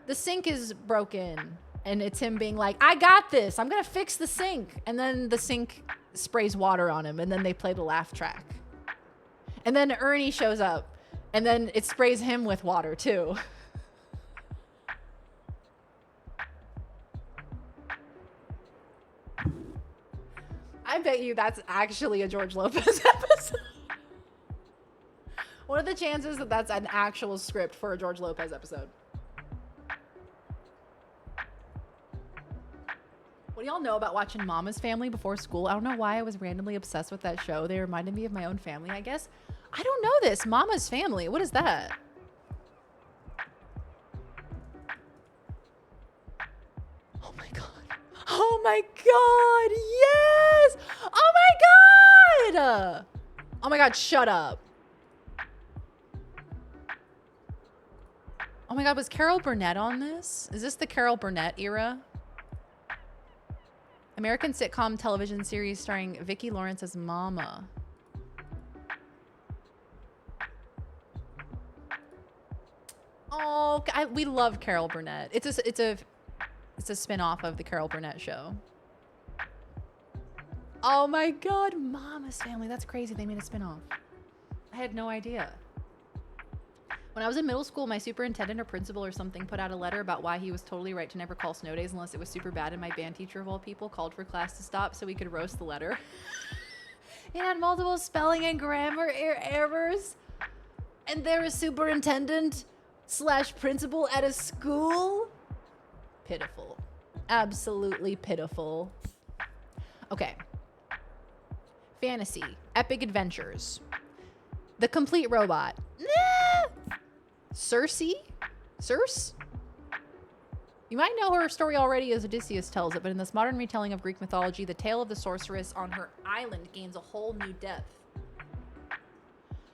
the sink is broken. And it's him being like, I got this. I'm going to fix the sink. And then the sink sprays water on him. And then they play the laugh track. And then Ernie shows up. And then it sprays him with water too. I bet you that's actually a George Lopez episode. What are the chances that that's an actual script for a George Lopez episode? What do y'all know about watching Mama's Family before school? I don't know why I was randomly obsessed with that show. They reminded me of my own family, I guess. I don't know this. Mama's Family. What is that? Oh my God. Oh my God. Yes. Oh my God. Oh my God. Shut up. Oh my God. Was Carol Burnett on this? Is this the Carol Burnett era? American sitcom television series starring Vicki Lawrence as Mama. Oh, we love Carol Burnett. It's a spin-off of the Carol Burnett show. Oh my God, Mama's Family. That's crazy. They made a spin-off. I had no idea. When I was in middle school, my superintendent or principal or something put out a letter about why he was totally right to never call snow days unless it was super bad, and my band teacher of all people called for class to stop so we could roast the letter. It had multiple spelling and grammar errors, and they're a superintendent / principal at a school? Pitiful. Absolutely pitiful. Okay. Fantasy. Epic adventures. The Complete Robot. Circe? You might know her story already as Odysseus tells it, but in this modern retelling of Greek mythology, the tale of the sorceress on her island gains a whole new depth.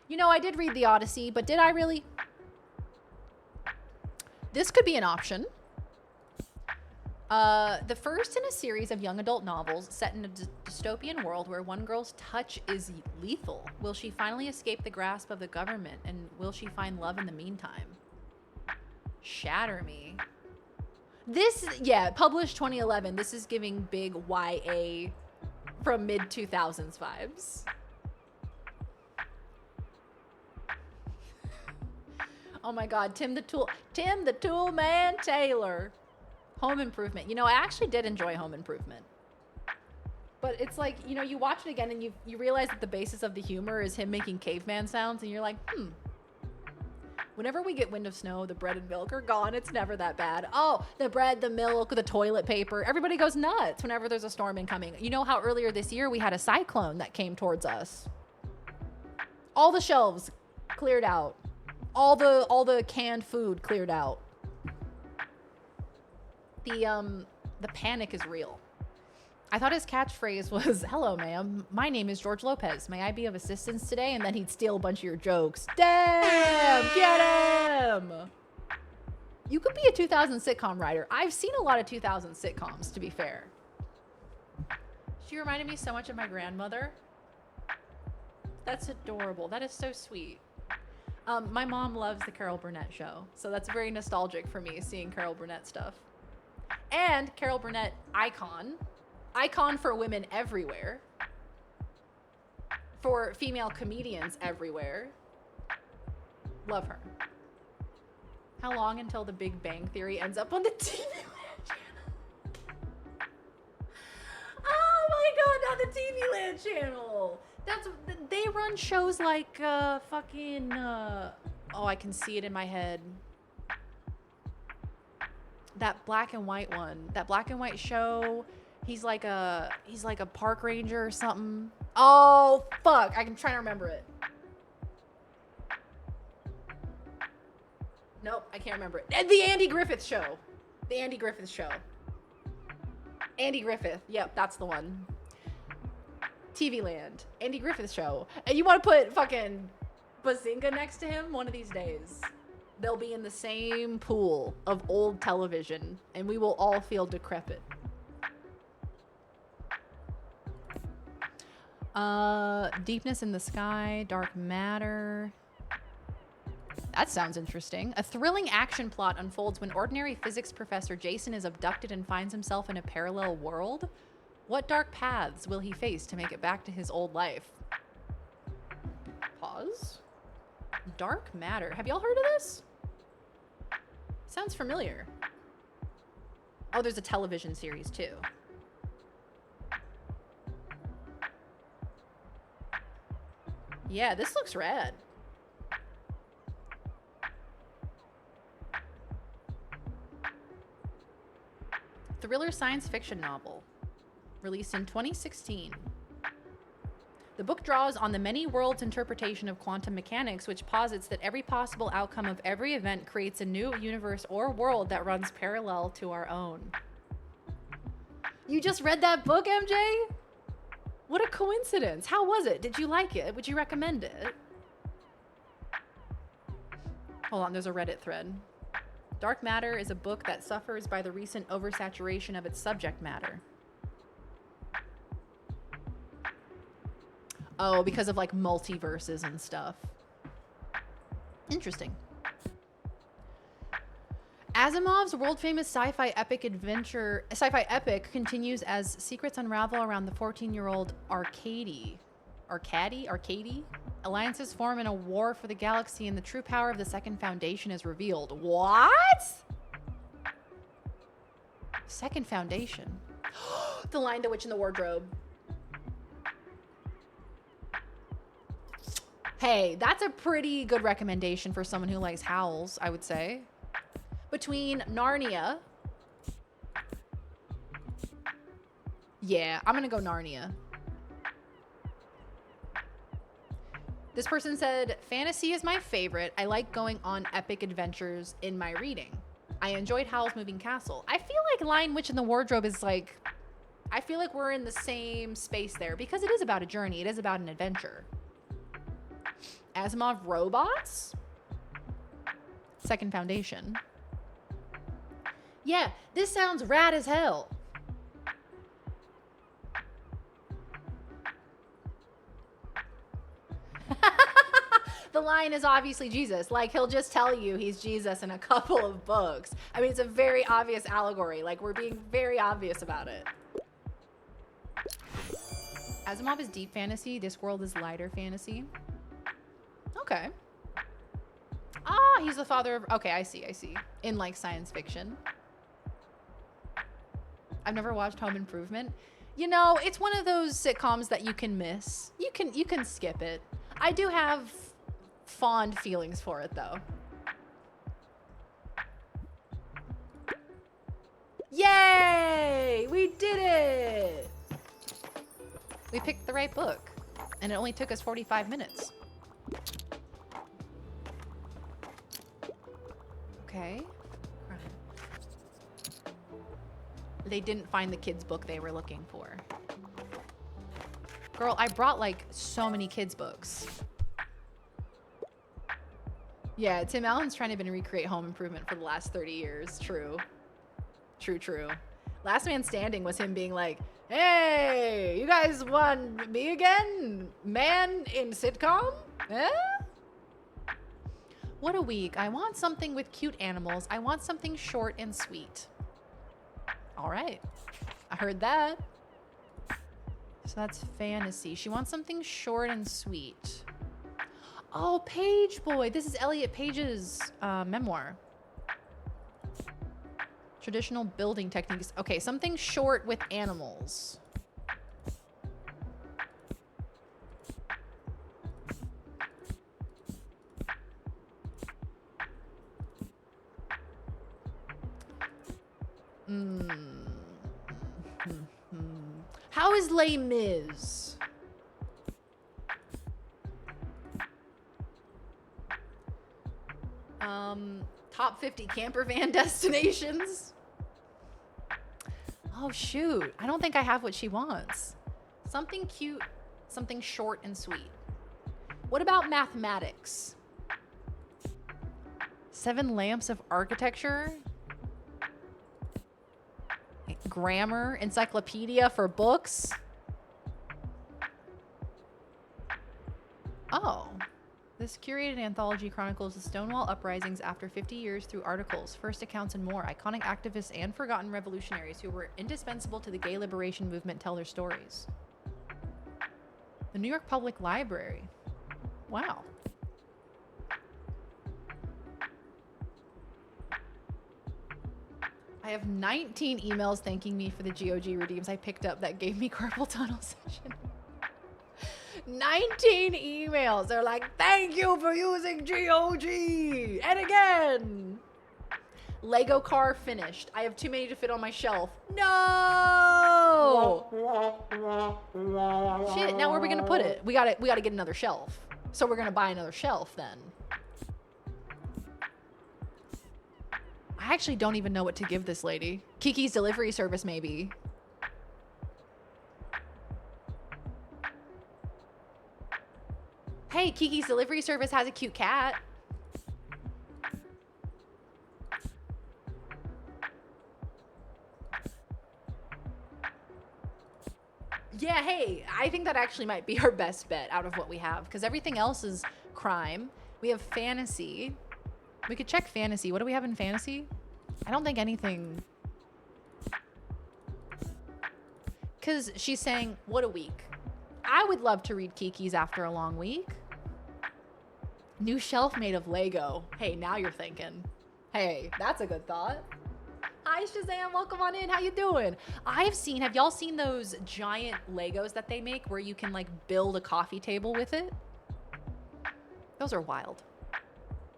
You know, I did read the Odyssey, but did I really? This could be an option. The first in a series of young adult novels set in a dystopian world where one girl's touch is lethal. Will she finally escape the grasp of the government, and will she find love in the meantime? Shatter Me. This, yeah, published 2011. This is giving big YA from mid-2000s vibes. Oh my God, Tim the Tool Man Taylor. Home Improvement. You know, I actually did enjoy Home Improvement. But it's like, you know, you watch it again and you realize that the basis of the humor is him making caveman sounds, and you're like, Whenever we get wind of snow, the bread and milk are gone. It's never that bad. Oh, the bread, the milk, the toilet paper. Everybody goes nuts whenever there's a storm incoming. You know how earlier this year we had a cyclone that came towards us? All the shelves cleared out. All the canned food cleared out. The panic is real. I thought his catchphrase was, "Hello, ma'am. My name is George Lopez. May I be of assistance today?" And then he'd steal a bunch of your jokes. Damn! Get him! You could be a 2000 sitcom writer. I've seen a lot of 2000 sitcoms, to be fair. She reminded me so much of my grandmother. That's adorable. That is so sweet. My mom loves the Carol Burnett show, so that's very nostalgic for me, seeing Carol Burnett stuff. And Carol Burnett, icon for women everywhere, for female comedians everywhere. Love her. How long until the Big Bang Theory ends up on the TV Land channel? Oh my God, not the TV Land channel. They run shows like fucking oh, I can see it in my head. That black and white one. That black and white show He's like a park ranger or something. Oh, fuck. I'm trying to remember it. Nope, I can't remember it. The Andy Griffith Show. The Andy Griffith Show. Andy Griffith. Yep, that's the one. TV Land. Andy Griffith Show. And you want to put fucking Bazinga next to him one of these days. They'll be in the same pool of old television, and we will all feel decrepit. Deepness in the Sky, Dark Matter. That sounds interesting. A thrilling action plot unfolds when ordinary physics professor Jason is abducted and finds himself in a parallel world. What dark paths will he face to make it back to his old life? Pause. Dark Matter. Have y'all heard of this? Sounds familiar. Oh, there's a television series too. Yeah, this looks rad. Thriller science fiction novel, released in 2016. The book draws on the many worlds interpretation of quantum mechanics, which posits that every possible outcome of every event creates a new universe or world that runs parallel to our own. You just read that book, MJ? What a coincidence. How was it? Did you like it? Would you recommend it? Hold on, there's a Reddit thread. Dark Matter is a book that suffers by the recent oversaturation of its subject matter. Oh, because of like multiverses and stuff. Interesting. Asimov's world-famous sci-fi epic continues as secrets unravel around the 14-year-old Arcady. Alliances form in a war for the galaxy, and the true power of the Second Foundation is revealed. What? Second Foundation. The Lion, the Witch, and the Wardrobe. Hey, that's a pretty good recommendation for someone who likes howls, I would say. Between Narnia. Yeah, I'm gonna go Narnia. This person said, fantasy is my favorite. I like going on epic adventures in my reading. I enjoyed Howl's Moving Castle. I feel like Lion, Witch, and the Wardrobe is like, I feel like we're in the same space there because it is about a journey. It is about an adventure. Asimov robots? Second Foundation. Yeah, this sounds rad as hell. The Lion is obviously Jesus. Like, he'll just tell you he's Jesus in a couple of books. I mean, it's a very obvious allegory. Like, we're being very obvious about it. Asimov is deep fantasy. This world is lighter fantasy. Okay. Ah, he's the father of... Okay, I see. In, like, science fiction. I've never watched Home Improvement. You know, it's one of those sitcoms that you can miss. You can skip it. I do have fond feelings for it, though. Yay! We did it! We picked the right book, and it only took us 45 minutes. Okay. They didn't find the kids' book they were looking for. Girl, I brought like so many kids' books. Yeah, Tim Allen's trying to recreate Home Improvement for the last 30 years. True. True. Last Man Standing was him being like, hey, you guys want me again? Man in sitcom? Eh? What a week. I want something with cute animals. I want something short and sweet. All right. I heard that. So that's fantasy. She wants something short and sweet. Oh, Page Boy. This is Elliot Page's memoir. Traditional building techniques. Okay, something short with animals. is Les Mis? Top 50 camper van destinations. Oh shoot, I don't think I have what she wants. Something cute, something short and sweet. What about mathematics? 7 lamps of architecture? Grammar, encyclopedia for books? Oh. This curated anthology chronicles the Stonewall uprisings after 50 years through articles, first accounts, and more. Iconic activists and forgotten revolutionaries who were indispensable to the gay liberation movement tell their stories. The New York Public Library. Wow. I have 19 emails thanking me for the GOG redeems I picked up that gave me carpal tunnel session. 19 emails. They're like, thank you for using GOG. And again. Lego car finished. I have too many to fit on my shelf. No. Shit, now where are we going to put it? We got to get another shelf. So we're going to buy another shelf then. I actually don't even know what to give this lady. Kiki's delivery service, maybe. Hey, Kiki's delivery service has a cute cat. Yeah, hey, I think that actually might be our best bet out of what we have, because everything else is crime. We have fantasy. We could check fantasy. What do we have in fantasy? I don't think anything. Because she's saying, what a week. I would love to read Kiki's after a long week. New shelf made of Lego. Hey, now you're thinking. Hey, that's a good thought. Hi, Shazam. Welcome on in. How you doing? Have y'all seen those giant Legos that they make where you can like build a coffee table with it? Those are wild.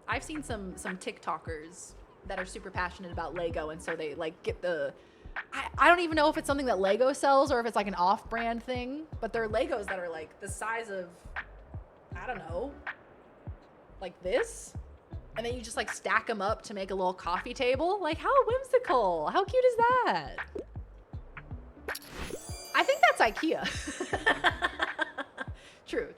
I've seen some TikTokers that are super passionate about Lego, and so they like get the... I don't even know if it's something that Lego sells or if it's like an off-brand thing, but they're Legos that are like the size of, I don't know, like this. And then you just like stack them up to make a little coffee table. Like, how whimsical. How cute is that? I think that's IKEA. True.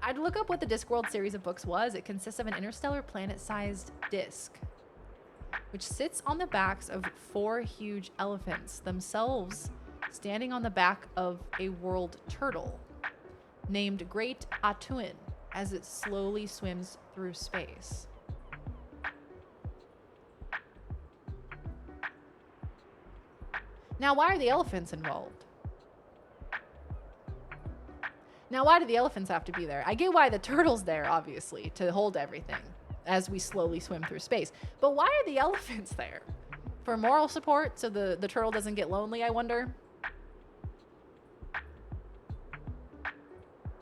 I'd look up what the Discworld series of books was. It consists of an interstellar planet-sized disc, which sits on the backs of 4 huge elephants, themselves standing on the back of a world turtle named Great Atuin as it slowly swims through space. Now, why are the elephants involved? Now, why do the elephants have to be there? I get why the turtle's there, obviously, to hold everything as we slowly swim through space. But why are the elephants there? For moral support, so the turtle doesn't get lonely, I wonder?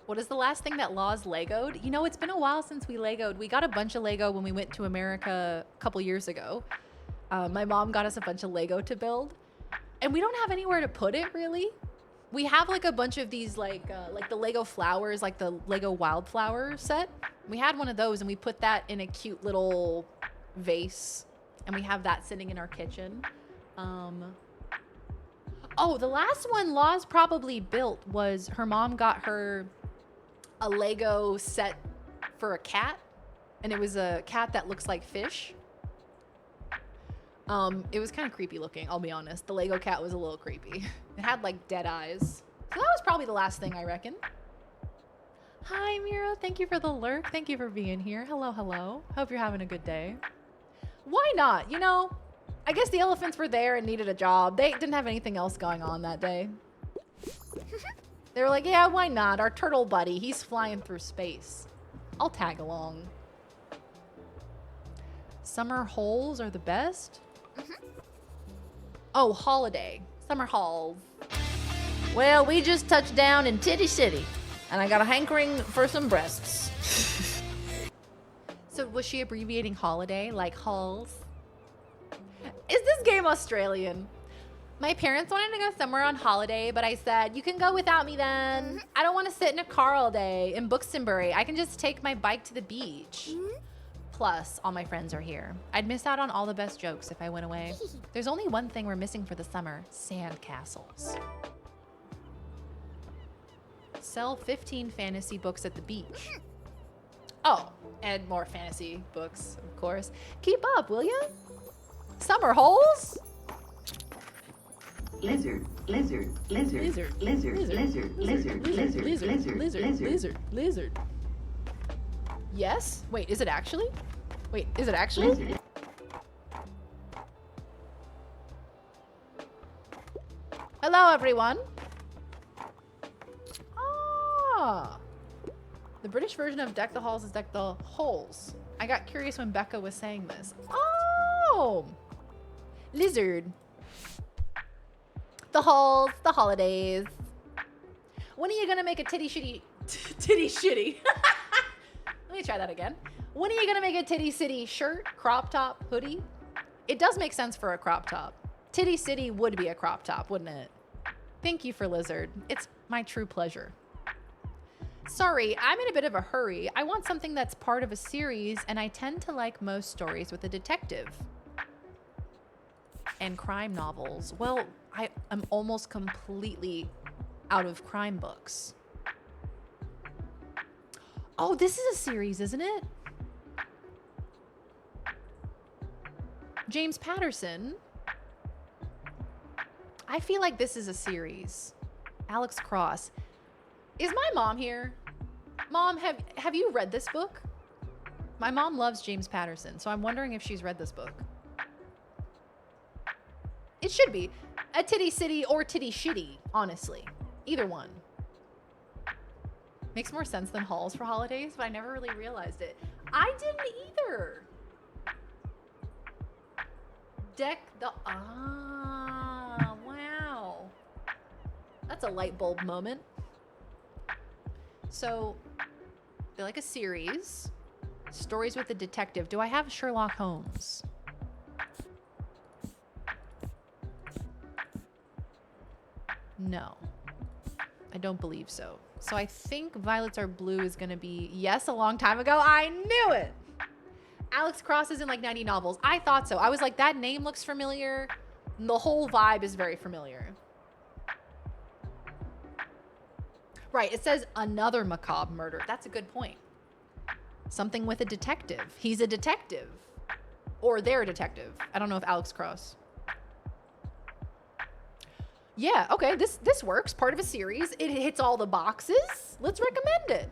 What is the last thing that Law's Legoed? You know, it's been a while since we Legoed. We got a bunch of Lego when we went to America a couple years ago. My mom got us a bunch of Lego to build. And we don't have anywhere to put it, really. We have like a bunch of these like the Lego flowers, like the Lego wildflower set. We had one of those and we put that in a cute little vase. And we have that sitting in our kitchen. Oh, the last one Law's probably built was her mom got her a Lego set for a cat. And it was a cat that looks like fish. It was kind of creepy looking, I'll be honest. The Lego cat was a little creepy. It had like dead eyes. So that was probably the last thing, I reckon. Hi, Mira. Thank you for the lurk. Thank you for being here. Hello. Hope you're having a good day. Why not? You know, I guess the elephants were there and needed a job. They didn't have anything else going on that day. They were like, yeah, why not? Our turtle buddy, he's flying through space. I'll tag along. Summer holes are the best? Oh, holiday. Summer halls. Well, we just touched down in Titty City, and I got a hankering for some breasts. So was she abbreviating holiday like halls? Is this game Australian? My parents wanted to go somewhere on holiday, but I said, you can go without me then. I don't want to sit in a car all day in Buxtonbury. I can just take my bike to the beach. Plus, all my friends are here. I'd miss out on all the best jokes if I went away. There's only one thing we're missing for the summer: sand castles. Sell 15 fantasy books at the beach. Oh, and more fantasy books, of course. Keep up, will ya? Summer holes? Lizard, lizard, lizard, lizard, lizard, lizard, lizard, lizard, lizard, lizard, lizard. Yes? Wait, is it actually? Wait, is it actually? Lizard. Hello, everyone. Ah. The British version of Deck the Halls is Deck the Holes. I got curious when Becca was saying this. Oh. Lizard. The halls, the holidays. When are you gonna make a titty shitty? Titty shitty. Let me try that again. When are you gonna make a titty city shirt, crop top, hoodie? It does make sense for a crop top. Titty city would be a crop top, wouldn't it? Thank you for Lizard. It's my true pleasure. Sorry, I'm in a bit of a hurry. I want something that's part of a series, and I tend to like most stories with a detective. And crime novels. Well, I am almost completely out of crime books. Oh, this is a series, isn't it? James Patterson. I feel like this is a series. Alex Cross. Is my mom here? Mom, have you read this book? My mom loves James Patterson, so I'm wondering if she's read this book. It should be. A titty city or titty shitty, honestly. Either one. Makes more sense than halls for holidays, but I never really realized it. I didn't either. Deck the... Ah, wow. That's a light bulb moment. So, they're like a series. Stories with a detective. Do I have Sherlock Holmes? No. I don't believe so. So I think Violets Are Blue is going to be... Yes, a long time ago. I knew it! Alex Cross is in like 90 novels. I thought so. I was like, that name looks familiar. The whole vibe is very familiar. Right, it says another macabre murder. That's a good point. Something with a detective. He's a detective. Or they're a detective. I don't know if Alex Cross. Yeah, okay, this works. Part of a series. It hits all the boxes. Let's recommend it.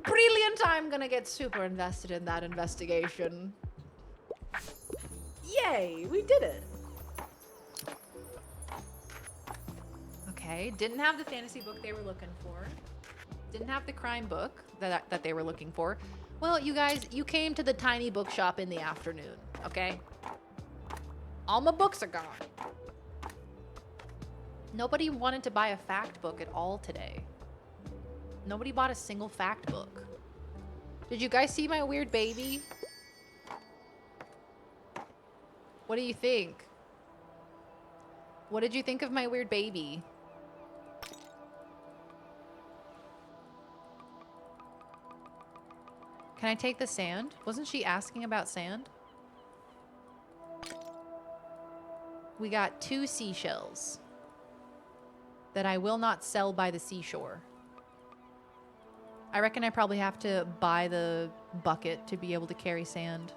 Brilliant. I'm gonna get super invested in that investigation. Yay, we did it. Okay, didn't have the fantasy book they were looking for. Didn't have the crime book that they were looking for. Well, you guys, you came to the tiny bookshop in the afternoon, okay? All my books are gone. Nobody wanted to buy a fact book at all today. Nobody bought a single fact book. Did you guys see my weird baby? What do you think? What did you think of my weird baby? Can I take the sand? Wasn't she asking about sand? We got 2 seashells that I will not sell by the seashore. I reckon I probably have to buy the bucket to be able to carry sand.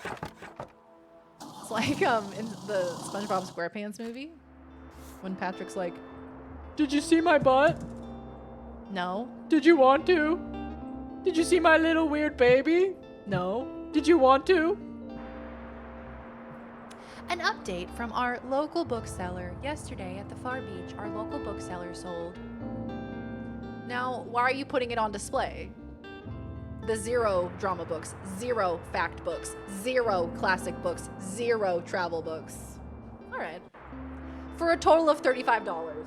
It's like in the SpongeBob SquarePants movie when Patrick's like, "Did you see my butt?" No. "Did you want to?" "Did you see my little weird baby?" "No." "Did you want to?" An update from our local bookseller. Yesterday at the Far Beach, our local bookseller sold. Now, why are you putting it on display? The 0 drama books, 0 fact books, 0 classic books, 0 travel books. All right. For a total of $35.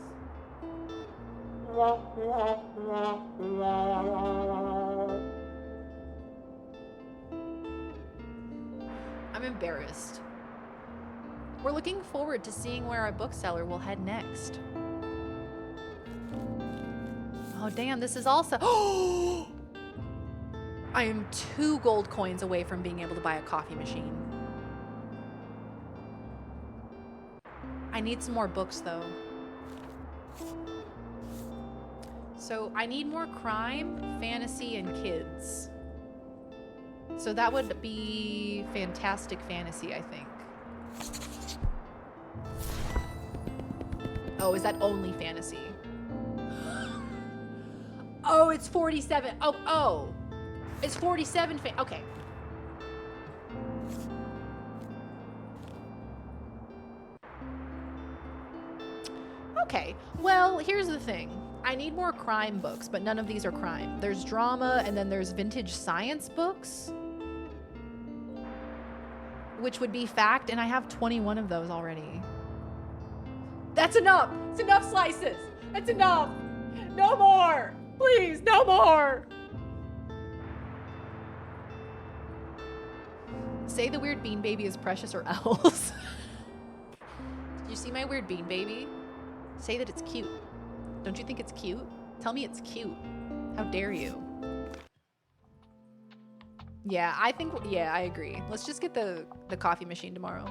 I'm embarrassed. We're looking forward to seeing where our bookseller will head next. Oh, damn, this is also... I am 2 gold coins away from being able to buy a coffee machine. I need some more books, though. So I need more crime, fantasy, and kids. So that would be fantastic fantasy, I think. Oh, is that only fantasy? Oh, it's 47. Oh. It's 47 okay. Okay, well, here's the thing. I need more crime books, but none of these are crime. There's drama, and then there's vintage science books, which would be fact, and I have 21 of those already. That's enough! It's enough slices! That's enough! No more! Please, no more! Say the weird bean baby is precious or else. Did you see my weird bean baby? Say that it's cute. Don't you think it's cute? Tell me it's cute. How dare you? Yeah, I agree. Let's just get the coffee machine tomorrow.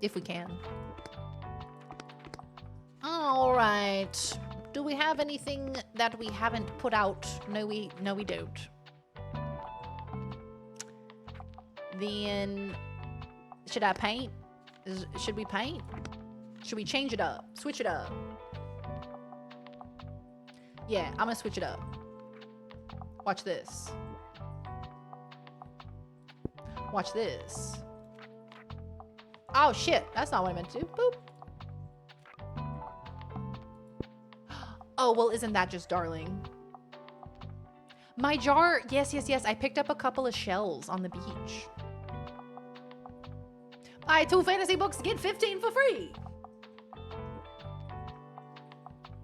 If we can. All right. Do we have anything that we haven't put out? No, we don't. Then, should I paint? Should we paint? Should we change it up? Switch it up? Yeah, I'm gonna switch it up. Watch this. Watch this. Oh shit, that's not what I meant to do. Boop. Oh, well, isn't that just darling? My jar, yes, I picked up a couple of shells on the beach. Buy 2 fantasy books, get 15 for free.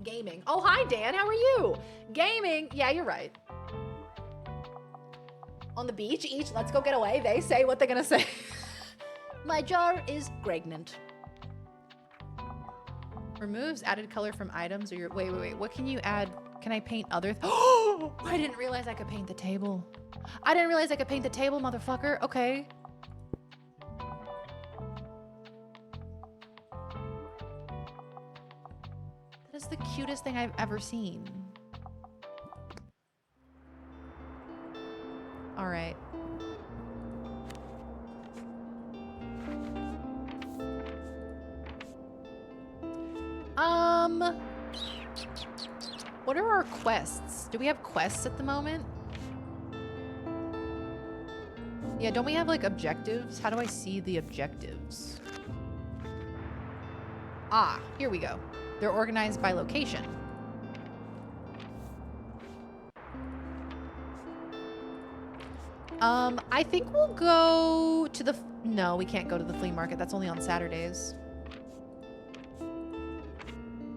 Gaming. Oh, hi, Dan. How are you? Gaming. Yeah, you're right. On the beach, each, let's go get away. They say what they're gonna say. My jar is pregnant. Removes added color from items or your... Wait. What can you add? Can I paint other... Oh, I didn't realize I could paint the table. I didn't realize I could paint the table, motherfucker. Okay. That is the cutest thing I've ever seen. All right. What are our quests? Do we have quests at the moment? Yeah, don't we have like objectives? How do I see the objectives? Ah, here we go. They're organized by location. I think we'll go to the... No, we can't go to the flea market. That's only on Saturdays.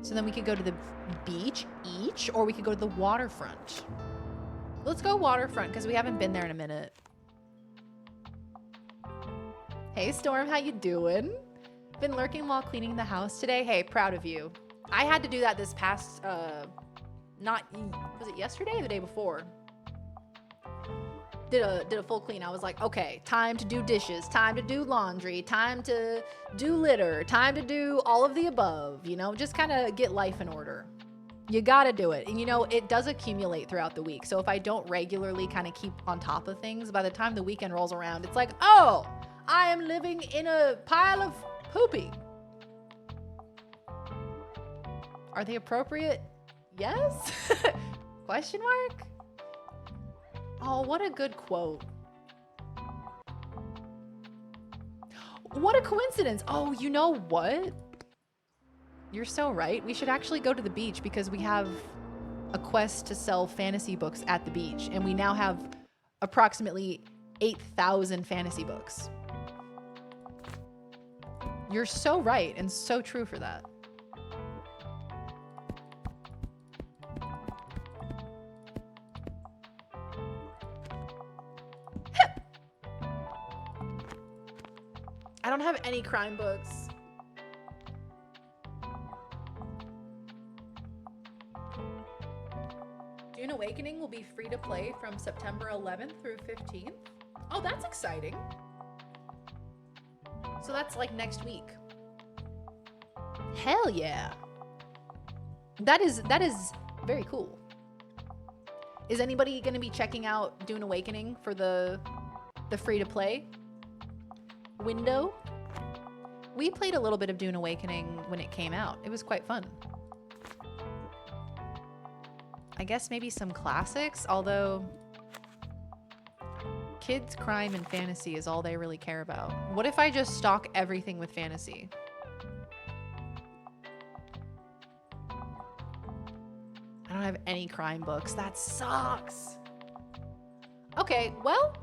So then we could go to the beach each, or we could go to the waterfront. Let's go waterfront, because we haven't been there in a minute. Hey, Storm, how you doing? Been lurking while cleaning the house today. Hey, proud of you. I had to do that this past, was it yesterday or the day before? Did a full clean. I was like, okay, time to do dishes, time to do laundry, time to do litter, time to do all of the above, you know, just kind of get life in order. You gotta do it. And you know, it does accumulate throughout the week. So if I don't regularly kind of keep on top of things, by the time the weekend rolls around, it's like, oh, I am living in a pile of poopy. Are they appropriate? Yes? Question mark? Oh, what a good quote. What a coincidence. Oh, you know what? You're so right. We should actually go to the beach because we have a quest to sell fantasy books at the beach. And we now have approximately 8,000 fantasy books. You're so right and so true for that. I don't have any crime books. Dune Awakening will be free to play from September 11th through 15th. Oh, that's exciting. So that's like next week. Hell yeah. That is very cool. Is anybody going to be checking out Dune Awakening for the free to play window? We played a little bit of Dune Awakening when it came out. It was quite fun. I guess maybe some classics, although kids, crime, and fantasy is all they really care about. What if I just stock everything with fantasy? I don't have any crime books. That sucks. Okay, well,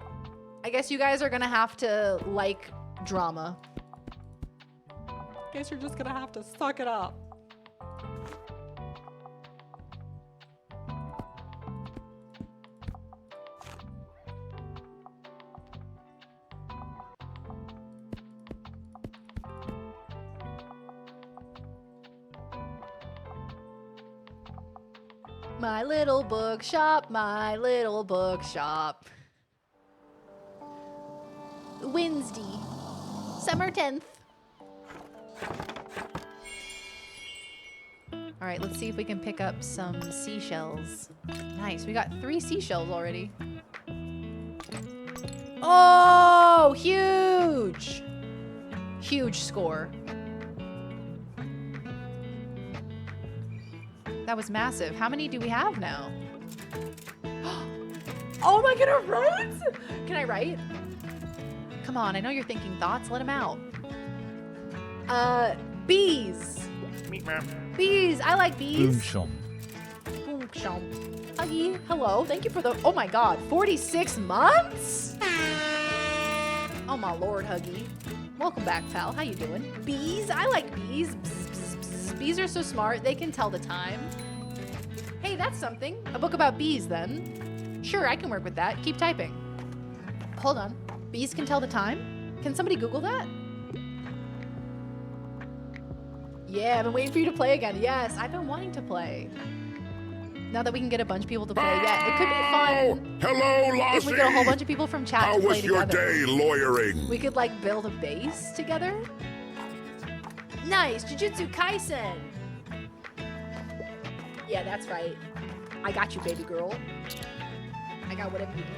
I guess you guys are gonna have to like drama. Guess you're just gonna have to suck it up. My little bookshop, my little bookshop. Wednesday, summer 10th. All right, let's see if we can pick up some seashells. Nice, we got 3 seashells already. Oh, huge! Huge score. That was massive. How many do we have now? Oh, am I gonna write? Can I write? Come on, I know you're thinking thoughts. Let them out. Bees. Bees. I like bees. Bookshop. Bookshop. Huggy, hello. Thank you for the. Oh my God, 46 months. Oh my Lord, Huggy. Welcome back, pal. How you doing? Bees. I like bees. Bzz, bzz, bzz. Bees are so smart. They can tell the time. Hey, that's something. A book about bees, then. Sure, I can work with that. Keep typing. Hold on. Bees can tell the time? Can somebody Google that? Yeah, I've been waiting for you to play again. Yes, I've been wanting to play. Now that we can get a bunch of people to play, yeah, it could be fun. Hello, Lassie. If we get a whole bunch of people from chat How to play was your together. day lawyering? We could like build a base together. Nice, Jujutsu Kaisen. Yeah, that's right. I got you, baby girl. I got whatever you need.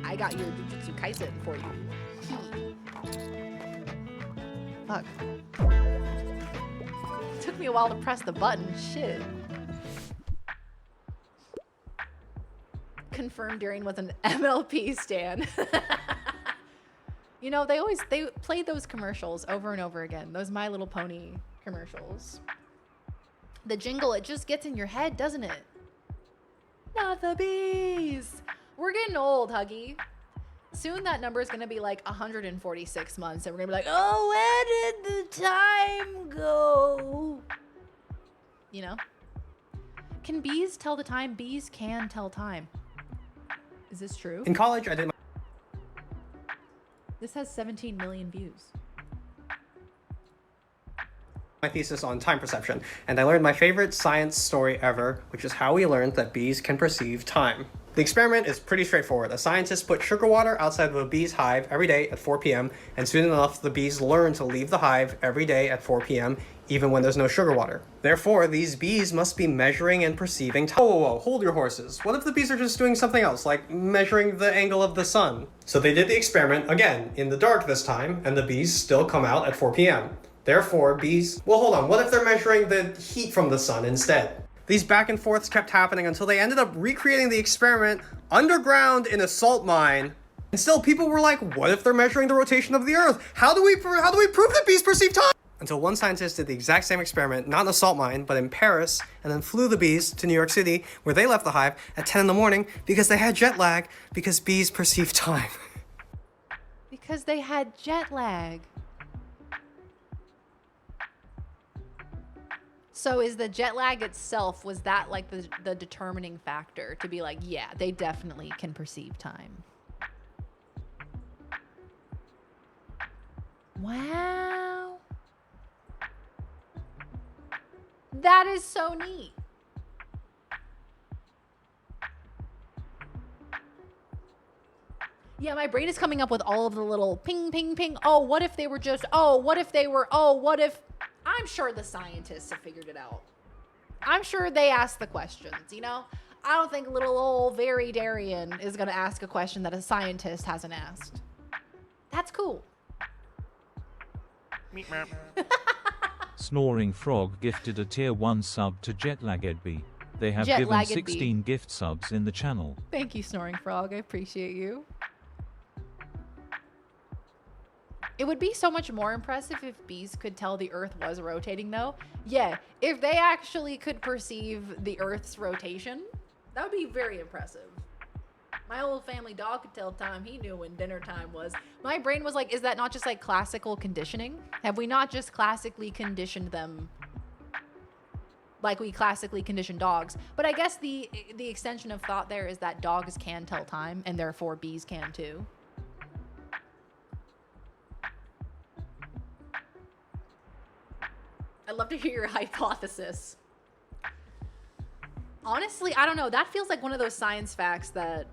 I got your Jujutsu Kaisen for you. Fuck. Took me a while to press the button. Shit. Confirmed Darian was an MLP stan. You know, they played those commercials over and over again. Those My Little Pony commercials. The jingle, it just gets in your head, doesn't it? Not the bees. We're getting old, Huggy. Soon that number is going to be like 146 months, and we're going to be like, oh, where did the time go? You know? Can bees tell the time? Bees can tell time. Is this true? In college, I did This has 17 million views. my thesis on time perception, and I learned my favorite science story ever, which is how we learned that bees can perceive time. The experiment is pretty straightforward. A scientist put sugar water outside of a bee's hive every day at 4 p.m., and soon enough, the bees learn to leave the hive every day at 4 p.m., even when there's no sugar water. Therefore, these bees must be measuring and perceiving time. Whoa, hold your horses. What if the bees are just doing something else, like measuring the angle of the sun? So they did the experiment, again, in the dark this time, and the bees still come out at 4 p.m. Therefore, bees... Well, hold on. What if they're measuring the heat from the sun instead? These back and forths kept happening until they ended up recreating the experiment underground in a salt mine. And still, people were like, what if they're measuring the rotation of the Earth? How do we prove that bees perceive time? Until one scientist did the exact same experiment, not in a salt mine, but in Paris, and then flew the bees to New York City, where they left the hive at 10 in the morning because they had jet lag, because bees perceive time. Because they had jet lag. So is the jet lag itself, was that like the determining factor to be like, yeah, they definitely can perceive time? That is so neat. Yeah, my brain is coming up with all of the little ping, ping, ping. Oh, what if they were just, oh, what if they were, oh, what if, I'm sure the scientists have figured it out. I'm sure they asked the questions, you know? I don't think little old Very Darian is going to ask a question that a scientist hasn't asked. That's cool. Snoring Frog gifted a tier 1 sub to Jetlaggedby. They have given Jetlaggedby. 16 gift subs in the channel. Thank you, Snoring Frog. I appreciate you. It would be so much more impressive if bees could tell the Earth was rotating, though. Yeah, if they actually could perceive the Earth's rotation, that would be very impressive. My old family dog could tell time. He knew when dinner time was. My brain was like, is that not just like classical conditioning? Have we not just classically conditioned them like we classically condition dogs? But I guess the extension of thought there is that dogs can tell time, and therefore bees can too. I'd love to hear your hypothesis. Honestly, I don't know. That feels like one of those science facts that...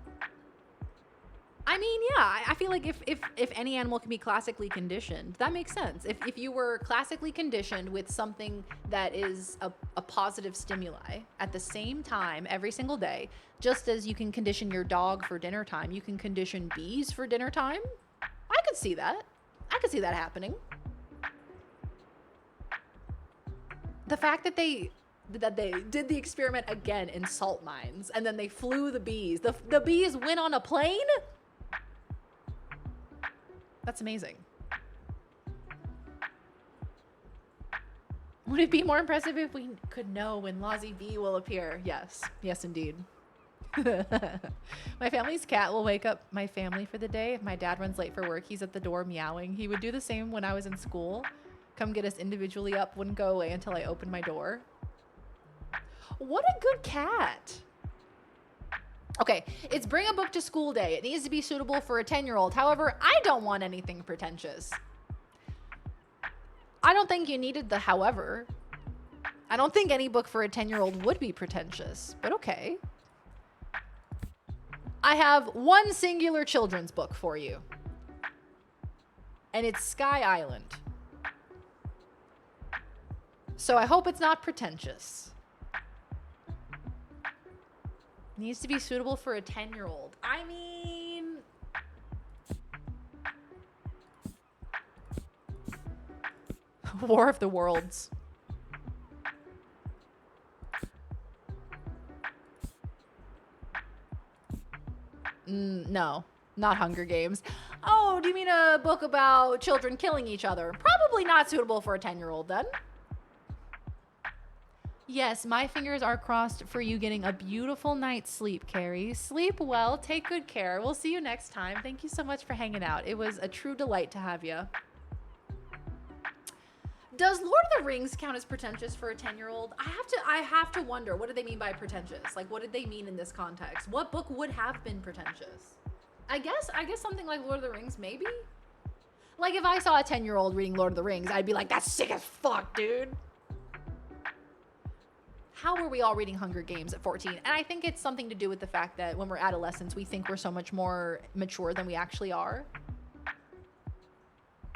I mean, yeah, I feel like if any animal can be classically conditioned, that makes sense. If you were classically conditioned with something that is a positive stimuli at the same time every single day, just as you can condition your dog for dinner time, you can condition bees for dinner time. I could see that. I could see that happening. The fact that they did the experiment again in salt mines, and then they flew the bees. The bees went on a plane? That's amazing. Would it be more impressive if we could know when Lozzie B will appear? Yes. Yes, indeed. My family's cat will wake up my family for the day. If my dad runs late for work, he's at the door meowing. He would do the same when I was in school. Come get us individually up, wouldn't go away until I opened my door. What a good cat. Okay, it's bring a book to school day. It needs to be suitable for a 10-year-old. However, I don't want anything pretentious. I don't think you needed the however. I don't think any book for a 10-year-old would be pretentious, but okay. I have one singular children's book for you. And it's Sky Island. So I hope it's not pretentious. Needs to be suitable for a 10-year-old. I mean... War of the Worlds. No, not Hunger Games. Oh, do you mean a book about children killing each other? Probably not suitable for a 10-year-old then. Yes, my fingers are crossed for you getting a beautiful night's sleep, Carrie. Sleep well, take good care. We'll see you next time. Thank you so much for hanging out. It was a true delight to have you. Does Lord of the Rings count as pretentious for a 10-year-old? I have to wonder, what do they mean by pretentious? Like, what did they mean in this context? What book would have been pretentious? I guess something like Lord of the Rings, maybe? Like, if I saw a 10-year-old reading Lord of the Rings, I'd be like, that's sick as fuck, dude. How were we all reading Hunger Games at 14? And I think it's something to do with the fact that when we're adolescents, we think we're so much more mature than we actually are.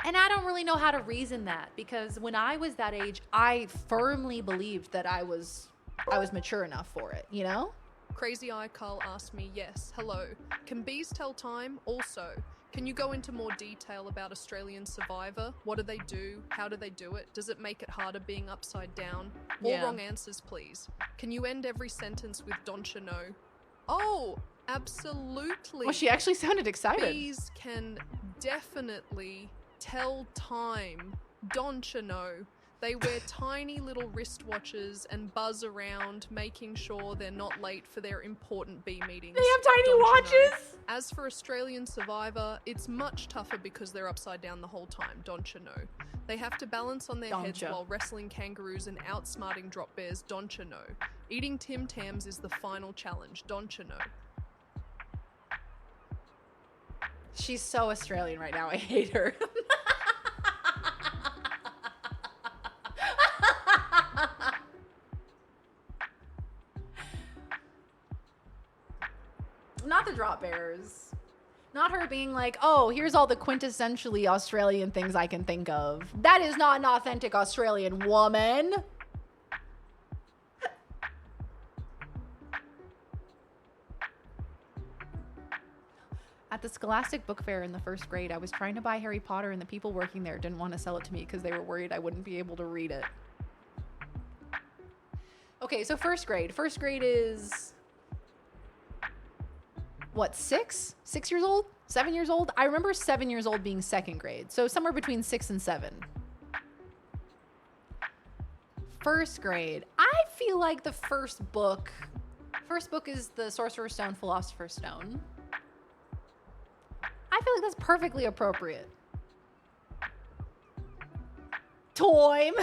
And I don't really know how to reason that, because when I was that age, I firmly believed that I was mature enough for it, you know? Crazy Eye Carl asked me, yes, hello. Can bees tell time? Also, can you go into more detail about Australian Survivor? What do they do? How do they do it? Does it make it harder being upside down? All wrong answers, please. Can you end every sentence with don't you know? Oh, absolutely. Well, she actually sounded excited. Bees can definitely tell time. Don't you know? They wear tiny little wristwatches and buzz around, making sure they're not late for their important bee meetings. They have tiny watches? As for Australian Survivor, it's much tougher because they're upside down the whole time, don't you know? They have to balance on their heads while wrestling kangaroos and outsmarting drop bears, don't you know? Eating Tim Tams is the final challenge, don't you know? She's so Australian right now, I hate her. the drop bears. Not her being like, oh, here's all the quintessentially Australian things I can think of. That is not an authentic Australian woman. At the Scholastic Book Fair in the 1st grade, I was trying to buy Harry Potter and the people working there didn't want to sell it to me because they were worried I wouldn't be able to read it. Okay, so 1st grade. 1st grade is... what, 6? 6 years old? 7 years old? I remember 7 years old being 2nd grade. So somewhere between 6 and 7. 1st grade. I feel like the first book is the Sorcerer's Stone, Philosopher's Stone. I feel like that's perfectly appropriate. Toime.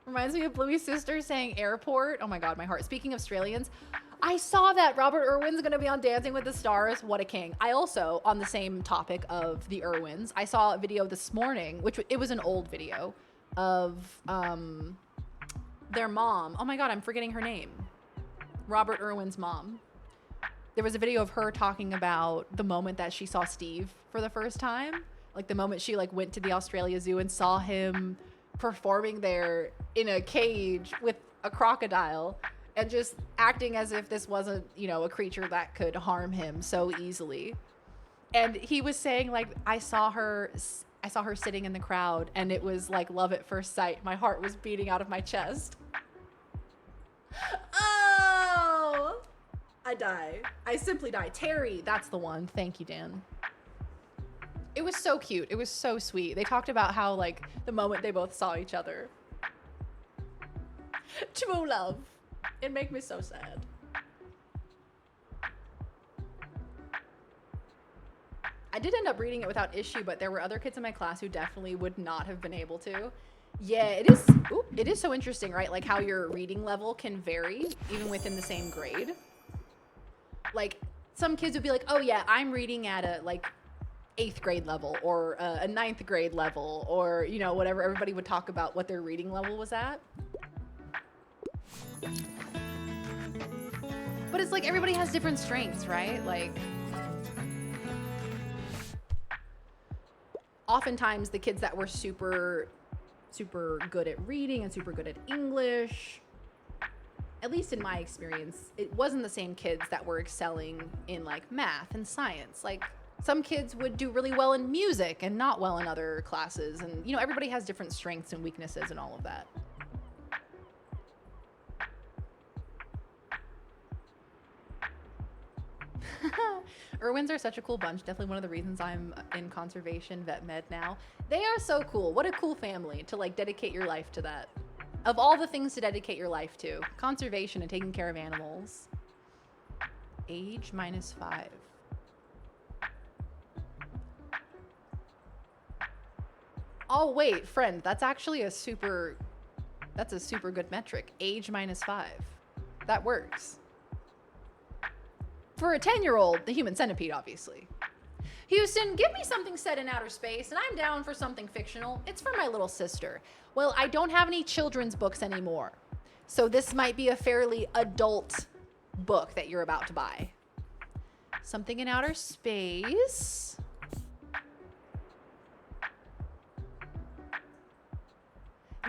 Reminds me of Bluey's sister saying airport. Oh my God, my heart. Speaking of Australians, I saw that Robert Irwin's gonna be on Dancing with the Stars. What a king. I also, on the same topic of the Irwins, I saw a video this morning, which it was an old video of their mom. Oh my God, I'm forgetting her name. Robert Irwin's mom. There was a video of her talking about the moment that she saw Steve for the first time. Like the moment she like went to the Australia Zoo and saw him performing there in a cage with a crocodile and just acting as if this wasn't, you know, a creature that could harm him so easily. And he was saying like, I saw her sitting in the crowd and it was like love at first sight. My heart was beating out of my chest. Oh, I die. I simply die. Terry, that's the one. Thank you, Dan. It was so cute. It was so sweet. They talked about how like the moment they both saw each other. True love. It made me so sad. I did end up reading it without issue, but there were other kids in my class who definitely would not have been able to. Yeah, it is. Ooh, it is so interesting, right? Like how your reading level can vary even within the same grade. Like some kids would be like, oh yeah, I'm reading at a like 8th grade level or a 9th grade level or, you know, whatever. Everybody would talk about what their reading level was at. But it's like everybody has different strengths, right? Like oftentimes the kids that were super good at reading and super good at English, at least in my experience, it wasn't the same kids that were excelling in like math and science. Like some kids would do really well in music and not well in other classes. And, you know, everybody has different strengths and weaknesses and all of that. Irwins are such a cool bunch. Definitely one of the reasons I'm in conservation vet med now. They are so cool. What a cool family to like dedicate your life to that. Of all the things to dedicate your life to, conservation and taking care of animals. Age -5. Oh wait, friend, that's actually a super good metric. Age -5. That works. For a 10-year-old, the human centipede, obviously. Houston, give me something set in outer space, and I'm down for something fictional. It's for my little sister. Well, I don't have any children's books anymore, so this might be a fairly adult book that you're about to buy. Something in outer space.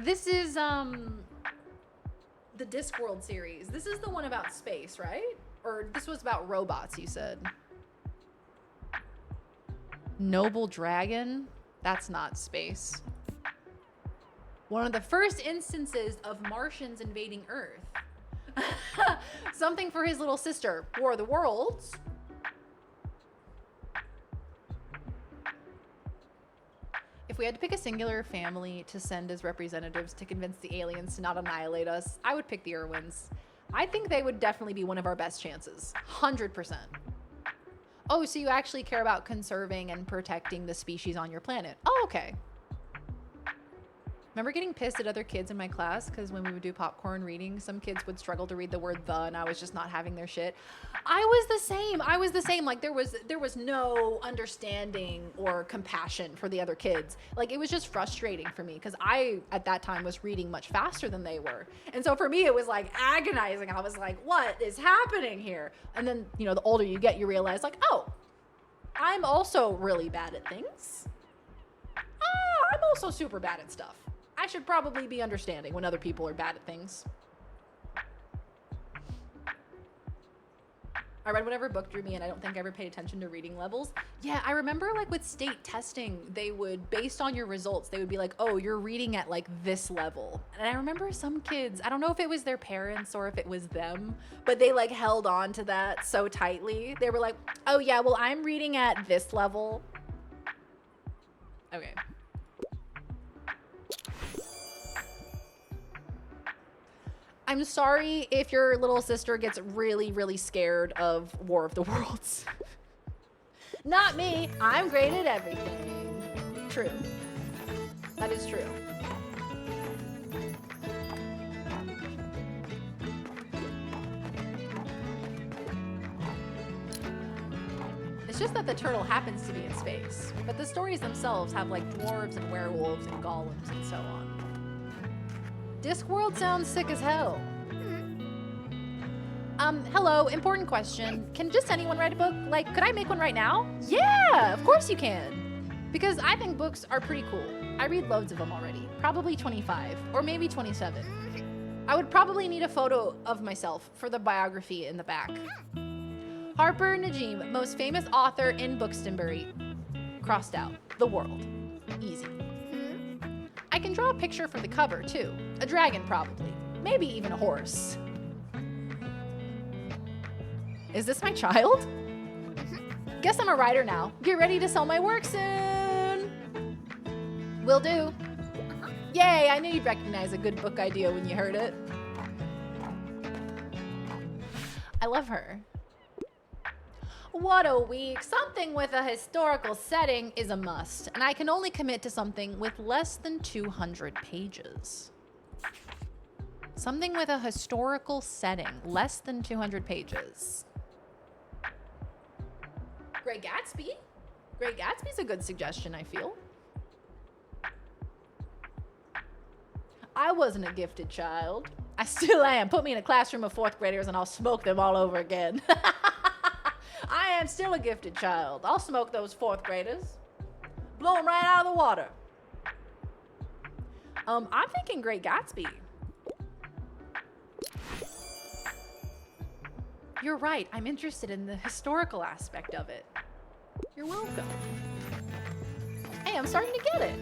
This is, the Discworld series. This is the one about space, right? Or this was about robots, you said. Noble Dragon? That's not space. One of the first instances of Martians invading Earth. Something for his little sister. War of the Worlds. If we had to pick a singular family to send as representatives to convince the aliens to not annihilate us, I would pick the Irwins. I think they would definitely be one of our best chances. 100%. Oh, so you actually care about conserving and protecting the species on your planet. Oh, okay. Remember getting pissed at other kids in my class because when we would do popcorn reading, some kids would struggle to read the word the and I was just not having their shit. I was the same. Like there was no understanding or compassion for the other kids. Like it was just frustrating for me because I at that time was reading much faster than they were. And so for me it was like agonizing. I was like, what is happening here? And then, you know, the older you get, you realize like, oh, I'm also really bad at things. I'm also super bad at stuff. I should probably be understanding when other people are bad at things. I read whatever book drew me in. I don't think I ever paid attention to reading levels. Yeah, I remember like with state testing, they would, based on your results, they would be like, oh, you're reading at like this level. And I remember some kids, I don't know if it was their parents or if it was them, but they like held on to that so tightly. They were like, oh yeah, well, I'm reading at this level. Okay. I'm sorry if your little sister gets really, really scared of War of the Worlds. Not me. I'm great at everything. True. That is true. It's just that the turtle happens to be in space. But the stories themselves have like dwarves and werewolves and golems and so on. Discworld sounds sick as hell. Hello, important question. Can just anyone write a book? Like, could I make one right now? Yeah, of course you can. Because I think books are pretty cool. I read loads of them already. Probably 25, or maybe 27. I would probably need a photo of myself for the biography in the back. Harper Najim, most famous author in Bookstonbury. Crossed out. The world. Easy. I can draw a picture for the cover, too. A dragon, probably. Maybe even a horse. Is this my child? Guess I'm a writer now. Get ready to sell my work soon. Will do. Yay, I knew you'd recognize a good book idea when you heard it. I love her. What a week. Something with a historical setting is a must, and I can only commit to something with less than 200 pages. Something with a historical setting, less than 200 pages. Great Gatsby? Great Gatsby's a good suggestion, I feel. I wasn't a gifted child. I still am. Put me in a classroom of 4th graders and I'll smoke them all over again. I am still a gifted child. I'll smoke those 4th graders. Blow them right out of the water. I'm thinking Great Gatsby. You're right. I'm interested in the historical aspect of it. You're welcome. Hey, I'm starting to get it.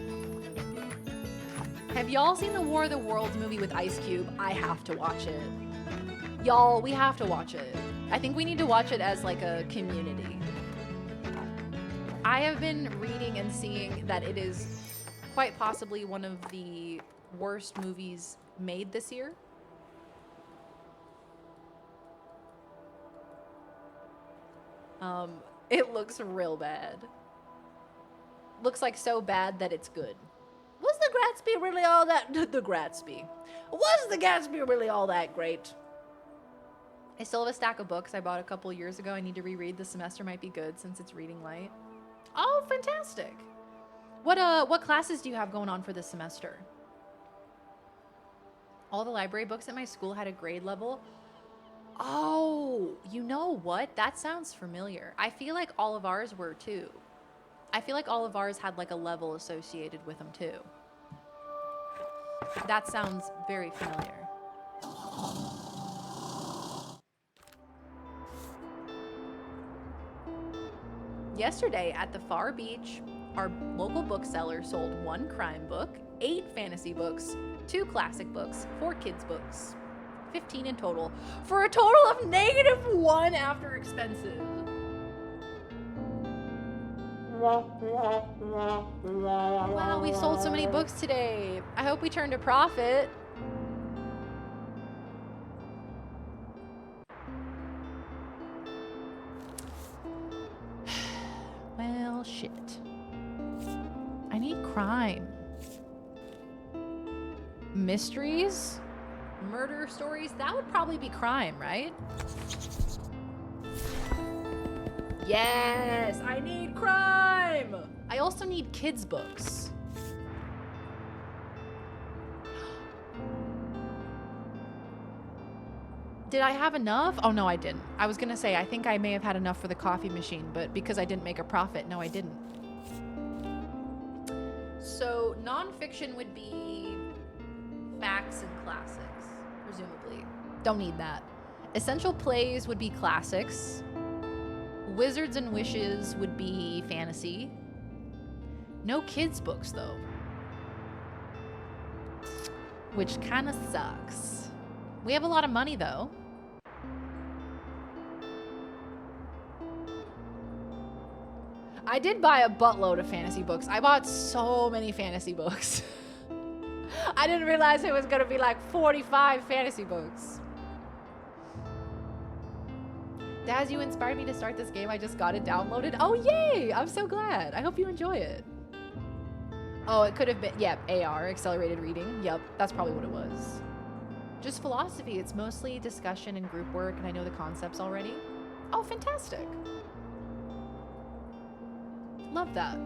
Have y'all seen the War of the Worlds movie with Ice Cube? I have to watch it. Y'all, we have to watch it. I think we need to watch it as like a community. I have been reading and seeing that it is quite possibly one of the worst movies made this year. It looks real bad. Looks like so bad that it's good. Was the Gatsby really all that? The Gatsby. Was the Gatsby really all that great? I still have a stack of books I bought a couple years ago. I need to reread. This semester might be good since it's reading light. Oh, fantastic. What classes do you have going on for this semester? All the library books at my school had a grade level. Oh, you know what? That sounds familiar. I feel like all of ours were too. I feel like all of ours had like a level associated with them too. That sounds very familiar. Yesterday at the Far Beach, our local bookseller sold 1 crime book, 8 fantasy books, 2 classic books, 4 kids books, 15 in total, for a total of -1 after expenses. Wow, we sold so many books today. I hope we turned a profit. Well, shit. I need crime. Mysteries? Murder stories? That would probably be crime, right? Yes, I need crime. I also need kids' books. Did I have enough? Oh, no, I didn't. I was gonna say, I think I may have had enough for the coffee machine, but because I didn't make a profit, no, I didn't. So nonfiction would be facts and classics, presumably. Don't need that. Essential plays would be classics. Wizards and Wishes would be fantasy. No kids' books, though. Which kind of sucks. We have a lot of money, though. I did buy a buttload of fantasy books. I bought so many fantasy books. I didn't realize it was gonna be like 45 fantasy books. Daz, you inspired me to start this game. I just got it downloaded. Oh, yay! I'm so glad. I hope you enjoy it. Oh, it could have been, yeah, AR, accelerated reading. Yep, that's probably what it was. Just philosophy. It's mostly discussion and group work, and I know the concepts already. Oh, fantastic. Love that.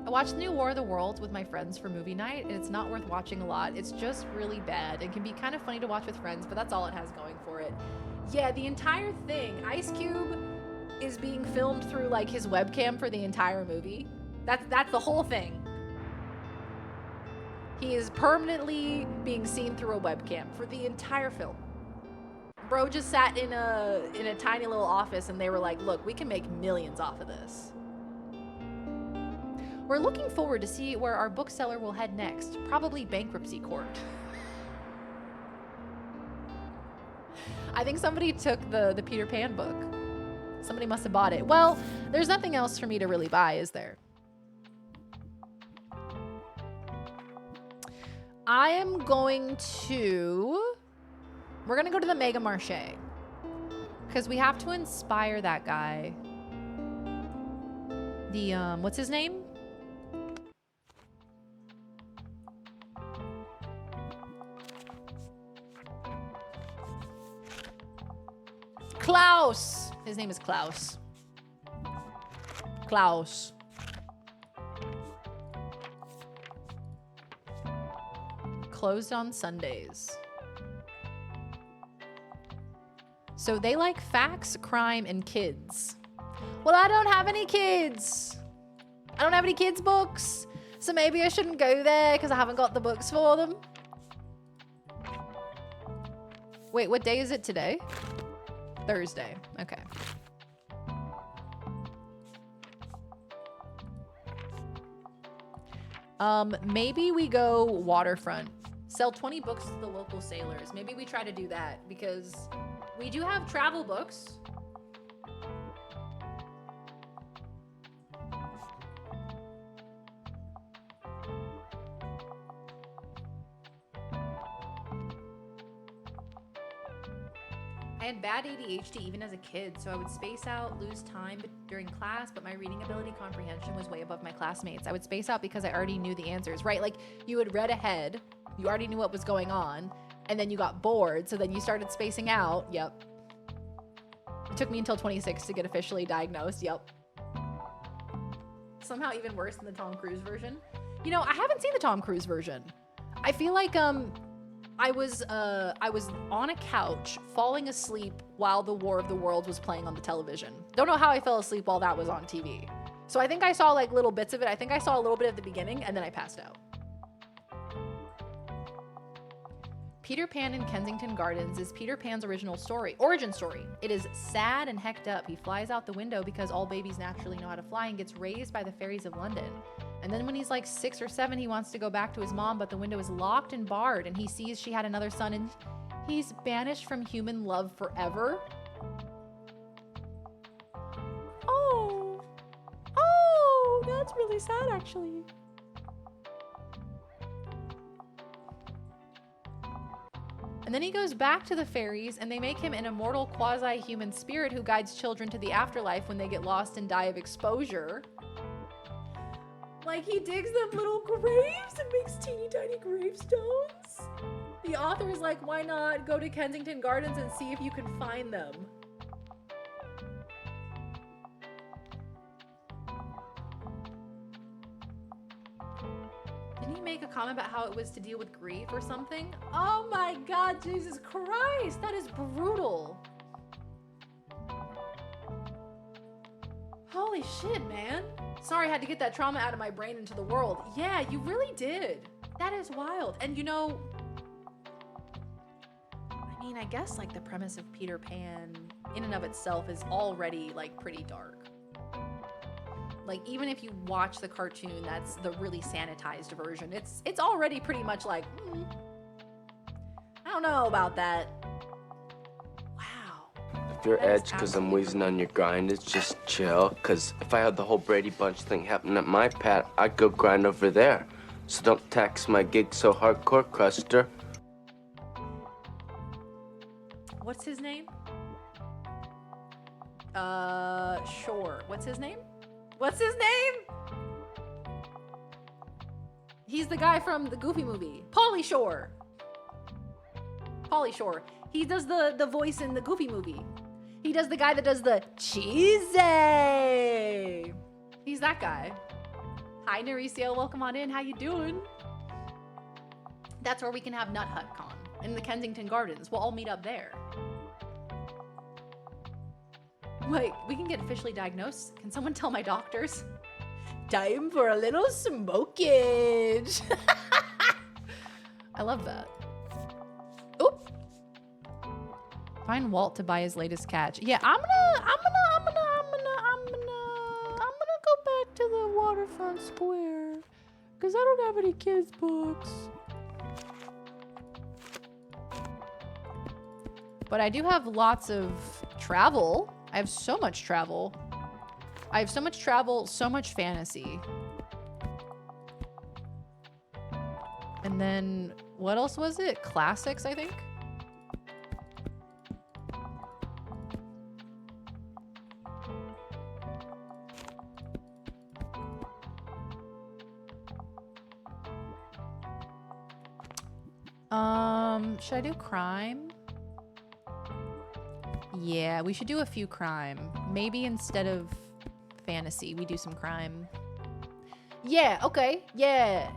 I watched the new War of the Worlds with my friends for movie night, and it's not worth watching a lot. It's just really bad. It can be kind of funny to watch with friends, but that's all it has going for it. Yeah, the entire thing. Ice Cube is being filmed through like his webcam for the entire movie. That's the whole thing. He is permanently being seen through a webcam for the entire film. Bro just sat in a tiny little office and they were like, look, we can make millions off of this. We're looking forward to see where our bookseller will head next. Probably bankruptcy court. I think somebody took the Peter Pan book. Somebody must have bought it. Well, there's nothing else for me to really buy, is there? I am going to... We're going to go to the Mega Marché. Because we have to inspire that guy. The, what's his name? Klaus! His name is Klaus. Klaus. Closed on Sundays. So they like facts, crime, and kids. Well, I don't have any kids. I don't have any kids' books. So maybe I shouldn't go there because I haven't got the books for them. Wait, what day is it today? Thursday. Okay. Maybe we go waterfront. Sell 20 books to the local sailors. Maybe we try to do that because we do have travel books. I had bad ADHD even as a kid, so I would space out, lose time during class, but my reading ability comprehension was way above my classmates. I would space out because I already knew the answers, right? Like you had read ahead, you already knew what was going on, and then you got bored, so then you started spacing out. Yep. It took me until 26 to get officially diagnosed. Yep. Somehow even worse than the Tom Cruise version. You know, I haven't seen the Tom Cruise version. I feel like I was on a couch falling asleep while the War of the Worlds was playing on the television. Don't know how I fell asleep while that was on TV. So I think I saw like little bits of it. I think I saw a little bit at the beginning and then I passed out. Peter Pan in Kensington Gardens is Peter Pan's origin story. It is sad and hecked up. He flies out the window because all babies naturally know how to fly and gets raised by the fairies of London. And then when he's like 6 or 7, he wants to go back to his mom, but the window is locked and barred, and he sees she had another son, and he's banished from human love forever. Oh, that's really sad, actually. And then he goes back to the fairies, and they make him an immortal quasi-human spirit who guides children to the afterlife when they get lost and die of exposure. Like, he digs them little graves and makes teeny tiny gravestones. The author is like, why not go to Kensington Gardens and see if you can find them? Didn't he make a comment about how it was to deal with grief or something? Oh my God, Jesus Christ, that is brutal. Holy shit, man. Sorry, I had to get that trauma out of my brain into the world. Yeah, you really did. That is wild. And you know, I mean, I guess like the premise of Peter Pan in and of itself is already like pretty dark. Like, even if you watch the cartoon, that's the really sanitized version. It's already pretty much like, I don't know about that. If you're edged because I'm wheezing on your grind, it's just chill. Because if I had the whole Brady Bunch thing happen at my pad, I'd go grind over there. So don't tax my gig so hardcore, Cruster. What's his name? Sure. What's his name? What's his name? He's the guy from the Goofy movie. Pauly Shore. Pauly Shore. He does the voice in the Goofy movie. He does the guy that does the cheesy. He's that guy. Hi, Naricio. Welcome on in. How you doing? That's where we can have Nut Hut Con in the Kensington Gardens. We'll all meet up there. Wait, we can get officially diagnosed? Can someone tell my doctors? Time for a little smokage. I love that. Oop. Find Walt to buy his latest catch. Yeah, I'm gonna go back to the Waterfront Square because I don't have any kids' books. But I do have lots of travel. I have so much travel. I have so much travel, so much fantasy. And then what else was it? Classics, I think. Should I do crime? Yeah, we should do a few crime. Maybe instead of fantasy, we do some crime. Yeah, okay, yeah.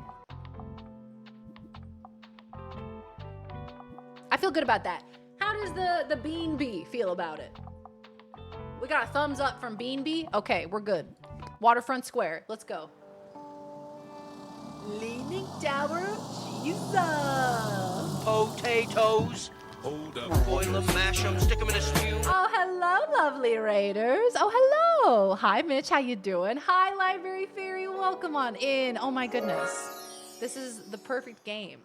I feel good about that. How does the Bean Bee feel about it? We got a thumbs up from Bean Bee? Okay, we're good. Waterfront Square, let's go. Leaning Tower of Jesus. Potatoes. Hold up. Boil them, mash them, stick them in a stew. Oh, hello, lovely Raiders. Oh, hello. Hi, Mitch. How you doing? Hi, Library Fairy. Welcome on in. Oh, my goodness. This is the perfect game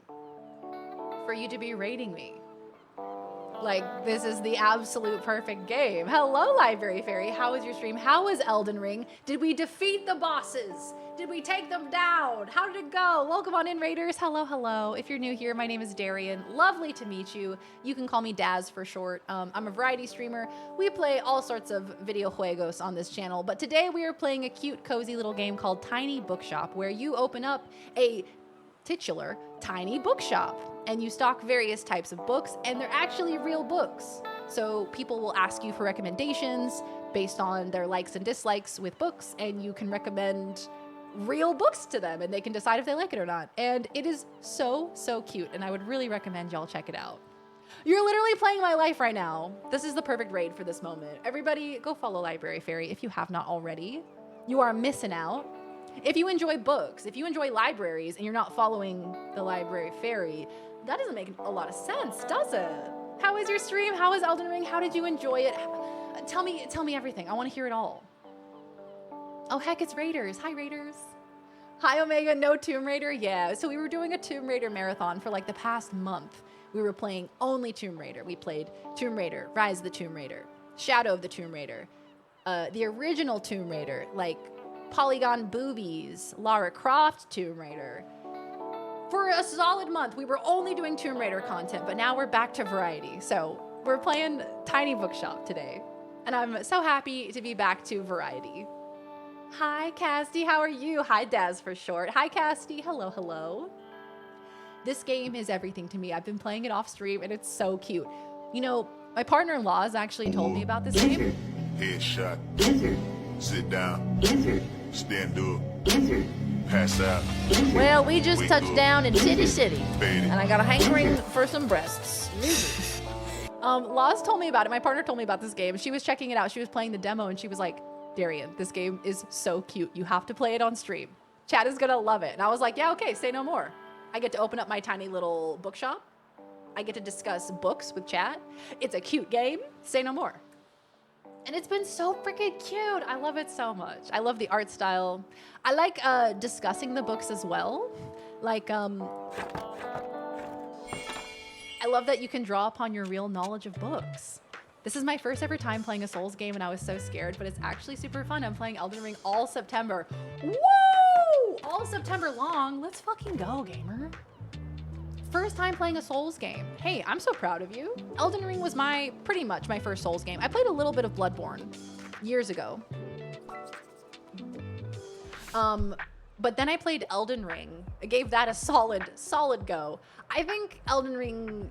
for you to be raiding me. Like, this is the absolute perfect game. Hello, Library Fairy. How was your stream? How was Elden Ring? Did we defeat the bosses? Did we take them down? How did it go? Welcome on in, Raiders. Hello, hello. If you're new here, my name is Darian. Lovely to meet you. You can call me Daz for short. I'm a variety streamer. We play all sorts of video juegos on this channel, but today we are playing a cute, cozy little game called Tiny Bookshop, where you open up a titular tiny bookshop and you stock various types of books, and they're actually real books. So people will ask you for recommendations based on their likes and dislikes with books, and you can recommend real books to them and they can decide if they like it or not. And it is so, so cute, and I would really recommend y'all check it out. You're literally playing my life right now. This is the perfect raid for this moment. Everybody go follow Library Fairy if you have not already. You are missing out. If you enjoy books, if you enjoy libraries and you're not following the Library Fairy, that doesn't make a lot of sense, does it? How was your stream? How was Elden Ring? How did you enjoy it? Tell me everything. I want to hear it all. Oh, heck, it's Raiders. Hi, Raiders. Hi, Omega. No Tomb Raider? Yeah, so we were doing a Tomb Raider marathon for like the past month. We were playing only Tomb Raider. We played Tomb Raider, Rise of the Tomb Raider, Shadow of the Tomb Raider, the original Tomb Raider, like Polygon Boobies, Lara Croft Tomb Raider. For a solid month, we were only doing Tomb Raider content, but now we're back to variety. So we're playing Tiny Bookshop today, and I'm so happy to be back to variety. Hi, Casty. How are you? Hi, Daz for short. Hi, Casty. Hello, hello. This game is everything to me. I've been playing it off stream and it's so cute. You know, my partner-in-law has actually told me about this game. Headshot. Sit down. Stand up. Pass out. Well, we just touched down in Titty City, and I got a hankering for some breasts. Losers. Laws told me about it. My partner told me about this game. She was checking it out. She was playing the demo and she was like, Darian, this game is so cute. You have to play it on stream. Chad is gonna love it. And I was like, yeah, okay, say no more. I get to open up my tiny little bookshop. I get to discuss books with Chad. It's a cute game. Say no more. And it's been so freaking cute. I love it so much. I love the art style. I like discussing the books as well. Like, I love that you can draw upon your real knowledge of books. This is my first ever time playing a Souls game and I was so scared, but it's actually super fun. I'm playing Elden Ring all September. Woo! All September long. Let's fucking go, gamer. First time playing a Souls game. Hey, I'm so proud of you. Elden Ring was pretty much my first Souls game. I played a little bit of Bloodborne years ago. But then I played Elden Ring. I gave that a solid go. I think Elden Ring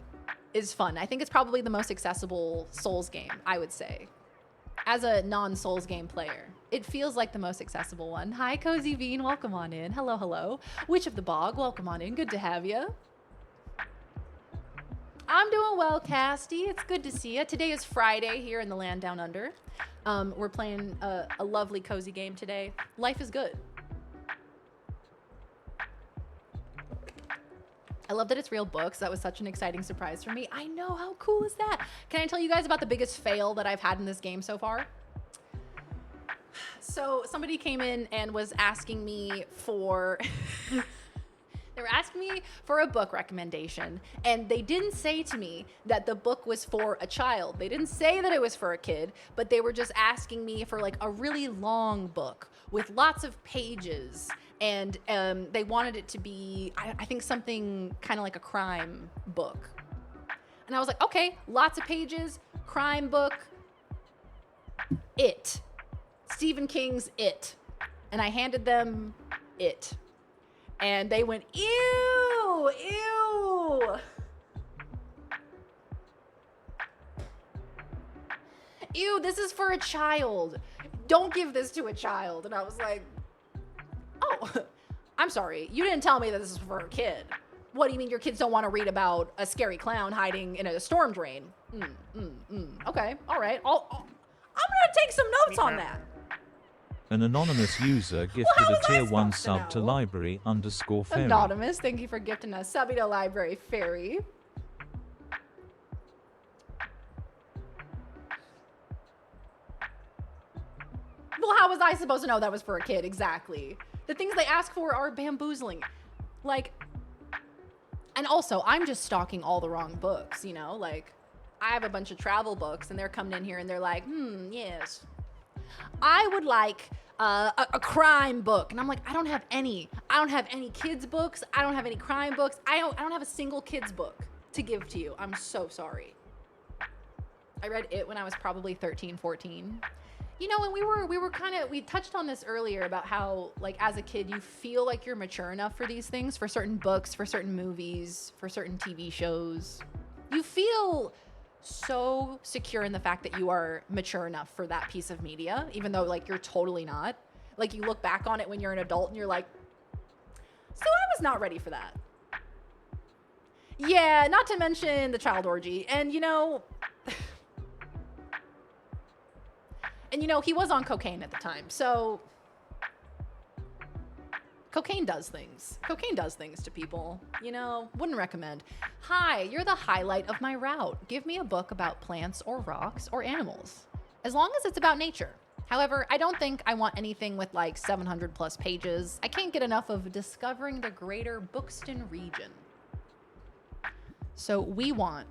is fun. I think it's probably the most accessible Souls game, I would say. As a non-Souls game player, it feels like the most accessible one. Hi, Cozy Bean, welcome on in. Hello, hello. Witch of the Bog, welcome on in. Good to have you. I'm doing well, Casty. It's good to see you. Today is Friday here in the land down under. We're playing a lovely cozy game today. Life is good. I love that it's real books. That was such an exciting surprise for me. I know, how cool is that? Can I tell you guys about the biggest fail that I've had in this game so far? So somebody came in and was asking me for... They were asking me for a book recommendation, and they didn't say to me that the book was for a child. They didn't say that it was for a kid, but they were just asking me for like a really long book with lots of pages, and they wanted it to be, I think, something kind of like a crime book. And I was like, okay, lots of pages, crime book, It. Stephen King's It. And I handed them It. And they went, ew, ew. Ew, this is for a child. Don't give this to a child. And I was like, oh, I'm sorry. You didn't tell me that this is for a kid. What do you mean your kids don't want to read about a scary clown hiding in a storm drain? Okay, all right. I'm gonna take some notes on that. An anonymous user gifted a tier 1 sub to library_fairy. Anonymous, thank you for gifting us subby to library fairy. Well, how was I supposed to know that was for a kid? Exactly. The things they ask for are bamboozling. Like, and also, I'm just stalking all the wrong books, you know? Like, I have a bunch of travel books and they're coming in here and they're like, yes. I would like a crime book. And I'm like, I don't have any. I don't have any kids books. I don't have any crime books. I don't have a single kids book to give to you. I'm so sorry. I read it when I was probably 13, 14. You know, and we touched on this earlier about how, like, as a kid, you feel like you're mature enough for these things, for certain books, for certain movies, for certain TV shows. You feel so secure in the fact that you are mature enough for that piece of media, even though, like, you're totally not. Like, you look back on it when you're an adult and you're like, so I was not ready for that. Yeah, not to mention the child orgy. And, you know... And, you know, he was on cocaine at the time, so... Cocaine does things. Cocaine does things to people, you know? Wouldn't recommend. Hi, you're the highlight of my route. Give me a book about plants or rocks or animals. As long as it's about nature. However, I don't think I want anything with like 700 plus pages. I can't get enough of discovering the greater Bookston region. So we want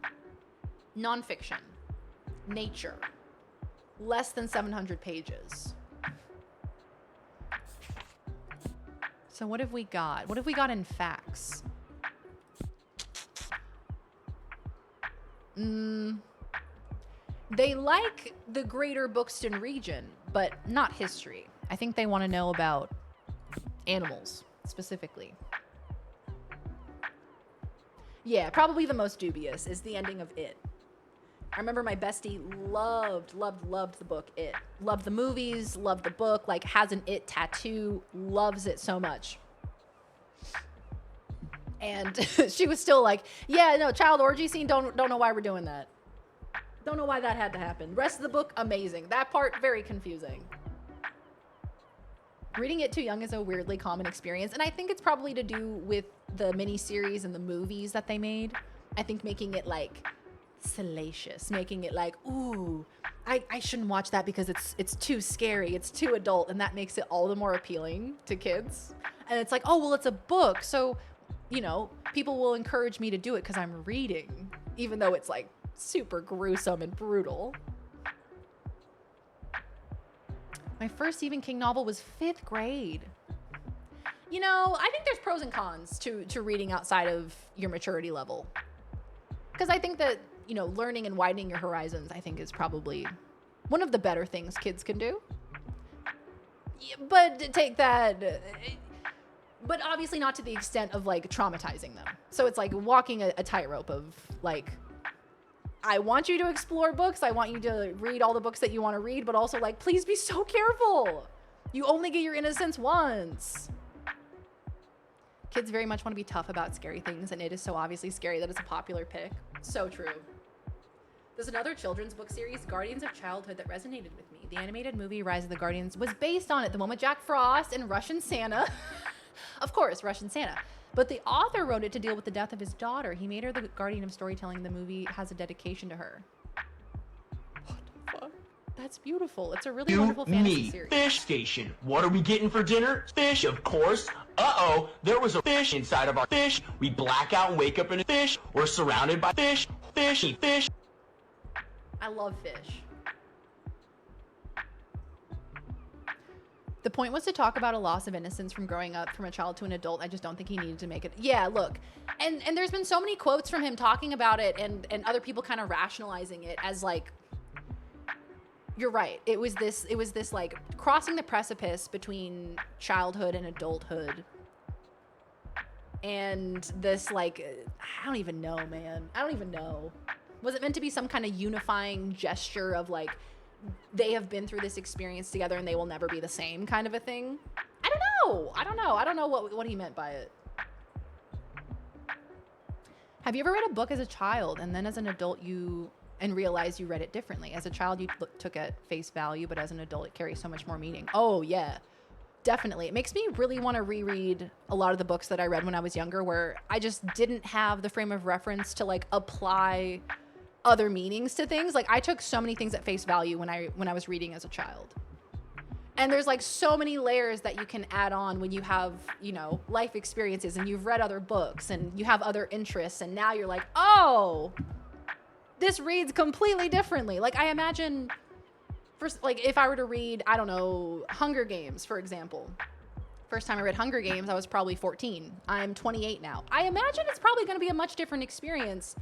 nonfiction, nature, less than 700 pages. So what have we got? What have we got in facts? They like the greater Bookston region, but not history. I think they want to know about animals specifically. Yeah, probably the most dubious is the ending of It. I remember my bestie loved the book It. Loved the movies, loved the book, like has an It tattoo, loves it so much. And she was still like, yeah, no, child orgy scene, don't know why we're doing that. Don't know why that had to happen. Rest of the book, amazing. That part, very confusing. Reading it too young is a weirdly common experience, and I think it's probably to do with the miniseries and the movies that they made. I think making it like salacious, making it like, ooh, I shouldn't watch that because it's too scary, it's too adult, and that makes it all the more appealing to kids. And it's like, oh, well, it's a book, so, you know, people will encourage me to do it because I'm reading, even though it's like super gruesome and brutal. My first Stephen King novel was 5th grade. You know, I think there's pros and cons to reading outside of your maturity level. Because I think that, you know, learning and widening your horizons, I think, is probably one of the better things kids can do. But take that, but obviously not to the extent of like traumatizing them. So it's like walking a tightrope of like, I want you to explore books. I want you to read all the books that you want to read, but also like, please be so careful. You only get your innocence once. Kids very much want to be tough about scary things, and It is so obviously scary that it's a popular pick. So true. There's another children's book series, Guardians of Childhood, that resonated with me. The animated movie Rise of the Guardians was based on it. The one with Jack Frost and Russian Santa. Of course, Russian Santa. But the author wrote it to deal with the death of his daughter. He made her the guardian of storytelling. The movie has a dedication to her. What the fuck? That's beautiful. It's a really wonderful fantasy series. Fish station. What are we getting for dinner? Fish, of course. Uh-oh, there was a fish inside of our fish. We black out and wake up in a fish. We're surrounded by fish. Fish, eat fish. I love fish. The point was to talk about a loss of innocence from growing up from a child to an adult. I just don't think he needed to make it. Yeah, look. And there's been so many quotes from him talking about it and other people kind of rationalizing it as like, you're right. It was this like crossing the precipice between childhood and adulthood. And this like, I don't even know, man. I don't even know. Was it meant to be some kind of unifying gesture of like, they have been through this experience together and they will never be the same kind of a thing? I don't know what he meant by it. Have you ever read a book as a child and then as an adult and realized you read it differently? As a child, you took it face value, but as an adult, it carries so much more meaning. Oh yeah, definitely. It makes me really want to reread a lot of the books that I read when I was younger, where I just didn't have the frame of reference to like apply other meanings to things. Like I took so many things at face value when I was reading as a child. And there's like so many layers that you can add on when you have, you know, life experiences and you've read other books and you have other interests, and now you're like, oh, this reads completely differently. Like I imagine first, like if I were to read, I don't know, Hunger Games, for example. First time I read Hunger Games, I was probably 14. I'm 28 now. I imagine it's probably going to be a much different experience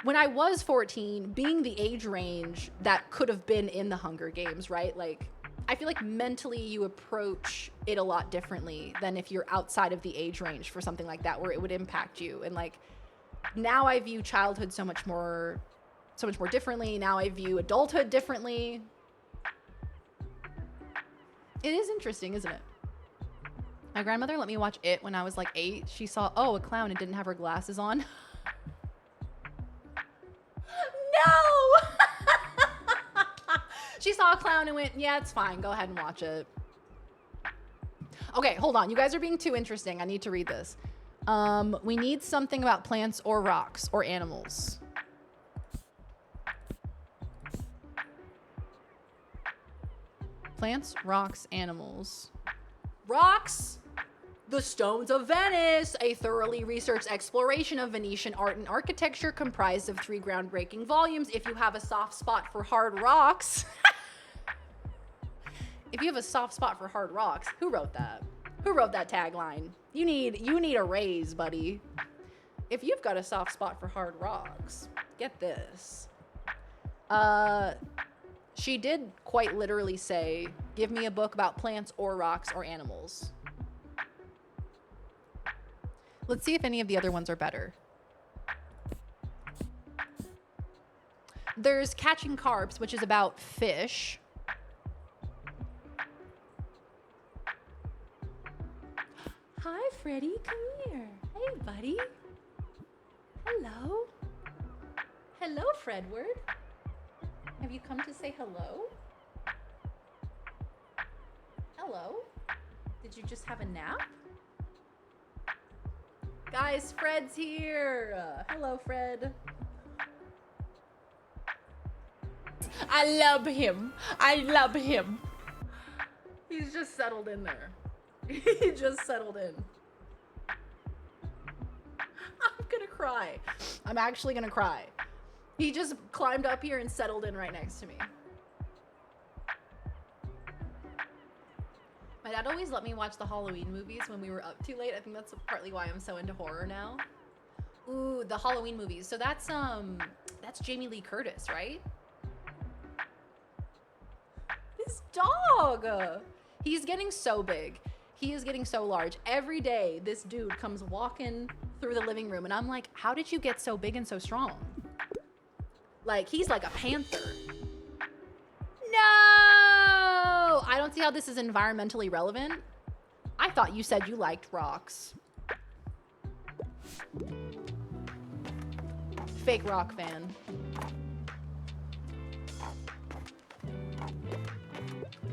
when I was 14, being the age range that could have been in the Hunger Games, right? Like, I feel like mentally you approach it a lot differently than if you're outside of the age range for something like that, where it would impact you. And like, now I view childhood so much more differently. Now I view adulthood differently. It is interesting, isn't it? My grandmother let me watch It when I was like 8. She saw, oh, a clown and didn't have her glasses on. No! She saw a clown and went, yeah, it's fine. Go ahead and watch it. Okay, hold on. You guys are being too interesting. I need to read this. We need something about plants or rocks or animals. Plants, rocks, animals. Rocks! The Stones of Venice, a thoroughly researched exploration of Venetian art and architecture comprised of 3 groundbreaking volumes. If you have a soft spot for hard rocks. If you have a soft spot for hard rocks, who wrote that? Who wrote that tagline? You need a raise, buddy. If you've got a soft spot for hard rocks, get this. She did quite literally say, give me a book about plants or rocks or animals. Let's see if any of the other ones are better. There's Catching Carps, which is about fish. Hi, Freddie. Come here. Hey, buddy. Hello. Hello, Fredward. Have you come to say hello? Hello? Did you just have a nap? Guys, Fred's here. Hello, Fred. I love him. I love him. He's just settled in there. He just settled in. I'm gonna cry. I'm actually gonna cry. He just climbed up here and settled in right next to me. My dad always let me watch the Halloween movies when we were up too late. I think that's partly why I'm so into horror now. Ooh, the Halloween movies. So that's Jamie Lee Curtis, right? This dog! He's getting so big. He is getting so large. Every day, this dude comes walking through the living room, and I'm like, how did you get so big and so strong? Like, he's like a panther. No! I don't see how this is environmentally relevant. I thought you said you liked rocks. Fake rock fan.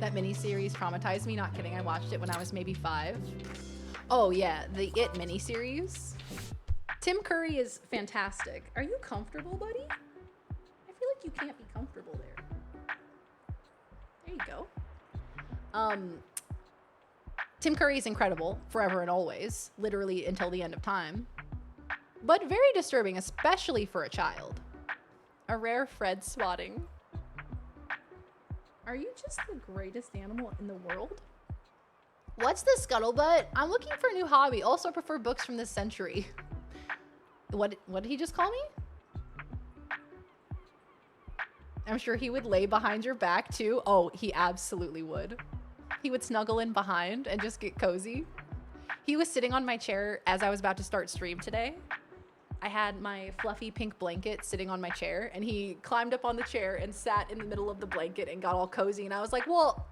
That miniseries traumatized me. Not kidding. I watched it when I was maybe 5. Oh yeah, the It miniseries. Tim Curry is fantastic. Are you comfortable, buddy? I feel like you can't be comfortable there. There you go. Tim Curry is incredible, forever and always, literally until the end of time. But very disturbing, especially for a child. A rare Fred swatting. Are you just the greatest animal in the world? What's the scuttlebutt? I'm looking for a new hobby. Also prefer books from this century. What did he just call me? I'm sure he would lay behind your back too. Oh, he absolutely would. He would snuggle in behind and just get cozy. He was sitting on my chair as I was about to start stream today. I had my fluffy pink blanket sitting on my chair, and he climbed up on the chair and sat in the middle of the blanket and got all cozy. And I was like, well,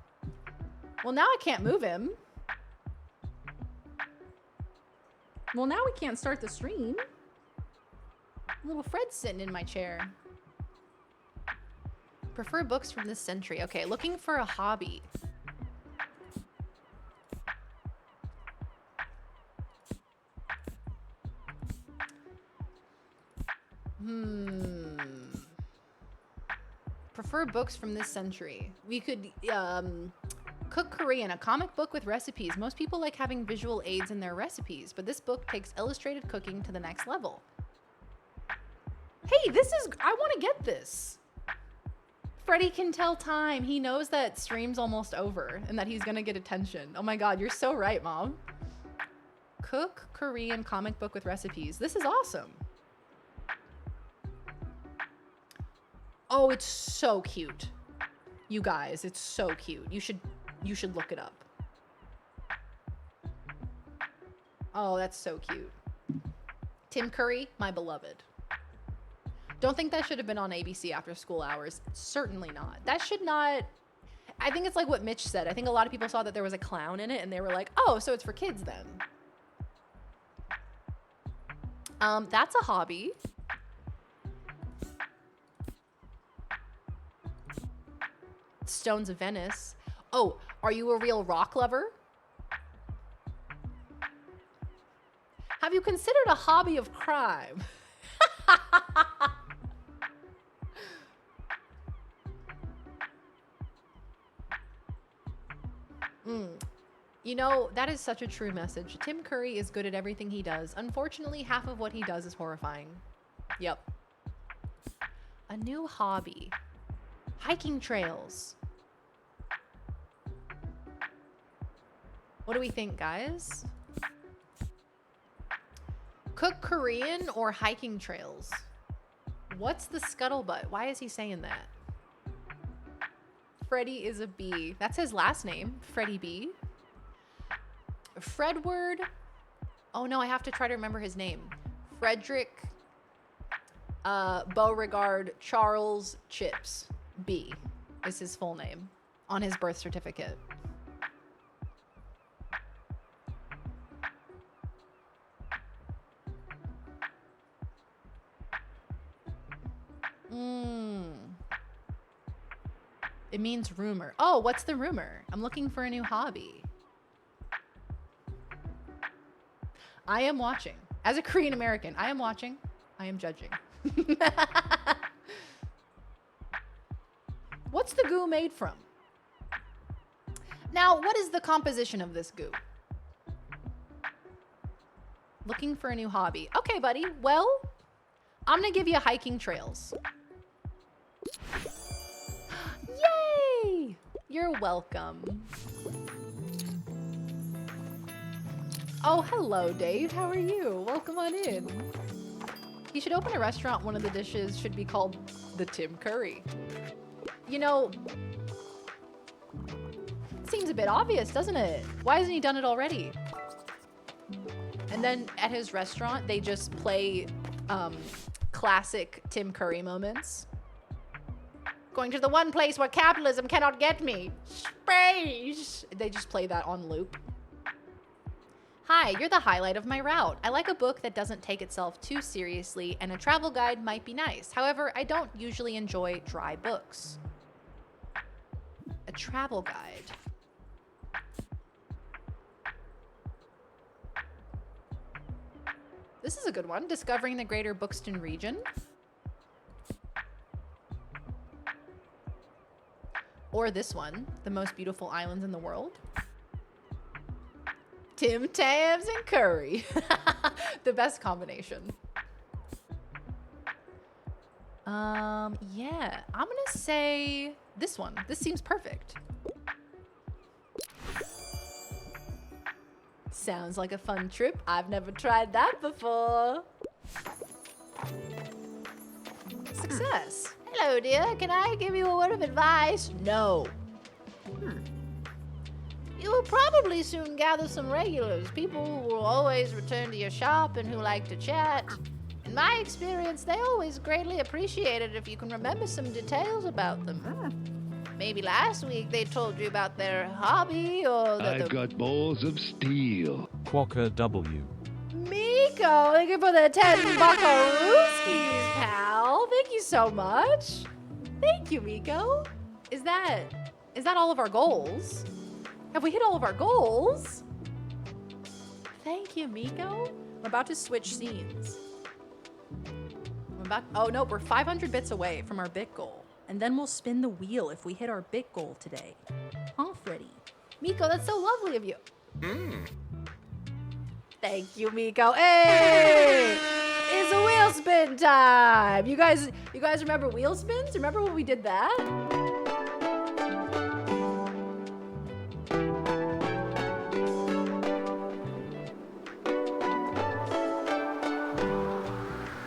now I can't move him. Well, now we can't start the stream. Little Fred's sitting in my chair. Prefer books from this century. Okay, looking for a hobby. Prefer books from this century. We could cook Korean, a comic book with recipes. Most people like having visual aids in their recipes, but this book takes illustrated cooking to the next level. Hey, I want to get this. Freddie can tell time. He knows that stream's almost over and that he's gonna get attention. Oh my God, you're so right, Mom. Cook Korean comic book with recipes. This is awesome. Oh, it's so cute. You guys, it's so cute. You should look it up. Oh, that's so cute. Tim Curry, my beloved. Don't think that should have been on ABC after school hours. Certainly not. That should not. I think it's like what Mitch said. I think a lot of people saw that there was a clown in it and they were like, oh, so it's for kids then. That's a hobby. Stones of Venice. Oh, are you a real rock lover? Have you considered a hobby of crime? You know, that is such a true message. Tim Curry is good at everything he does. Unfortunately, half of what he does is horrifying. Yep. A new hobby. Hiking trails. What do we think, guys? Cook Korean or hiking trails? What's the scuttlebutt? Why is he saying that? Freddie is a B. That's his last name, Freddie B. Fredward. Oh no, I have to try to remember his name. Frederick Beauregard Charles Chips B is his full name on his birth certificate. It means rumor. Oh, what's the rumor? I'm looking for a new hobby. I am watching. As a Korean American, I am watching. I am judging. What's the goo made from? Now, what is the composition of this goo? Looking for a new hobby. Okay, buddy. Well, I'm gonna give you hiking trails. Yay! You're welcome. Oh, hello, Dave. How are you? Welcome on in. He should open a restaurant. One of the dishes should be called the Tim Curry. You know, it seems a bit obvious, doesn't it? Why hasn't he done it already? And then at his restaurant, they just play classic Tim Curry moments. Going to the one place where capitalism cannot get me. Space. They just play that on loop. Hi, you're the highlight of my route. I like a book that doesn't take itself too seriously, and a travel guide might be nice. However, I don't usually enjoy dry books. A travel guide. This is a good one. Discovering the Greater Buxton region. Or this one, The Most Beautiful Islands in the World. Tim Tams and curry. The best combination. Yeah, I'm gonna say this one. This seems perfect. Sounds like a fun trip. I've never tried that before. Success. Hello, dear. Can I give you a word of advice? No. You will probably soon gather some regulars, people who will always return to your shop and who like to chat. In my experience, they always greatly appreciate it if you can remember some details about them. Maybe last week they told you about their hobby or that I've got balls of steel. Quokka W. Miko, thank you for the 10 buckaroos, pal. Thank you so much. Thank you, Miko. Is that all of our goals? Have we hit all of our goals? Thank you, Miko. I'm about to switch scenes. Oh no, we're 500 bits away from our bit goal. And then we'll spin the wheel if we hit our bit goal today. Huh, Freddy? Miko, that's so lovely of you. Thank you, Miko. Hey! It's a wheel spin time! You guys remember wheel spins? Remember when we did that?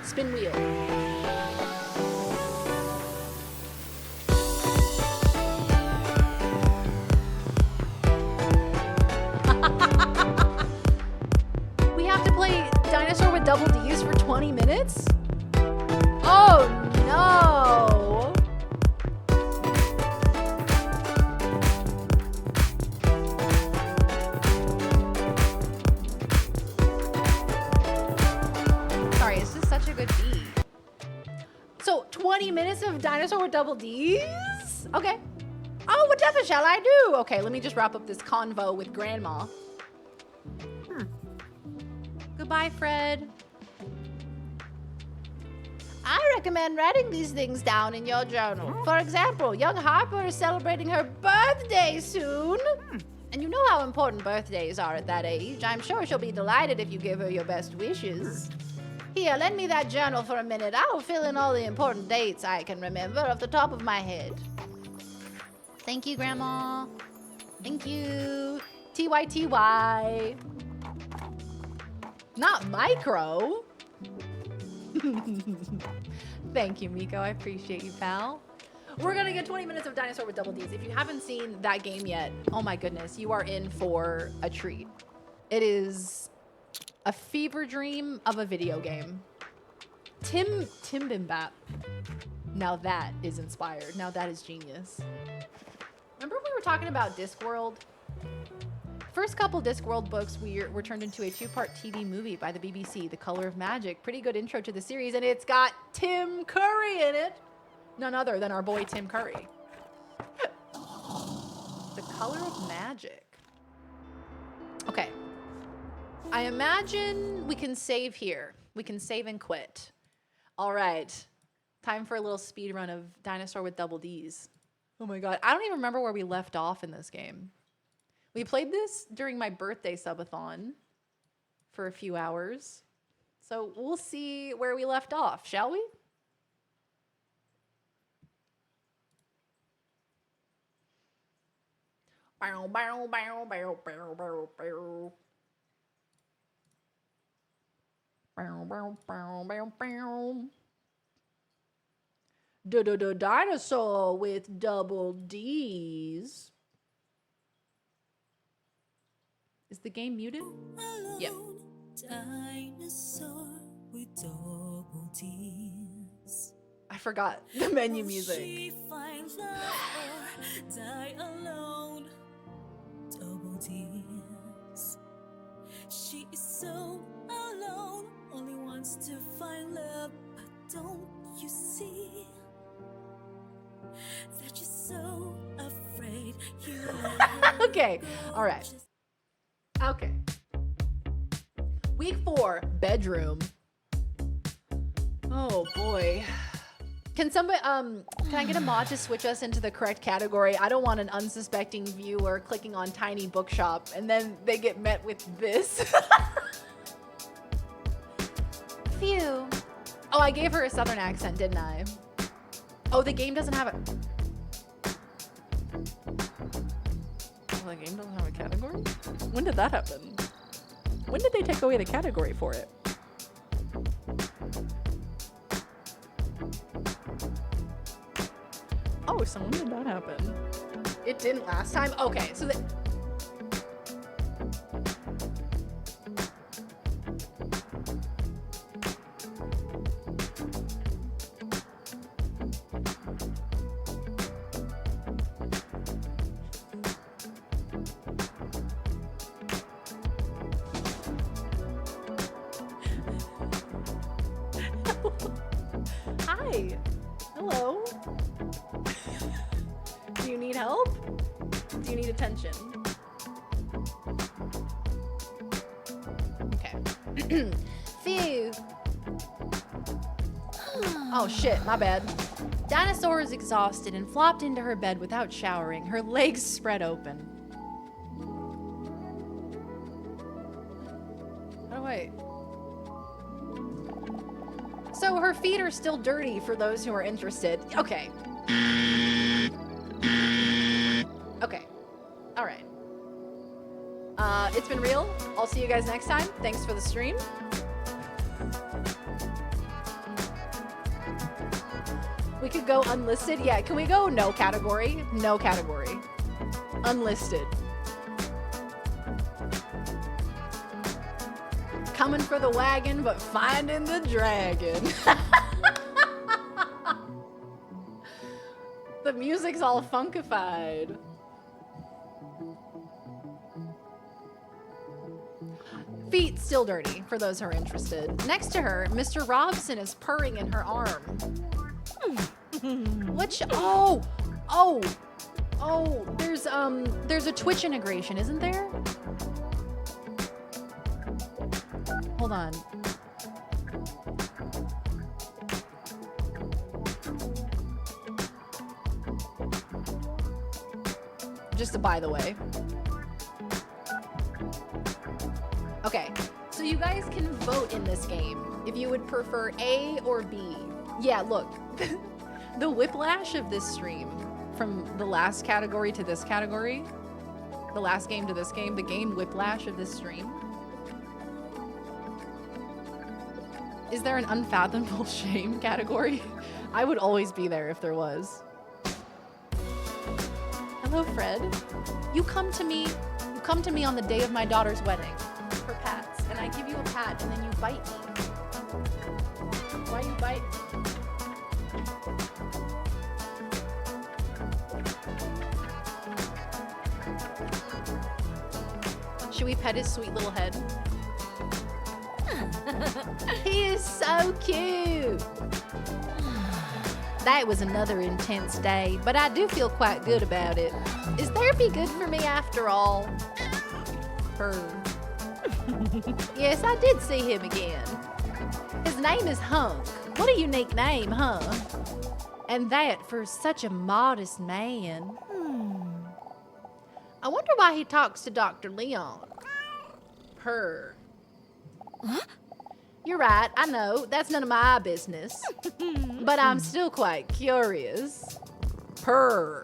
Spin wheel. We have to play Dinosaur with Double D's for 20 minutes? Oh no! Sorry, it's just such a good beat. So 20 minutes of Dinosaur with Double D's? Okay. Oh, whatever shall I do? Okay, let me just wrap up this convo with Grandma. Goodbye, Fred. I recommend writing these things down in your journal. For example, young Harper is celebrating her birthday soon. And you know how important birthdays are at that age. I'm sure she'll be delighted if you give her your best wishes. Here, lend me that journal for a minute. I'll fill in all the important dates I can remember off the top of my head. Thank you, Grandma. Thank you. TYTY. Not micro. Thank you, Miko. I appreciate you, pal. We're gonna get 20 minutes of Dinosaur with Double D's. If you haven't seen that game yet, oh my goodness, you are in for a treat. It is a fever dream of a video game. Tim Bimbap. Now that is inspired. Now that is genius. Remember we were talking about Discworld? First couple Discworld books were turned into a 2-part TV movie by the BBC, The Color of Magic. Pretty good intro to the series, and it's got Tim Curry in it. None other than our boy Tim Curry. The Color of Magic. Okay. I imagine we can save here. We can save and quit. All right. Time for a little speed run of Dinosaur with Double D's. Oh my god. I don't even remember where we left off in this game. We played this during my birthday subathon for a few hours. So we'll see where we left off, shall we? Bow, bow, bow, bow, bow, bow, bow. Bow, bow, bow, bow, bow. Dinosaur with Double D's. Is the game muted? Yep. Dinosaur with Double D's. I forgot the menu music. She find love or die alone. Double D's. She is so alone, only wants to find love, but don't you see that you're so afraid you Okay, all right. Okay. Week 4, bedroom. Oh boy. Can somebody, can I get a mod to switch us into the correct category? I don't want an unsuspecting viewer clicking on Tiny Bookshop and then they get met with this. Phew. Oh, I gave her a southern accent, didn't I? Oh, the game doesn't have a... Oh, the game doesn't have a category? When did that happen? When did they take away the category for it? Oh, so when did that happen? It didn't last time? Okay, so Hi. Hello. Do you need help? Do you need attention? Okay. Phew. Oh shit, my bad. Dinosaur is exhausted and flopped into her bed without showering, her legs spread open. Oh wait. So her feet are still dirty for those who are interested. Okay. Okay. All right. It's been real. I'll see you guys next time. Thanks for the stream. We could go unlisted. Yeah, can we go no category? No category. Unlisted. Coming for the wagon, but finding the dragon. The music's all funkified. Feet still dirty, for those who are interested. Next to her, Mr. Robson is purring in her arm. There's a Twitch integration, isn't there? Hold on. Just a by the way. Okay, so you guys can vote in this game if you would prefer A or B. Yeah, look, the whiplash of this stream from the last category to this category, the last game to this game, the game whiplash of this stream. Is there an unfathomable shame category? I would always be there if there was. Hello, Fred. You come to me on the day of my daughter's wedding for pats, and I give you a pat, and then you bite me. Why you bite? Should we pet his sweet little head? He is so cute. That was another intense day, but I do feel quite good about it. Is therapy good for me after all? Purr. Yes, I did see him again. His name is Hunk. What a unique name, huh? And that for such a modest man. I wonder why he talks to Dr. Leon. Purr. You're right, I know, that's none of my business. But I'm still quite curious. Purr.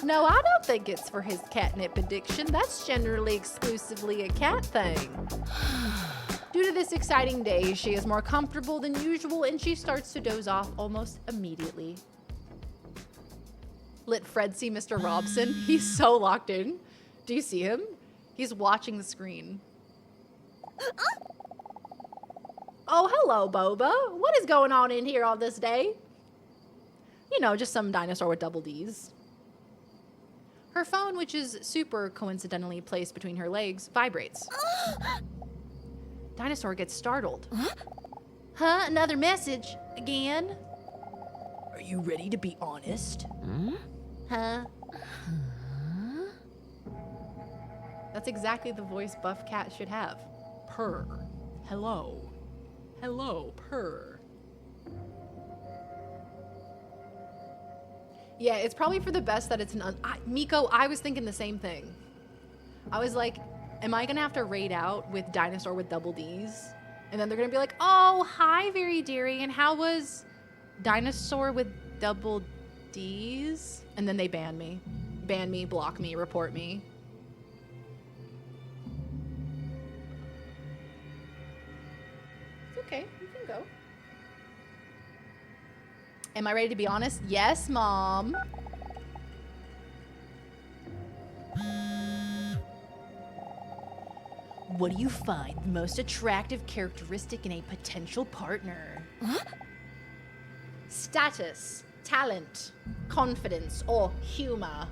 No, I don't think it's for his catnip addiction. That's generally exclusively a cat thing. Due to this exciting day, she is more comfortable than usual and she starts to doze off almost immediately. Let Fred see Mr. Robson. He's so locked in. Do you see him? He's watching the screen. Oh, hello, Boba. What is going on in here on this day? You know, just some dinosaur with double Ds. Her phone, which is super coincidentally placed between her legs, vibrates. Dinosaur gets startled. Huh? Another message? Again? Are you ready to be honest? Huh? That's exactly the voice buff cat should have. Purr. Hello. Hello, purr. Yeah, it's probably for the best that it's an Miko, I was thinking the same thing. I was like, am I gonna have to raid out with dinosaur with double Ds? And then they're gonna be like, oh, hi, very dearie, and how was dinosaur with double Ds? And then they ban me. Ban me, block me, report me. Okay, you can go. Am I ready to be honest? Yes, Mom. What do you find the most attractive characteristic in a potential partner? Status, talent, confidence, or humor?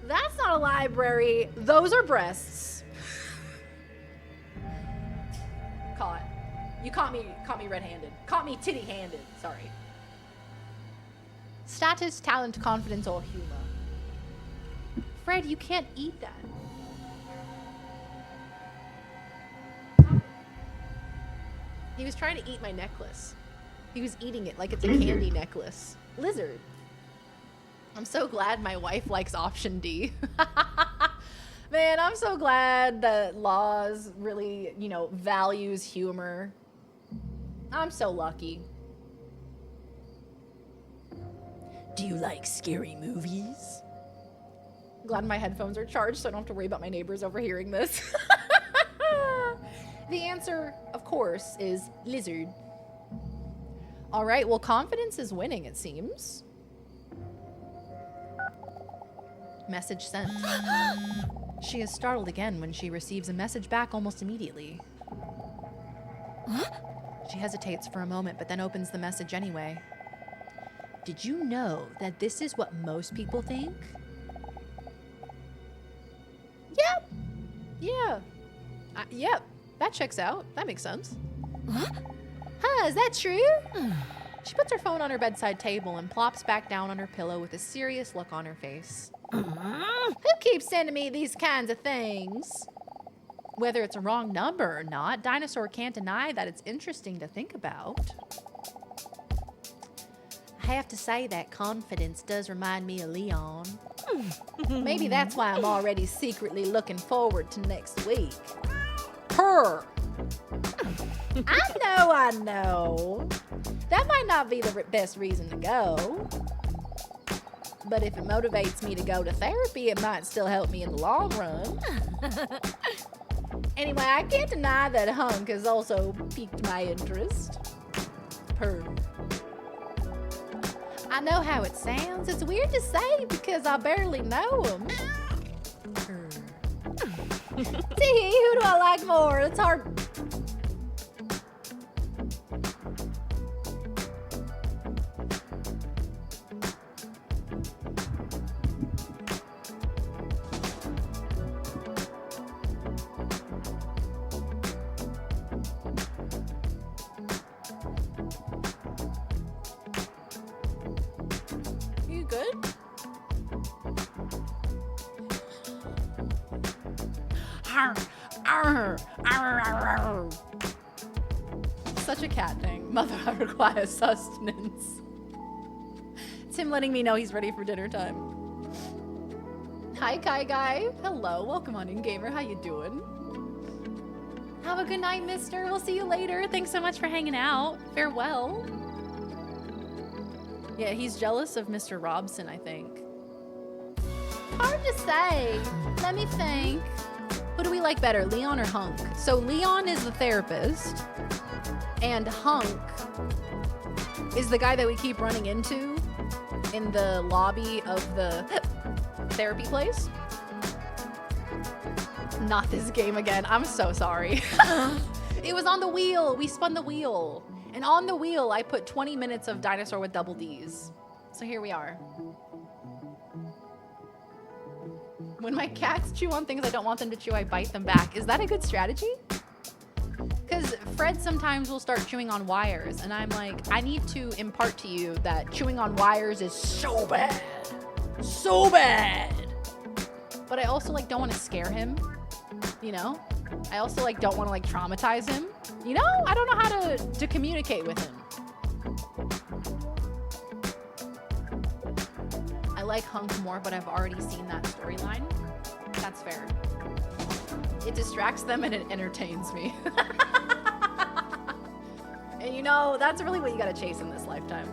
That's not a library. Those are breasts. Caught. You caught me red-handed. Caught me titty-handed, sorry. Status, talent, confidence, or humor. Fred, you can't eat that. He was trying to eat my necklace. He was eating it like it's a candy necklace. Lizard. I'm so glad my wife likes option D. Man, I'm so glad that Laws really, values humor. I'm so lucky. Do you like scary movies? Glad my headphones are charged so I don't have to worry about my neighbors overhearing this. The answer, of course, is lizard. All right, well, confidence is winning, it seems. Message sent. She is startled again when she receives a message back almost immediately. She hesitates for a moment, but then opens the message anyway. Did you know that this is what most people think? Yep. Yeah. Yep. That checks out. That makes sense. Huh, is that true? She puts her phone on her bedside table and plops back down on her pillow with a serious look on her face. Who keeps sending me these kinds of things? Whether it's a wrong number or not, Dinosaur can't deny that it's interesting to think about. I have to say that confidence does remind me of Leon. Maybe that's why I'm already secretly looking forward to next week. Purr. I know. That might not be the best reason to go. But if it motivates me to go to therapy, it might still help me in the long run. Anyway, I can't deny that Hunk has also piqued my interest. Purr. I know how it sounds. It's weird to say because I barely know him. See, who do I like more? It's hard. You good? Such a cat thing. Mother, I require sustenance. It's him letting me know he's ready for dinner time. Hi, Kai Guy. Hello, welcome on in, gamer. How you doing? Have a good night, mister. We'll see you later. Thanks so much for hanging out. Farewell. Yeah, he's jealous of Mr. Robson, I think. Hard to say. Let me think. Who do we like better, Leon or Hunk? So Leon is the therapist, and Hunk is the guy that we keep running into in the lobby of the therapy place. Not this game again. I'm so sorry. It was on the wheel. We spun the wheel. And on the wheel, I put 20 minutes of Dinosaur with Double Ds. So here we are. When my cats chew on things I don't want them to chew, I bite them back. Is that a good strategy? Because Fred sometimes will start chewing on wires, and I'm like, I need to impart to you that chewing on wires is so bad. So bad. But I also like don't want to scare him, you know? I also like don't want to like traumatize him. You know? I don't know how to communicate with him. I like Hunk more, but I've already seen that storyline. That's fair. It distracts them and it entertains me. And you know, that's really what you gotta chase in this lifetime.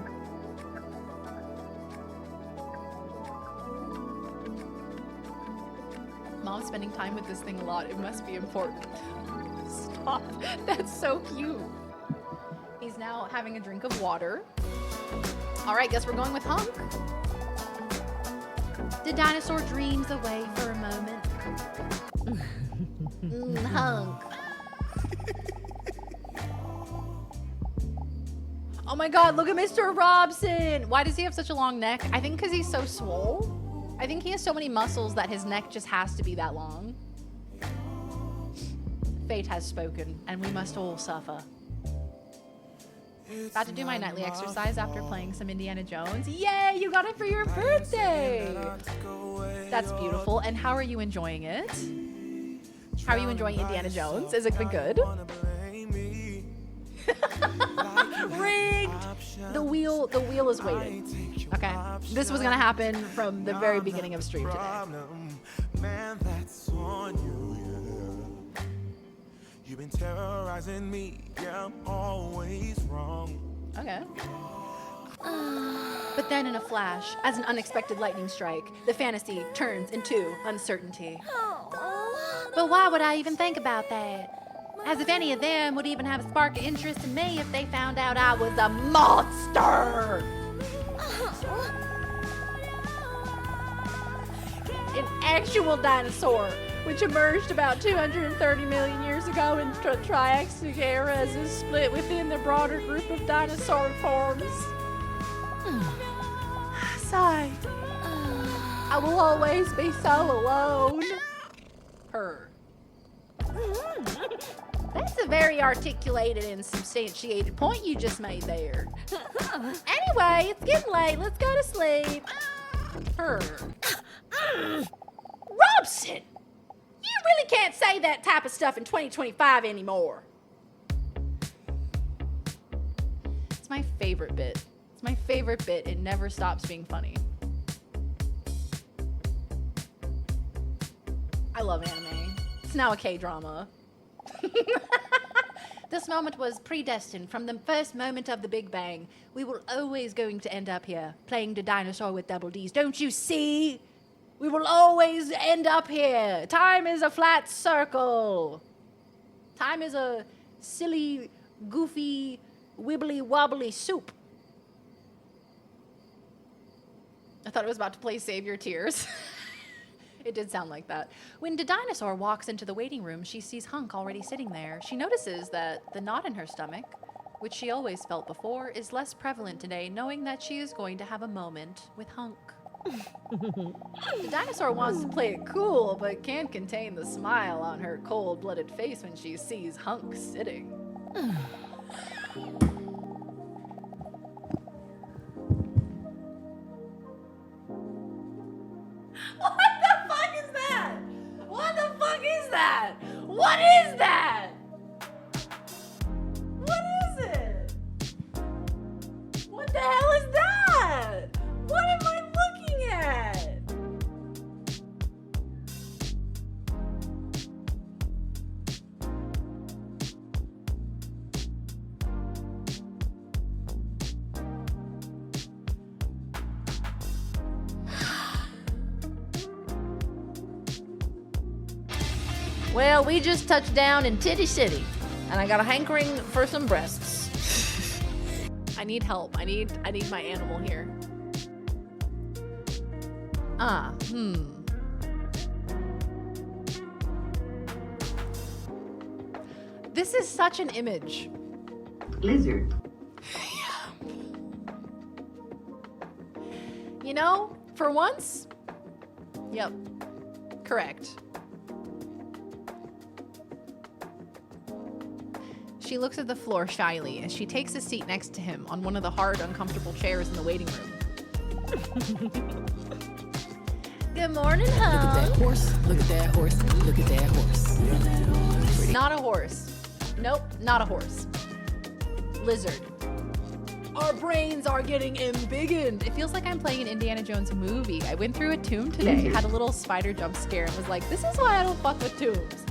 Mom's spending time with this thing a lot. It must be important. Stop. That's so cute. He's now having a drink of water. All right, guess we're going with Hunk. The dinosaur dreams away for a moment. Hunk. Oh my god, look at Mr. Robson. Why does he have such a long neck? I think because he's so swole. I think he has so many muscles that his neck just has to be that long. Fate has spoken, and we must all suffer. About to do my nightly exercise after playing some Indiana Jones. Yay, you got it for your birthday! That's beautiful. And how are you enjoying it? How are you enjoying Indiana Jones? Has it been good? Rigged! The wheel is waiting. Okay. This was gonna happen from the very beginning of stream today. Man, that's on you, yeah. You've been terrorizing me, yeah, I'm always wrong. Okay. But then in a flash, as an unexpected lightning strike, the fantasy turns into uncertainty. But why would I even think about that? As if any of them would even have a spark of interest in me if they found out I was a monster! An actual dinosaur, which emerged about 230 million years ago in the Triassic era as a split within the broader group of dinosaur forms. Sigh. I will always be so alone. Her. That's a very articulated and substantiated point you just made there. Anyway, it's getting late. Let's go to sleep. Her. Robson! You really can't say that type of stuff in 2025 anymore. It's my favorite bit. It's my favorite bit. It never stops being funny. I love anime. It's now a K-drama. This moment was predestined from the first moment of the Big Bang. We were always going to end up here, playing the dinosaur with double Ds. Don't you see? We will always end up here. Time is a flat circle. Time is a silly, goofy, wibbly wobbly soup. I thought it was about to play Save Your Tears. It did sound like that. When the dinosaur walks into the waiting room, she sees Hunk already sitting there. She notices that the knot in her stomach, which she always felt before, is less prevalent today, knowing that she is going to have a moment with Hunk. The dinosaur wants to play it cool, but can't contain the smile on her cold-blooded face when she sees Hunk sitting. What the fuck is that? What the fuck is that? What is that? What is it? What the hell is that? What am I looking at? Well, we just touched down in Titty City, and I got a hankering for some breasts. I need help. I need my animal here. This is such an image. Lizard. You know, for once, yep, correct. She looks at the floor shyly as she takes a seat next to him on one of the hard, uncomfortable chairs in the waiting room. Good morning, Hunk. Look at that horse. Look at that horse. Look at that horse. Not a horse. Nope, not a horse. Lizard. Our brains are getting embiggened. It feels like I'm playing an Indiana Jones movie. I went through a tomb today, had a little spider jump scare, and was like, this is why I don't fuck with tombs.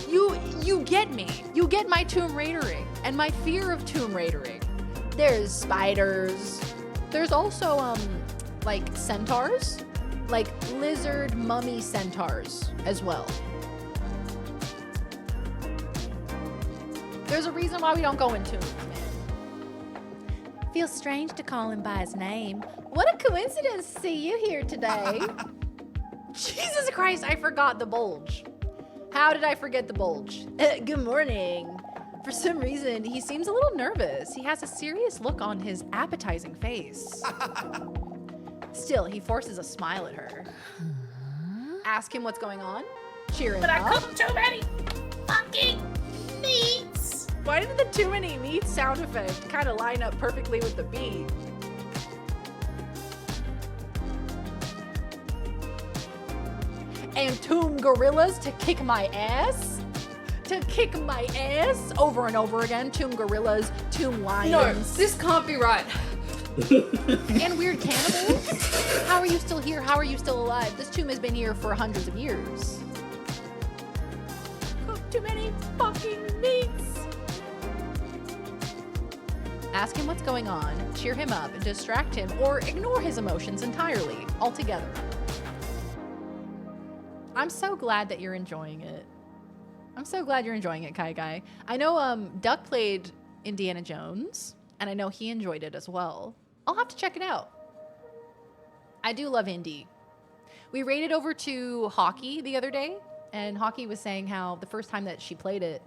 You get me. You get my Tomb Raidering and my fear of Tomb Raidering. There's spiders. There's also, like centaurs. Like lizard mummy centaurs as well. There's a reason why we don't go in tombs, man. Feels strange to call him by his name. What a coincidence to see you here today. Jesus Christ, I forgot the bulge. How did I forget the bulge? Good morning. For some reason, he seems a little nervous. He has a serious look on his appetizing face. Still, he forces a smile at her. Ask him what's going on. Cheer him up. But I cooked too many fucking meats. Why did the too many meats sound effect kind of line up perfectly with the beat? And tomb gorillas to kick my ass? To kick my ass over and over again. Tomb gorillas, tomb lions. No, this can't be right. And weird cannibals? How are you still here? How are you still alive? This tomb has been here for hundreds of years. Cook too many fucking meats. Ask him what's going on, cheer him up, and distract him, or ignore his emotions entirely, altogether. I'm so glad that you're enjoying it. I'm so glad you're enjoying it, Kai Guy. I know Duck played Indiana Jones, and I know he enjoyed it as well. I'll have to check it out. I do love Indy. We raided over to Hockey the other day, and Hockey was saying how the first time that she played it,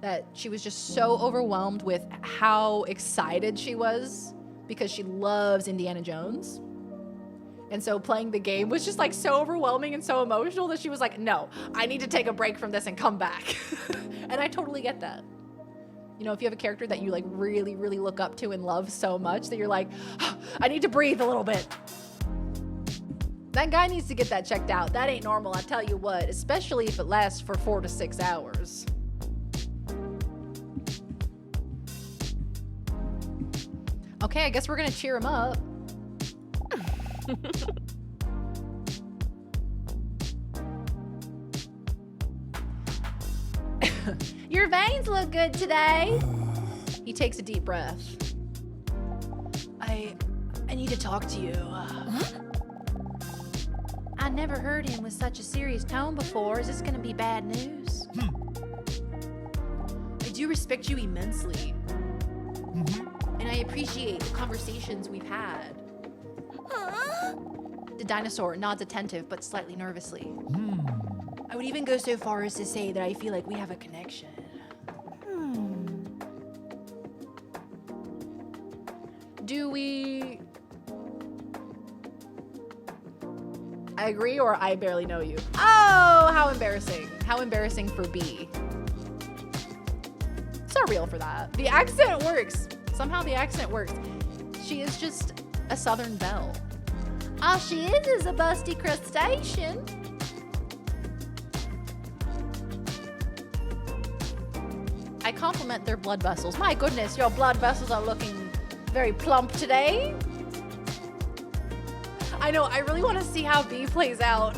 that she was just so overwhelmed with how excited she was because she loves Indiana Jones. And so playing the game was just like so overwhelming and so emotional that she was like, no, I need to take a break from this and come back. And I totally get that. You know, if you have a character that you like really, really look up to and love so much that you're like, oh, I need to breathe a little bit. That guy needs to get that checked out. That ain't normal, I tell you what, especially if it lasts for 4 to 6 hours. Okay, I guess we're gonna cheer him up. Your veins look good today. He takes a deep breath. I need to talk to you. I never heard him with such a serious tone before. Is this gonna be bad news? I do respect you immensely. And I appreciate the conversations we've had. The dinosaur nods attentive but slightly nervously. I would even go so far as to say that I feel like we have a connection. Do we... I agree, or I barely know you? Oh, how embarrassing. How embarrassing for B. It's not real for that. The accent works. Somehow the accent works. She is just a Southern belle. All she is a busty crustacean. I compliment their blood vessels. My goodness, your blood vessels are looking very plump today. I know, I really want to see how B plays out.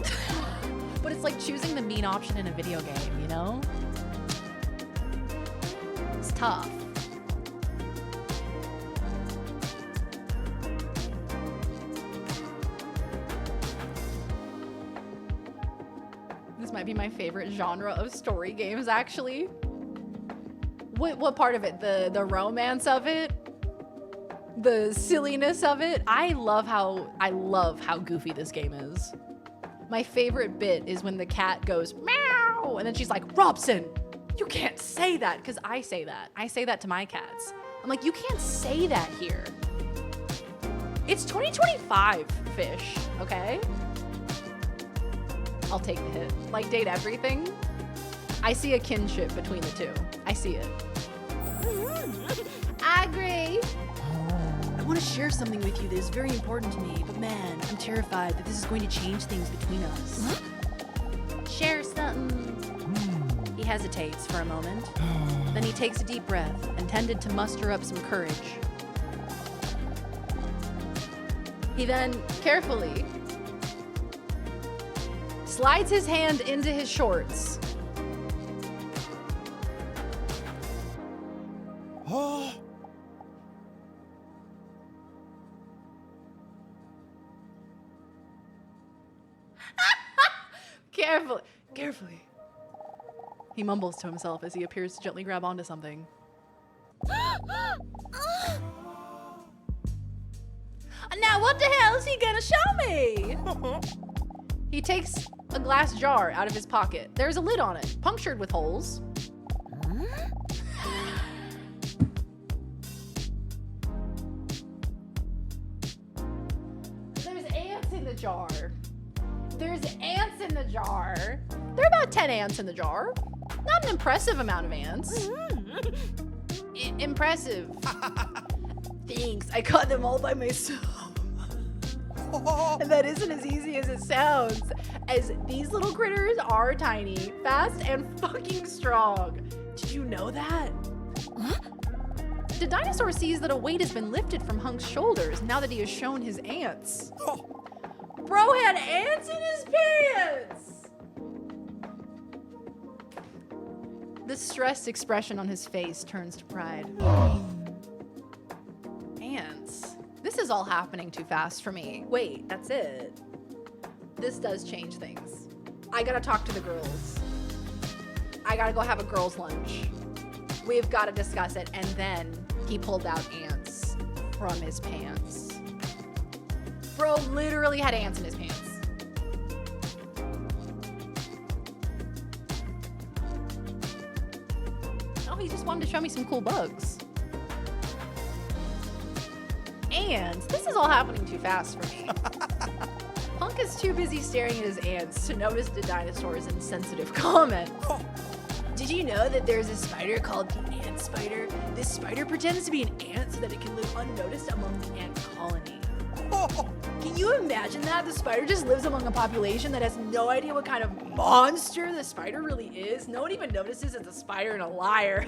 But it's like choosing the mean option in a video game, you know? It's tough. This might be my favorite genre of story games, actually. What part of it? The romance of it? The silliness of it? I love how goofy this game is. My favorite bit is when the cat goes meow and then she's like, Robson, you can't say that, because I say that. I say that to my cats. I'm like, you can't say that here. It's 2025, fish, okay? I'll take the hit. Like, date everything. I see a kinship between the two. I see it. I agree. I want to share something with you that is very important to me, but man, I'm terrified that this is going to change things between us. Share something. He hesitates for a moment. Then he takes a deep breath, intended to muster up some courage. He then carefully slides his hand into his shorts. Carefully. He mumbles to himself as he appears to gently grab onto something. Now what the hell is he gonna show me? He takes a glass jar out of his pocket. There's a lid on it, punctured with holes. There's ants in the jar. There's ants in the jar. There are about 10 ants in the jar. Not an impressive amount of ants. Impressive. Thanks, I caught them all by myself. And that isn't as easy as it sounds, as these little critters are tiny, fast, and fucking strong. Did you know that? The dinosaur sees that a weight has been lifted from Hunk's shoulders now that he has shown his ants. Bro had ants in his pants! The stressed expression on his face turns to pride. Ants? This is all happening too fast for me. Wait, that's it. This does change things. I gotta talk to the girls. I gotta go have a girls' lunch. We've gotta discuss it. And then he pulled out ants from his pants. Bro literally had ants in his pants. Oh, he just wanted to show me some cool bugs. And this is all happening too fast for me. Hunk is too busy staring at his ants to notice the dinosaur's insensitive comment. Did you know that there's a spider called the ant spider? This spider pretends to be an ant so that it can live unnoticed among the ant colony. Can you imagine that? The spider just lives among a population that has no idea what kind of monster the spider really is. No one even notices it's a spider and a liar.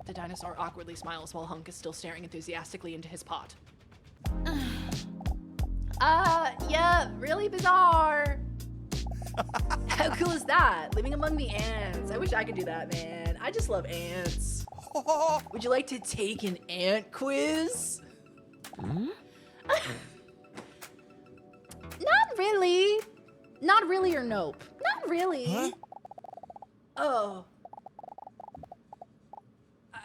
The dinosaur awkwardly smiles while Hunk is still staring enthusiastically into his pot. Yeah, really bizarre. How cool is that? Living among the ants. I wish I could do that, man. I just love ants. Would you like to take an ant quiz? Not really. Not really or nope. Not really. Huh? Oh.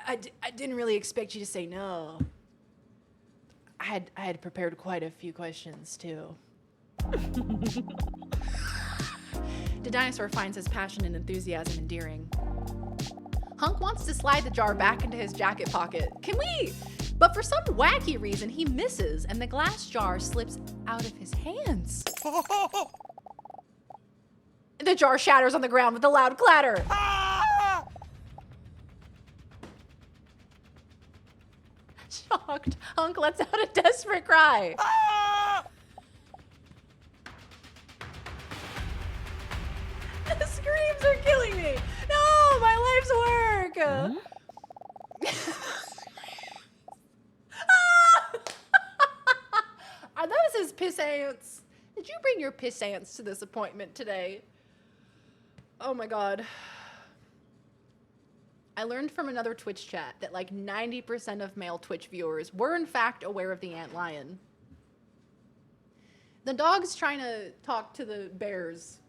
I didn't really expect you to say no. I had prepared quite a few questions too. The dinosaur finds his passion and enthusiasm endearing. Hunk wants to slide the jar back into his jacket pocket. Can we? But for some wacky reason, he misses and the glass jar slips out of his hands. The jar shatters on the ground with a loud clatter. Shocked, Hunk lets out a desperate cry. The screams are killing me. No, my life's work. Are those his piss ants? Did you bring your piss ants to this appointment today? Oh my God. I learned from another Twitch chat that like 90% of male Twitch viewers were in fact aware of the antlion. The dog's trying to talk to the bears.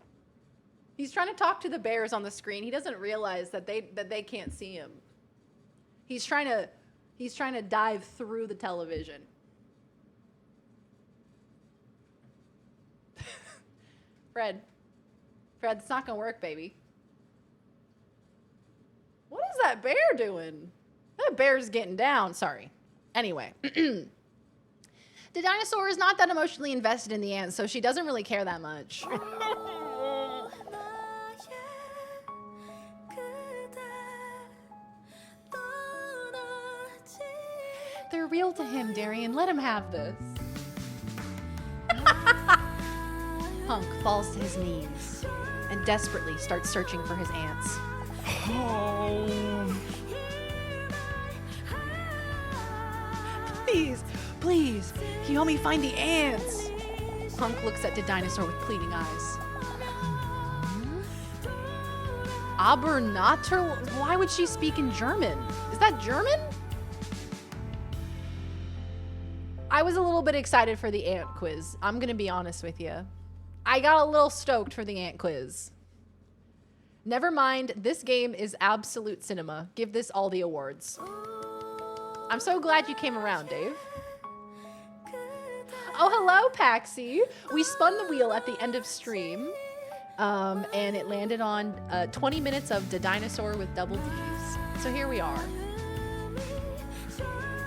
He's trying to talk to the bears on the screen. He doesn't realize that they can't see him. He's trying to dive through the television. Fred, it's not gonna work, baby. What is that bear doing? That bear's getting down. Sorry. Anyway. The dinosaur is not that emotionally invested in the ants, so she doesn't really care that much. They're real to him, Darian. Let him have this. Hunk falls to his knees and desperately starts searching for his ants. Please, can you help me find the ants? Hunk looks at the dinosaur with pleading eyes. Aber Natter? Why would she speak in German? Is that German? I was a little bit excited for the ant quiz. I'm gonna be honest with you. I got a little stoked for the ant quiz. Never mind, this game is absolute cinema. Give this all the awards. I'm so glad you came around, Dave. Oh, hello, Paxi. We spun the wheel at the end of stream, and it landed on 20 minutes of the dinosaur with double Ds. So here we are.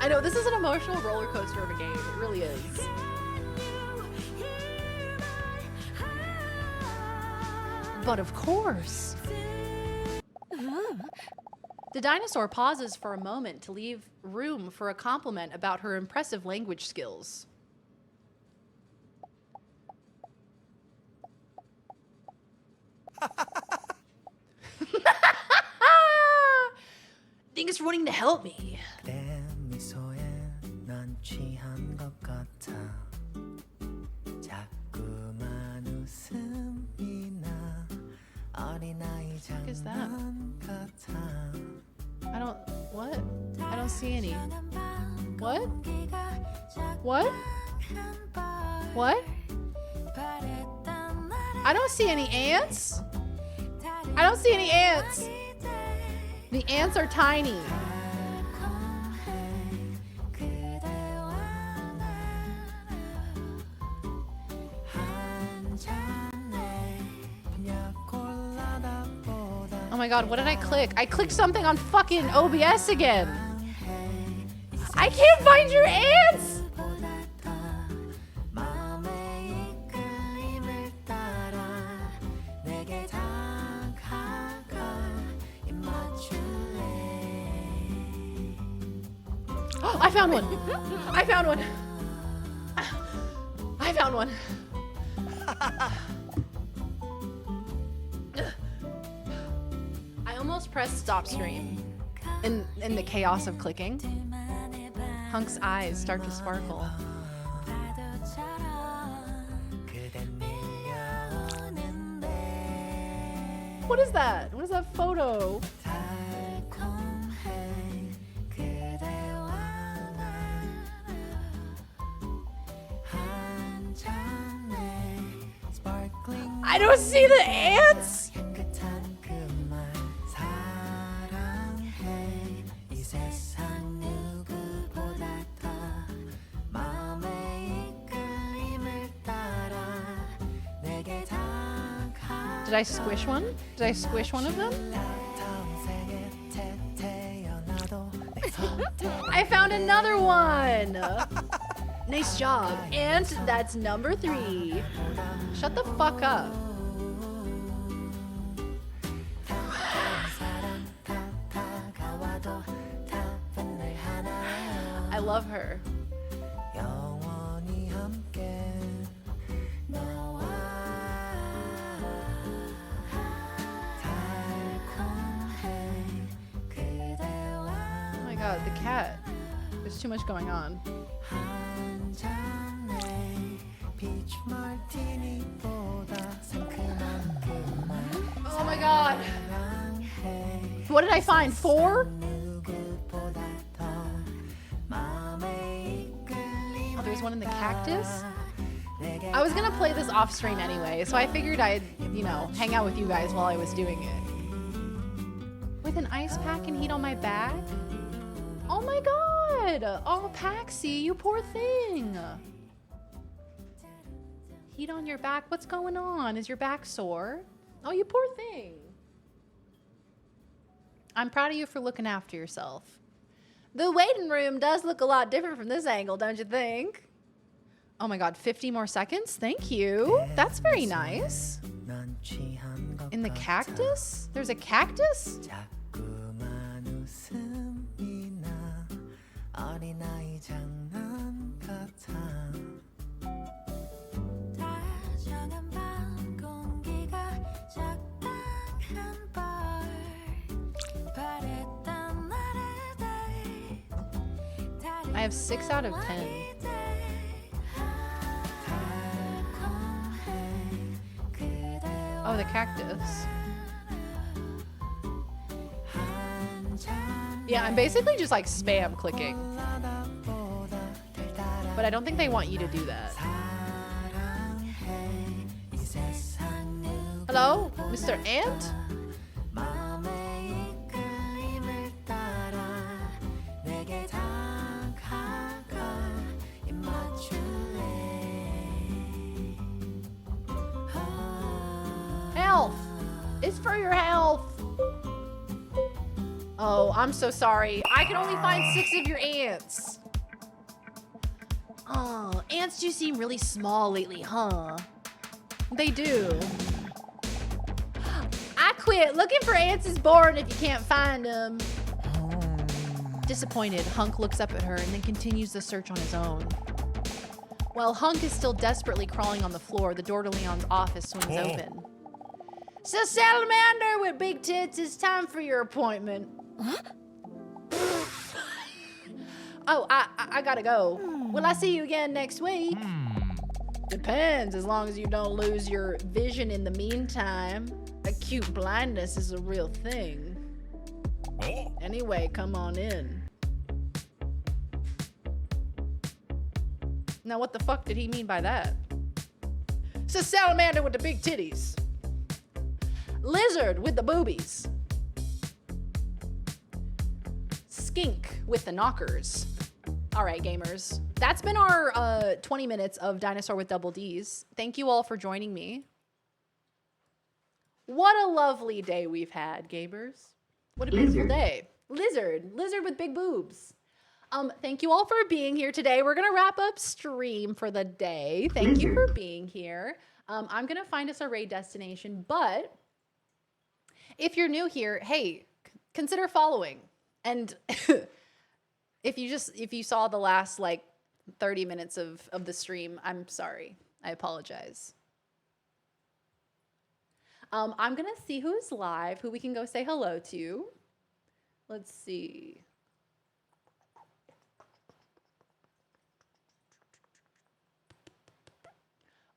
I know, this is an emotional roller coaster of a game. It really is. But of course. The dinosaur pauses for a moment to leave room for a compliment about her impressive language skills. Think it's running to help me. What is that? What? I don't see any. What? What? What? I don't see any ants. I don't see any ants. The ants are tiny. Oh my God, what did I click? I clicked something on fucking OBS again. I can't find your ants! Oh, I found one! I found one! I found one! I almost pressed stop stream in the chaos of clicking. Hunk's eyes start to sparkle. What is that? What is that photo? I don't see the ants! Did I squish one? Did I squish one of them? I found another one. Nice job. And that's number 3. Shut the fuck up. I love her. Oh my god, the cat. There's too much going on. Oh my god. What did I find? 4? Oh, there's one in the cactus? I was gonna play this off stream anyway, so I figured I'd, you know, hang out with you guys while I was doing it. With an ice pack and heat on my back? Oh my god! Oh, Paxi, you poor thing! Heat on your back? What's going on? Is your back sore? Oh, you poor thing. I'm proud of you for looking after yourself. The waiting room does look a lot different from this angle, don't you think? Oh my god, 50 more seconds? Thank you. That's very nice. In the cactus? There's a cactus? I have 6 out of 10. Oh, the cactus. Yeah, I'm basically just like spam clicking. But I don't think they want you to do that. Hello, Mr. Ant? Health! It's for your health! Oh, I'm so sorry. I can only find 6 of your ants. Oh, ants do seem really small lately, huh? They do. I quit. Looking for ants is boring if you can't find them. Disappointed, Hunk looks up at her and then continues the search on his own. While Hunk is still desperately crawling on the floor, the door to Leon's office swings open. So, Salamander with big tits, it's time for your appointment. Oh, I gotta go. Will I see you again next week? Depends, as long as you don't lose your vision in the meantime. Acute blindness is a real thing. Anyway, come on in. Now, what the fuck did he mean by that? So, Salamander with the big titties. Lizard with the boobies. Skink with the knockers. All right, gamers. That's been our 20 minutes of Dinosaur with Double Ds. Thank you all for joining me. What a lovely day we've had, gamers. What a beautiful day. Lizard with big boobs. Thank you all for being here today. We're gonna wrap up stream for the day. Thank you for being here. I'm gonna find us a raid destination, but if you're new here, hey, consider following. And if you saw the last like 30 minutes of the stream, I'm sorry. I apologize. I'm gonna see who's live, who we can go say hello to. Let's see.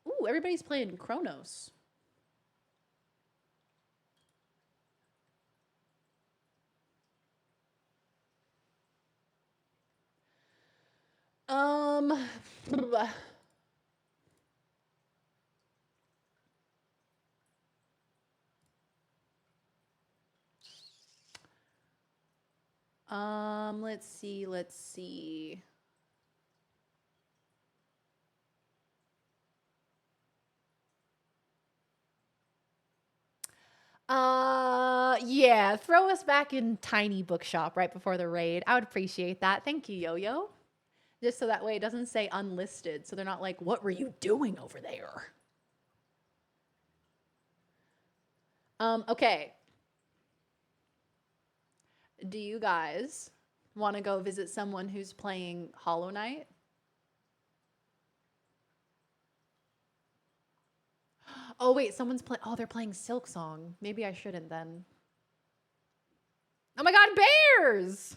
Ooh, everybody's playing Chronos. Let's see. Yeah, throw us back in tiny bookshop right before the raid. I would appreciate that. Thank you, Yo-Yo. Just so that way it doesn't say unlisted, so they're not like, what were you doing over there? Okay. Do you guys want to go visit someone who's playing Hollow Knight? Oh, wait, someone's playing. Oh, they're playing Silk Song. Maybe I shouldn't then. Oh my God, bears!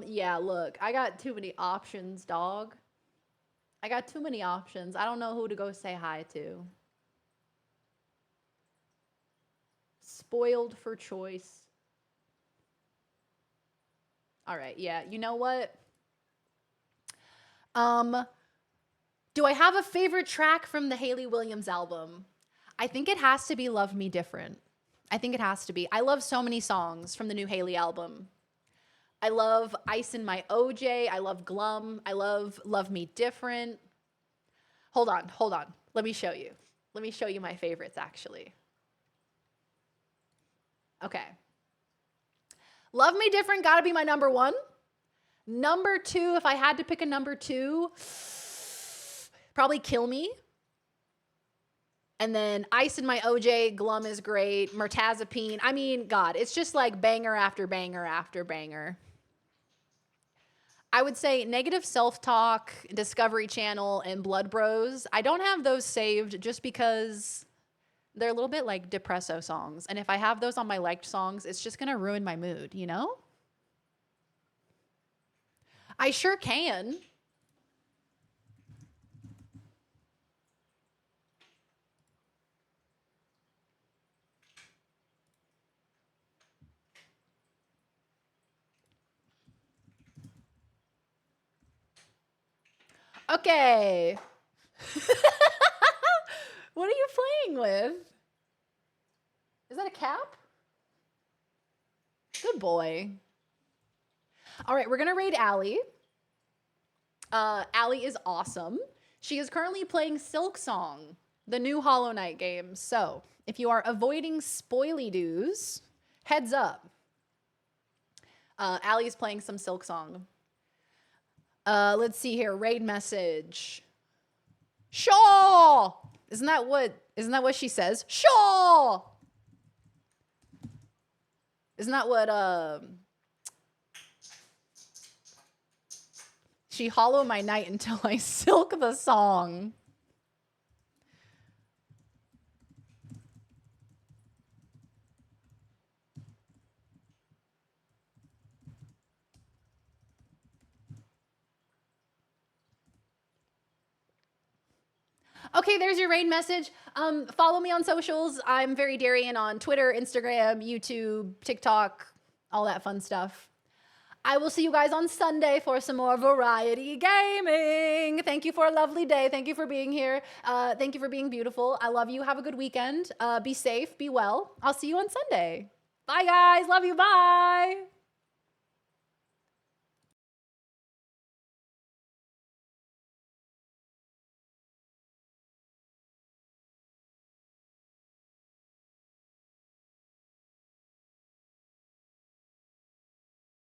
Yeah, look, I got too many options, dog. I got too many options. I don't know who to go say hi to. Spoiled for choice. All right, yeah, you know what? Do I have a favorite track from the Hayley Williams album? I think it has to be Love Me Different. I think it has to be. I love so many songs from the new Hayley album. I love Ice in My OJ. I love Glum. I love Love Me Different. Hold on. Let me show you. Let me show you my favorites, actually. Okay. Love Me Different, gotta be my number one. Number two, if I had to pick a number two, probably Kill Me. And then Ice in My OJ, Glum is great, Mirtazapine. I mean, God, it's just like banger after banger after banger. I would say Negative Self-Talk, Discovery Channel, and Blood Bros. I don't have those saved just because they're a little bit like depresso songs. And if I have those on my liked songs, it's just going to ruin my mood, you know? I sure can. Okay. What are you playing with? Is that a cap? Good boy. All right, we're going to raid Allie. Allie is awesome. She is currently playing Silk Song, the new Hollow Knight game. So, if you are avoiding spoily doos, heads up. Allie is playing some Silk Song. Let's see here. Raid message. Shaw! Isn't that what she says? Shaw! Isn't that what she hollow my night until I silk the song. Okay, there's your raid message. Follow me on socials. I'm very Darian on Twitter, Instagram, YouTube, TikTok, all that fun stuff. I will see you guys on Sunday for some more variety gaming. Thank you for a lovely day. Thank you for being here. Thank you for being beautiful. I love you. Have a good weekend. Be safe. Be well. I'll see you on Sunday. Bye, guys. Love you. Bye.